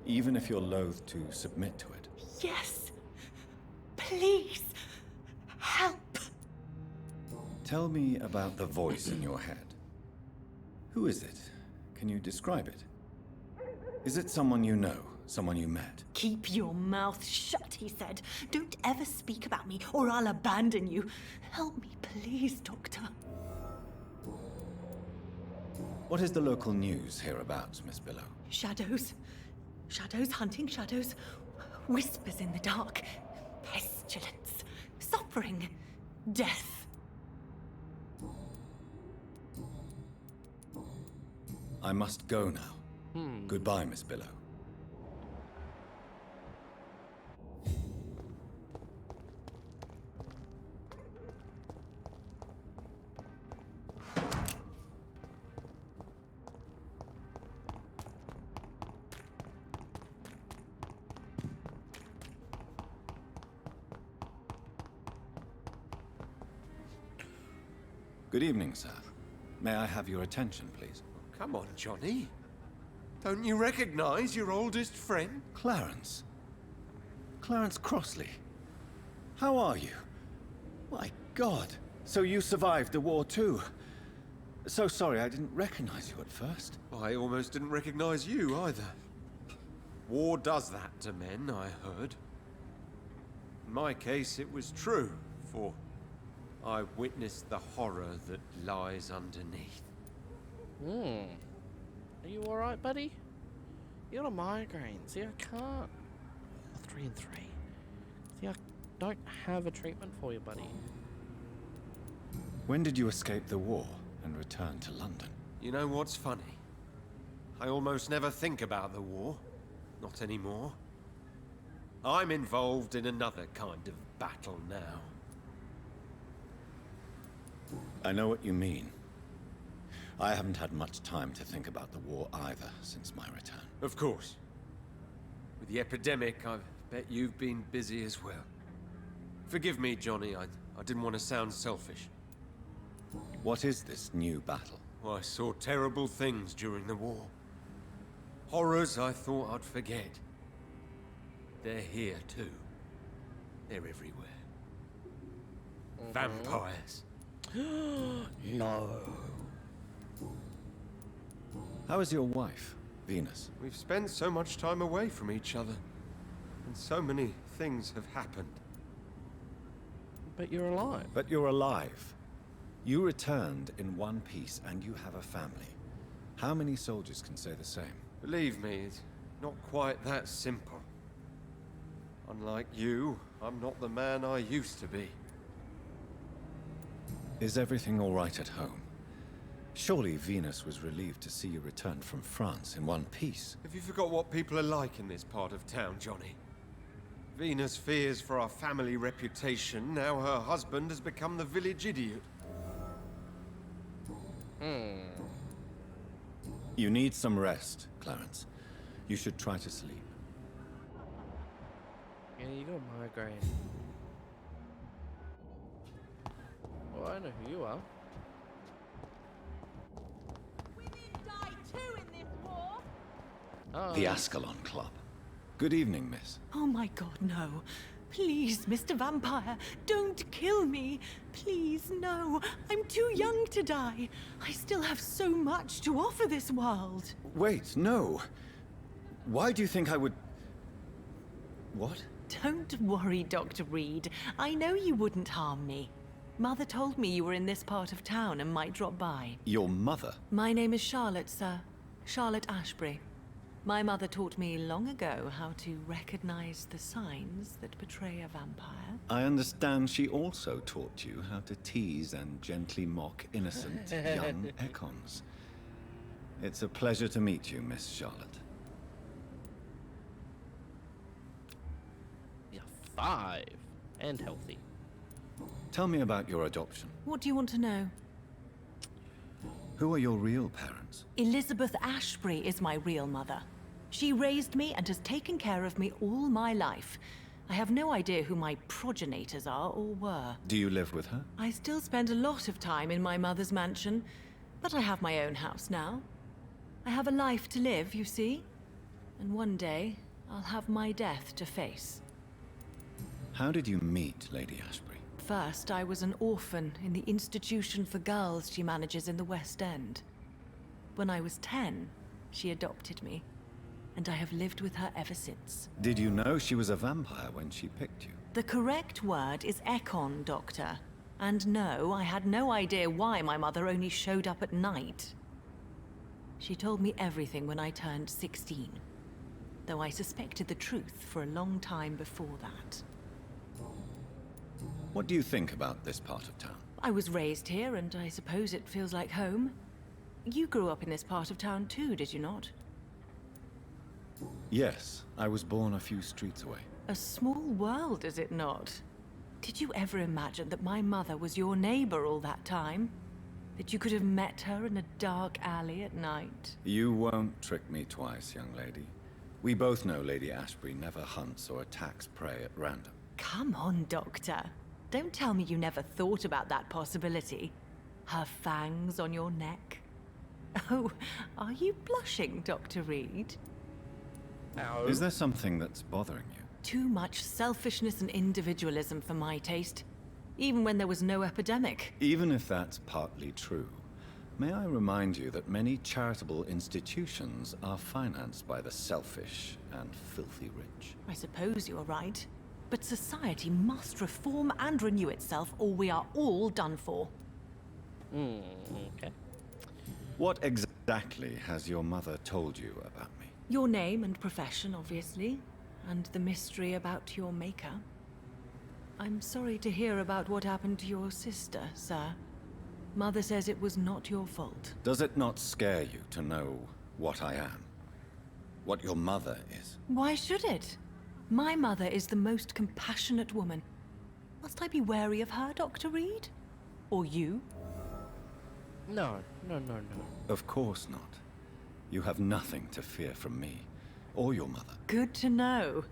Even if you're loath to submit to it? Yes. Please. Help. Tell me about the voice in your head. Who is it? Can you describe it? Is it someone you know? Someone you met? Keep your mouth shut, he said. Don't ever speak about me, or I'll abandon you. Help me, please, Doctor. What is the local news hereabouts, Miss Billow? Shadows. Shadows hunting shadows. Whispers in the dark. Pestilence. Suffering. Death. I must go now. Goodbye, Miss Billow. Good evening, sir. May I have your attention, please? Come on, Johnny. Don't you recognize your oldest friend? Clarence. Clarence Crossley. How are you? My God. So you survived the war too. So sorry I didn't recognize you at first. I almost didn't recognize you either. War does that to men, I heard. In my case, it was true, for I witnessed the horror that lies underneath. Are you alright, buddy? You got a migraine. See, I can't. 3 and 3. See, I don't have a treatment for you, buddy. When did you escape the war and return to London? You know what's funny? I almost never think about the war. Not anymore. I'm involved in another kind of battle now. I know what you mean. I haven't had much time to think about the war either since my return. Of course. With the epidemic, I bet you've been busy as well. Forgive me, Johnny, I didn't want to sound selfish. What is this new battle? Well, I saw terrible things during the war. Horrors I thought I'd forget. They're here too. They're everywhere. Vampires. No. How is your wife, Venus? We've spent so much time away from each other, and so many things have happened. But you're alive. But you're alive. You returned in one piece, and you have a family. How many soldiers can say the same? Believe me, it's not quite that simple. Unlike you, I'm not the man I used to be. Is everything all right at home? Surely Venus was relieved to see you return from France in one piece. Have you forgot what people are like in this part of town, Johnny? Venus fears for our family reputation. Now her husband has become the village idiot. You need some rest, Clarence. You should try to sleep. Yeah, you got a migraine. Well, I know who you are. Women die too in this war. Oh. The Ascalon Club. Good evening, miss. Oh my God, no. Please, Mr. Vampire, don't kill me. Please, no. I'm too young to die. I still have so much to offer this world. Wait, no. Why do you think I would... What? Don't worry, Dr. Reed. I know you wouldn't harm me. Mother told me you were in this part of town and might drop by. Your mother? My name is Charlotte, sir. Charlotte Ashbury. My mother taught me long ago how to recognize the signs that betray a vampire. I understand she also taught you how to tease and gently mock innocent young Ekons. It's a pleasure to meet you, Miss Charlotte. 5 and healthy. Tell me about your adoption. What do you want to know? Who are your real parents? Elizabeth Ashbury is my real mother. She raised me and has taken care of me all my life. I have no idea who my progenitors are or were. Do you live with her? I still spend a lot of time in my mother's mansion, but I have my own house now. I have a life to live, you see? And one day, I'll have my death to face. How did you meet Lady Ashbury? First, I was an orphan in the institution for girls she manages in the West End. When I was 10, she adopted me, and I have lived with her ever since. Did you know she was a vampire when she picked you? The correct word is Ekon, Doctor. And no, I had no idea why my mother only showed up at night. She told me everything when I turned 16, though I suspected the truth for a long time before that. What do you think about this part of town? I was raised here, and I suppose it feels like home. You grew up in this part of town too, did you not? Yes, I was born a few streets away. A small world, is it not? Did you ever imagine that my mother was your neighbor all that time? That you could have met her in a dark alley at night? You won't trick me twice, young lady. We both know Lady Ashbury never hunts or attacks prey at random. Come on, Doctor. Don't tell me you never thought about that possibility. Her fangs on your neck. Oh, are you blushing, Dr. Reed? No. Is there something that's bothering you? Too much selfishness and individualism for my taste. Even when there was no epidemic. Even if that's partly true, may I remind you that many charitable institutions are financed by the selfish and filthy rich. I suppose you're right. But society must reform and renew itself, or we are all done for. Okay. What exactly has your mother told you about me? Your name and profession, obviously, and the mystery about your maker. I'm sorry to hear about what happened to your sister, sir. Mother says it was not your fault. Does it not scare you to know what I am? What your mother is? Why should it? My mother is the most compassionate woman. Must I be wary of her, Dr. Reed? Or you? No. Of course not. You have nothing to fear from me, or your mother. Good to know.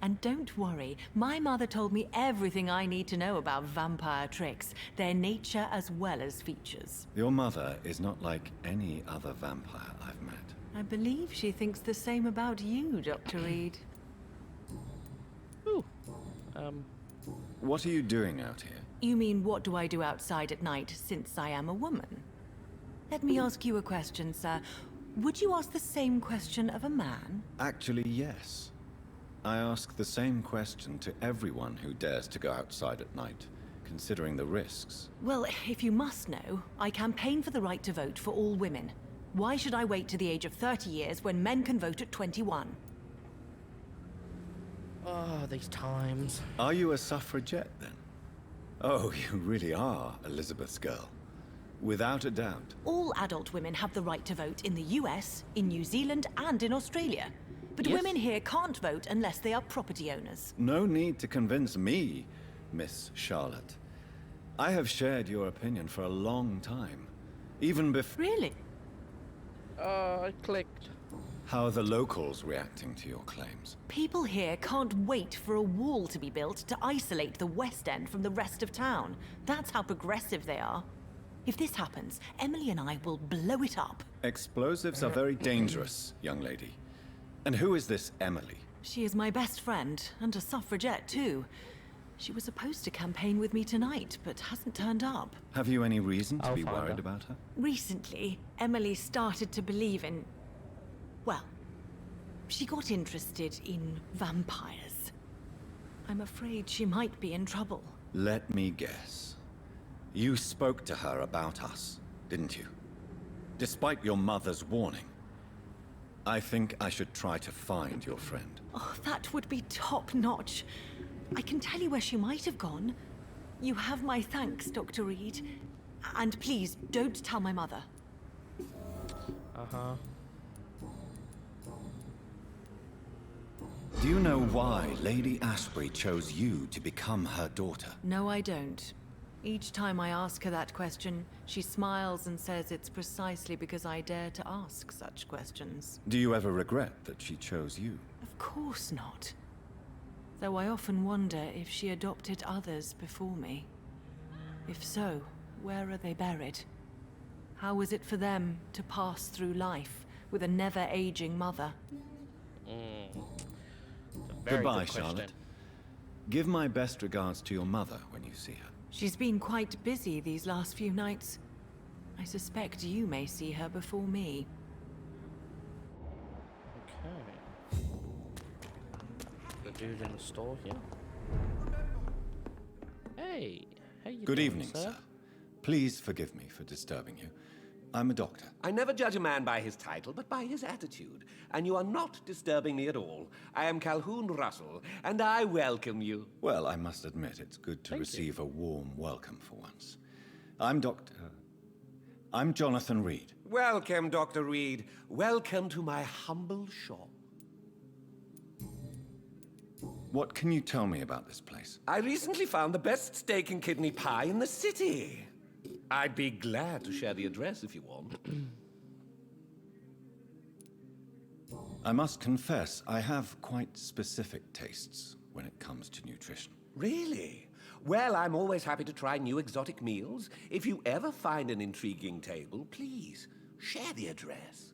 And don't worry, my mother told me everything I need to know about vampire tricks, their nature as well as features. Your mother is not like any other vampire I've met. I believe she thinks the same about you, Dr. Reed. Ooh. What are you doing out here? You mean, what do I do outside at night since I am a woman? Let me ask you a question, sir. Would you ask the same question of a man? Actually, yes. I ask the same question to everyone who dares to go outside at night, considering the risks. Well, if you must know, I campaign for the right to vote for all women. Why should I wait to the age of 30 years when men can vote at 21? Oh, these times. Are you a suffragette, then? Oh, you really are Elizabeth's girl. Without a doubt. All adult women have the right to vote in the US, in New Zealand, and in Australia. But Yes. women here can't vote unless they are property owners. No need to convince me, Miss Charlotte. I have shared your opinion for a long time. Even before... Really? I clicked. How are the locals reacting to your claims? People here can't wait for a wall to be built to isolate the West End from the rest of town. That's how progressive they are. If this happens, Emily and I will blow it up. Explosives are very dangerous, young lady. And who is this Emily? She is my best friend, and a suffragette too. She was supposed to campaign with me tonight, but hasn't turned up. Have you any reason to I'll be find worried her. about her? Recently, Emily started to believe in... well, she got interested in vampires. I'm afraid she might be in trouble. Let me guess. You spoke to her about us, didn't you? Despite your mother's warning. I think I should try to find your friend. Oh, that would be top-notch. I can tell you where she might have gone. You have my thanks, Dr. Reed. And please, don't tell my mother. Do you know why Lady Ashbury chose you to become her daughter? No, I don't. Each time I ask her that question, she smiles and says it's precisely because I dare to ask such questions. Do you ever regret that she chose you? Of course not. Though I often wonder if she adopted others before me. If so, where are they buried? How is it for them to pass through life with a never-aging mother? Goodbye, Charlotte. Give my best regards to your mother when you see her. She's been quite busy these last few nights. I suspect you may see her before me. Okay. The dude in the store here. Hey, how you Good doing, evening, sir? sir. Please forgive me for disturbing you. I'm a doctor. I never judge a man by his title, but by his attitude. And you are not disturbing me at all. I am Calhoun Russell, and I welcome you. Well, I must admit, it's good to receive a warm welcome for once. I'm Jonathan Reed. Welcome, Dr. Reed. Welcome to my humble shop. What can you tell me about this place? I recently found the best steak and kidney pie in the city. I'd be glad to share the address if you want. I must confess, I have quite specific tastes when it comes to nutrition. Really? Well, I'm always happy to try new exotic meals. If you ever find an intriguing table, please share the address.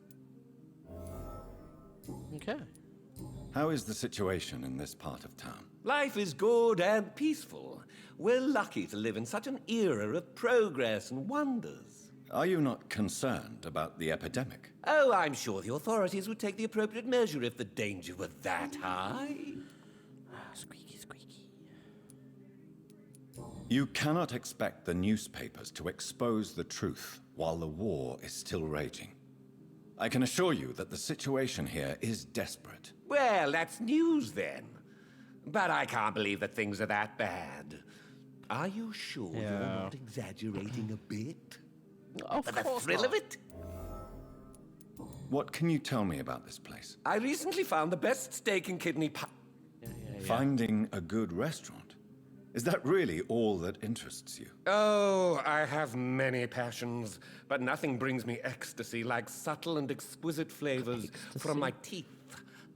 Okay. How is the situation in this part of town? Life is good and peaceful. We're lucky to live in such an era of progress and wonders. Are you not concerned about the epidemic? Oh, I'm sure the authorities would take the appropriate measure if the danger were that high. Squeaky, squeaky. You cannot expect the newspapers to expose the truth while the war is still raging. I can assure you that the situation here is desperate. Well, that's news then. But I can't believe that things are that bad. Are you sure you're not exaggerating a bit? For the thrill of it? What can you tell me about this place? I recently found the best steak and kidney pie. Finding a good restaurant? Is that really all that interests you? Oh, I have many passions, but nothing brings me ecstasy like subtle and exquisite flavors from my teeth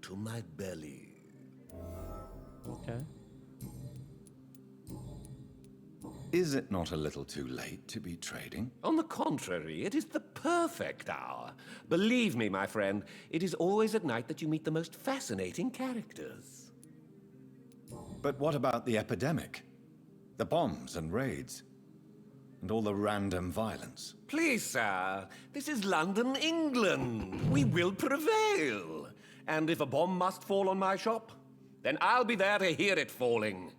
to my belly. Okay. Is it not a little too late to be trading? On the contrary, it is the perfect hour. Believe me, my friend, it is always at night that you meet the most fascinating characters. But what about the epidemic? The bombs and raids? And all the random violence? Please, sir, this is London, England. We will prevail. And if a bomb must fall on my shop, then I'll be there to hear it falling.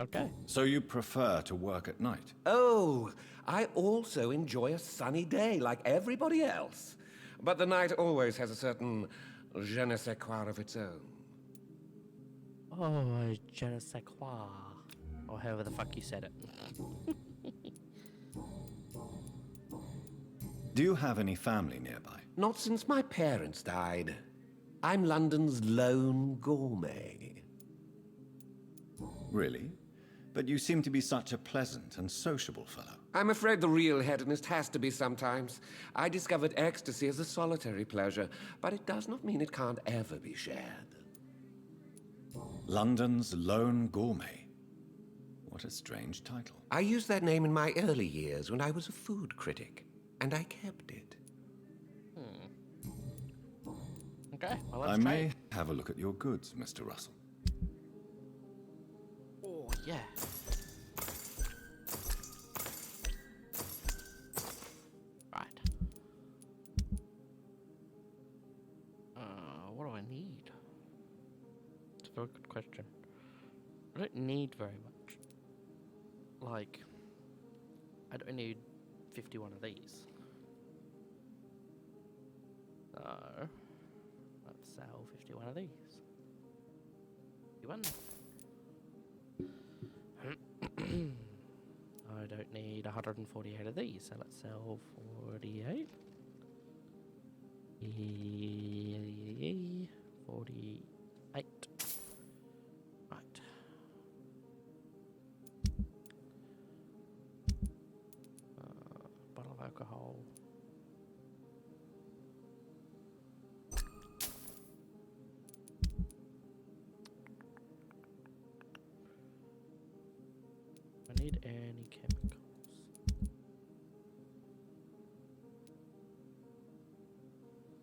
Okay. So you prefer to work at night? Oh, I also enjoy a sunny day like everybody else. But the night always has a certain je ne sais quoi of its own. Oh, je ne sais quoi. Or however the fuck you said it. Do you have any family nearby? Not since my parents died. I'm London's lone gourmet. Really? But you seem to be such a pleasant and sociable fellow. I'm afraid the real hedonist has to be sometimes. I discovered ecstasy as a solitary pleasure, but it does not mean it can't ever be shared. London's lone gourmet. What a strange title. I used that name in my early years when I was a food critic, and I kept it. Okay, well, I may have a look at your goods, Mr. Russell. Oh, yeah. Right. What do I need? It's a very good question. I don't need very much. Like, I don't need 51 of these. So, let's sell 51 of these. 51. I don't need 148 of these, so let's sell 48. 48. alcohol. I need any chemicals.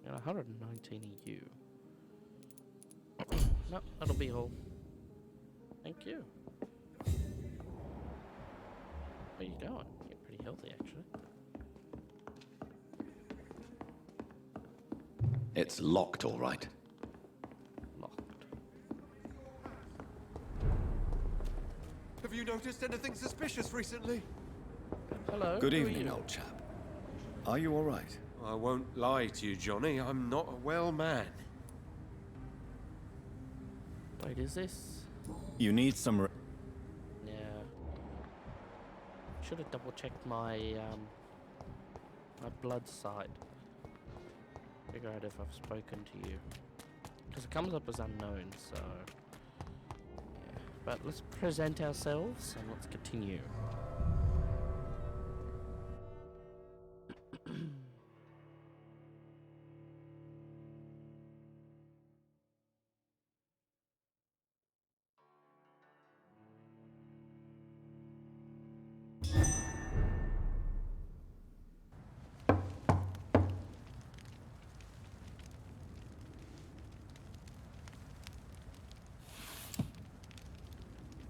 And 119 EU. No, that'll be all. Thank you. Where you going? You're pretty healthy, actually. It's locked, all right. Have you noticed anything suspicious recently? Hello. Good evening, old chap. Are you all right? I won't lie to you, Johnny. I'm not a well man. Wait, is this? You need some... Yeah. Should have double checked my my blood site. Figure out if I've spoken to you. Because it comes up as unknown, so... Yeah. But let's present ourselves and let's continue.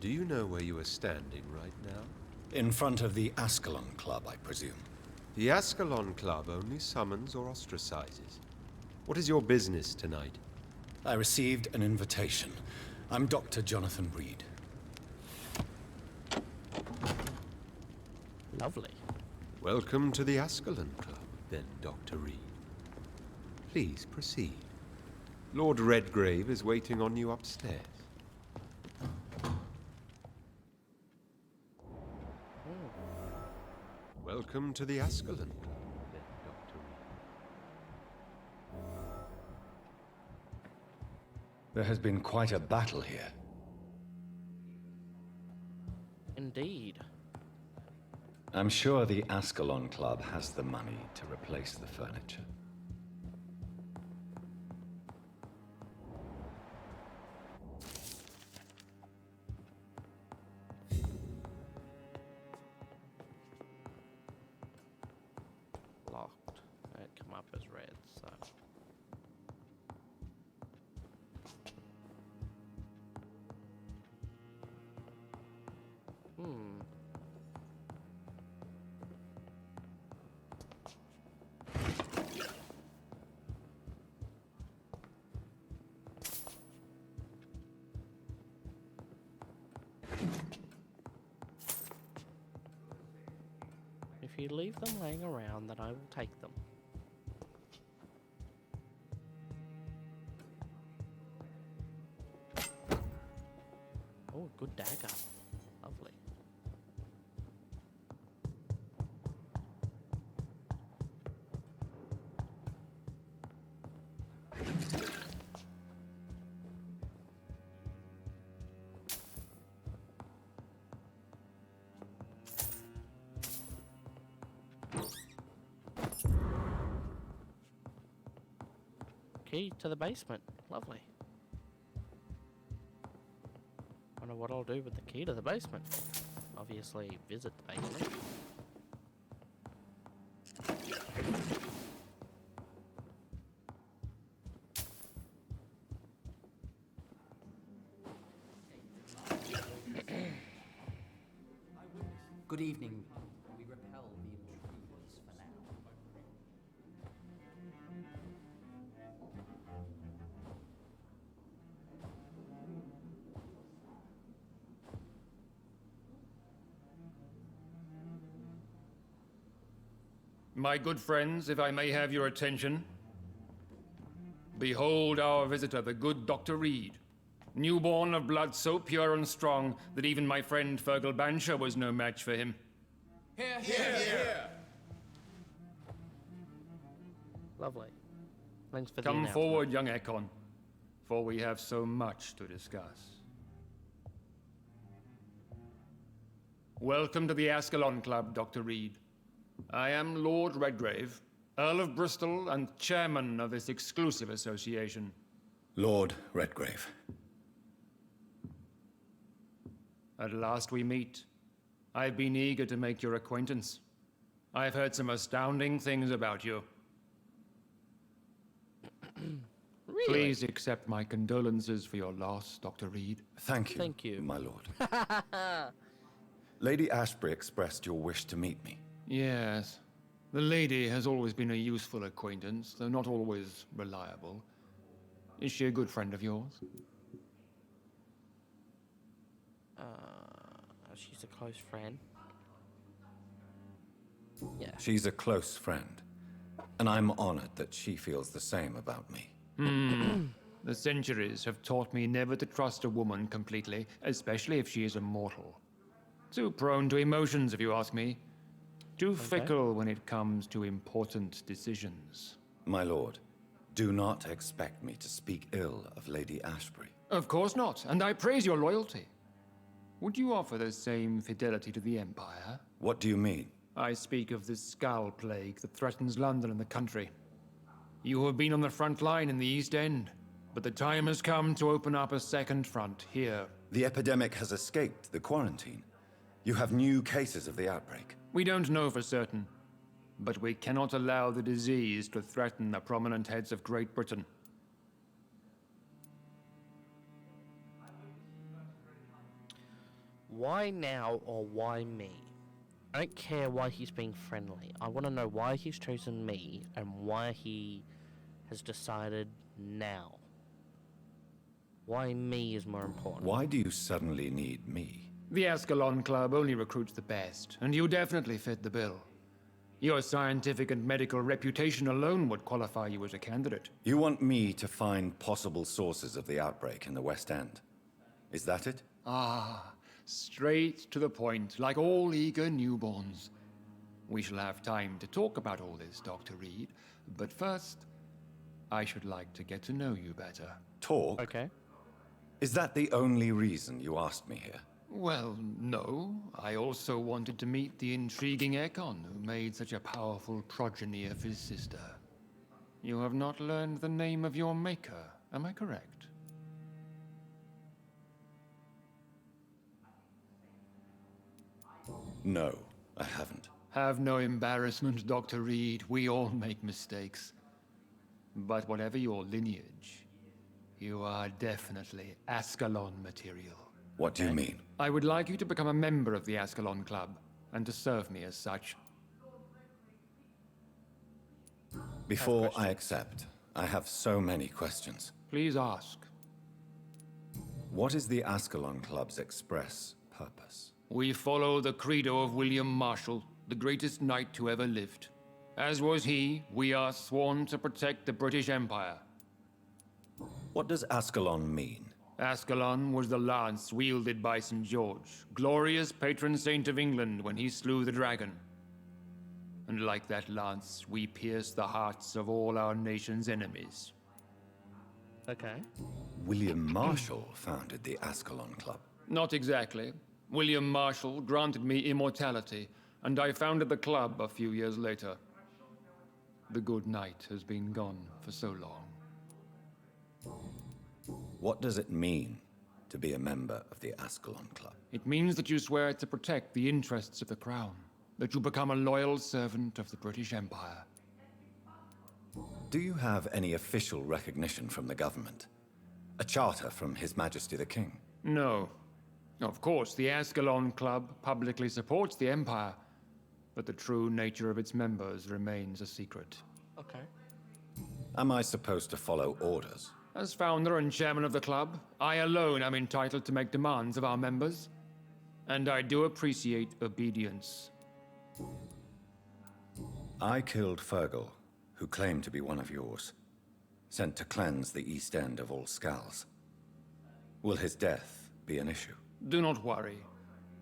Do you know where you are standing right now? In front of the Ascalon Club, I presume. The Ascalon Club only summons or ostracizes. What is your business tonight? I received an invitation. I'm Dr. Jonathan Reed. Lovely. Welcome to the Ascalon Club, then, Dr. Reed. Please proceed. Lord Redgrave is waiting on you upstairs. Welcome to the Ascalon Club, then, Dr. Reed. There has been quite a battle here. Indeed. I'm sure the Ascalon Club has the money to replace the furniture. Locked. It come up as red, so... If you leave them laying around, then I will take them. Oh, good dagger. Lovely. Key to the basement. Lovely. Wonder what I'll do with the key to the basement. Obviously, visit the basement. Good evening. We repel the intruders for now. My good friends, if I may have your attention. Behold our visitor, the good Dr. Reed. Newborn of blood so pure and strong that even my friend Fergal Bansher was no match for him. Here, here, here! Lovely. Thanks for the Come announcement. forward, young Ekon, for we have so much to discuss. Welcome to the Ascalon Club, Dr. Reed. I am Lord Redgrave, Earl of Bristol and chairman of this exclusive association. Lord Redgrave. At last we meet. I've been eager to make your acquaintance. I've heard some astounding things about you. Really? Please accept my condolences for your loss, Dr. Reed. Thank you. Thank you. My lord. Lady Ashbury expressed your wish to meet me. Yes. The lady has always been a useful acquaintance, though not always reliable. Is she a good friend of yours? She's a close friend. Yeah. She's a close friend, and I'm honored that she feels the same about me. The centuries have taught me never to trust a woman completely, especially if she is a mortal. Too prone to emotions, if you ask me. Too fickle when it comes to important decisions. My lord, do not expect me to speak ill of Lady Ashbury. Of course not, and I praise your loyalty. Would you offer the same fidelity to the Empire? What do you mean? I speak of the Skull Plague that threatens London and the country. You have been on the front line in the East End, but the time has come to open up a second front here. The epidemic has escaped the quarantine. You have new cases of the outbreak. We don't know for certain, but we cannot allow the disease to threaten the prominent heads of Great Britain. Why now or why me? I don't care why he's being friendly. I want to know why he's chosen me and why he has decided now. Why me is more important. Why do you suddenly need me? The Ascalon Club only recruits the best, and you definitely fit the bill. Your scientific and medical reputation alone would qualify you as a candidate. You want me to find possible sources of the outbreak in the West End. Is that it? Ah, straight to the point, like all eager newborns. We shall have time to talk about all this, Dr. Reed, but first, I should like to get to know you better. Talk? Okay. Is that the only reason you asked me here? Well, no. I also wanted to meet the intriguing Ekon, who made such a powerful progeny of his sister. You have not learned the name of your maker, am I correct? No, I haven't. Have no embarrassment, Dr. Reed. We all make mistakes. But whatever your lineage, you are definitely Ascalon material. What do you mean? I would like you to become a member of the Ascalon Club, and to serve me as such. Before I accept, I have so many questions. Please ask. What is the Ascalon Club's express purpose? We follow the credo of William Marshall, the greatest knight who ever lived. As was he, we are sworn to protect the British Empire. What does Ascalon mean? Ascalon was the lance wielded by St. George, glorious patron saint of England when he slew the dragon. And like that lance, we pierce the hearts of all our nation's enemies. Okay. William Marshall founded the Ascalon Club. Not exactly. William Marshall granted me immortality, and I founded the club a few years later. The good knight has been gone for so long. What does it mean to be a member of the Ascalon Club? It means that you swear to protect the interests of the crown, that you become a loyal servant of the British Empire. Do you have any official recognition from the government? A charter from His Majesty the King? No. Of course, the Ascalon Club publicly supports the Empire, but the true nature of its members remains a secret. Okay. Am I supposed to follow orders? As founder and chairman of the club, I alone am entitled to make demands of our members, and I do appreciate obedience. I killed Fergal, who claimed to be one of yours, sent to cleanse the East End of all Skulls. Will his death be an issue? Do not worry.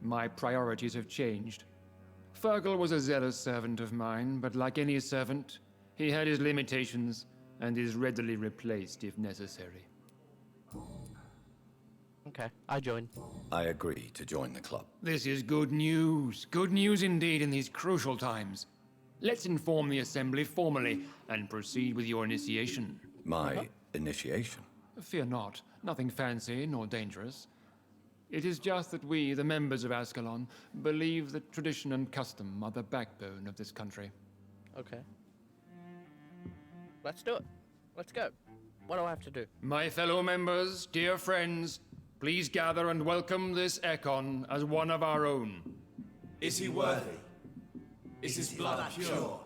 My priorities have changed. Fergal was a zealous servant of mine, but like any servant, he had his limitations and is readily replaced if necessary. Okay, I join. I agree to join the club. This is good news. Good news indeed in these crucial times. Let's inform the Assembly formally and proceed with your initiation. My initiation? Fear not. Nothing fancy nor dangerous. It is just that we, the members of Ascalon, believe that tradition and custom are the backbone of this country. Okay. Let's do it. Let's go. What do I have to do? My fellow members, dear friends, please gather and welcome this Ekon as one of our own. Is he worthy? Is his blood pure?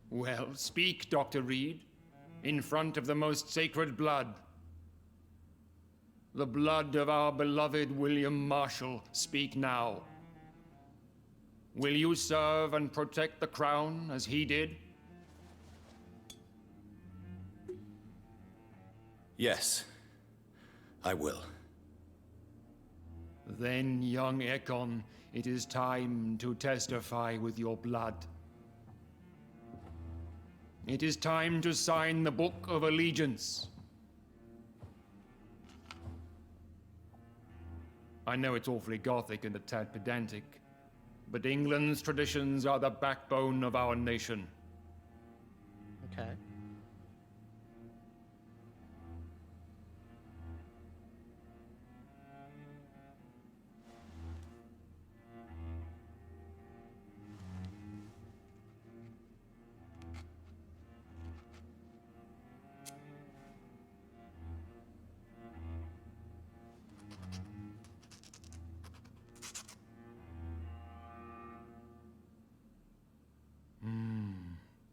Well, speak, Dr. Reed, in front of the most sacred blood. The blood of our beloved William Marshall, speak now. Will you serve and protect the crown as he did? Yes, I will. Then, young Ekon, it is time to testify with your blood. It is time to sign the Book of Allegiance. I know it's awfully gothic and a tad pedantic, but England's traditions are the backbone of our nation. Okay.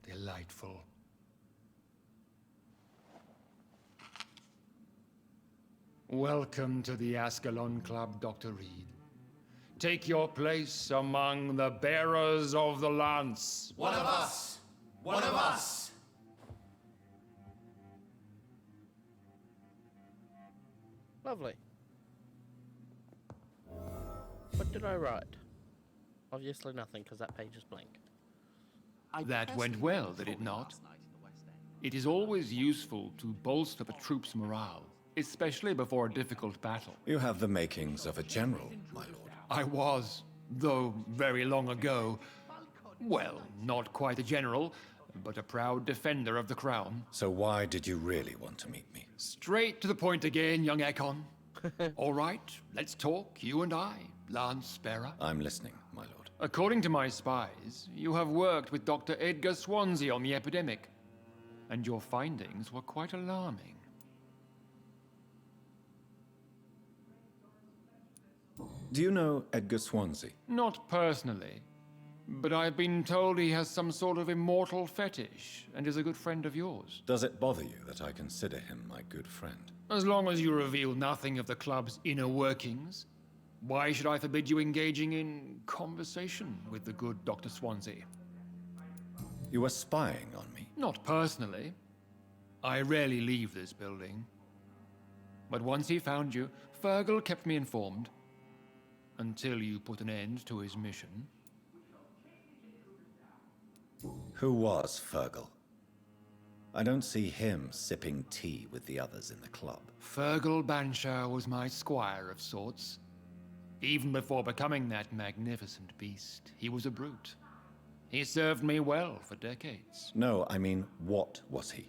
Delightful. Welcome to the Ascalon Club, Dr. Reed. Take your place among the bearers of the lance. One of us! One of us! Lovely. What did I write? Obviously nothing, because that page is blank. That went well, did it not? It is always useful to bolster the troops' morale, especially before a difficult battle. You have the makings of a general, my lord. I was, though very long ago. Well, not quite a general, but a proud defender of the crown. So why did you really want to meet me? Straight to the point again, young Ekon. All right, let's talk, you and I, Lance Sparrow. I'm listening, my lord. According to my spies, you have worked with Dr. Edgar Swansea on the epidemic, and your findings were quite alarming. Do you know Edgar Swansea? Not personally, but I've been told he has some sort of immortal fetish and is a good friend of yours. Does it bother you that I consider him my good friend? As long as you reveal nothing of the club's inner workings, why should I forbid you engaging in conversation with the good Dr. Swansea? You were spying on me? Not personally. I rarely leave this building. But once he found you, Fergal kept me informed. Until you put an end to his mission. Who was Fergal? I don't see him sipping tea with the others in the club. Fergal Banshire was my squire of sorts. Even before becoming that magnificent beast, he was a brute. He served me well for decades. No, I mean, what was he?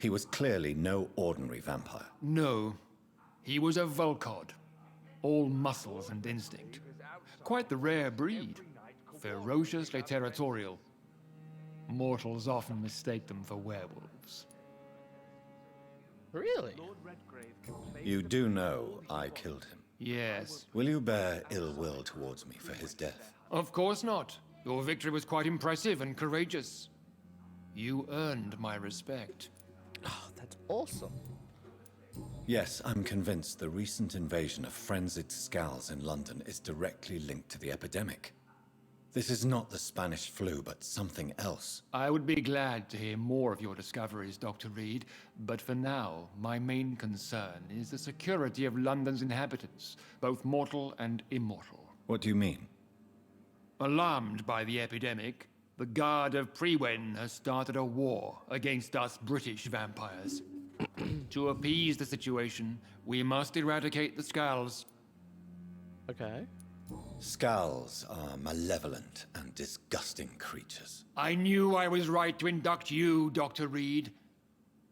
He was clearly no ordinary vampire. No, he was a Volcod. All muscles and instinct. Quite the rare breed. Ferociously territorial. Mortals often mistake them for werewolves. Really? You do know I killed him? Yes. Will you bear ill will towards me for his death? Of course not. Your victory was quite impressive and courageous. You earned my respect. Oh, that's awesome. Yes, I'm convinced the recent invasion of frenzied Scals in London is directly linked to the epidemic. This is not the Spanish flu, but something else. I would be glad to hear more of your discoveries, Dr. Reed, but for now, my main concern is the security of London's inhabitants, both mortal and immortal. What do you mean? Alarmed by the epidemic, the Guard of Prewen has started a war against us British vampires. To appease the situation, we must eradicate the Scals. Okay. Skulls are malevolent and disgusting creatures. I knew I was right to induct you, Dr. Reed.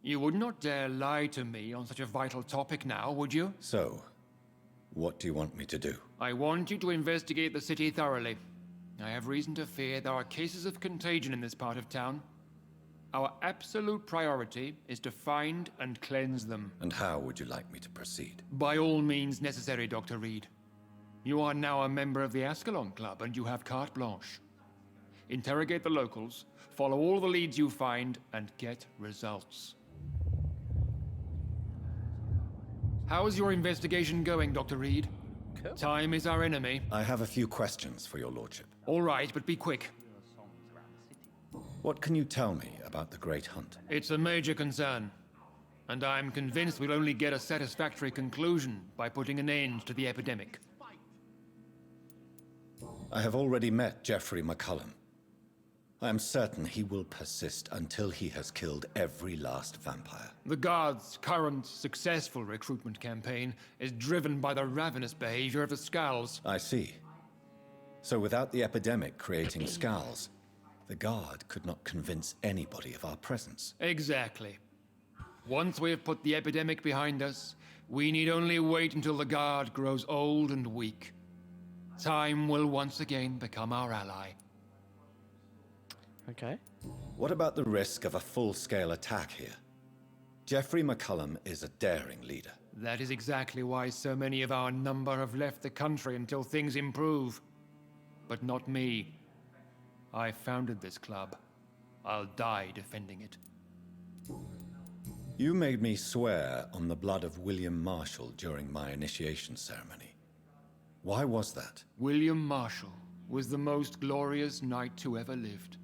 You would not dare lie to me on such a vital topic now, would you? So, what do you want me to do? I want you to investigate the city thoroughly. I have reason to fear there are cases of contagion in this part of town. Our absolute priority is to find and cleanse them. And how would you like me to proceed? By all means necessary, Dr. Reed. You are now a member of the Ascalon Club, and you have carte blanche. Interrogate the locals, follow all the leads you find, and get results. How is your investigation going, Dr. Reed? Cool. Time is our enemy. I have a few questions for your lordship. All right, but be quick. What can you tell me about the Great Hunt? It's a major concern, and I'm convinced we'll only get a satisfactory conclusion by putting an end to the epidemic. I have already met Jeffrey McCullum. I am certain he will persist until he has killed every last vampire. The Guard's current successful recruitment campaign is driven by the ravenous behavior of the Skulls. I see. So without the epidemic creating Skulls, the Guard could not convince anybody of our presence. Exactly. Once we have put the epidemic behind us, we need only wait until the Guard grows old and weak. Time will once again become our ally. Okay. What about the risk of a full-scale attack here? Jeffrey McCullum is a daring leader. That is exactly why so many of our number have left the country until things improve. But not me. I founded this club. I'll die defending it. You made me swear on the blood of William Marshall during my initiation ceremony. Why was that? William Marshall was the most glorious knight who ever lived.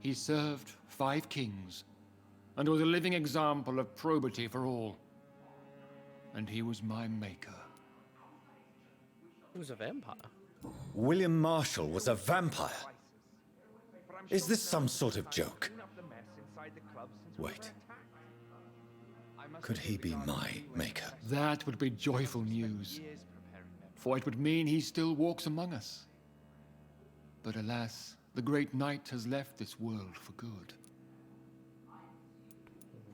He served 5 kings, and was a living example of probity for all. And he was my maker. He was a vampire. William Marshall was a vampire? Is this some sort of joke? Wait. Could he be my maker? That would be joyful news, for it would mean he still walks among us. But alas, the great knight has left this world for good.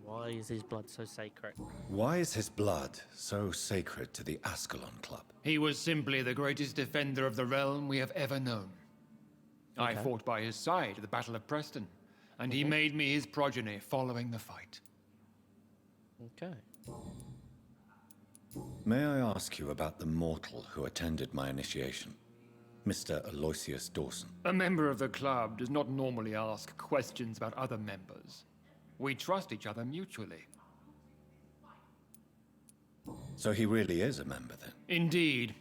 Why is his blood so sacred? Why is his blood so sacred to the Ascalon Club? He was simply the greatest defender of the realm we have ever known. I fought by his side at the Battle of Preston, and he made me his progeny following the fight. Okay. May I ask you about the mortal who attended my initiation? Mr. Aloysius Dawson. A member of the club does not normally ask questions about other members. We trust each other mutually. So he really is a member, then? Indeed.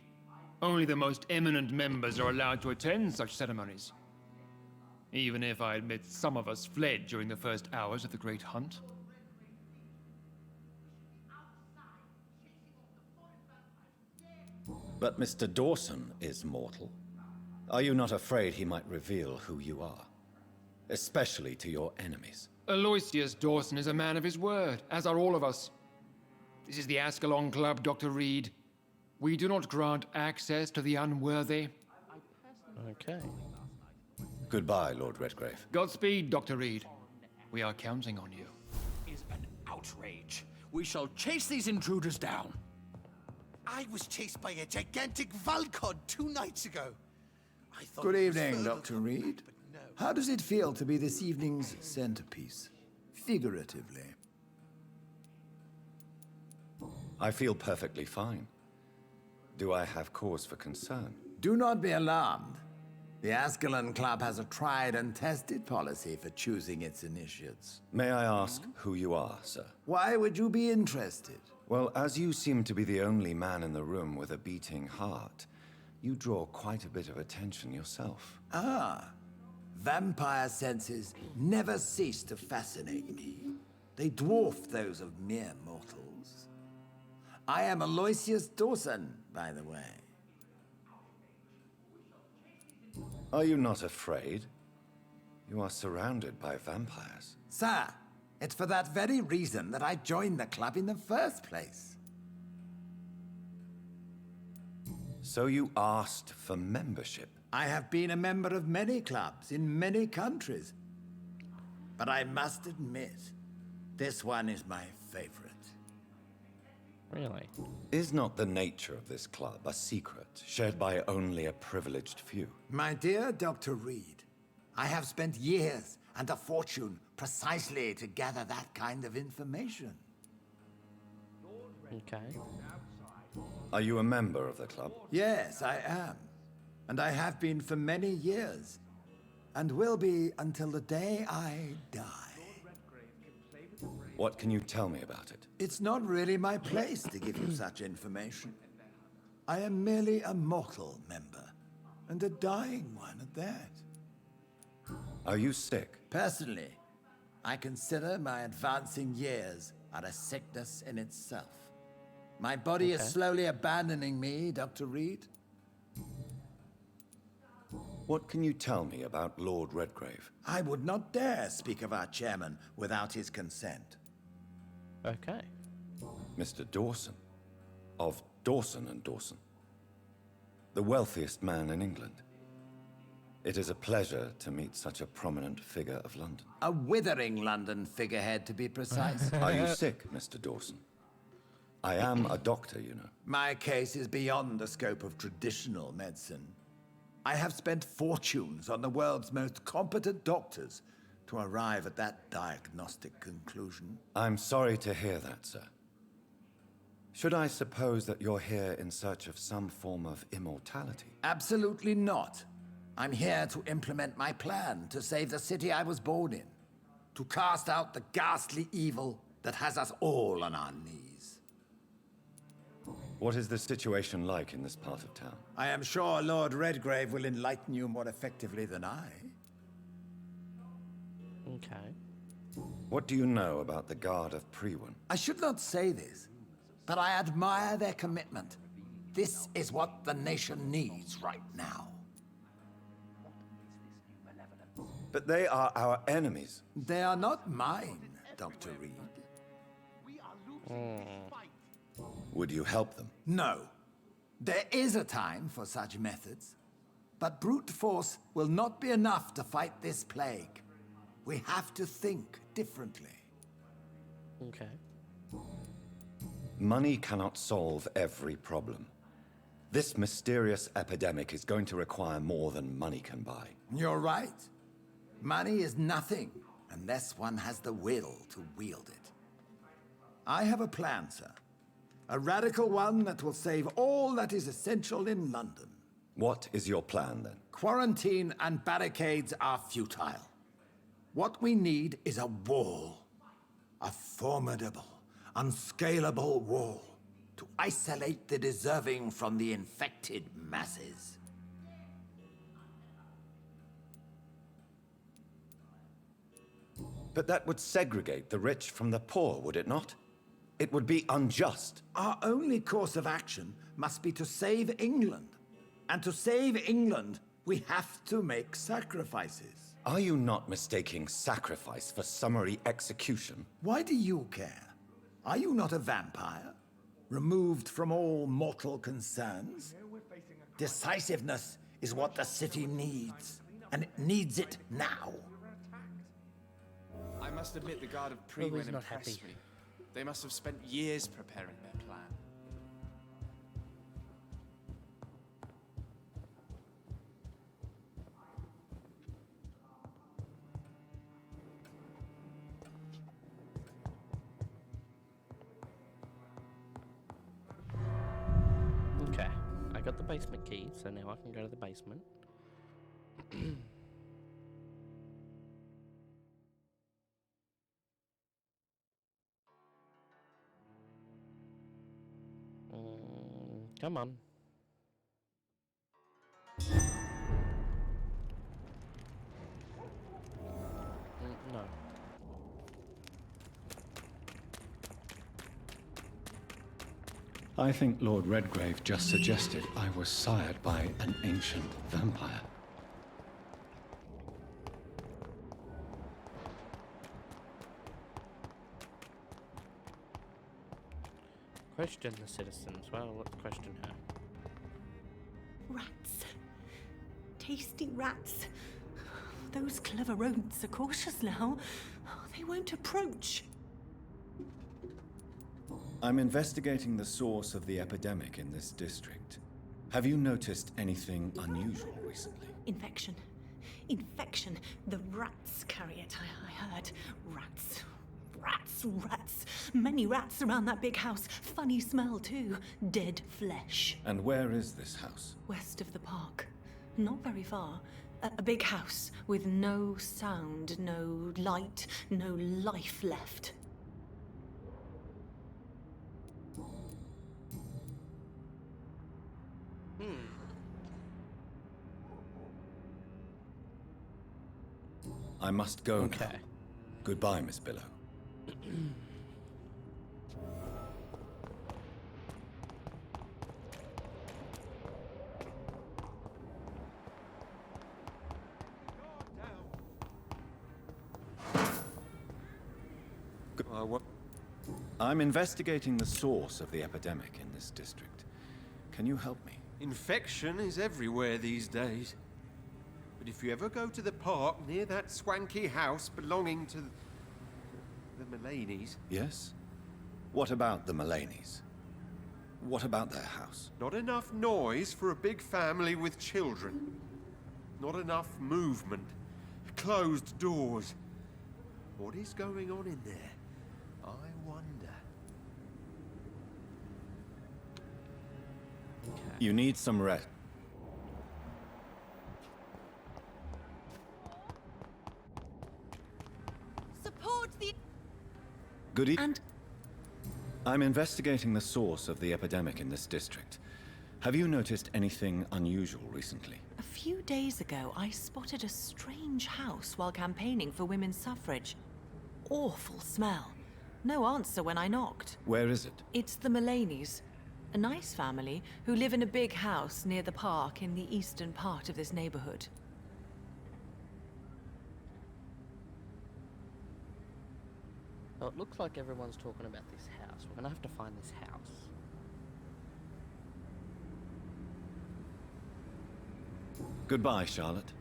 Only the most eminent members are allowed to attend such ceremonies. Even if I admit some of us fled during the first hours of the Great Hunt. But Mr. Dawson is mortal. Are you not afraid he might reveal who you are? Especially to your enemies. Aloysius Dawson is a man of his word, as are all of us. This is the Ascalon Club, Dr. Reed. We do not grant access to the unworthy. Okay. Goodbye, Lord Redgrave. Godspeed, Dr. Reed. We are counting on you. Is an outrage. We shall chase these intruders down. I was chased by a gigantic Valcod 2 nights ago. I thought Good it was evening, further Dr. than- Reed. but no. How does it feel to be this evening's centerpiece? Figuratively. I feel perfectly fine. Do I have cause for concern? Do not be alarmed. The Ascalon Club has a tried and tested policy for choosing its initiates. May I ask who you are, sir? Why would you be interested? Well, as you seem to be the only man in the room with a beating heart, you draw quite a bit of attention yourself. Ah, vampire senses never cease to fascinate me. They dwarf those of mere mortals. I am Aloysius Dawson, by the way. Are you not afraid? You are surrounded by vampires. Sir, it's for that very reason that I joined the club in the first place. So you asked for membership? I have been a member of many clubs in many countries. But I must admit, this one is my favorite. Really? Is not the nature of this club a secret shared by only a privileged few? My dear Dr. Reed, I have spent years and a fortune precisely to gather that kind of information. Okay. Are you a member of the club? Yes, I am. And I have been for many years. And will be until the day I die. What can you tell me about it? It's not really my place to give you such information. I am merely a mortal member, and a dying one at that. Are you sick? Personally, I consider my advancing years are a sickness in itself. My body is slowly abandoning me, Dr. Reed. What can you tell me about Lord Redgrave? I would not dare speak of our chairman without his consent. Okay. Mr. Dawson. Of Dawson and Dawson. The wealthiest man in England. It is a pleasure to meet such a prominent figure of London. A withering London figurehead, to be precise. Are you sick, Mr. Dawson? I am a doctor, you know. My case is beyond the scope of traditional medicine. I have spent fortunes on the world's most competent doctors to arrive at that diagnostic conclusion. I'm sorry to hear that, sir. Should I suppose that you're here in search of some form of immortality? Absolutely not. I'm here to implement my plan to save the city I was born in. To cast out the ghastly evil that has us all on our knees. What is the situation like in this part of town? I am sure Lord Redgrave will enlighten you more effectively than I. Okay. What do you know about the Guard of Priwen? I should not say this, but I admire their commitment. This is what the nation needs right now. But they are our enemies. They are not mine, Dr. Reed. Would you help them? No. There is a time for such methods. But brute force will not be enough to fight this plague. We have to think differently. Okay. Money cannot solve every problem. This mysterious epidemic is going to require more than money can buy. You're right. Money is nothing unless one has the will to wield it. I have a plan, sir. A radical one that will save all that is essential in London. What is your plan, then? Quarantine and barricades are futile. What we need is a wall. A formidable, unscalable wall to isolate the deserving from the infected masses. But that would segregate the rich from the poor, would it not? It would be unjust. Our only course of action must be to save England. And to save England, we have to make sacrifices. Are you not mistaking sacrifice for summary execution? Why do you care? Are you not a vampire? Removed from all mortal concerns? Decisiveness is what the city needs. And it needs it now. I must admit the Guard of Lily's Priwen not impressed happy. me. They must have spent years preparing their plan. Okay. I got the basement key, so now I can go to the basement. Come on. No. I think Lord Redgrave just suggested I was sired by an ancient vampire. Question the citizens. Well, let's question her. Rats. Tasty rats. Those clever rodents are cautious now. They won't approach. I'm investigating the source of the epidemic in this district. Have you noticed anything unusual recently? Infection. Infection. The rats carry it, I heard. Rats. Rats, rats. Many rats around that big house. Funny smell, too. Dead flesh. And where is this house? West of the park. Not very far. A big house with no sound, no light, no life left. I must go now. Goodbye, Miss Billow. I'm investigating the source of the epidemic in this district. Can you help me? Infection is everywhere these days. But if you ever go to the park near that swanky house belonging to the Mullaneys... Yes? What about the Mullaneys? What about their house? Not enough noise for a big family with children. Not enough movement. Closed doors. What is going on in there? I wonder. You need some rest. Support the... Good evening. I'm investigating the source of the epidemic in this district. Have you noticed anything unusual recently? A few days ago, I spotted a strange house while campaigning for women's suffrage. Awful smell. No answer when I knocked. Where is it? It's the Mullaneys. A nice family who live in a big house near the park in the eastern part of this neighborhood. Oh, it looks like everyone's talking about this house. We're gonna have to find this house. Goodbye, Charlotte.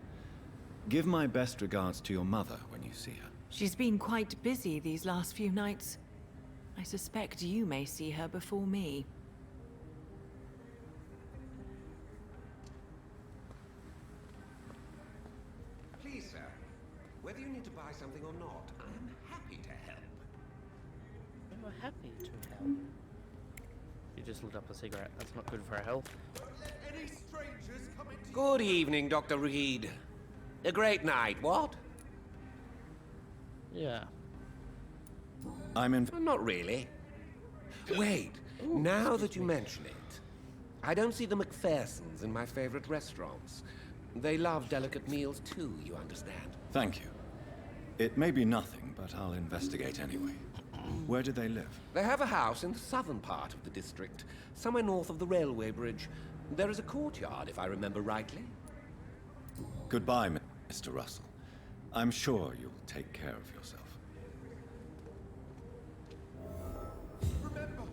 Give my best regards to your mother when you see her. She's been quite busy these last few nights. I suspect you may see her before me. Please, sir. Whether you need to buy something or not, I am happy to help. I'm happy to help. You just lit up a cigarette. That's not good for our health. Any strangers come into... Good evening, Dr. Reed. A great night, what? Yeah. Not really. Wait, now that you mention it, I don't see the McPhersons in my favorite restaurants. They love delicate meals too, you understand. Thank you. It may be nothing, but I'll investigate anyway. Where do they live? They have a house in the southern part of the district, somewhere north of the railway bridge. There is a courtyard, if I remember rightly. Goodbye, Mr. Russell. I'm sure you'll take care of yourself. Remember,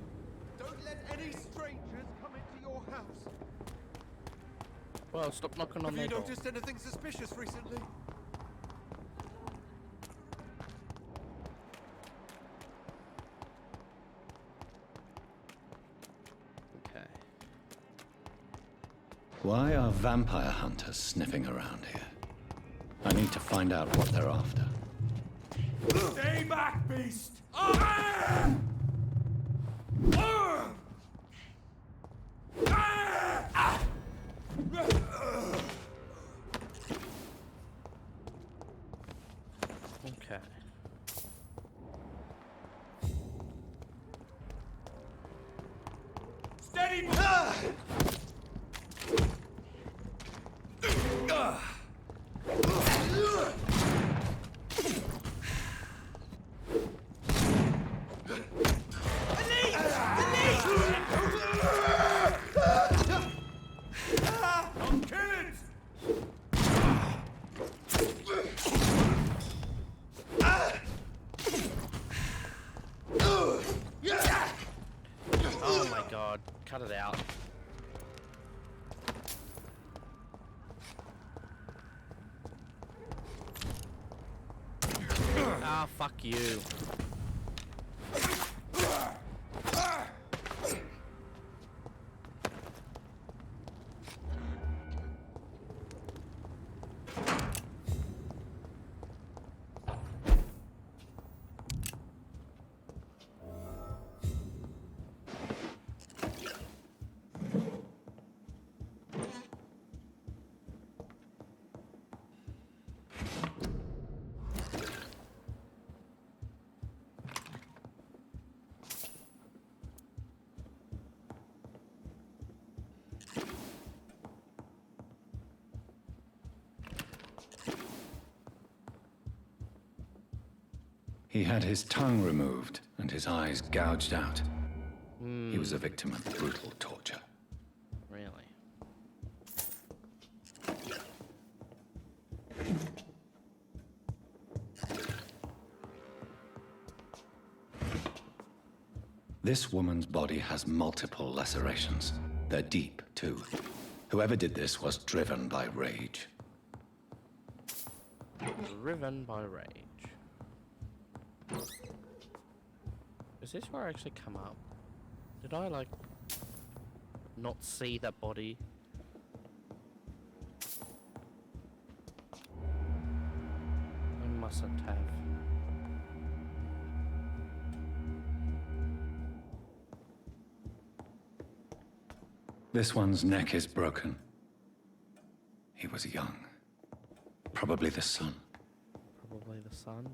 don't let any strangers come into your house. Well, stop knocking on their door. Have you noticed anything suspicious recently? Okay. Why are vampire hunters sniffing around here? I need to find out what they're after. Stay back, beast! Okay. Steady! Ah, fuck you. He had his tongue removed and his eyes gouged out. He was a victim of brutal torture. Really? This woman's body has multiple lacerations. They're deep, too. Whoever did this was driven by rage. Driven by rage. Is this where I actually come up? Did I, like, not see that body? I mustn't have. This one's neck is broken. He was young. Probably the son. Probably the son.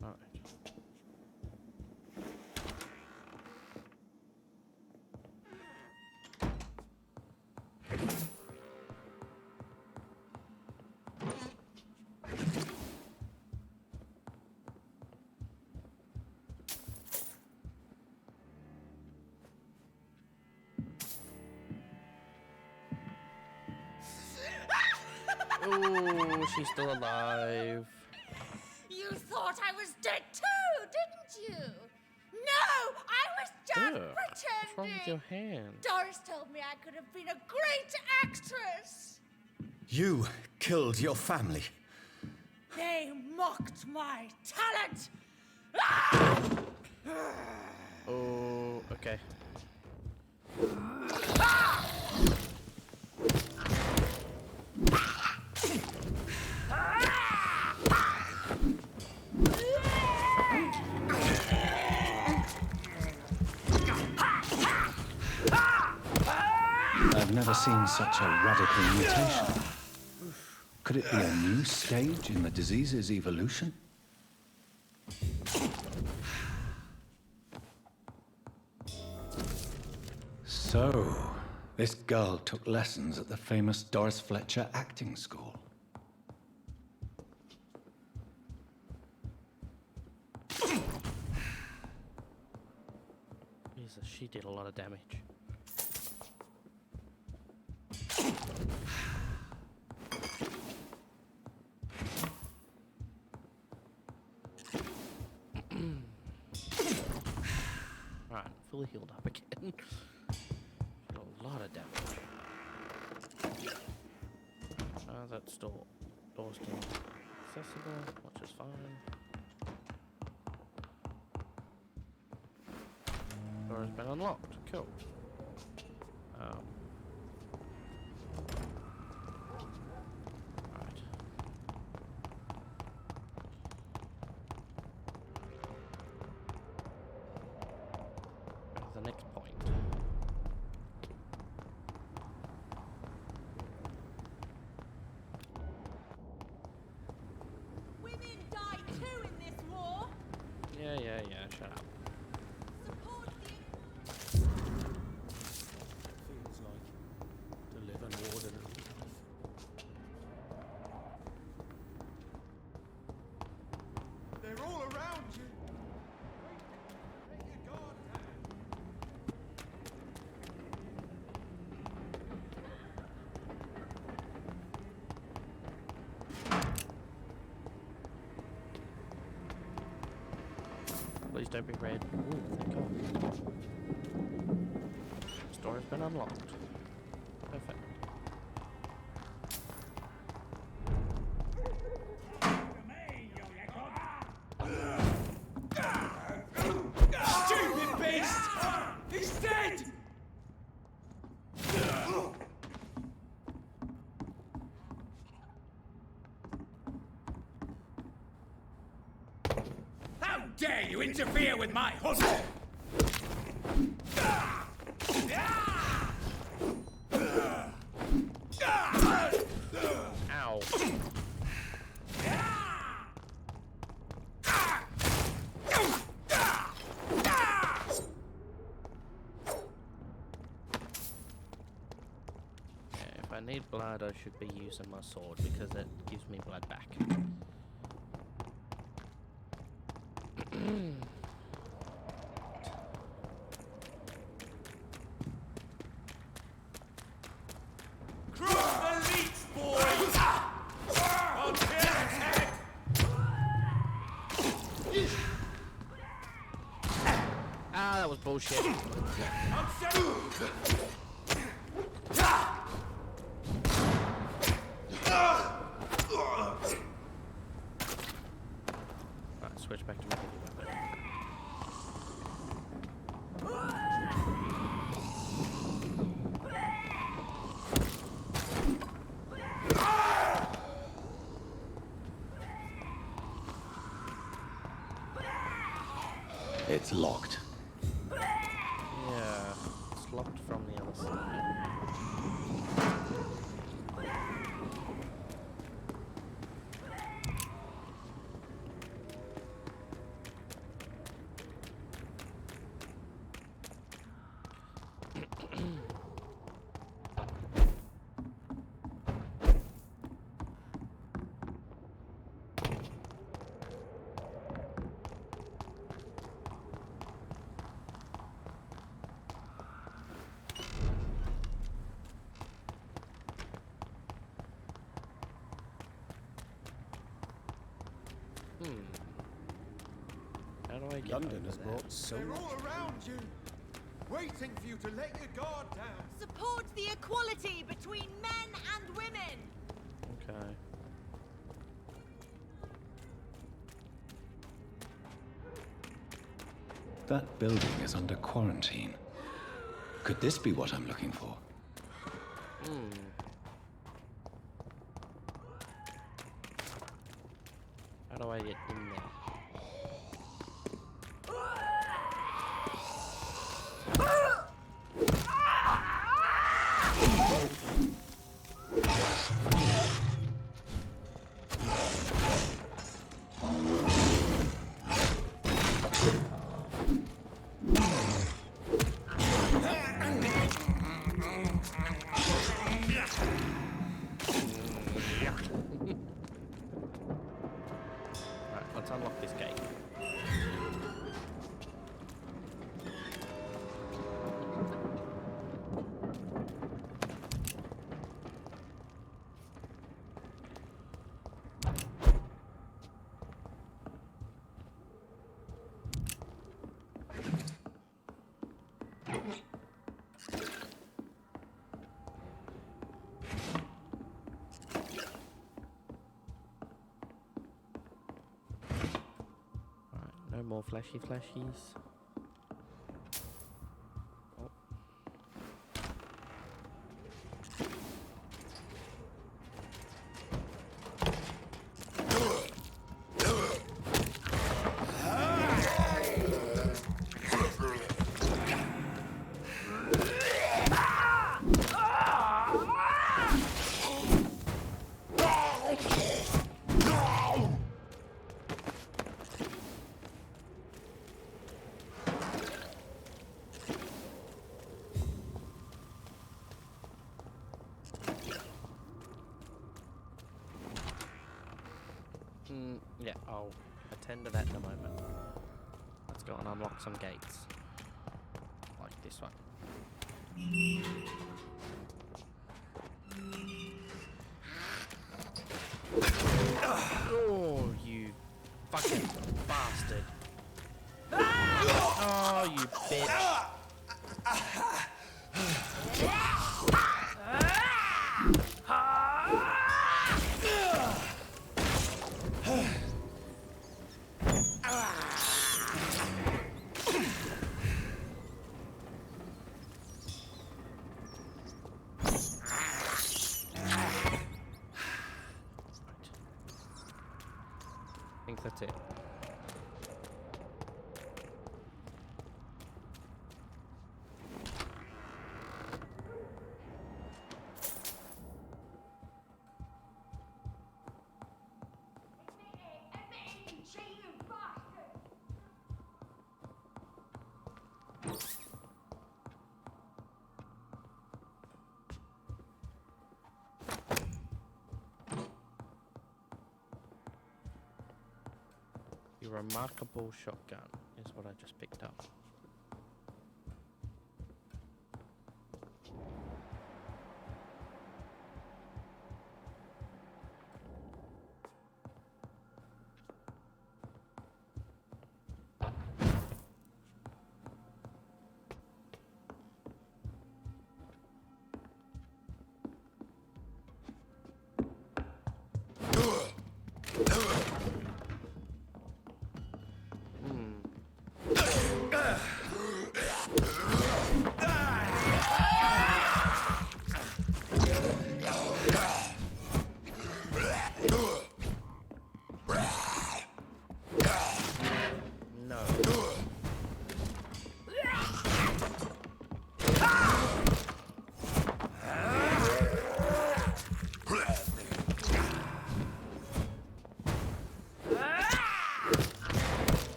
Right. Oh, she's still alive. You thought I was dead too, didn't you? No, I was just pretending. What's wrong with your hand? Doris told me I could have been a great actress. You killed your family. They mocked my talent. Ah! Oh, okay. Ah! I've never seen such a radical mutation. Could it be a new stage in the disease's evolution? So, this girl took lessons at the famous Doris Fletcher acting school. Jesus, she did a lot of damage. Right, fully healed up again. Did a lot of damage. That's door's still accessible, which is fine. Door has been unlocked. Cool. Right. The next point. Women die too in this war. Yeah, shut up. Feels like to live an ordinary life. They're all around you. Take your guard down. Please don't be red. Ooh, thank God. Store has been unlocked. Perfect. dare you interfere with my hunt? Ow. If I need blood, I should be using my sword because it gives me blood back. Cross the leech, boys! On Pierre's head! Ah, that was bullshit. I'm setting. Right, switch back to my heavy weapon. It's locked. Yeah, it's locked from the other side. How do I get London has over brought so They're much. all around you, waiting for you to let your guard down. Support the equality between men and women. Okay. That building is under quarantine. Could this be what I'm looking for? How do I get in there? Right, let's unlock this gate. No more flashy flashies. Oh. Yeah, I'll attend to that in a moment. Let's go and unlock some gates. Like this one. Oh, you fucking bastard. Oh, you bitch. I think that's it. Your remarkable shotgun is what I just picked up.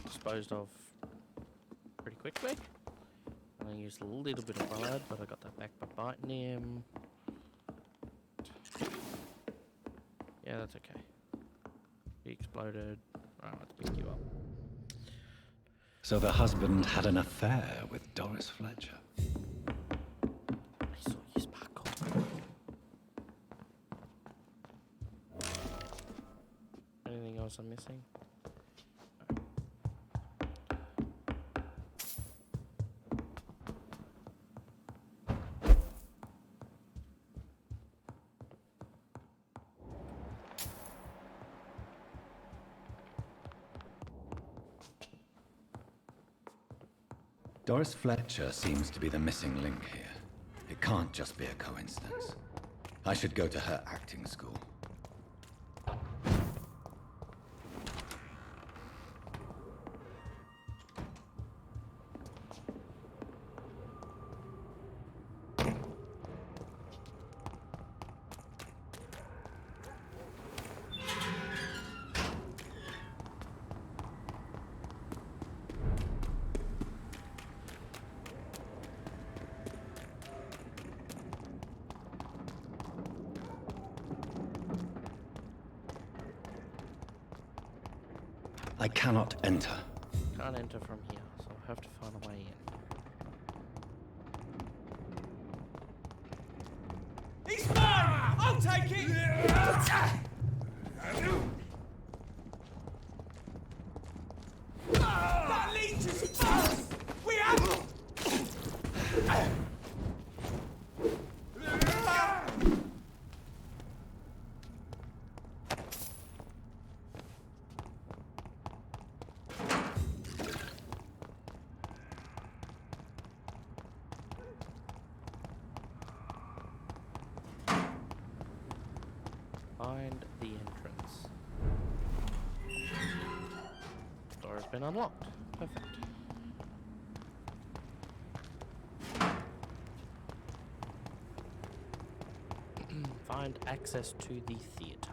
Disposed of pretty quickly. I used a little bit of blood, but I got that back by biting him. Yeah, that's okay. He exploded. Alright, let's pick you up. So the husband had an affair with Doris Fletcher. I saw you sparkle. Anything else I'm missing? Doris Fletcher seems to be the missing link here. It can't just be a coincidence. I should go to her acting school. I cannot enter. Can't enter from here, so I'll have to find a way in. He's mine! I'll take it! That leads us us! We have... Find the entrance. Door has been unlocked. Perfect. Find access to the theater.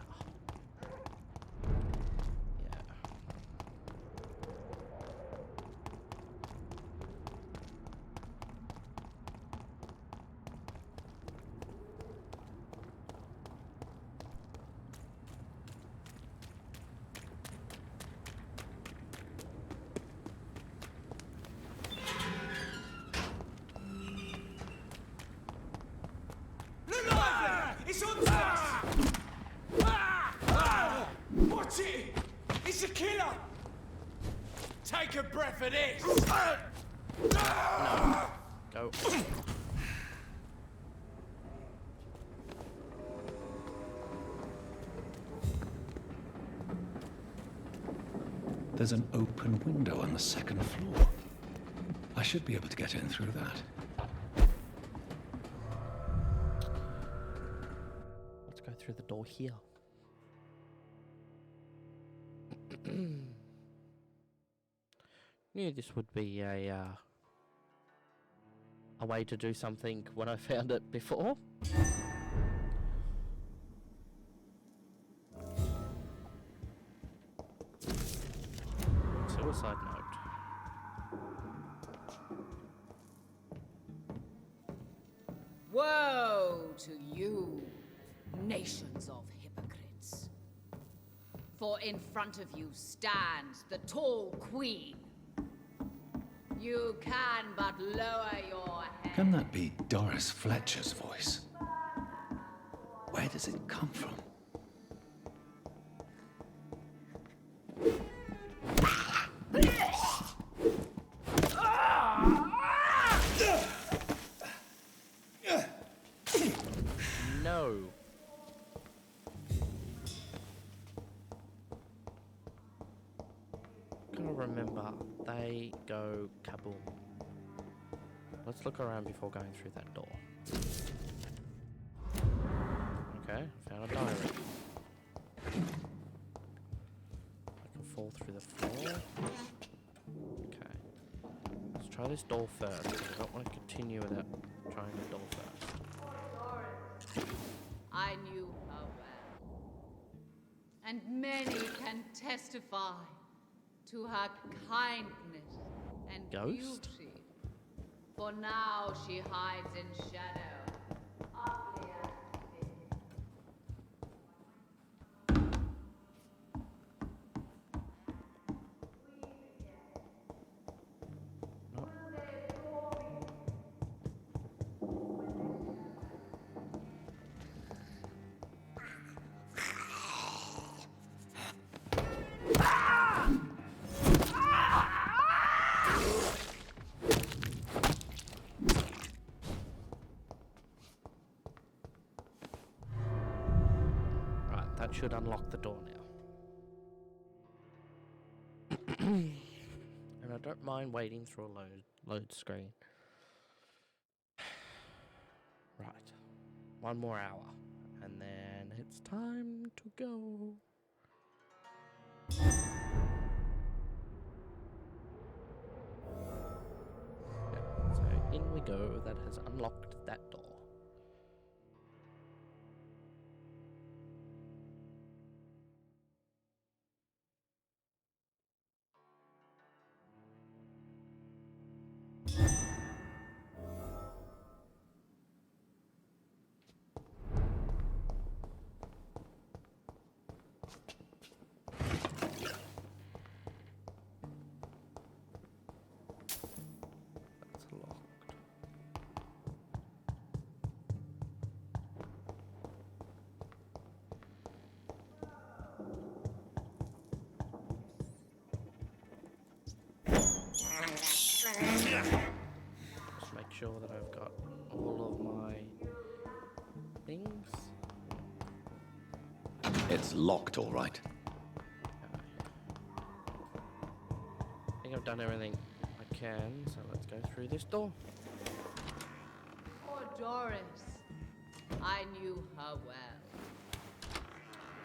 It's on us! Watch it! It's a killer! Take a breath of this! No. Go. There's an open window on the second floor. I should be able to get in through that. Let's go through the door here. Knew this would be a a way to do something when I found it before. Suicide note. Woe to you, nations of hypocrites. For in front of you stands the tall queen. You can but lower your head. Can that be Doris Fletcher's voice? Where does it come from? No. Gotta remember, they go kaboom. Let's look around before going through that door. Okay, found a diary. I can fall through the floor. Okay. Let's try this door first, because I don't want to continue without trying the door first. I knew her well, and many can testify to her kindness and Ghost? beauty. For now she hides in shadow, ugly and thin. Right, that should unlock the door now. And I don't mind waiting through a load screen. Right. One more hour. And then it's time to go. Yeah, so in we go. That has unlocked that door. That's locked. Just make sure that I've got all of my things. It's locked, all right. I think I've done everything I can, so let's go through this door. Poor Doris, I knew her well,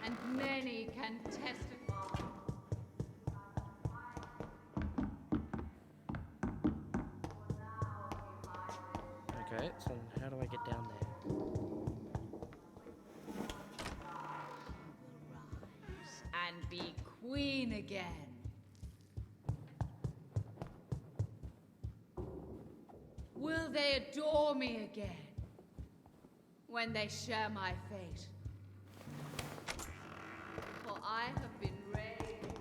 and many can testify. Okay, so how do I get down there? And be queen again. Will they adore me again when they share my fate? For I have been raised.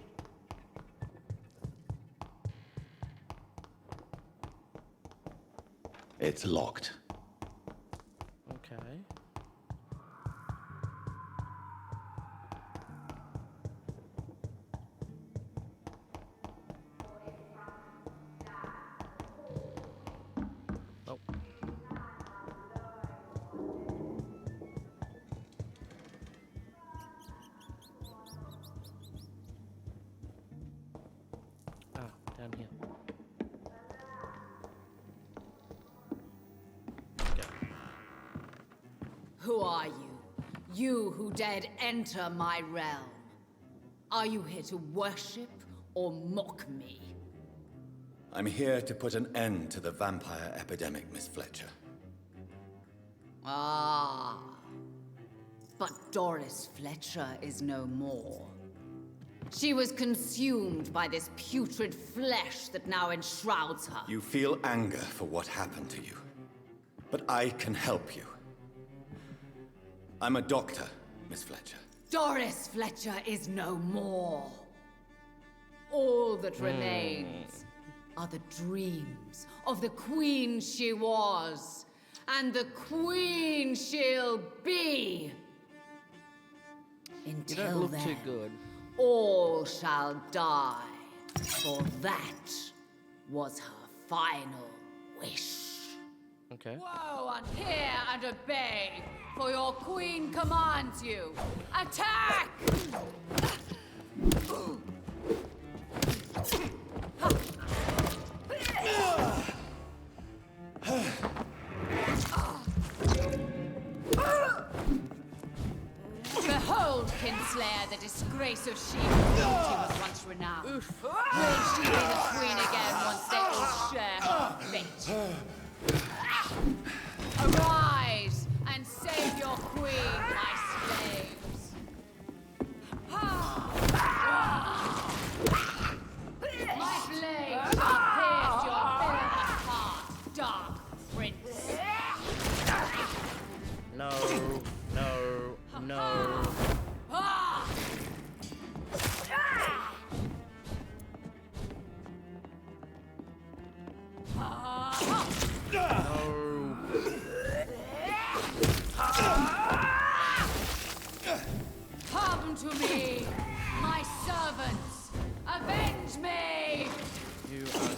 It's locked. Okay. Oh. Ah, down here. Who are you? You who dared enter my realm. Are you here to worship or mock me? I'm here to put an end to the vampire epidemic, Miss Fletcher. Ah. But Doris Fletcher is no more. She was consumed by this putrid flesh that now enshrouds her. You feel anger for what happened to you. But I can help you. I'm a doctor, Miss Fletcher. Doris Fletcher is no more. All that remains are the dreams of the queen she was, and the queen she'll be. Until you don't look then, too good. all shall die, for that was her final wish. Okay. Woe and hear and obey, for your queen commands you. Attack! Behold, Kinslayer, the disgrace of she who was once renowned. Will she be the queen again once they all share her fate? Arise and save your queen, my slaves. My blade shall pierce your villainous heart, dark prince. No, no, no. Come to me, my servants. Avenge me. You are...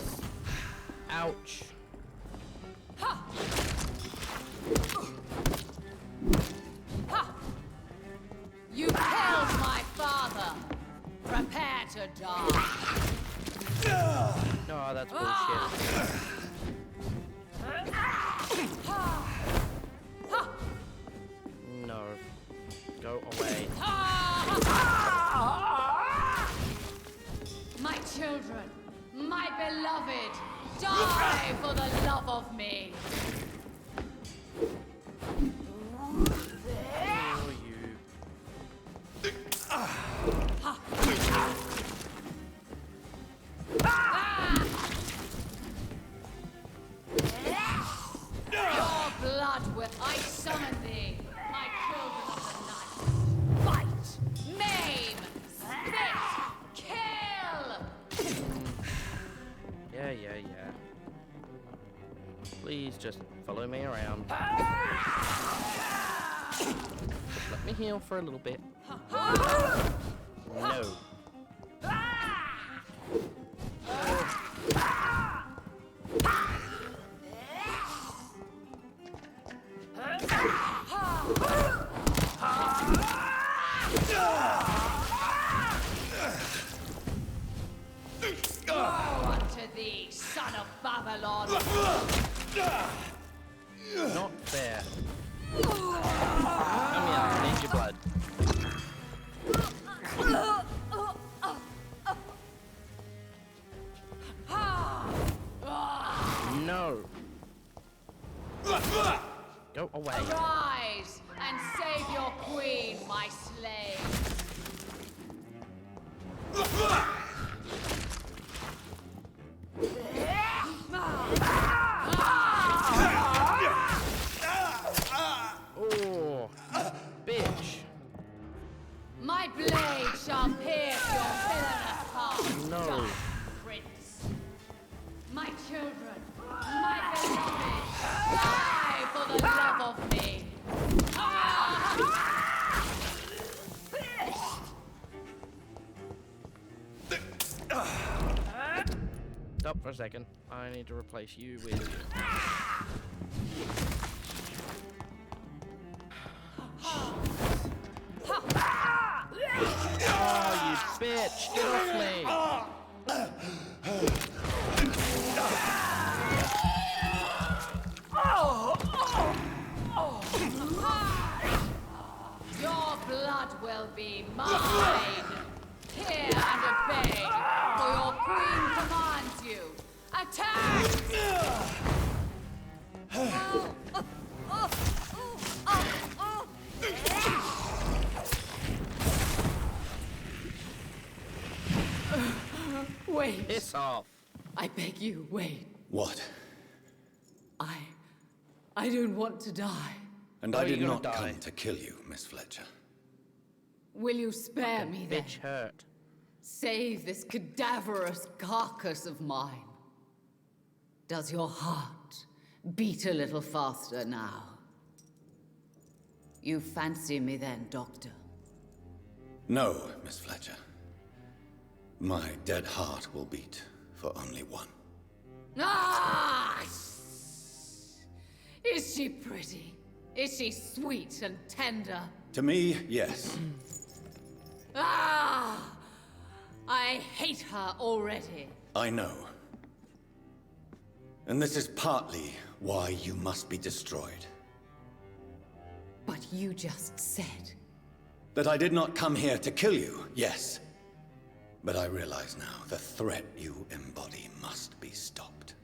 Ouch. Ha! Ha! You killed my father. Prepare to die. No, that's bullshit. No. Go away. My children, my beloved, die for the love of me. Your blood will I summon thee, my children of the night. Fight, maim, spit, kill. Yeah. Please just follow me around. Let me heal for a little bit. No. Woe unto thee, son of Babylon! Not fair. Come here, I need your blood. No. Go away. Arise and save your queen, my slave. Oh, bitch. My blade shall pierce your villainous heart, No. dark prince. My children, my beloved, die for the love of me. Stop for a second. I need to replace you with... Oh, you bitch! Get off me! Your blood will be mine. Hear and obey, for your queen commands you. Wait. Piss off. I beg you, wait. What? I don't want to die. And I did not come to kill you, Miss Fletcher. Will you spare me then? Bitch hurt. Save this cadaverous carcass of mine. Does your heart beat a little faster now? You fancy me then, Doctor? No, Miss Fletcher. My dead heart will beat for only one. Ah! Is she pretty? Is she sweet and tender? To me, yes. Ah! I hate her already. I know. And this is partly why you must be destroyed. But you just said... That I did not come here to kill you, yes. But I realize now the threat you embody must be stopped.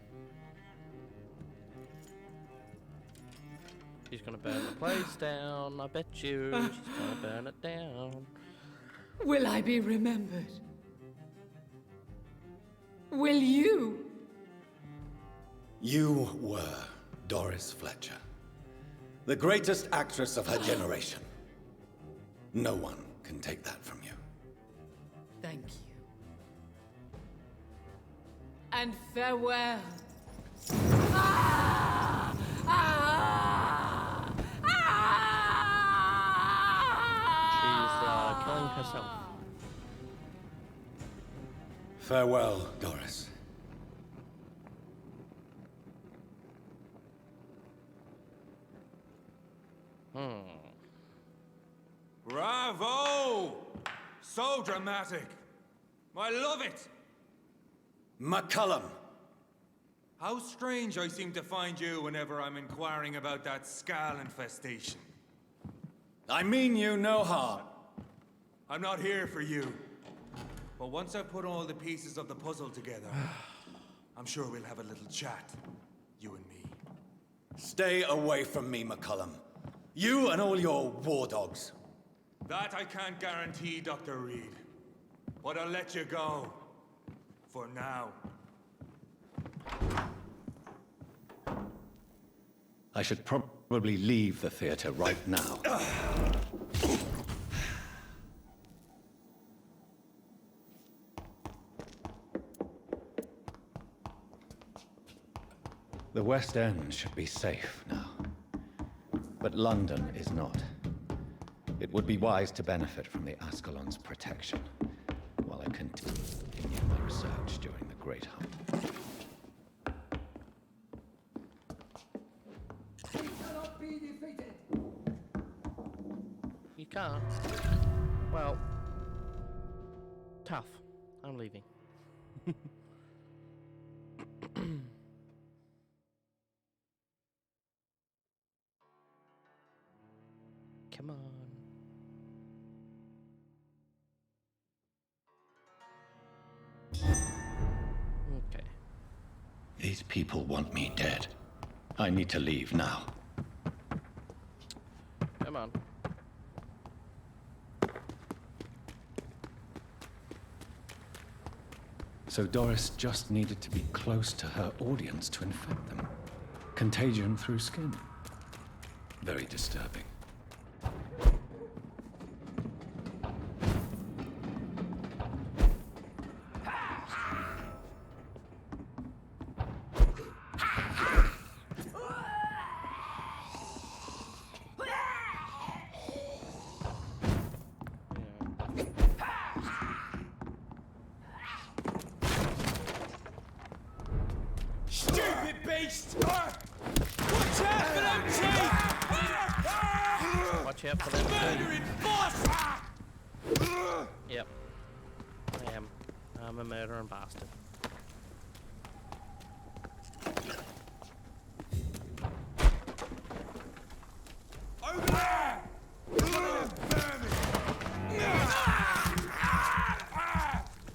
She's gonna burn the place down, I bet you. She's gonna burn it down. Will I be remembered? Will you? You were Doris Fletcher, the greatest actress of her generation. No one can take that from you. Thank you. And farewell. Ah! Ah! She's killing herself. Farewell, Doris. Bravo! So dramatic. I love it. McCullum. How strange I seem to find you whenever I'm inquiring about that Skal infestation. I mean you no harm. I'm not here for you. But once I've put all the pieces of the puzzle together, I'm sure we'll have a little chat, you and me. Stay away from me, McCullum. You and all your war dogs. That I can't guarantee, Dr. Reed. But I'll let you go. For now. I should probably leave the theater right now. The West End should be safe now. But London is not. It would be wise to benefit from the Ascalon's protection while I continue my research during the Great Hunt. You can't. Well, tough. I'm leaving. Come on. Okay. These people want me dead. I need to leave now. Come on. So Doris just needed to be close to her audience to infect them. Contagion through skin. Very disturbing. Stupid beast! Watch out for them teeth! Watch out for them Murdering boss! Yep. I am. I'm a murdering bastard. Over there!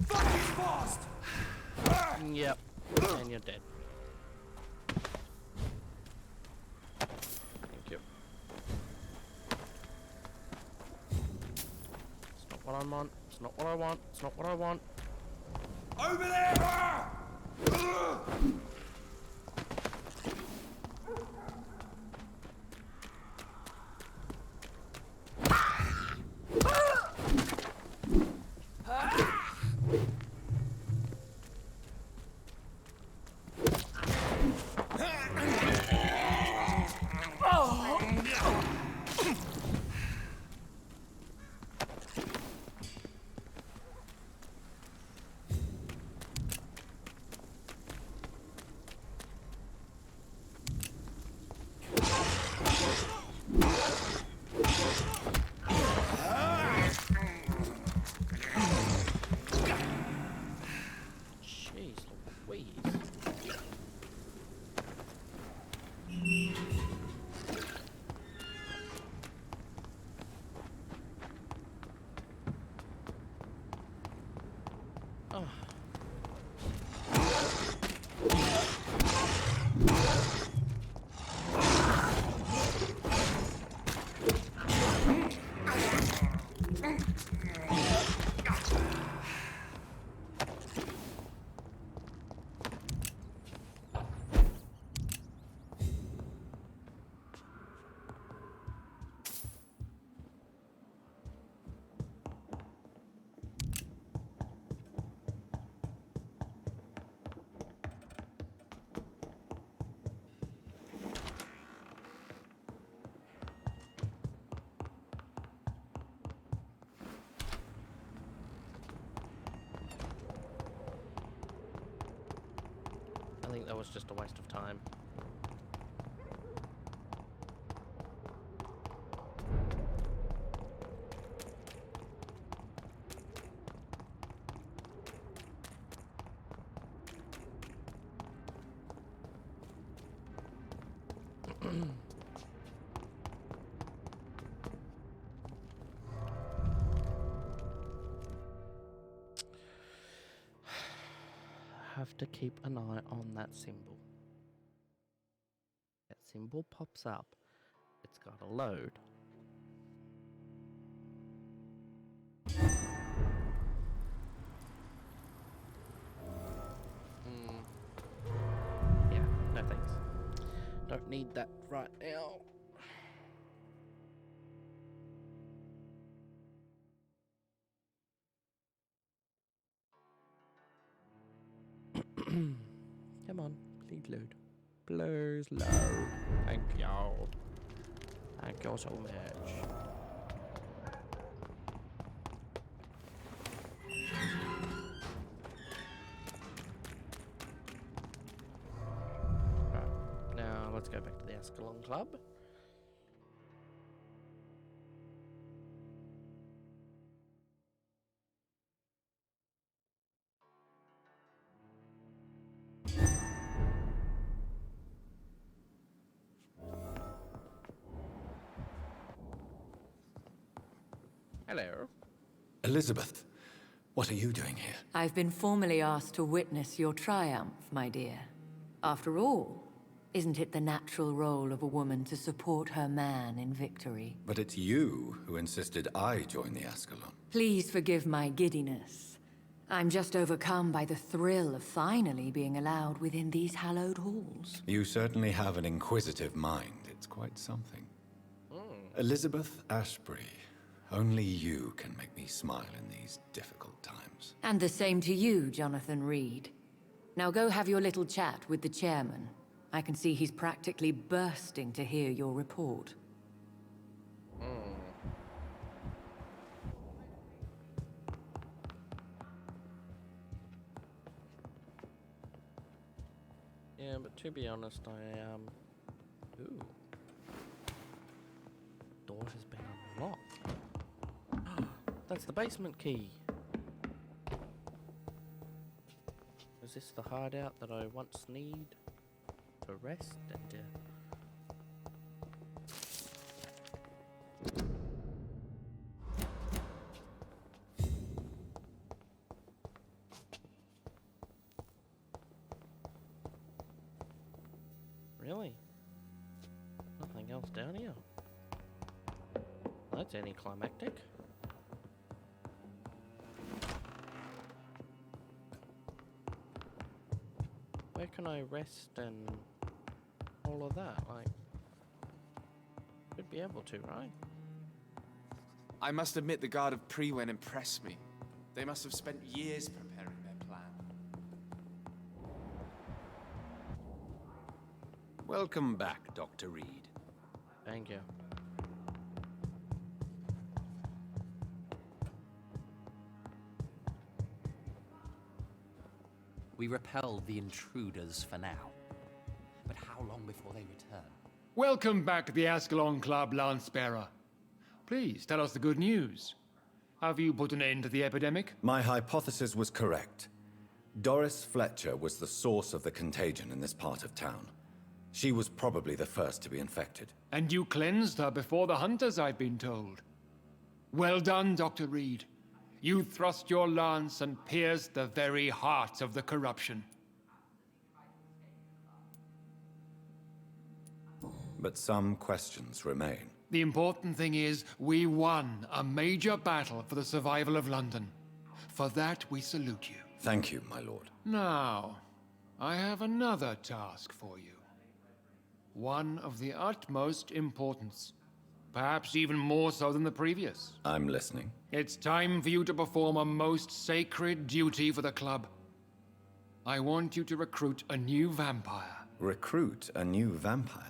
Fuck his fast! Yep. And you're dead. Thank you. It's not what I want. It's not what I want. It's not what I want. Over there! Jeez Louise. Oh. I think that was just a waste of time. Have to keep an eye on that symbol. That symbol pops up. It's got to load. Yeah, no thanks. Don't need that right now. Come on, please load. Please load. Thank you. Thank you so much. Right, now let's go back to the Ascalon Club. Hello. Elizabeth, what are you doing here? I've been formally asked to witness your triumph, my dear. After all, isn't it the natural role of a woman to support her man in victory? But it's you who insisted I join the Ascalon. Please forgive my giddiness. I'm just overcome by the thrill of finally being allowed within these hallowed halls. You certainly have an inquisitive mind. It's quite something. Elizabeth Ashbury, only you can make me smile in these difficult times. And the same to you, Jonathan Reed. Now go have your little chat with the chairman. I can see he's practically bursting to hear your report. Yeah, but to be honest, ooh. Door has been unlocked. That's the basement key. Is this the hideout that I once need to rest and Really? Nothing else down here? That's anticlimactic. where can I rest and all of that? Like, should be able to, right? I must admit the Guard of Priwen impressed me. They must have spent years preparing their plan. Welcome back, Dr. Reed. Thank you. We repel the intruders for now. But how long before they return? Welcome back to the Ascalon Club, Lancebearer. Please, tell us the good news. Have you put an end to the epidemic? My hypothesis was correct. Doris Fletcher was the source of the contagion in this part of town. She was probably the first to be infected. And you cleansed her before the hunters, I've been told. Well done, Dr. Reed. You thrust your lance and pierced the very heart of the corruption. But some questions remain. The important thing is, we won a major battle for the survival of London. For that, we salute you. Thank you, my lord. Now, I have another task for you. One of the utmost importance. Perhaps even more so than the previous. I'm listening. It's time for you to perform a most sacred duty for the club. I want you to recruit a new vampire. Recruit a new vampire?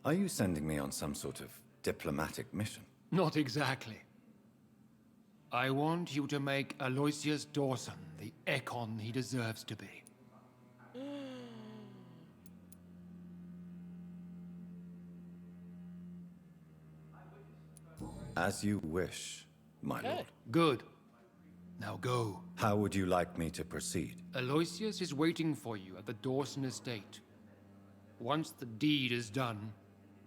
Are you sending me on some sort of diplomatic mission? Not exactly. I want you to make Aloysius Dawson the Ekon he deserves to be. As you wish, my lord. Good. Now go. How would you like me to proceed? Aloysius is waiting for you at the Dawson estate. Once the deed is done,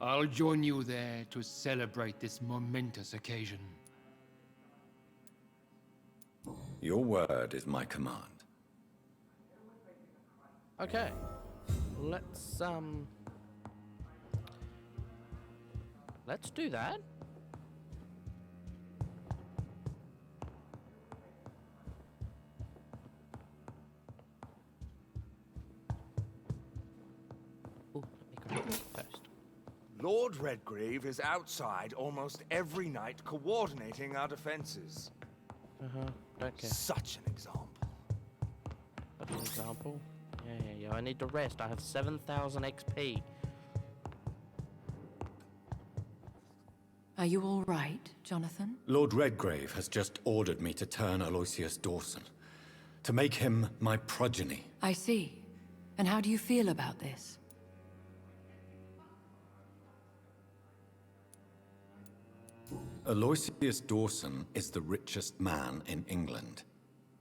I'll join you there to celebrate this momentous occasion. Your word is my command. Okay. Let's do that. Ooh, let me grab it first. Lord Redgrave is outside almost every night coordinating our defenses. Okay. Such an example. An example? Yeah. I need to rest. I have 7,000 XP. Are you all right, Jonathan? Lord Redgrave has just ordered me to turn Aloysius Dawson. To make him my progeny. I see. And how do you feel about this? Aloysius Dawson is the richest man in England.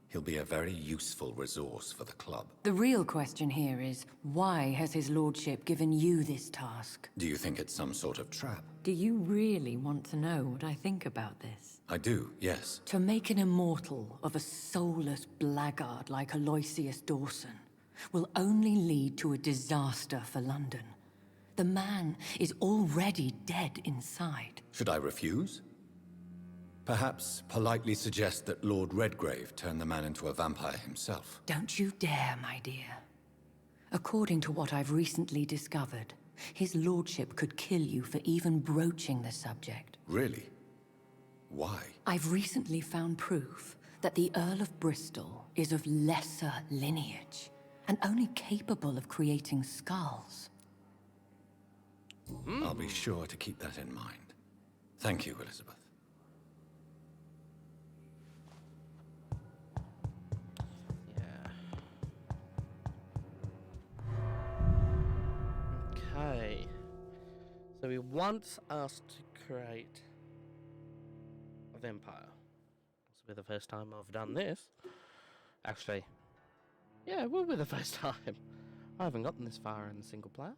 He'll be a very useful resource for the club. The real question here is, why has his lordship given you this task? Do you think it's some sort of trap? Do you really want to know what I think about this? I do, yes. To make an immortal of a soulless blackguard like Aloysius Dawson will only lead to a disaster for London. The man is already dead inside. Should I refuse? Perhaps politely suggest that Lord Redgrave turn the man into a vampire himself. Don't you dare, my dear. According to what I've recently discovered, his lordship could kill you for even broaching the subject. Really? Why? I've recently found proof that the Earl of Bristol is of lesser lineage and only capable of creating skulls. I'll be sure to keep that in mind. Thank you, Elizabeth. Okay. So he wants us to create a vampire. This will be the first time I've done this. Actually, yeah, it will be the first time. I haven't gotten this far in single player.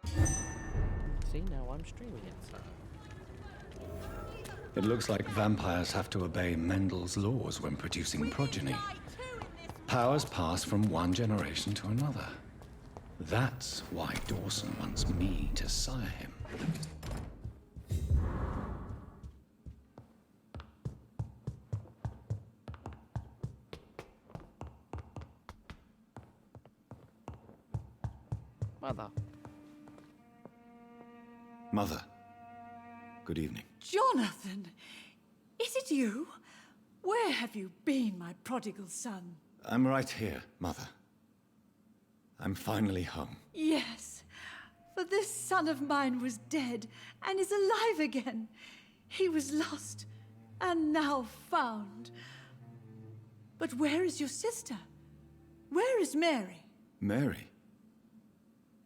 See, now I'm streaming it, so... It looks like vampires have to obey Mendel's laws when producing progeny. Powers pass from one generation to another. That's why Dawson wants me to sire him. Mother. Mother, good evening. Jonathan! Is it you? Where have you been, my prodigal son? I'm right here, Mother. I'm finally home. Yes, for this son of mine was dead and is alive again. He was lost and now found. But where is your sister? Where is Mary? Mary?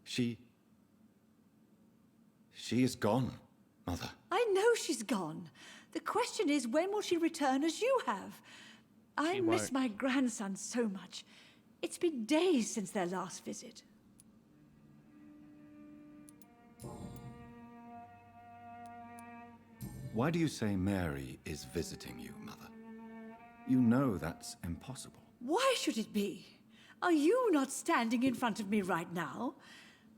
She is gone, Mother. I know she's gone. The question is, when will she return as you have? I miss my grandson so much. It's been days since their last visit. Why do you say Mary is visiting you, Mother? You know that's impossible. Why should it be? Are you not standing in front of me right now?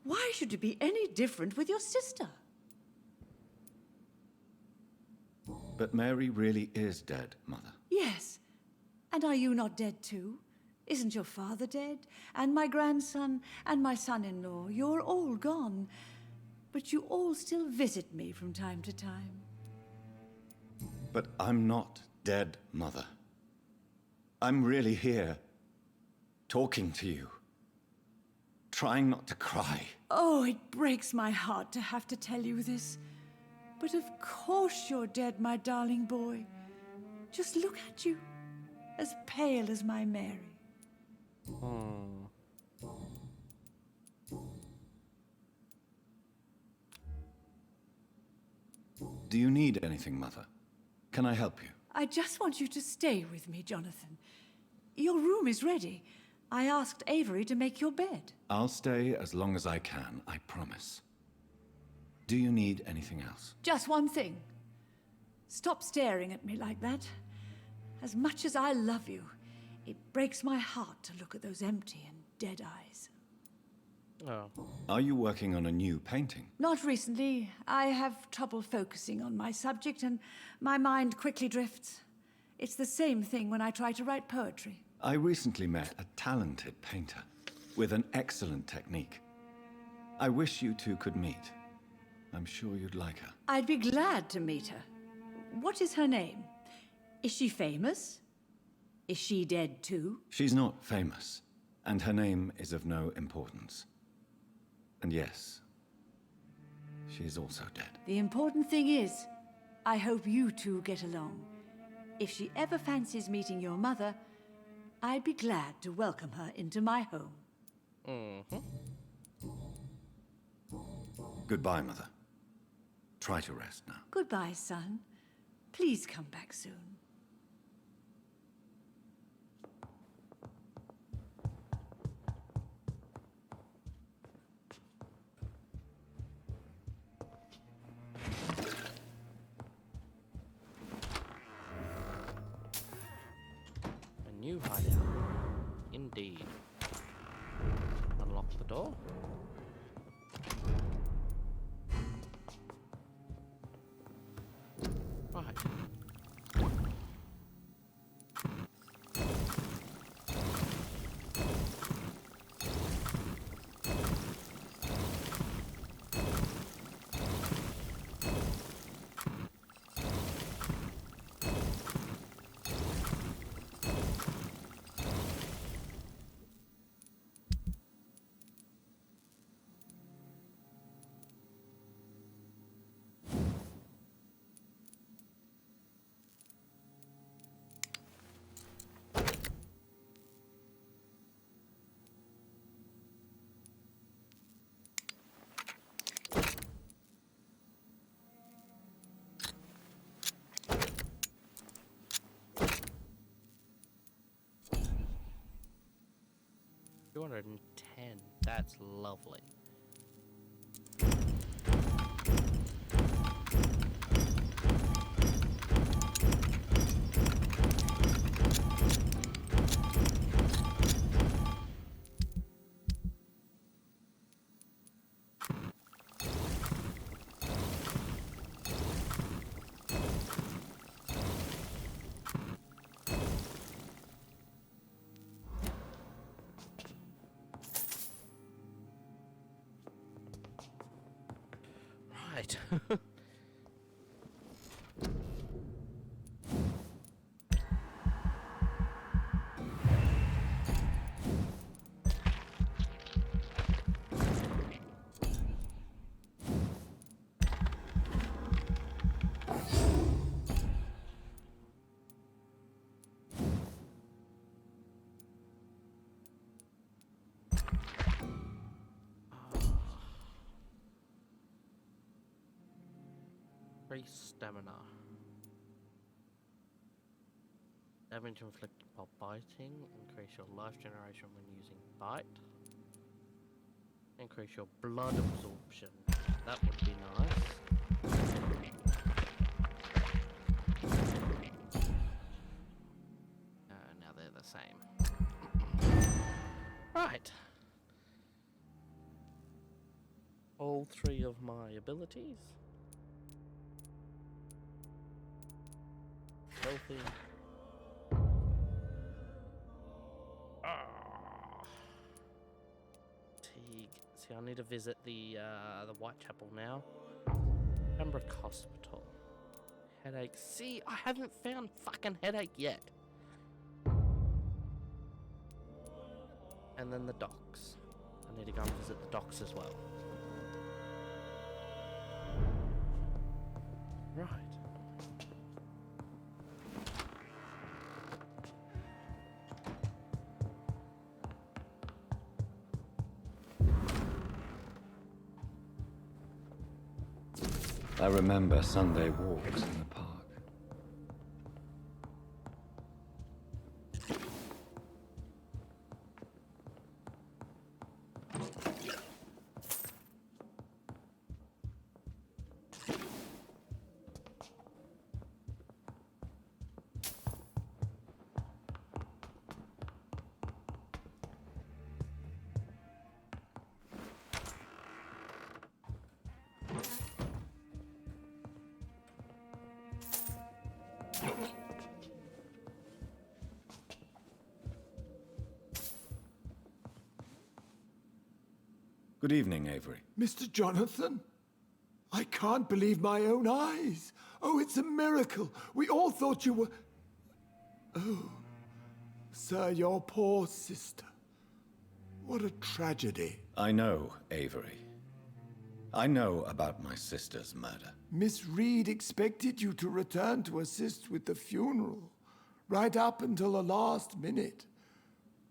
Why should it be any different with your sister? But Mary really is dead, Mother. Yes. And are you not dead too? Isn't your father dead? And my grandson? And my son-in-law? You're all gone. But you all still visit me from time to time. But I'm not dead, Mother. I'm really here, talking to you, trying not to cry. Oh, it breaks my heart to have to tell you this. But of course you're dead, my darling boy. Just look at you, as pale as my Mary. Do you need anything, Mother? Can I help you? I just want you to stay with me, Jonathan. Your room is ready. I asked Avery to make your bed. I'll stay as long as I can, I promise. Do you need anything else? Just one thing. Stop staring at me like that. As much as I love you, it breaks my heart to look at those empty and dead eyes. Oh. Are you working on a new painting? Not recently. I have trouble focusing on my subject and my mind quickly drifts. It's the same thing when I try to write poetry. I recently met a talented painter with an excellent technique. I wish you two could meet. I'm sure you'd like her. I'd be glad to meet her. What is her name? Is she famous? Is she dead too? She's not famous, and her name is of no importance. And yes, she is also dead. The important thing is, I hope you two get along. If she ever fancies meeting your mother, I'd be glad to welcome her into my home. Goodbye, Mother. Try to rest now. Goodbye, son. Please come back soon. A new hideout. Indeed. Unlock the door. Right. $210. That's lovely. Right. Increase stamina. Damage inflicted while biting. Increase your life generation when using bite. Increase your blood absorption. That would be nice. Now they're the same. Right. All three of my abilities. Healthy. Fatigue. See, I need to visit the Whitechapel now. Pembroke Hospital. Headache. See, I haven't found fucking headache yet. And then the docks. I need to go and visit the docks as well. Right. I remember Sunday walks in the park. Good evening, Avery. Mr. Jonathan? I can't believe my own eyes. Oh, it's a miracle. We all thought you were... Oh, sir, your poor sister. What a tragedy. I know, Avery. I know about my sister's murder. Miss Reed expected you to return to assist with the funeral, right up until the last minute.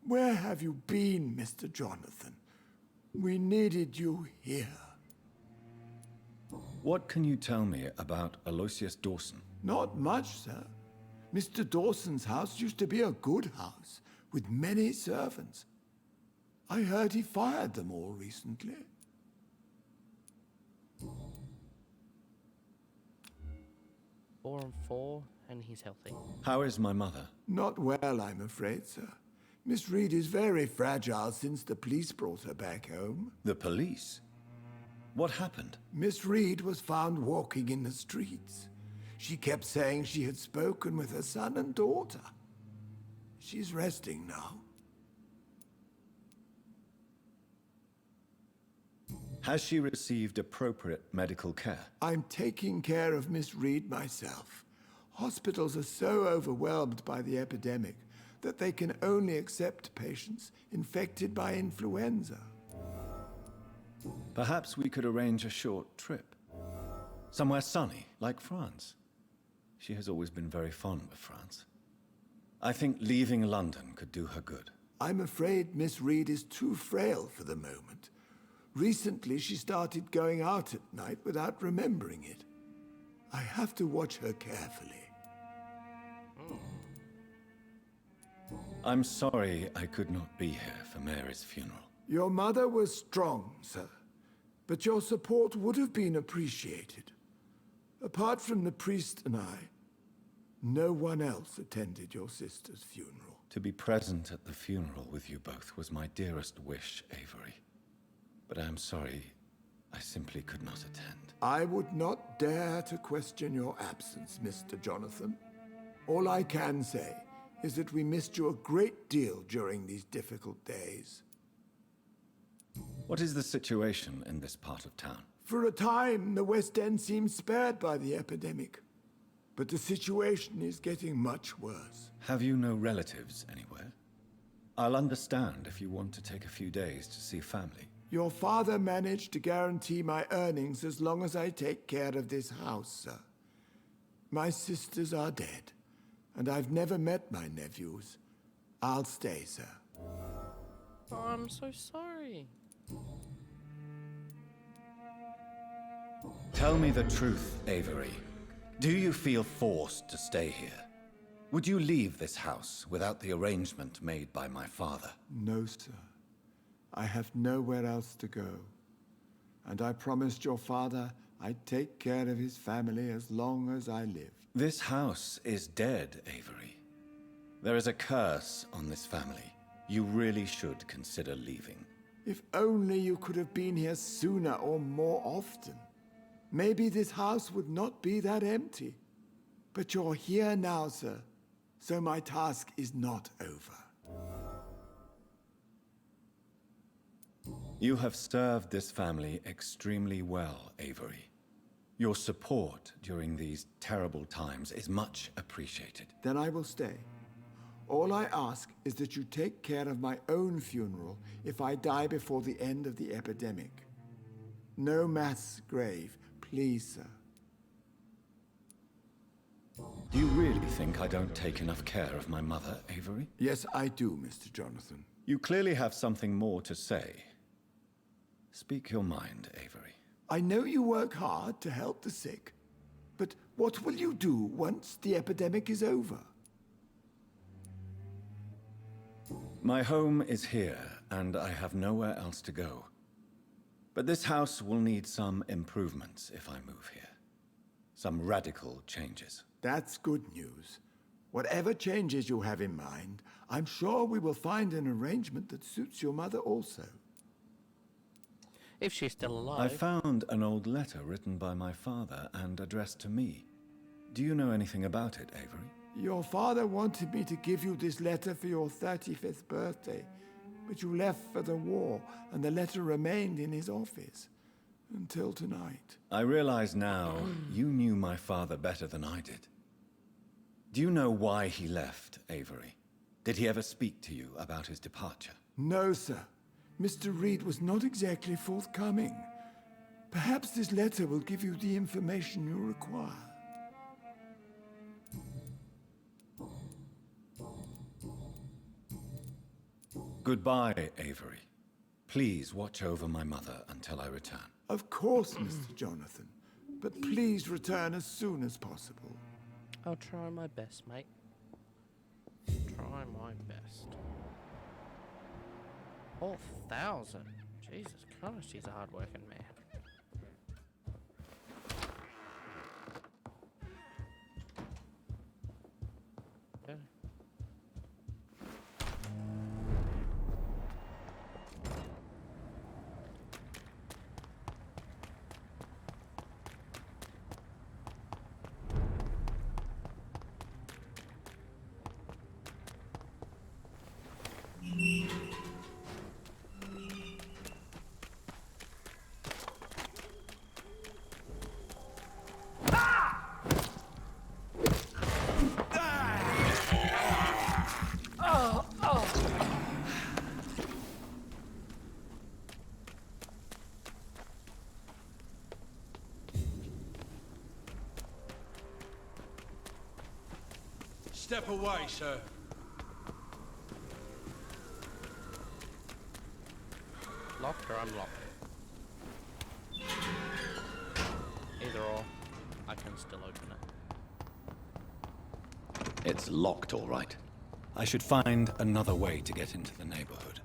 Where have you been, Mr. Jonathan? We needed you here. What can you tell me about Aloysius Dawson? Not much, sir. Mr. Dawson's house used to be a good house, with many servants. I heard he fired them all recently. 4 and 4, and he's healthy. How is my mother? Not well, I'm afraid, sir. Miss Reed is very fragile since the police brought her back home. The police? What happened? Miss Reed was found walking in the streets. She kept saying she had spoken with her son and daughter. She's resting now. Has she received appropriate medical care? I'm taking care of Miss Reed myself. Hospitals are so overwhelmed by the epidemic that they can only accept patients infected by influenza. Perhaps we could arrange a short trip. Somewhere sunny, like France. She has always been very fond of France. I think leaving London could do her good. I'm afraid Miss Reed is too frail for the moment. Recently, she started going out at night without remembering it. I have to watch her carefully. I'm sorry I could not be here for Mary's funeral. Your mother was strong, sir, but your support would have been appreciated. Apart from the priest and I, no one else attended your sister's funeral. To be present at the funeral with you both was my dearest wish, Avery. But I am sorry, I simply could not attend. I would not dare to question your absence, Mr. Jonathan. All I can say is that we missed you a great deal during these difficult days. What is the situation in this part of town? For a time, the West End seemed spared by the epidemic. But the situation is getting much worse. Have you no relatives anywhere? I'll understand if you want to take a few days to see family. Your father managed to guarantee my earnings as long as I take care of this house, sir. My sisters are dead, and I've never met my nephews. I'll stay, sir. Oh, I'm so sorry. Tell me the truth, Avery. Do you feel forced to stay here? Would you leave this house without the arrangement made by my father? No, sir. I have nowhere else to go. And I promised your father I'd take care of his family as long as I live. This house is dead, Avery. There is a curse on this family. You really should consider leaving. If only you could have been here sooner or more often. Maybe this house would not be that empty. But you're here now, sir. So my task is not over. You have served this family extremely well, Avery. Your support during these terrible times is much appreciated. Then I will stay. All I ask is that you take care of my own funeral if I die before the end of the epidemic. No mass grave, please, sir. Do you really think I don't take enough care of my mother, Avery? Yes, I do, Mr. Jonathan. You clearly have something more to say. Speak your mind, Avery. I know you work hard to help the sick, but what will you do once the epidemic is over? My home is here, and I have nowhere else to go. But this house will need some improvements if I move here. Some radical changes. That's good news. Whatever changes you have in mind, I'm sure we will find an arrangement that suits your mother also. If she's still alive. I found an old letter written by my father and addressed to me. Do you know anything about it, Avery? Your father wanted me to give you this letter for your 35th birthday, but you left for the war, and the letter remained in his office until tonight. I realize now you knew my father better than I did. Do you know why he left, Avery? Did he ever speak to you about his departure? No, sir. Mr. Reed was not exactly forthcoming. Perhaps this letter will give you the information you require. Goodbye, Avery. Please watch over my mother until I return. Of course, Mr. Jonathan. But please return as soon as possible. I'll try my best, mate. Try my best. 4,000? Jesus Christ, he's a hard-working man. Okay. Step away, sir. Locked or unlocked? Either or, I can still open it. It's locked, all right. I should find another way to get into the neighborhood.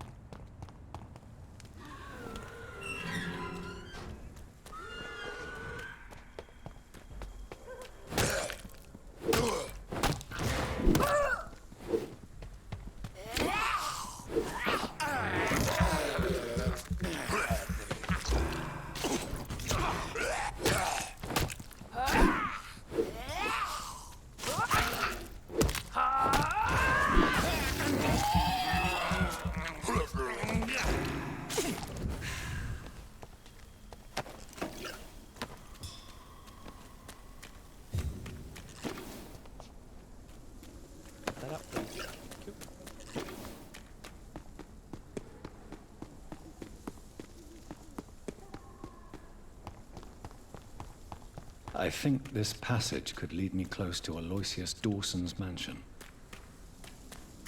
I think this passage could lead me close to Aloysius Dawson's mansion.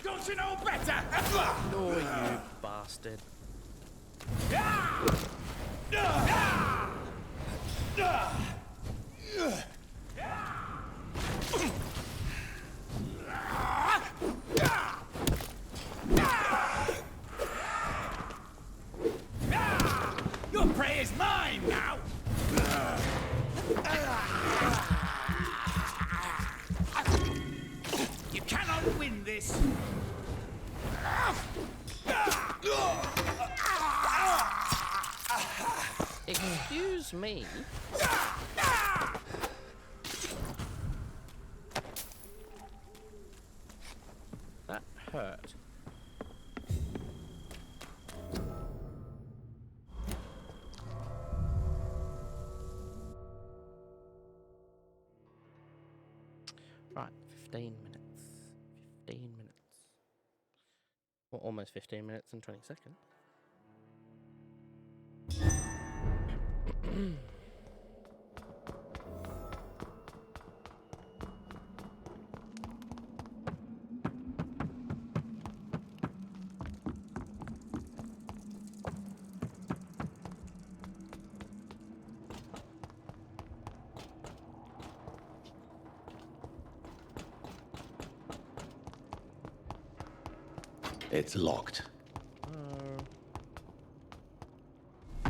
Don't you know better? Oh, you bastard. Your prey is mine now! You cannot win this! Excuse me? That hurt. Right, 15 minutes. 15 minutes. Well, almost 15 minutes and 20 seconds. It's locked.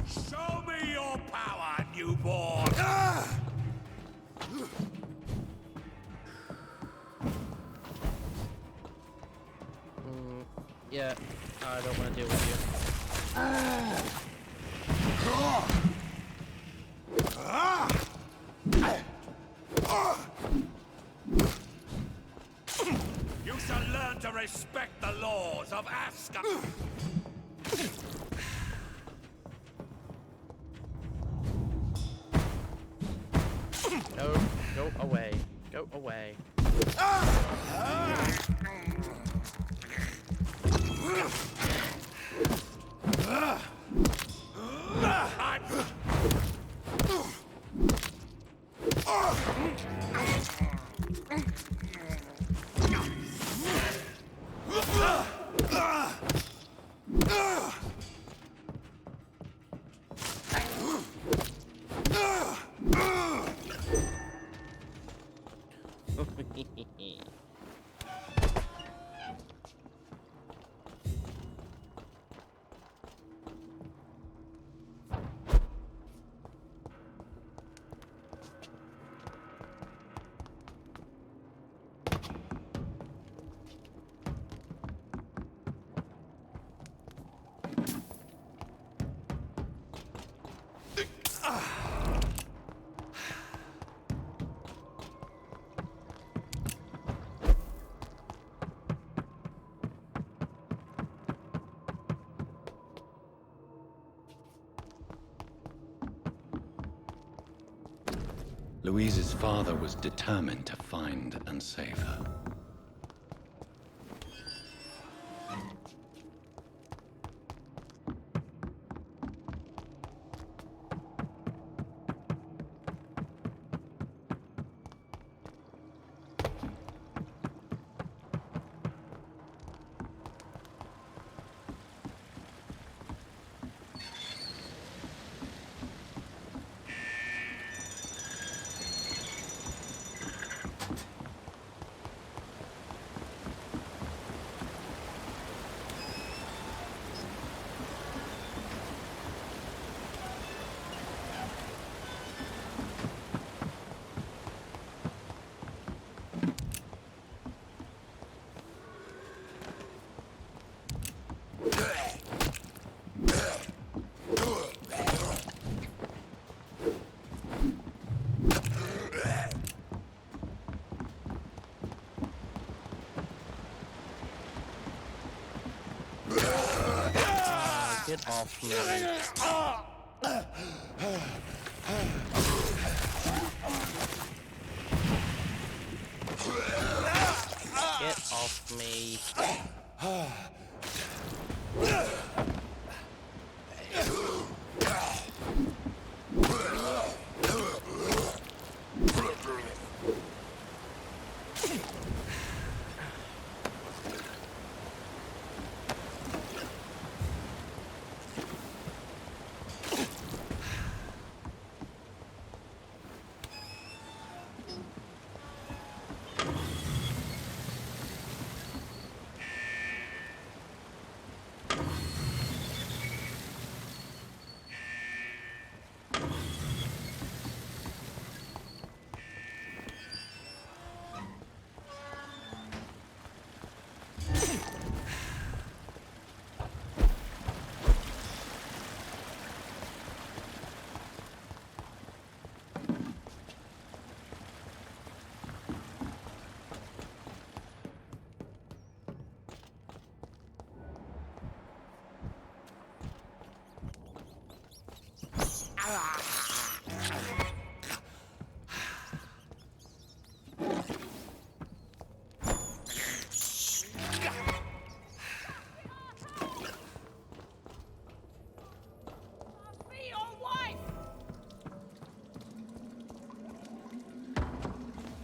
Show me your power, newborn! Yeah, I don't want to deal with You shall learn to respect the laws of Asgard! Go away. Go away. Louise's father was determined to find and save her. Get off me. Get off me.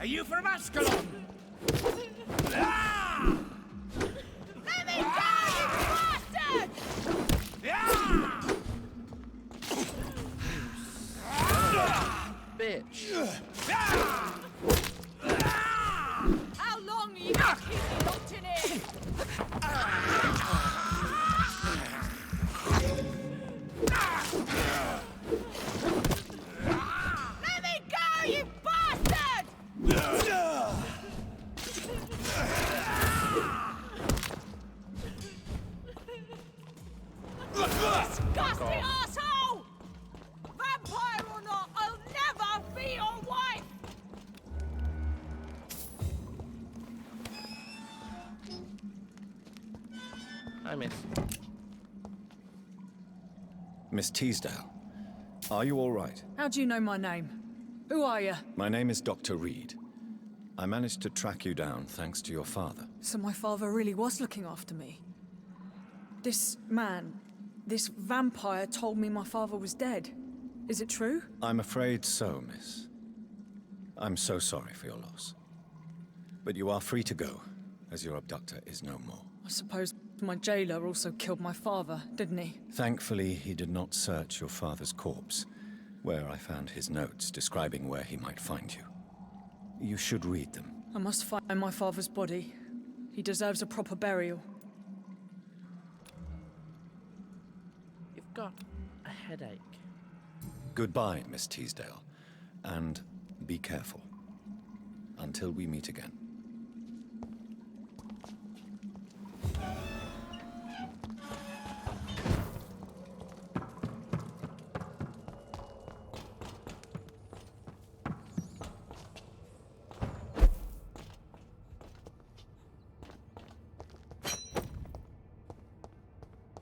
you from Ascalon? Ah! Let me go, you bastard! Bitch. How long are you gonna keep me locked in here? Let me go, you bastard! Disgusting asshole! Vampire or not, I'll never be your wife! I miss. Miss Teasdale, are you all right? How do you know my name? Who are you? My name is Dr. Reed. I managed to track you down thanks to your father. So my father really was looking after me. This man, this vampire told me my father was dead. Is it true? I'm afraid so, miss. I'm so sorry for your loss. But you are free to go, as your abductor is no more. I suppose my jailer also killed my father, didn't he? Thankfully, he did not search your father's corpse, where I found his notes describing where he might find you. You should read them. I must find my father's body. He deserves a proper burial. You've got a headache. Goodbye, Miss Teasdale, and be careful. Until we meet again.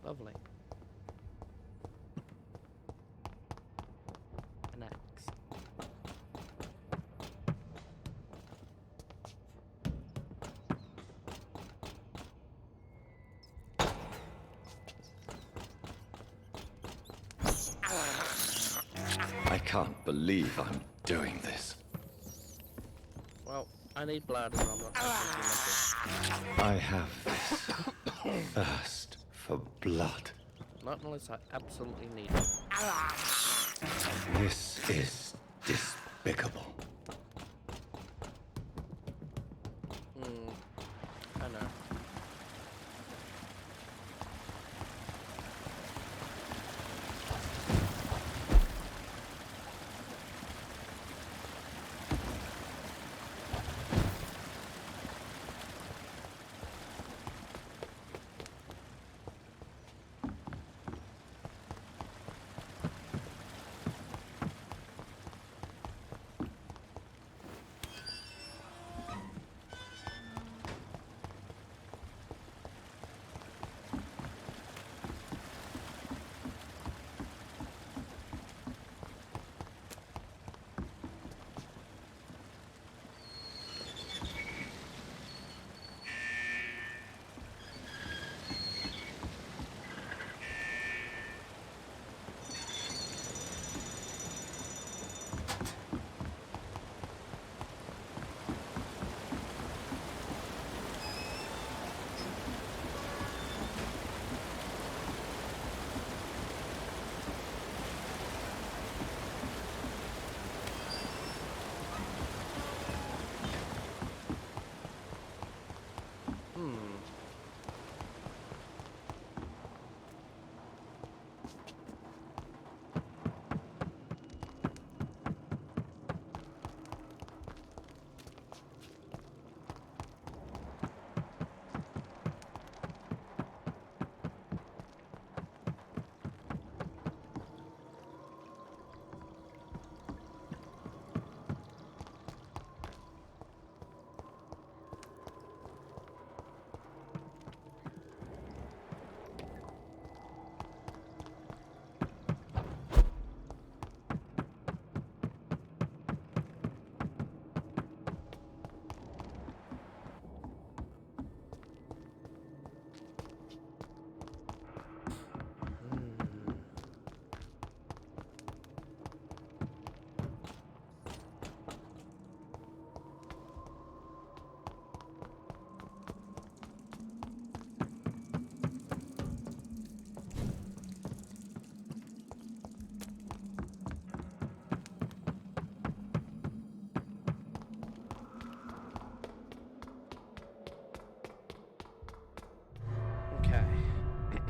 Lovely. An axe. I can't believe I'm doing this. Well, I need blood and I'm not I have this thirst for blood. Not unless I absolutely need it. This is despicable. I know.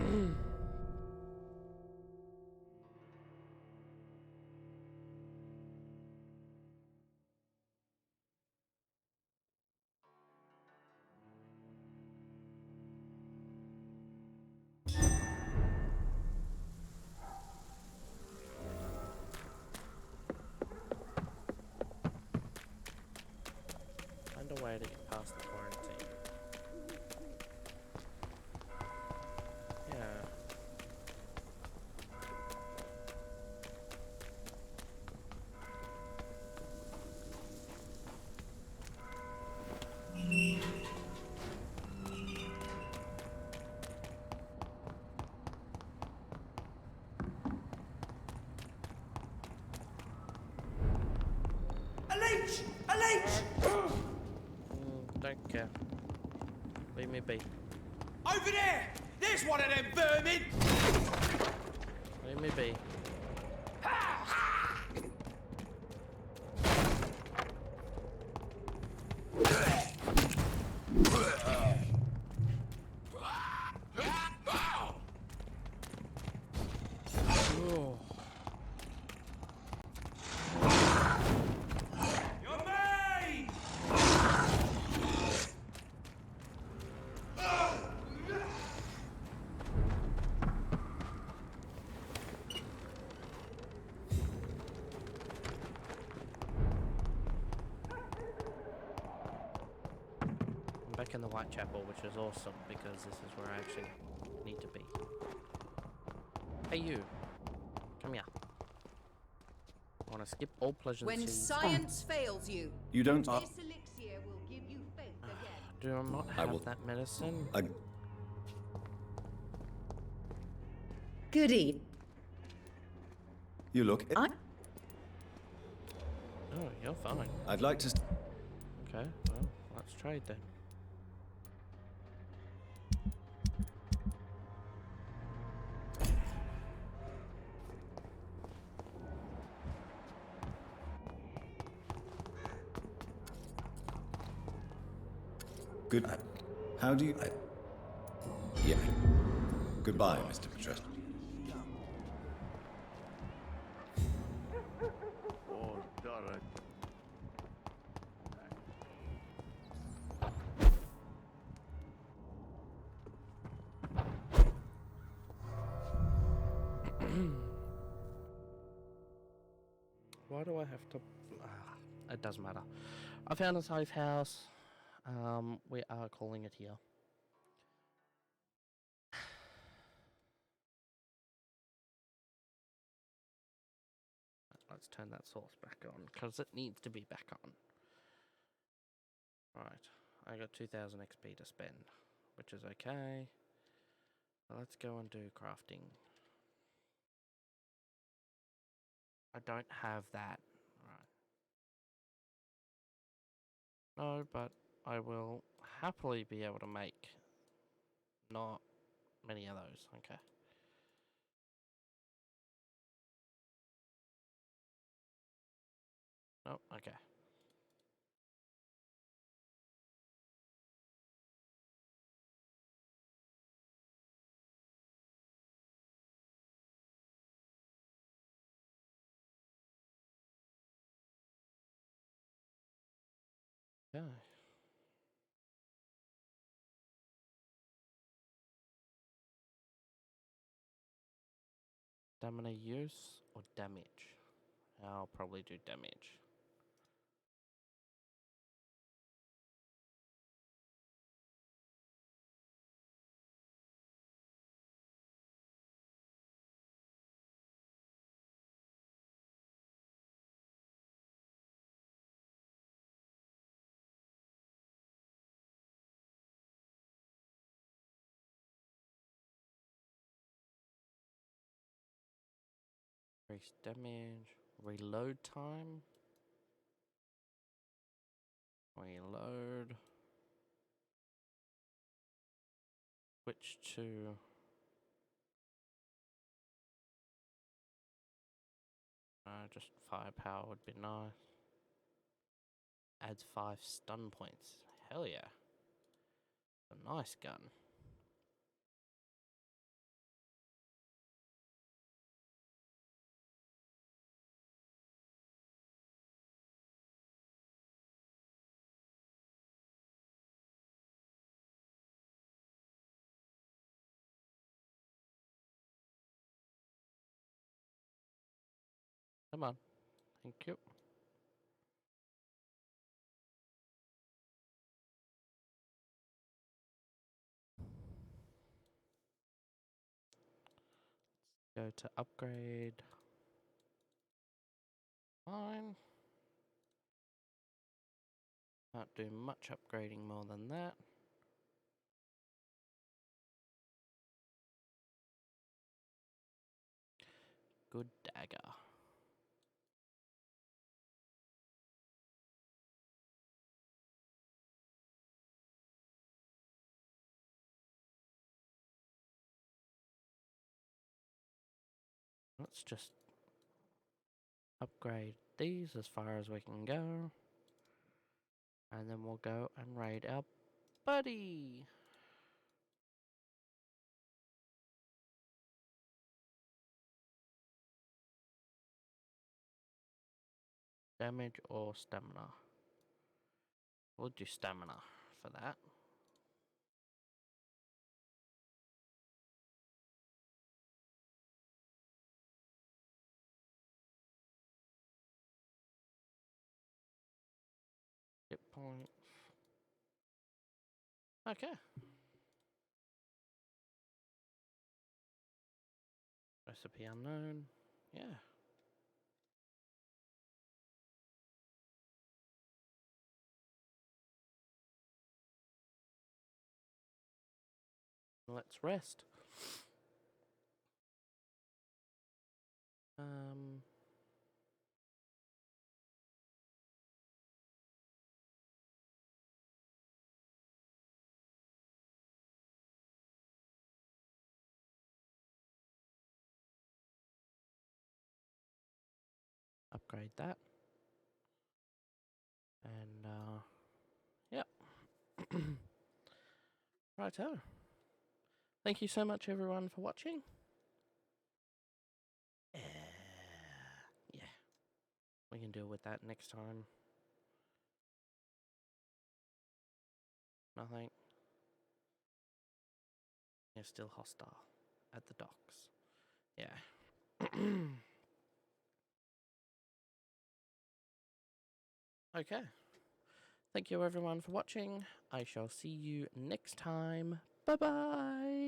Find a way to get past the quarantine. Yeah. A leech! A leech! Don't care. Leave me be. Over there! There's one of them vermin! Leave me be. Oh. You're mine! I'm back in the Whitechapel, which is awesome because this is where I actually need to be. Hey you, come here. I want to skip all pleasure When seas. science fails you, You don't. this elixir will give you faith again. Do I not have that medicine? Good evening. You look. Oh, you're fine. I'd like to. Okay, well, let's trade then. Good. How do you? Yeah. Goodbye, Mr. Patrest. Oh, darn. Why do I have to? It doesn't matter. I found a safe house. We are calling it here. Let's turn that source back on because it needs to be back on. Right, I got 2000 XP to spend, which is okay. Let's go and do crafting. I don't have that. Right. No, but I will happily be able to make not many of those. Okay. Oh, okay. Yeah. Stamina use or damage? I'll probably do damage. Increase damage. Reload time. Reload. Switch to. Just firepower would be nice. Adds 5 stun points. Hell yeah. A nice gun. Come on. Thank you. Go to upgrade. Fine. Can't do much upgrading more than that. Good dagger. Let's just upgrade these as far as we can go. And then we'll go and raid our buddy. Damage or stamina? We'll do stamina for that. Hit points. Okay. Recipe unknown. Yeah. Let's rest. Upgrade that. And, yep. Righto. Thank you so much, everyone, for watching. Yeah. We can deal with that next time. Nothing. They're still hostile at the docks. Yeah. Okay. Thank you everyone for watching. I shall see you next time. Bye bye.